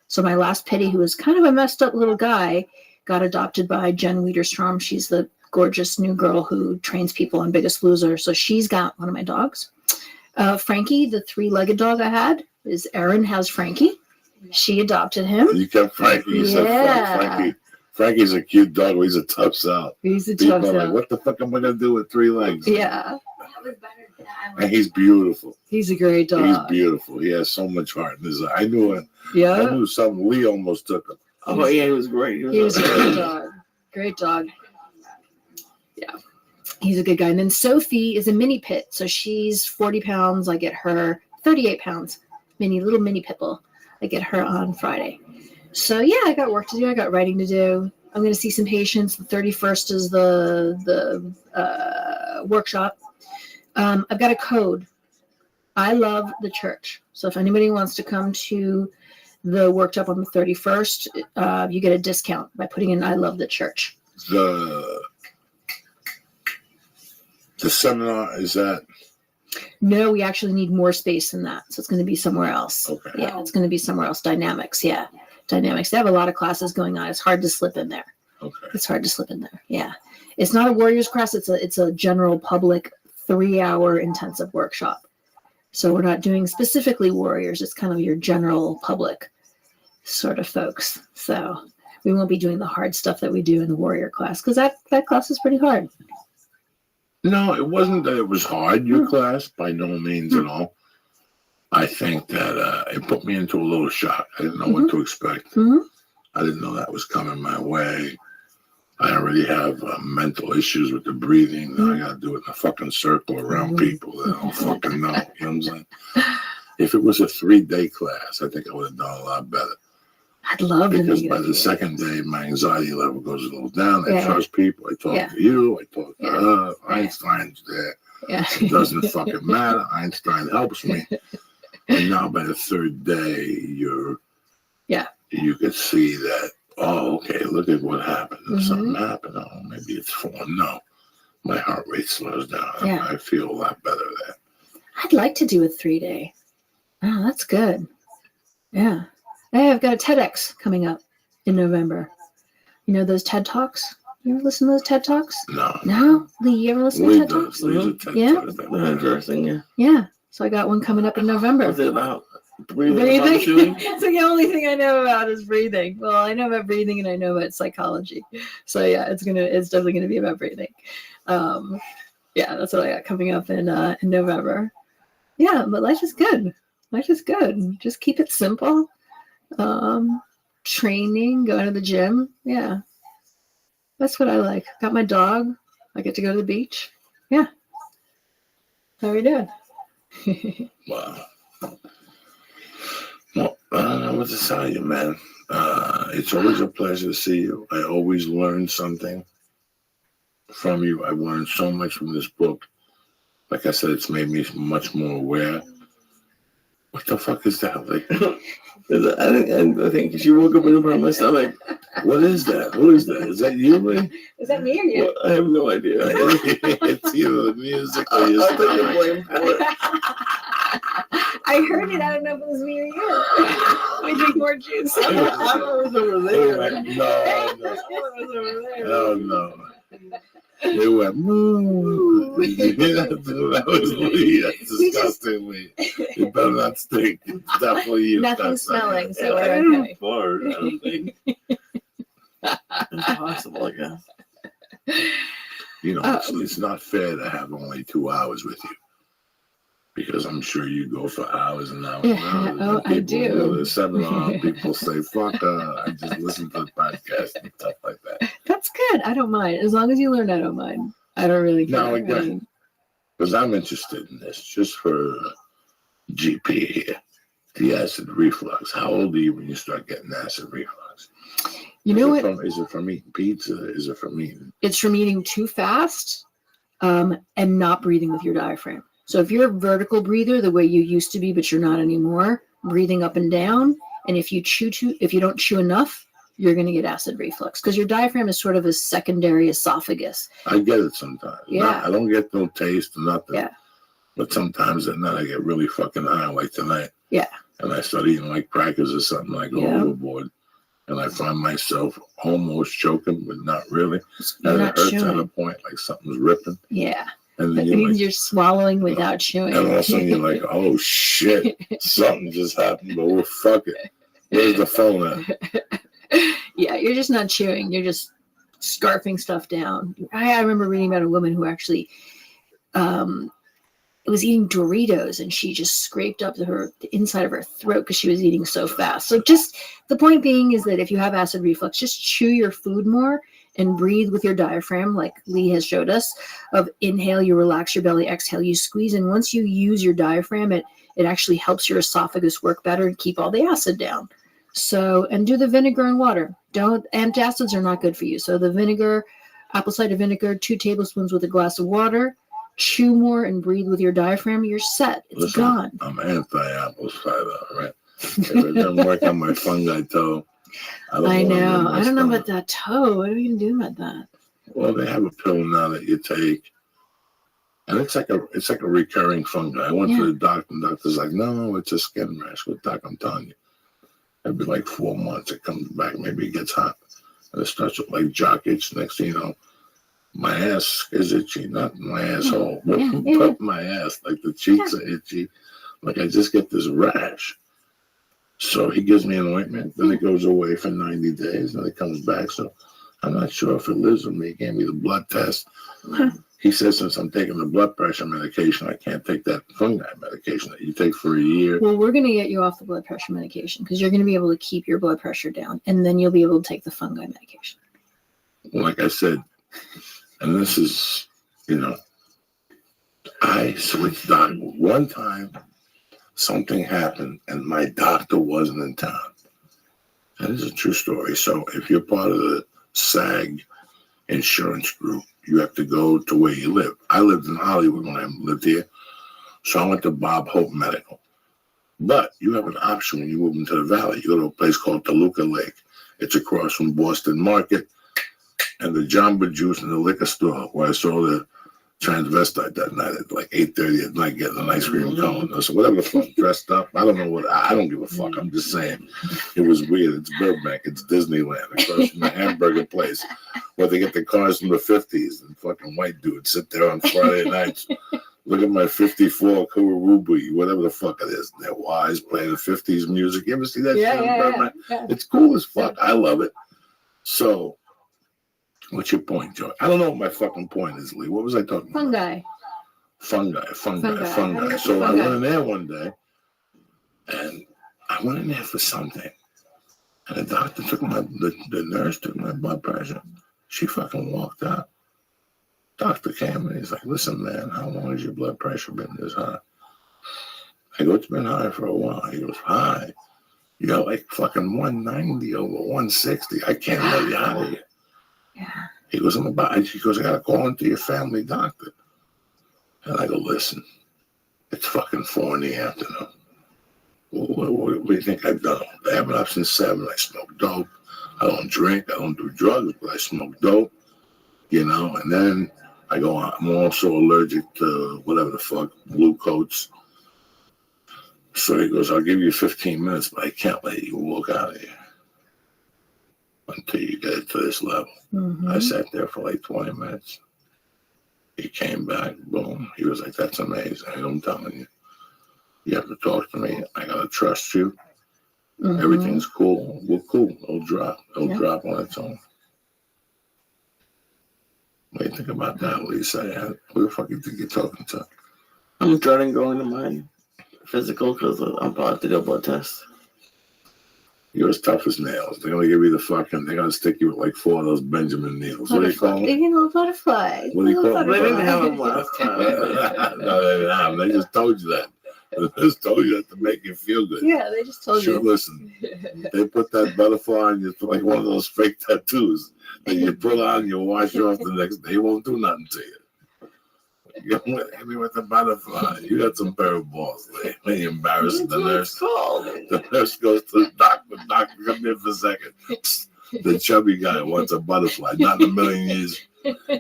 So my last pitty, who was kind of a messed up little guy, got adopted by Jen Wiederstrom. She's the gorgeous new girl who trains people on Biggest Loser. So she's got one of my dogs. Frankie, the 3-legged dog I had, is Erin has Frankie. She adopted him. You kept Frankie. You said Frankie. Frankie's a cute dog. He's a tough sound. He's a People tough are like, sound. what the fuck am I going to do with 3 legs? Yeah. And he's beautiful. He's a great dog. He's beautiful. He has so much heart in his eye. I knew something. Lee almost took him. Oh yeah, he was great. He was a great dog. Great dog. Yeah. He's a good guy. And then Sophie is a mini pit. So she's 40 pounds. I get her 38 pounds. Little mini pit bull. I get her on Friday. So yeah, I got work to do. I got writing to do. I'm going to see some patients. The 31st is the workshop. I've got a code. I love the church. So if anybody wants to come to the workshop on the 31st, you get a discount by putting in I love the church. The seminar, is that? No, we actually need more space than that. So it's going to be somewhere else. Okay. Yeah, it's going to be somewhere else. Dynamics. Yeah. Dynamics. They have a lot of classes going on. It's hard to slip in there. Okay. It's hard to slip in there. Yeah. It's not a warriors class. It's a general public 3-hour intensive workshop. So we're not doing specifically warriors. It's kind of your general public sort of folks. So we won't be doing the hard stuff that we do in the warrior class because that class is pretty hard. No, it wasn't that it was hard, your class, by no means at all. I think that it put me into a little shock. I didn't know what to expect. I didn't know that was coming my way. I already have mental issues with the breathing. Now I got to do it in a fucking circle around people that I don't fucking know. You know what I'm saying? If it was a 3-day class, I think I would have done a lot better. I'd love to. Because by the second day, my anxiety level goes a little down. I trust people. I talk to you. I talk to her. Einstein's there. Yeah. It doesn't fucking matter. Einstein helps me. And now by the 3rd day, you could see that, oh, okay, look at what happened. If something happened, oh, maybe it's falling. No, my heart rate slows down. Yeah. I feel a lot better there. I'd like to do a 3-day. Oh, that's good. Yeah. Hey, I've got a TEDx coming up in November. You know those TED Talks? You ever listen to those TED Talks? No. No? Lee, you ever listen to TED Talks? Yeah? Interesting, yeah. Yeah. So I got one coming up in November. What's it about? Breathing. So the only thing I know about is breathing. Well, I know about breathing and I know about psychology. So yeah, it's definitely gonna be about breathing. Yeah, that's what I got coming up in November. Yeah, but life is good. Life is good. Just keep it simple. Training, going to the gym. Yeah. That's what I like. Got my dog. I get to go to the beach. Yeah. How are you doing? Wow. Well, I don't know what to tell you, man. It's always a pleasure to see you. I always learn something from you. I've learned so much from this book. Like I said, it's made me much more aware. What the fuck is that? Like, I think she woke up in the part of my stomach. what is that? Who is that? Is that you, Lee? Is that me or you? Well, I have no idea. It's either the music or your I'll take the stomach. blame for it. I heard it. I don't know if it was me or you. We drink more juice. I was over They there. went, no. I was over there. Oh, no. They went, moo. That was Lee. That's disgusting, Lee. You better not stink. It's definitely you. Nothing's That's not smelling, you. so I we're didn't okay. fart, I don't think. It's possible, I guess. You know, it's not fair to have only 2 hours with you. Because I'm sure you go for hours and hours and hours. Oh, And I people, do. You know, there's seminar, people say, fuck, I just listen to the podcast and stuff like that. That's good. I don't mind. As long as you learn, I don't mind. I don't really care. Now, I again, mean, because I'm interested in this, just for GP here, the acid reflux. How old are you when you start getting acid reflux? you know what? Is it from eating pizza? Is it from eating? It's from eating too fast and not breathing with your diaphragm. So if you're a vertical breather the way you used to be, but you're not anymore, breathing up and down, and if you don't chew enough, you're going to get acid reflux because your diaphragm is sort of a secondary esophagus. I get it sometimes. Yeah. I don't get no taste or nothing. Yeah. But sometimes at night I get really fucking high, like tonight. Yeah. And I start eating like crackers or something, I go Yeah. overboard. And I find myself almost choking, but not really. You're And not it hurts at a chewing. point like something's ripping. Yeah. And That then means like, you're swallowing without chewing. and all of a sudden you're like, oh shit, something just happened, but well, fuck it. Where's the phone at? Yeah, you're just not chewing. You're just scarfing stuff down. I remember reading about a woman who actually was eating Doritos and she just scraped up the inside of her throat because she was eating so fast. So just the point being is that if you have acid reflux, just chew your food more and breathe with your diaphragm, like Lee has showed us, of inhale, you relax your belly, exhale, you squeeze. And once you use your diaphragm, it actually helps your esophagus work better and keep all the acid down. So, and do the vinegar and water. Antacids are not good for you. So the vinegar, apple cider vinegar, 2 tablespoons with a glass of water, chew more and breathe with your diaphragm, you're set. It's Listen, gone. I'm anti-apple cider, right? If it doesn't work on my fungi toe, I I don't want it in know. my I don't know stomach. about that toe. What are you doing about that? Well, they have a pill now that you take, and it's like a recurring fungi. I went to the doctor, and the doctor's like, no, it's a skin rash. Well, doc, I'm telling you, it'd be like 4 months. It comes back, maybe it gets hot, and it starts with like jock itch. Next thing you know, my ass is itchy, not my asshole, but my ass, like the cheeks are itchy. Like I just get this rash. So he gives me an ointment, then it goes away for 90 days, and it comes back. So I'm not sure if it lives with me. He gave me the blood test. He says since I'm taking the blood pressure medication, I can't take that fungi medication that you take for a year. Well, we're going to get you off the blood pressure medication because you're going to be able to keep your blood pressure down, and then you'll be able to take the fungi medication. Like I said, and this is, I switched doctor. One time, something happened, and my doctor wasn't in town. That is a true story. So if you're part of the SAG insurance group, you have to go to where you live. I lived in Hollywood when I lived here, so I went to Bob Hope Medical. But you have an option when you move into the valley. You go to a place called Toluca Lake. It's across from Boston Market and the Jamba Juice and the liquor store where I saw the transvestite that night at like 8:30 at night getting an ice cream cone. So whatever the fuck, dressed up. I don't know what. I don't give a fuck. I'm just saying. It was weird. It's Burbank. It's Disneyland across from the hamburger place where they get the cars from the 50s and fucking white dudes sit there on Friday nights. Look at my 54 Kururubi, whatever the fuck it is. They're wise playing the 50s music. You ever see that shit in Burbank? Yeah. It's cool as fuck. I love it. So, what's your point, Joe? I don't know what my fucking point is, Lee. What was I talking about? Fungi. So I went in there one day, and I went in there for something. And the doctor took the nurse took my blood pressure. She fucking walked out. Doctor came and he's like, listen, man, how long has your blood pressure been this high? I go, it's been high for a while. He goes, high? You got like fucking 190 over 160. I can't let you out of here. Yeah. He goes, I got to call into your family doctor. And I go, listen, it's fucking 4 in the afternoon. What do you think I've done? I haven't up since 7. I smoke dope. I don't drink. I don't do drugs, but I smoke dope. You know, and then I go on. I'm also allergic to whatever the fuck, blue coats. So he goes, I'll give you 15 minutes, but I can't let you walk out of here until you get it to this level. I sat there for like 20 minutes. He came back, boom. He was like, that's amazing. I'm telling you. You have to talk to me. I got to trust you. Everything's cool. We're cool. It'll drop. It'll drop on its own. What do you think about that, Lisa? Who the fuck you think you're talking to? I'm dreading going to my physical because I'm about to do a blood test. You're as tough as nails. They're going to give you the fucking, they're going to stick you with like 4 of those Benjamin needles. What do you call them? Little butterfly. What do you call them? They didn't have them last time. No, they didn't have them. They just told you that. They just told you that to make you feel good. Yeah, they just told Sure, you. listen. They put that butterfly on you like one of those fake tattoos that you put on, you wash off the next day. It won't do nothing to you. Hit me with the butterfly. You got some pair of balls, Lee. Ain't embarrassing the nurse. The nurse goes to the doctor. Doctor, come here for a second. The chubby guy wants a butterfly. Not in a million years.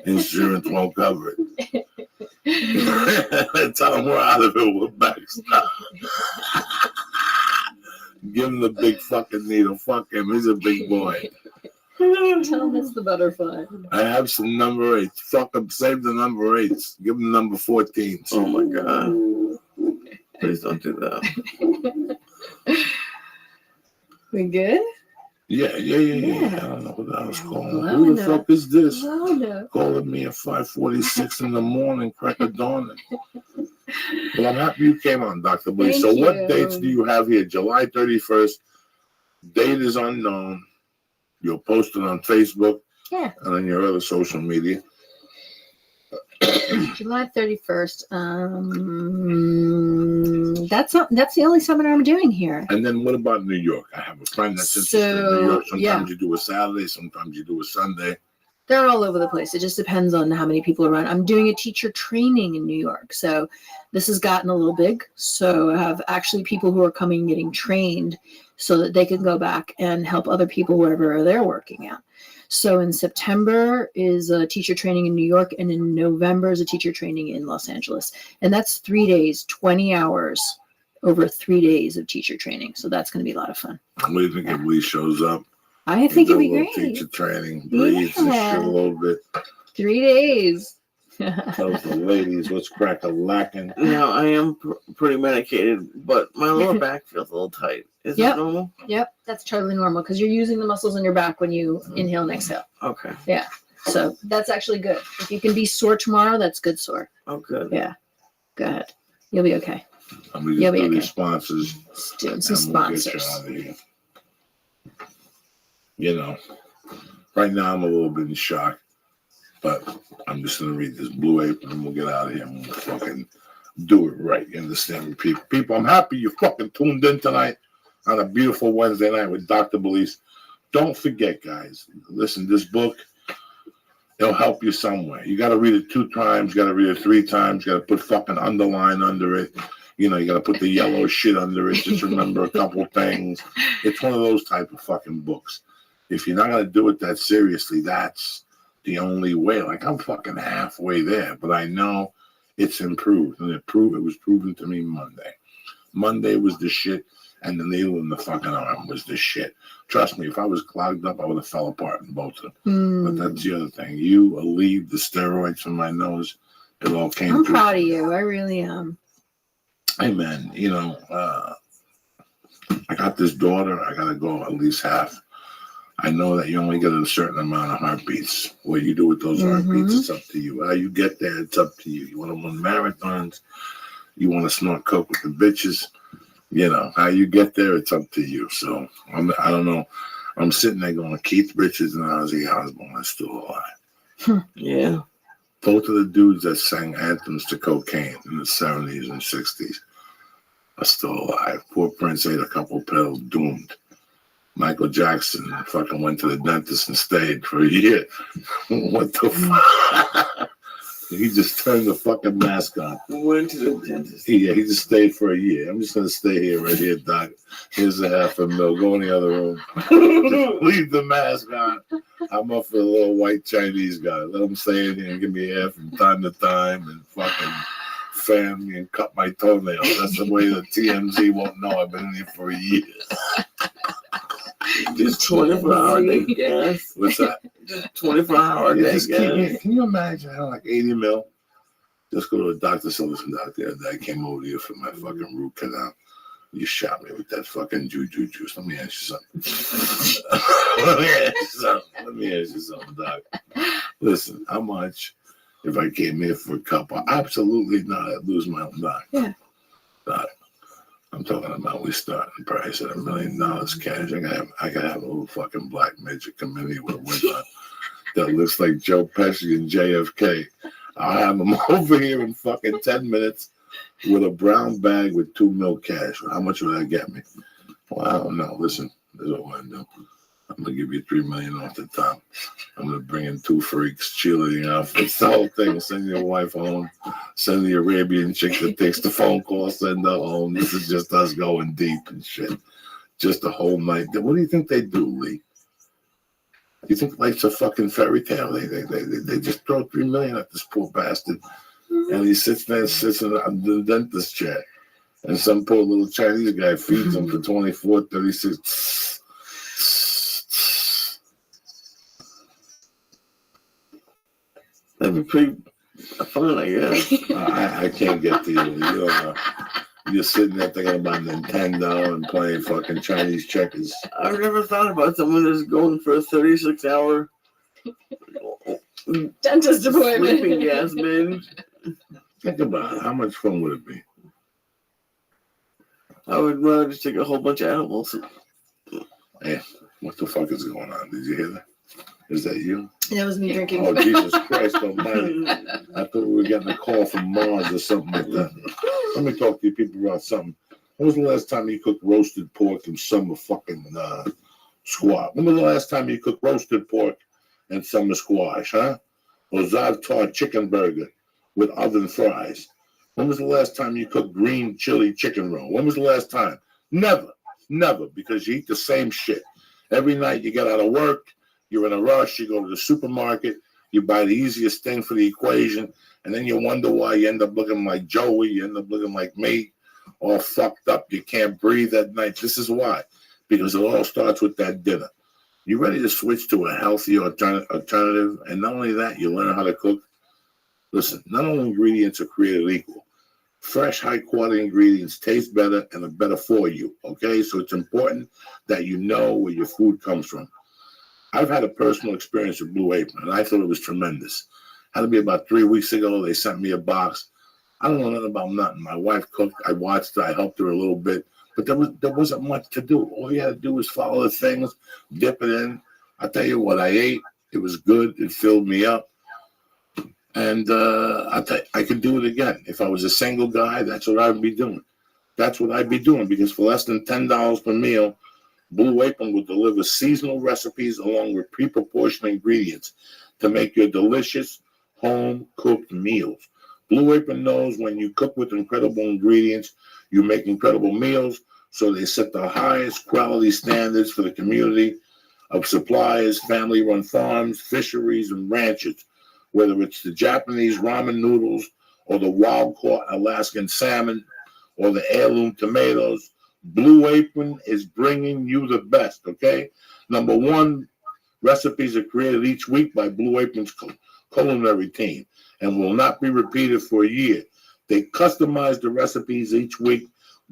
Insurance won't cover it. Tell him we're out of it. We're back. Give him the big fucking needle. Fuck him. He's a big boy. Tell him it's the butterfly. I have some number 8. Fuck him. Save the number 8s. Give him number 14. Oh my God. Please don't do that. We good? Yeah. I don't know what I was calling. Well, Who the fuck is this? Oh, no. Calling me at 5:46 in the morning, crack of dawn. Well, I'm happy you came on, Dr. Lee. Thank So you. what dates do you have here? July 31st. Date is unknown. You'll post it on Facebook and on your other social media. July 31st. That's the only seminar I'm doing here. And then what about New York? I have a friend that's interested in New York. Sometimes yeah. you do a Saturday, sometimes you do a Sunday. They're all over the place. It just depends on how many people are around. I'm doing a teacher training in New York. So this has gotten a little big. So I have actually people who are coming getting trained so that they can go back and help other people wherever they're working at. So in September is a teacher training in New York, and in November is a teacher training in Los Angeles. And that's 3 days, 20 hours over 3 days of teacher training. So that's going to be a lot of fun. What do you think if Lee shows up? I think it'd be Do a great. little teacher training, breathes and shit a little bit. 3 days. Tells the ladies what's crack-a-lacking. Now, I am pretty medicated, but my lower back feels a little tight. Is that normal? Yep, that's totally normal because you're using the muscles in your back when you inhale and exhale. Okay. Yeah, so that's actually good. If you can be sore tomorrow, that's good sore. Oh, good. Yeah, go ahead. You'll be okay. I'm going to You'll just be do okay. these sponsors. Just doing some and we'll get you sponsors. out of here. You know, right now I'm a little bit in shock, but I'm just going to read this Blue Apron and we'll get out of here and we'll fucking do it right. You understand me, people? People, I'm happy you fucking tuned in tonight on a beautiful Wednesday night with Dr. Belize. Don't forget, guys, listen, this book, it'll help you somewhere. You got to read it 2 times, you got to read it 3 times, you got to put fucking underline under it. You know, you got to put the yellow shit under it. Just remember a couple things. It's one of those type of fucking books. If you're not going to do it that seriously, that's the only way. Like, I'm fucking halfway there, but I know it's improved. And it was proven to me Monday. Monday was the shit, and the needle in the fucking arm was the shit. Trust me, if I was clogged up, I would have fell apart in both of them. But that's the other thing. You alleviated the steroids from my nose. It all came I'm through. proud of you. I really am. Hey, man, you know, I got this daughter. I got to go at least half. I know that you only get a certain amount of heartbeats. What you do with those heartbeats, it's up to you. How you get there, it's up to you. You want to run marathons, you want to snort coke with the bitches, you know, how you get there, it's up to you. So, I don't know. I'm sitting there going, Keith Richards and Ozzy Osbourne are still alive. Yeah. Both of the dudes that sang anthems to cocaine in the 70s and 60s are still alive. Poor Prince ate a couple pills, doomed. Michael Jackson fucking went to the dentist and stayed for a year. What the fuck? He just turned the fucking mask on. We went to the dentist. He just stayed for a year. I'm just gonna stay here, right here, Doc. Here's $500,000. Go in the other room. Just leave the mask on. I'm up for a little white Chinese guy. Let him stay in here and give me air from time to time and fucking fan me and cut my toenails. That's the way the TMZ won't know I've been in here for a year. Just 24-hour day gas. What's that? Just 24-hour Yeah, day just keep me, gas. can you imagine how like 80 mil? Just go to the doctor, so listen, doctor, I came over here for my fucking root canal. You shot me with that fucking juju juice. Let me ask you something. Let me ask you something, doc. Listen, how much if I came here for a couple? Absolutely not. I'd lose my own doc. Yeah. Doc, I'm talking about we start the price at $1 million cash. I gotta have a little fucking black midget come in here with a wig on that looks like Joe Pesci and JFK. I'll have him over here in fucking 10 minutes with a brown bag with $2 million cash. How much would that get me? Well, I don't know. Listen, this is what I'm gonna do. I'm gonna give you $3 million off the top. I'm gonna bring in 2 freaks, cheerleading outfits, the whole thing. Send your wife home. Send the Arabian chick that takes the phone call. Send her home. This is just us going deep and shit. Just a whole night. What do you think they do, Lee? You think life's a fucking fairy tale? They just throw $3 million at this poor bastard, and he sits in the dentist chair, and some poor little Chinese guy feeds him for 24, 36. That'd be pretty fun, I guess. I can't get to you. You don't know. You're sitting there thinking about Nintendo and playing fucking Chinese checkers. I've never thought about someone that's going for a 36-hour Dentist sleeping appointment. gas binge. Think about it. How much fun would it be? I would rather just take a whole bunch of edibles. Hey, what the fuck is going on? Did you hear that? Is that you? That was me drinking. Oh, Jesus Christ almighty. I thought we were getting a call from Mars or something like that. Let me talk to you people about something. When was the last time you cooked roasted pork and summer fucking squash? When was the last time you cooked roasted pork and summer squash, huh? Or Za'atar chicken burger with oven fries? When was the last time you cooked green chili chicken roll? When was the last time? Never, because you eat the same shit. Every night you get out of work, you're in a rush, you go to the supermarket, you buy the easiest thing for the equation, and then you wonder why you end up looking like Joey, you end up looking like me, all fucked up, you can't breathe at night. This is why, because it all starts with that dinner. You ready to switch to a healthy alternative, and not only that, you learn how to cook? Listen, not all ingredients are created equal. Fresh, high-quality ingredients taste better and are better for you, okay? So it's important that you know where your food comes from. I've had a personal experience with Blue Apron, and I thought it was tremendous. Had to be about 3 weeks ago. They sent me a box. I don't know nothing about nothing. My wife cooked. I watched her. I helped her a little bit. But there wasn't much to do. All you had to do was follow the things, dip it in. I tell you what, I ate. It was good. It filled me up. And I could do it again. If I was a single guy, that's what I'd be doing. That's what I'd be doing, because for less than $10 per meal, Blue Apron will deliver seasonal recipes along with pre-proportioned ingredients to make your delicious home-cooked meals. Blue Apron knows when you cook with incredible ingredients, you make incredible meals, so they set the highest quality standards for the community of suppliers, family-run farms, fisheries, and ranches. Whether it's the Japanese ramen noodles or the wild-caught Alaskan salmon or the heirloom tomatoes, Blue Apron is bringing you the best, okay? Number one, recipes are created each week by Blue Apron's culinary team and will not be repeated for a year. They customize the recipes each week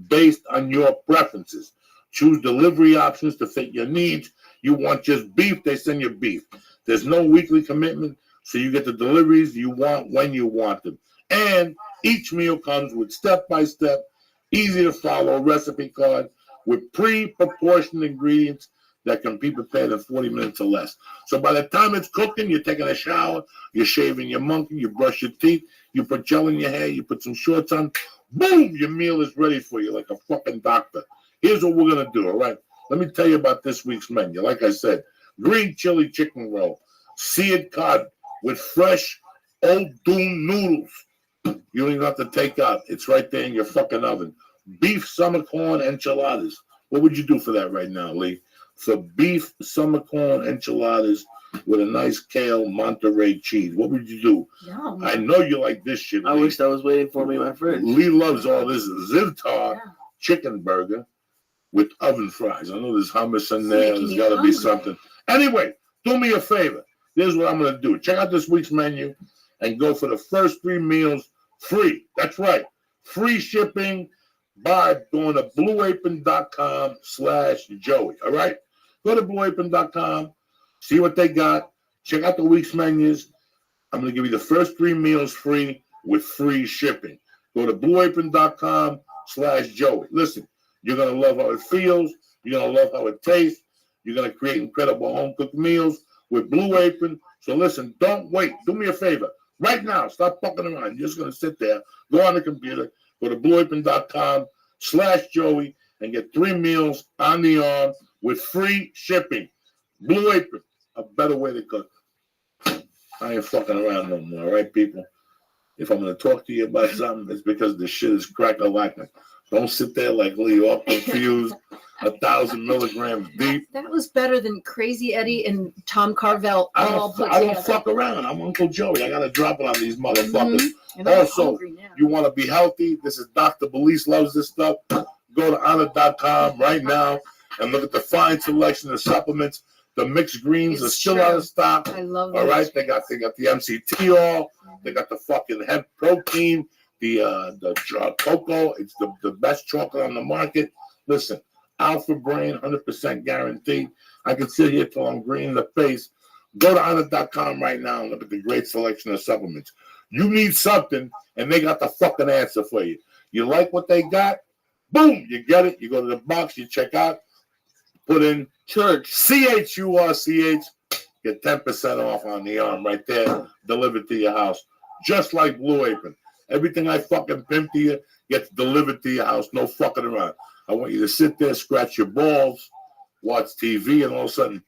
based on your preferences. Choose delivery options to fit your needs. You want just beef, they send you beef. There's no weekly commitment, so you get the deliveries you want when you want them. And each meal comes with step-by-step, easy-to-follow recipe card with pre-proportioned ingredients that can be prepared in 40 minutes or less. So by the time it's cooking, you're taking a shower, you're shaving your monkey, you brush your teeth, you put gel in your hair, you put some shorts on, boom, your meal is ready for you like a fucking doctor. Here's what we're going to do, all right? Let me tell you about this week's menu. Like I said, green chili chicken roll, seared cod with fresh Old Doom noodles. You don't even have to take out. It's right there in your fucking oven. Beef summer corn enchiladas. What would you do for that right now, Lee? For beef summer corn enchiladas with a nice kale Monterey cheese. What would you do? Yum. I know you like this shit, I Lee. wish that was waiting for me in my fridge. Lee loves all this zivtar Yeah. chicken burger with oven fries. I know there's hummus in there. Making There's me got to be hungry. something. Anyway, do me a favor. Here's what I'm going to do. Check out this week's menu and go for the first 3 meals free. That's right. Free shipping by going to blueapron.com/Joey. All right? Go to blueapron.com. See what they got. Check out the week's menus. I'm going to give you the first 3 meals free with free shipping. Go to blueapron.com/Joey. Listen, you're going to love how it feels. You're going to love how it tastes. You're going to create incredible home-cooked meals with Blue Apron. So listen, don't wait. Do me a favor. Right now, stop fucking around. You're just going to sit there, go on the computer, go to blueapron.com/Joey and get 3 meals on the arm with free shipping. Blue Apron, a better way to cook. I ain't fucking around no more, all right, people? If I'm going to talk to you about something, it's because the shit is crack-a-lacking. Don't sit there like Lee, all confused, 1,000 milligrams deep. That was better than Crazy Eddie and Tom Carvel all put I don't together. fuck around. I'm Uncle Joey. I got to drop it on these motherfuckers. And I'm Also, hungry now. you want to be healthy? This is Dr. Belize loves this stuff. Go to honor.com right now and look at the fine selection of supplements. The mixed greens It's are still true. out of stock. I love All that. right, they got the MCT oil. They got the fucking hemp protein. The cocoa. It's the best chocolate on the market. Listen, Alpha Brain, 100% guaranteed. I can sit here till I'm green in the face. Go to honor.com right now and look at the great selection of supplements. You need something, and they got the fucking answer for you. You like what they got? Boom, you get it. You go to the box, you check out, put in Church. CHURCH, get 10% off on the arm right there, delivered to your house. Just like Blue Apron. Everything I fucking pimp to you gets delivered to your house. No fucking around. I want you to sit there, scratch your balls, watch TV, and all of a sudden,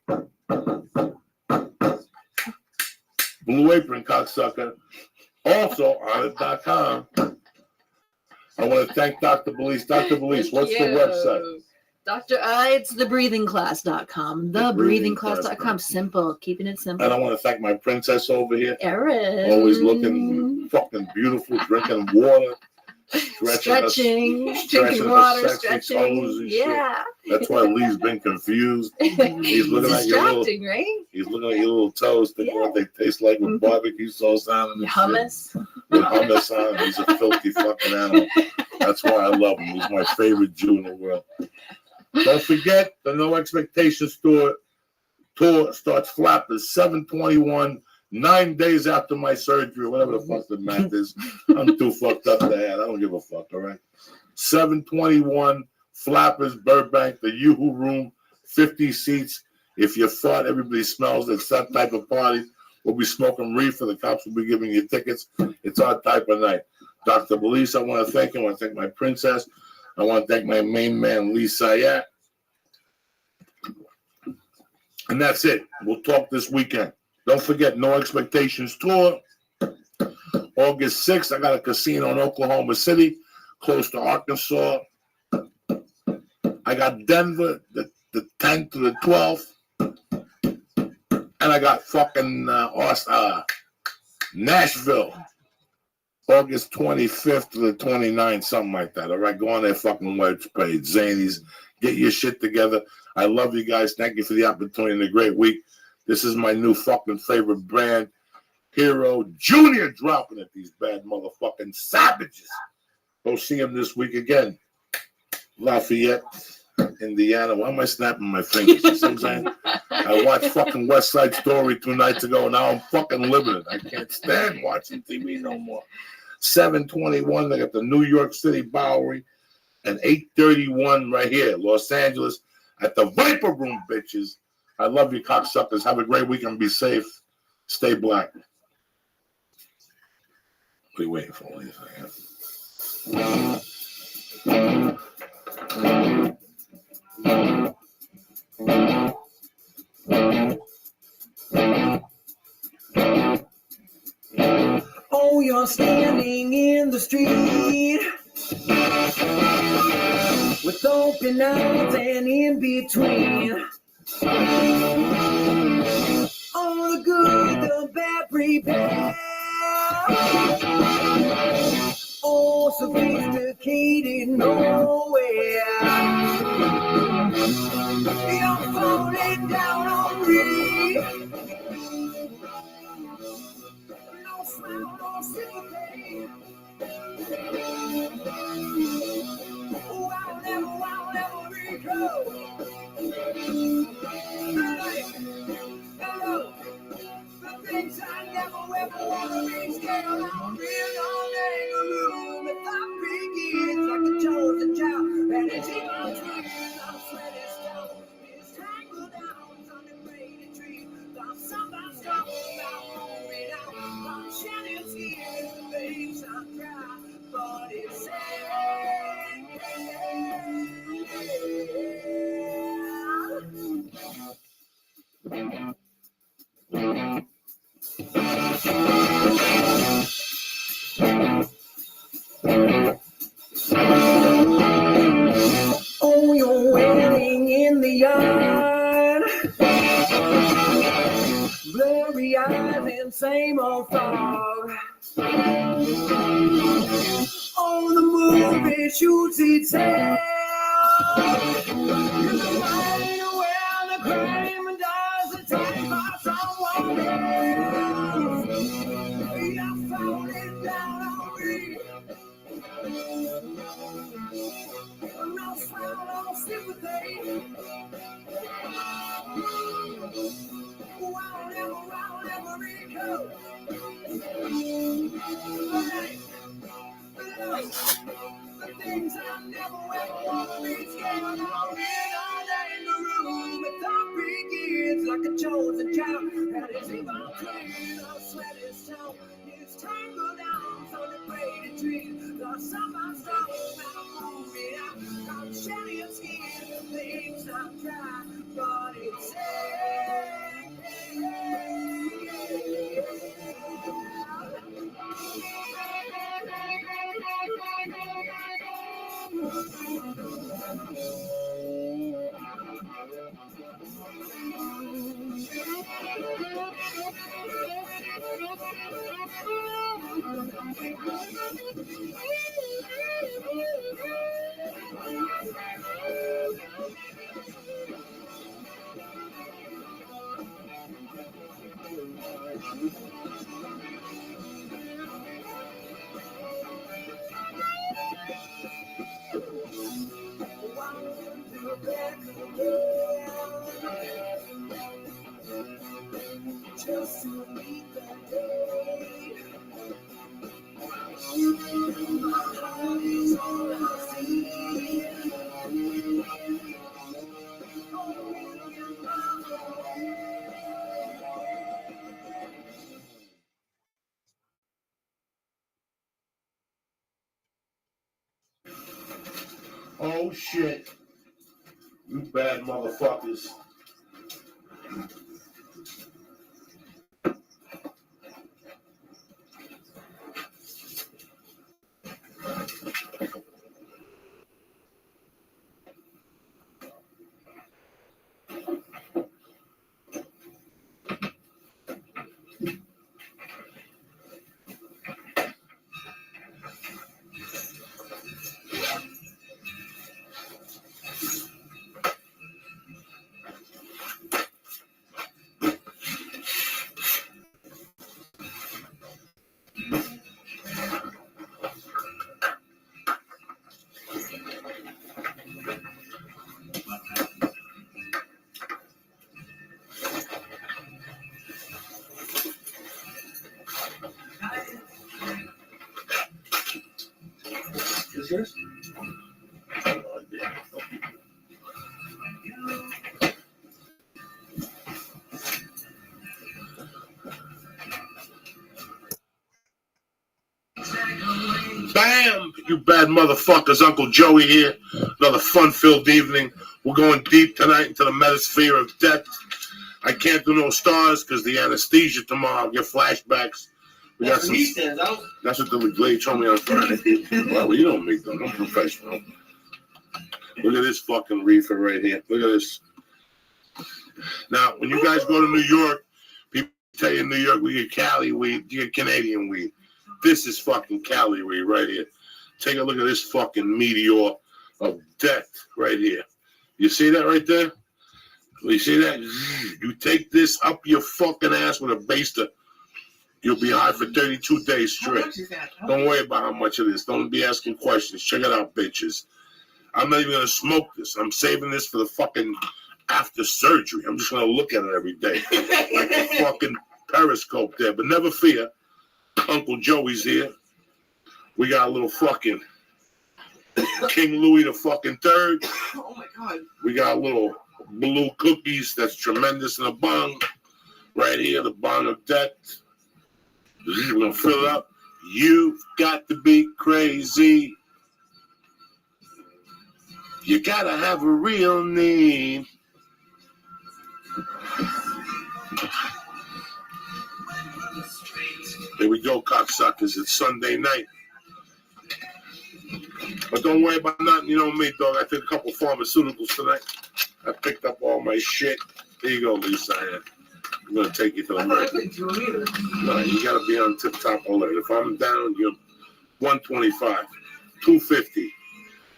Blue Apron, cocksucker. Also, honor.com. I want to thank Dr. Belize. Dr. Belize, what's the website? It's thebreathingclass.com. Thebreathingclass.com. Simple. Keeping it simple. And I want to thank my princess over here. Erin. Always looking fucking beautiful, drinking water, Stretching, stretching drinking her water, sexy toes stretching. and shit. Yeah. That's why Lee's been confused. He's looking at your little, Distracting, right? he's looking at your little toes, thinking what they taste like with barbecue sauce on them. and shit. Hummus. With hummus on them. He's a filthy fucking animal. That's why I love him. He's my favorite Jew in the world. Don't forget, the No Expectations tour starts flapping 7/21, 9 days after my surgery, whatever the fuck the math is. I'm too fucked up to add. I don't give a fuck, all right? 7/21, Flappers, Burbank, the Yoo-Hoo Room, 50 seats. If you fart, everybody smells. It's that type of party. We'll be smoking reefer. The cops will be giving you tickets. It's our type of night. Dr. Belize, I want to thank you. I want to thank my princess. I want to thank my main man, Lee Sayat. And that's it. We'll talk this weekend. Don't forget, No Expectations Tour. August 6th, I got a casino in Oklahoma City, close to Arkansas. I got Denver, the 10th to the 12th. And I got fucking Nashville, August 25th to the 29th, something like that. All right, go on their fucking webpage, Zanies. Get your shit together. I love you guys. Thank you for the opportunity and a great week. This is my new fucking favorite brand, Hero Junior, dropping it. These bad motherfucking savages. Go see him this week again. Lafayette, Indiana. Why am I snapping my fingers? You see what I'm saying? I watched fucking West Side Story 2 nights ago, and now I'm fucking living it. I can't stand watching TV no more. 7/21, they got the New York City Bowery, and 8/31 right here, Los Angeles, at the Viper Room, bitches. I love you, cocksuckers. Have a great weekend. Be safe. Stay black. What are you waiting for? What are you saying? you're standing in the street with open arms and in between. All the good, the bad, prepare. Oh, sophisticated nowhere. You're falling down on me. No smile, no sympathy. I'll never recall. Hello. The things I never ever wanna reach, get along real all day. The room that thought begins like a chosen child, and it's in my dreams. I'm sweating stone, it's tangled down on the braided tree. I'm somebody strong, I'm moving out. I'm shedding skin, the things I try, but it's oh, you're wailing in the yard, blurry eyes and same old fog. Oh, the movie shoots itself. You're the mind where the crime does attack by someone else. You're falling down on me. No smile, no sympathy. I'll never recall. The things I never ever want to reach, getting on in all day in the room. The thought begins like a chosen child, and it's in my dreams. I sweat is stone, it's tangled down on the braided tree. The summer's strong, I'm moving out. I'm shedding skin, things I've tried, but it's just to meet that day. My heart is all I see. Oh shit. You bad motherfuckers. Is yours? Oh, yeah. Bam! You bad motherfuckers. Uncle Joey here. Another fun-filled evening. We're going deep tonight into the metasphere of death. I can't do no stars because the anesthesia tomorrow. I'll get flashbacks. We got some. That's what the lady told me on Friday. Well, you don't make them. I'm professional. Look at this fucking reefer right here. Look at this. Now, when you guys go to New York, people tell you in New York we get Cali weed, you get Canadian weed. This is fucking Cali weed right here. Take a look at this fucking meteor of death right here. You see that right there? You see that? You take this up your fucking ass with a baster, you'll be high for 32 days straight. Don't worry about how much it is. Don't be asking questions. Check it out, bitches. I'm not even going to smoke this. I'm saving this for the fucking after surgery. I'm just going to look at it every day. Like a fucking periscope there. But never fear. Uncle Joey's here. We got a little fucking King Louis the fucking third. Oh my God. We got a little blue cookies that's tremendous in a bong. Right here, the bong of death. We're going to fill it up. You've got to be crazy. You got to have a real name. Here we go, cocksuckers. It's Sunday night. But don't worry about nothing. You know me, dog. I took a couple pharmaceuticals tonight. I picked up all my shit. There you go, Lisa. I'm going to take you to the market. No, you got to be on tip-top alert. If I'm down, you're 125, 250,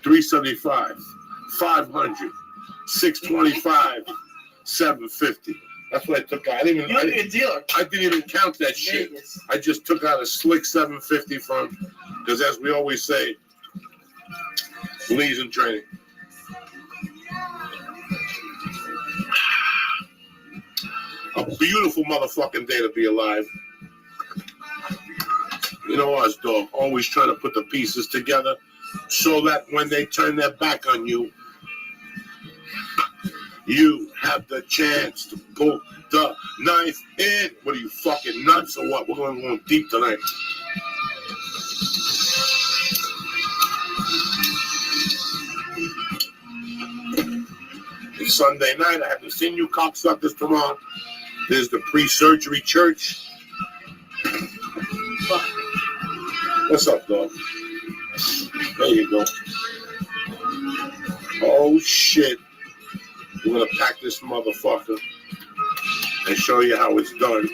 375, 500, 625, 750. That's what I took out. I didn't even count that shit. I just took out a slick 750 from, because as we always say, Lee's in training. A beautiful motherfucking day to be alive. You know us, dog. Always trying to put the pieces together so that when they turn their back on you, you have the chance to pull the knife in. What are you, fucking nuts or what? We're going deep tonight. It's Sunday night. I haven't seen you cocksuckers tomorrow. There's the pre-surgery church. What's up, dog? There you go. Oh, shit. We're going to pack this motherfucker and show you how it's done.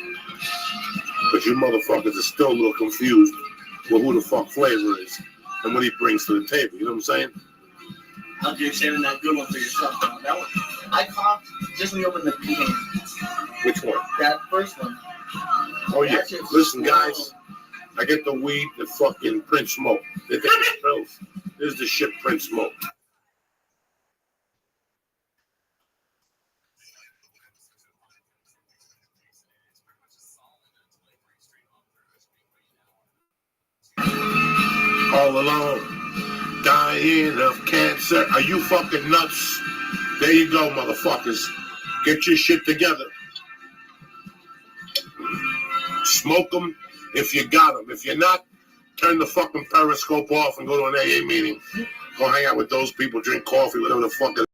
But you motherfuckers are still a little confused with who the fuck Flavor is and what he brings to the table. You know what I'm saying? You're saving that good one for yourself. That one, I coughed just when you opened the container. Which one? That first one. Oh, yeah. Listen, guys. I get the weed that fucking Prince smoked. They think it's pills. This is the shit Prince smoked. All alone, dying of cancer. Are you fucking nuts? There you go, motherfuckers. Get your shit together. Smoke them if you got them. If you're not, turn the fucking periscope off and go to an AA meeting. Go hang out with those people, drink coffee, whatever the fuck it is.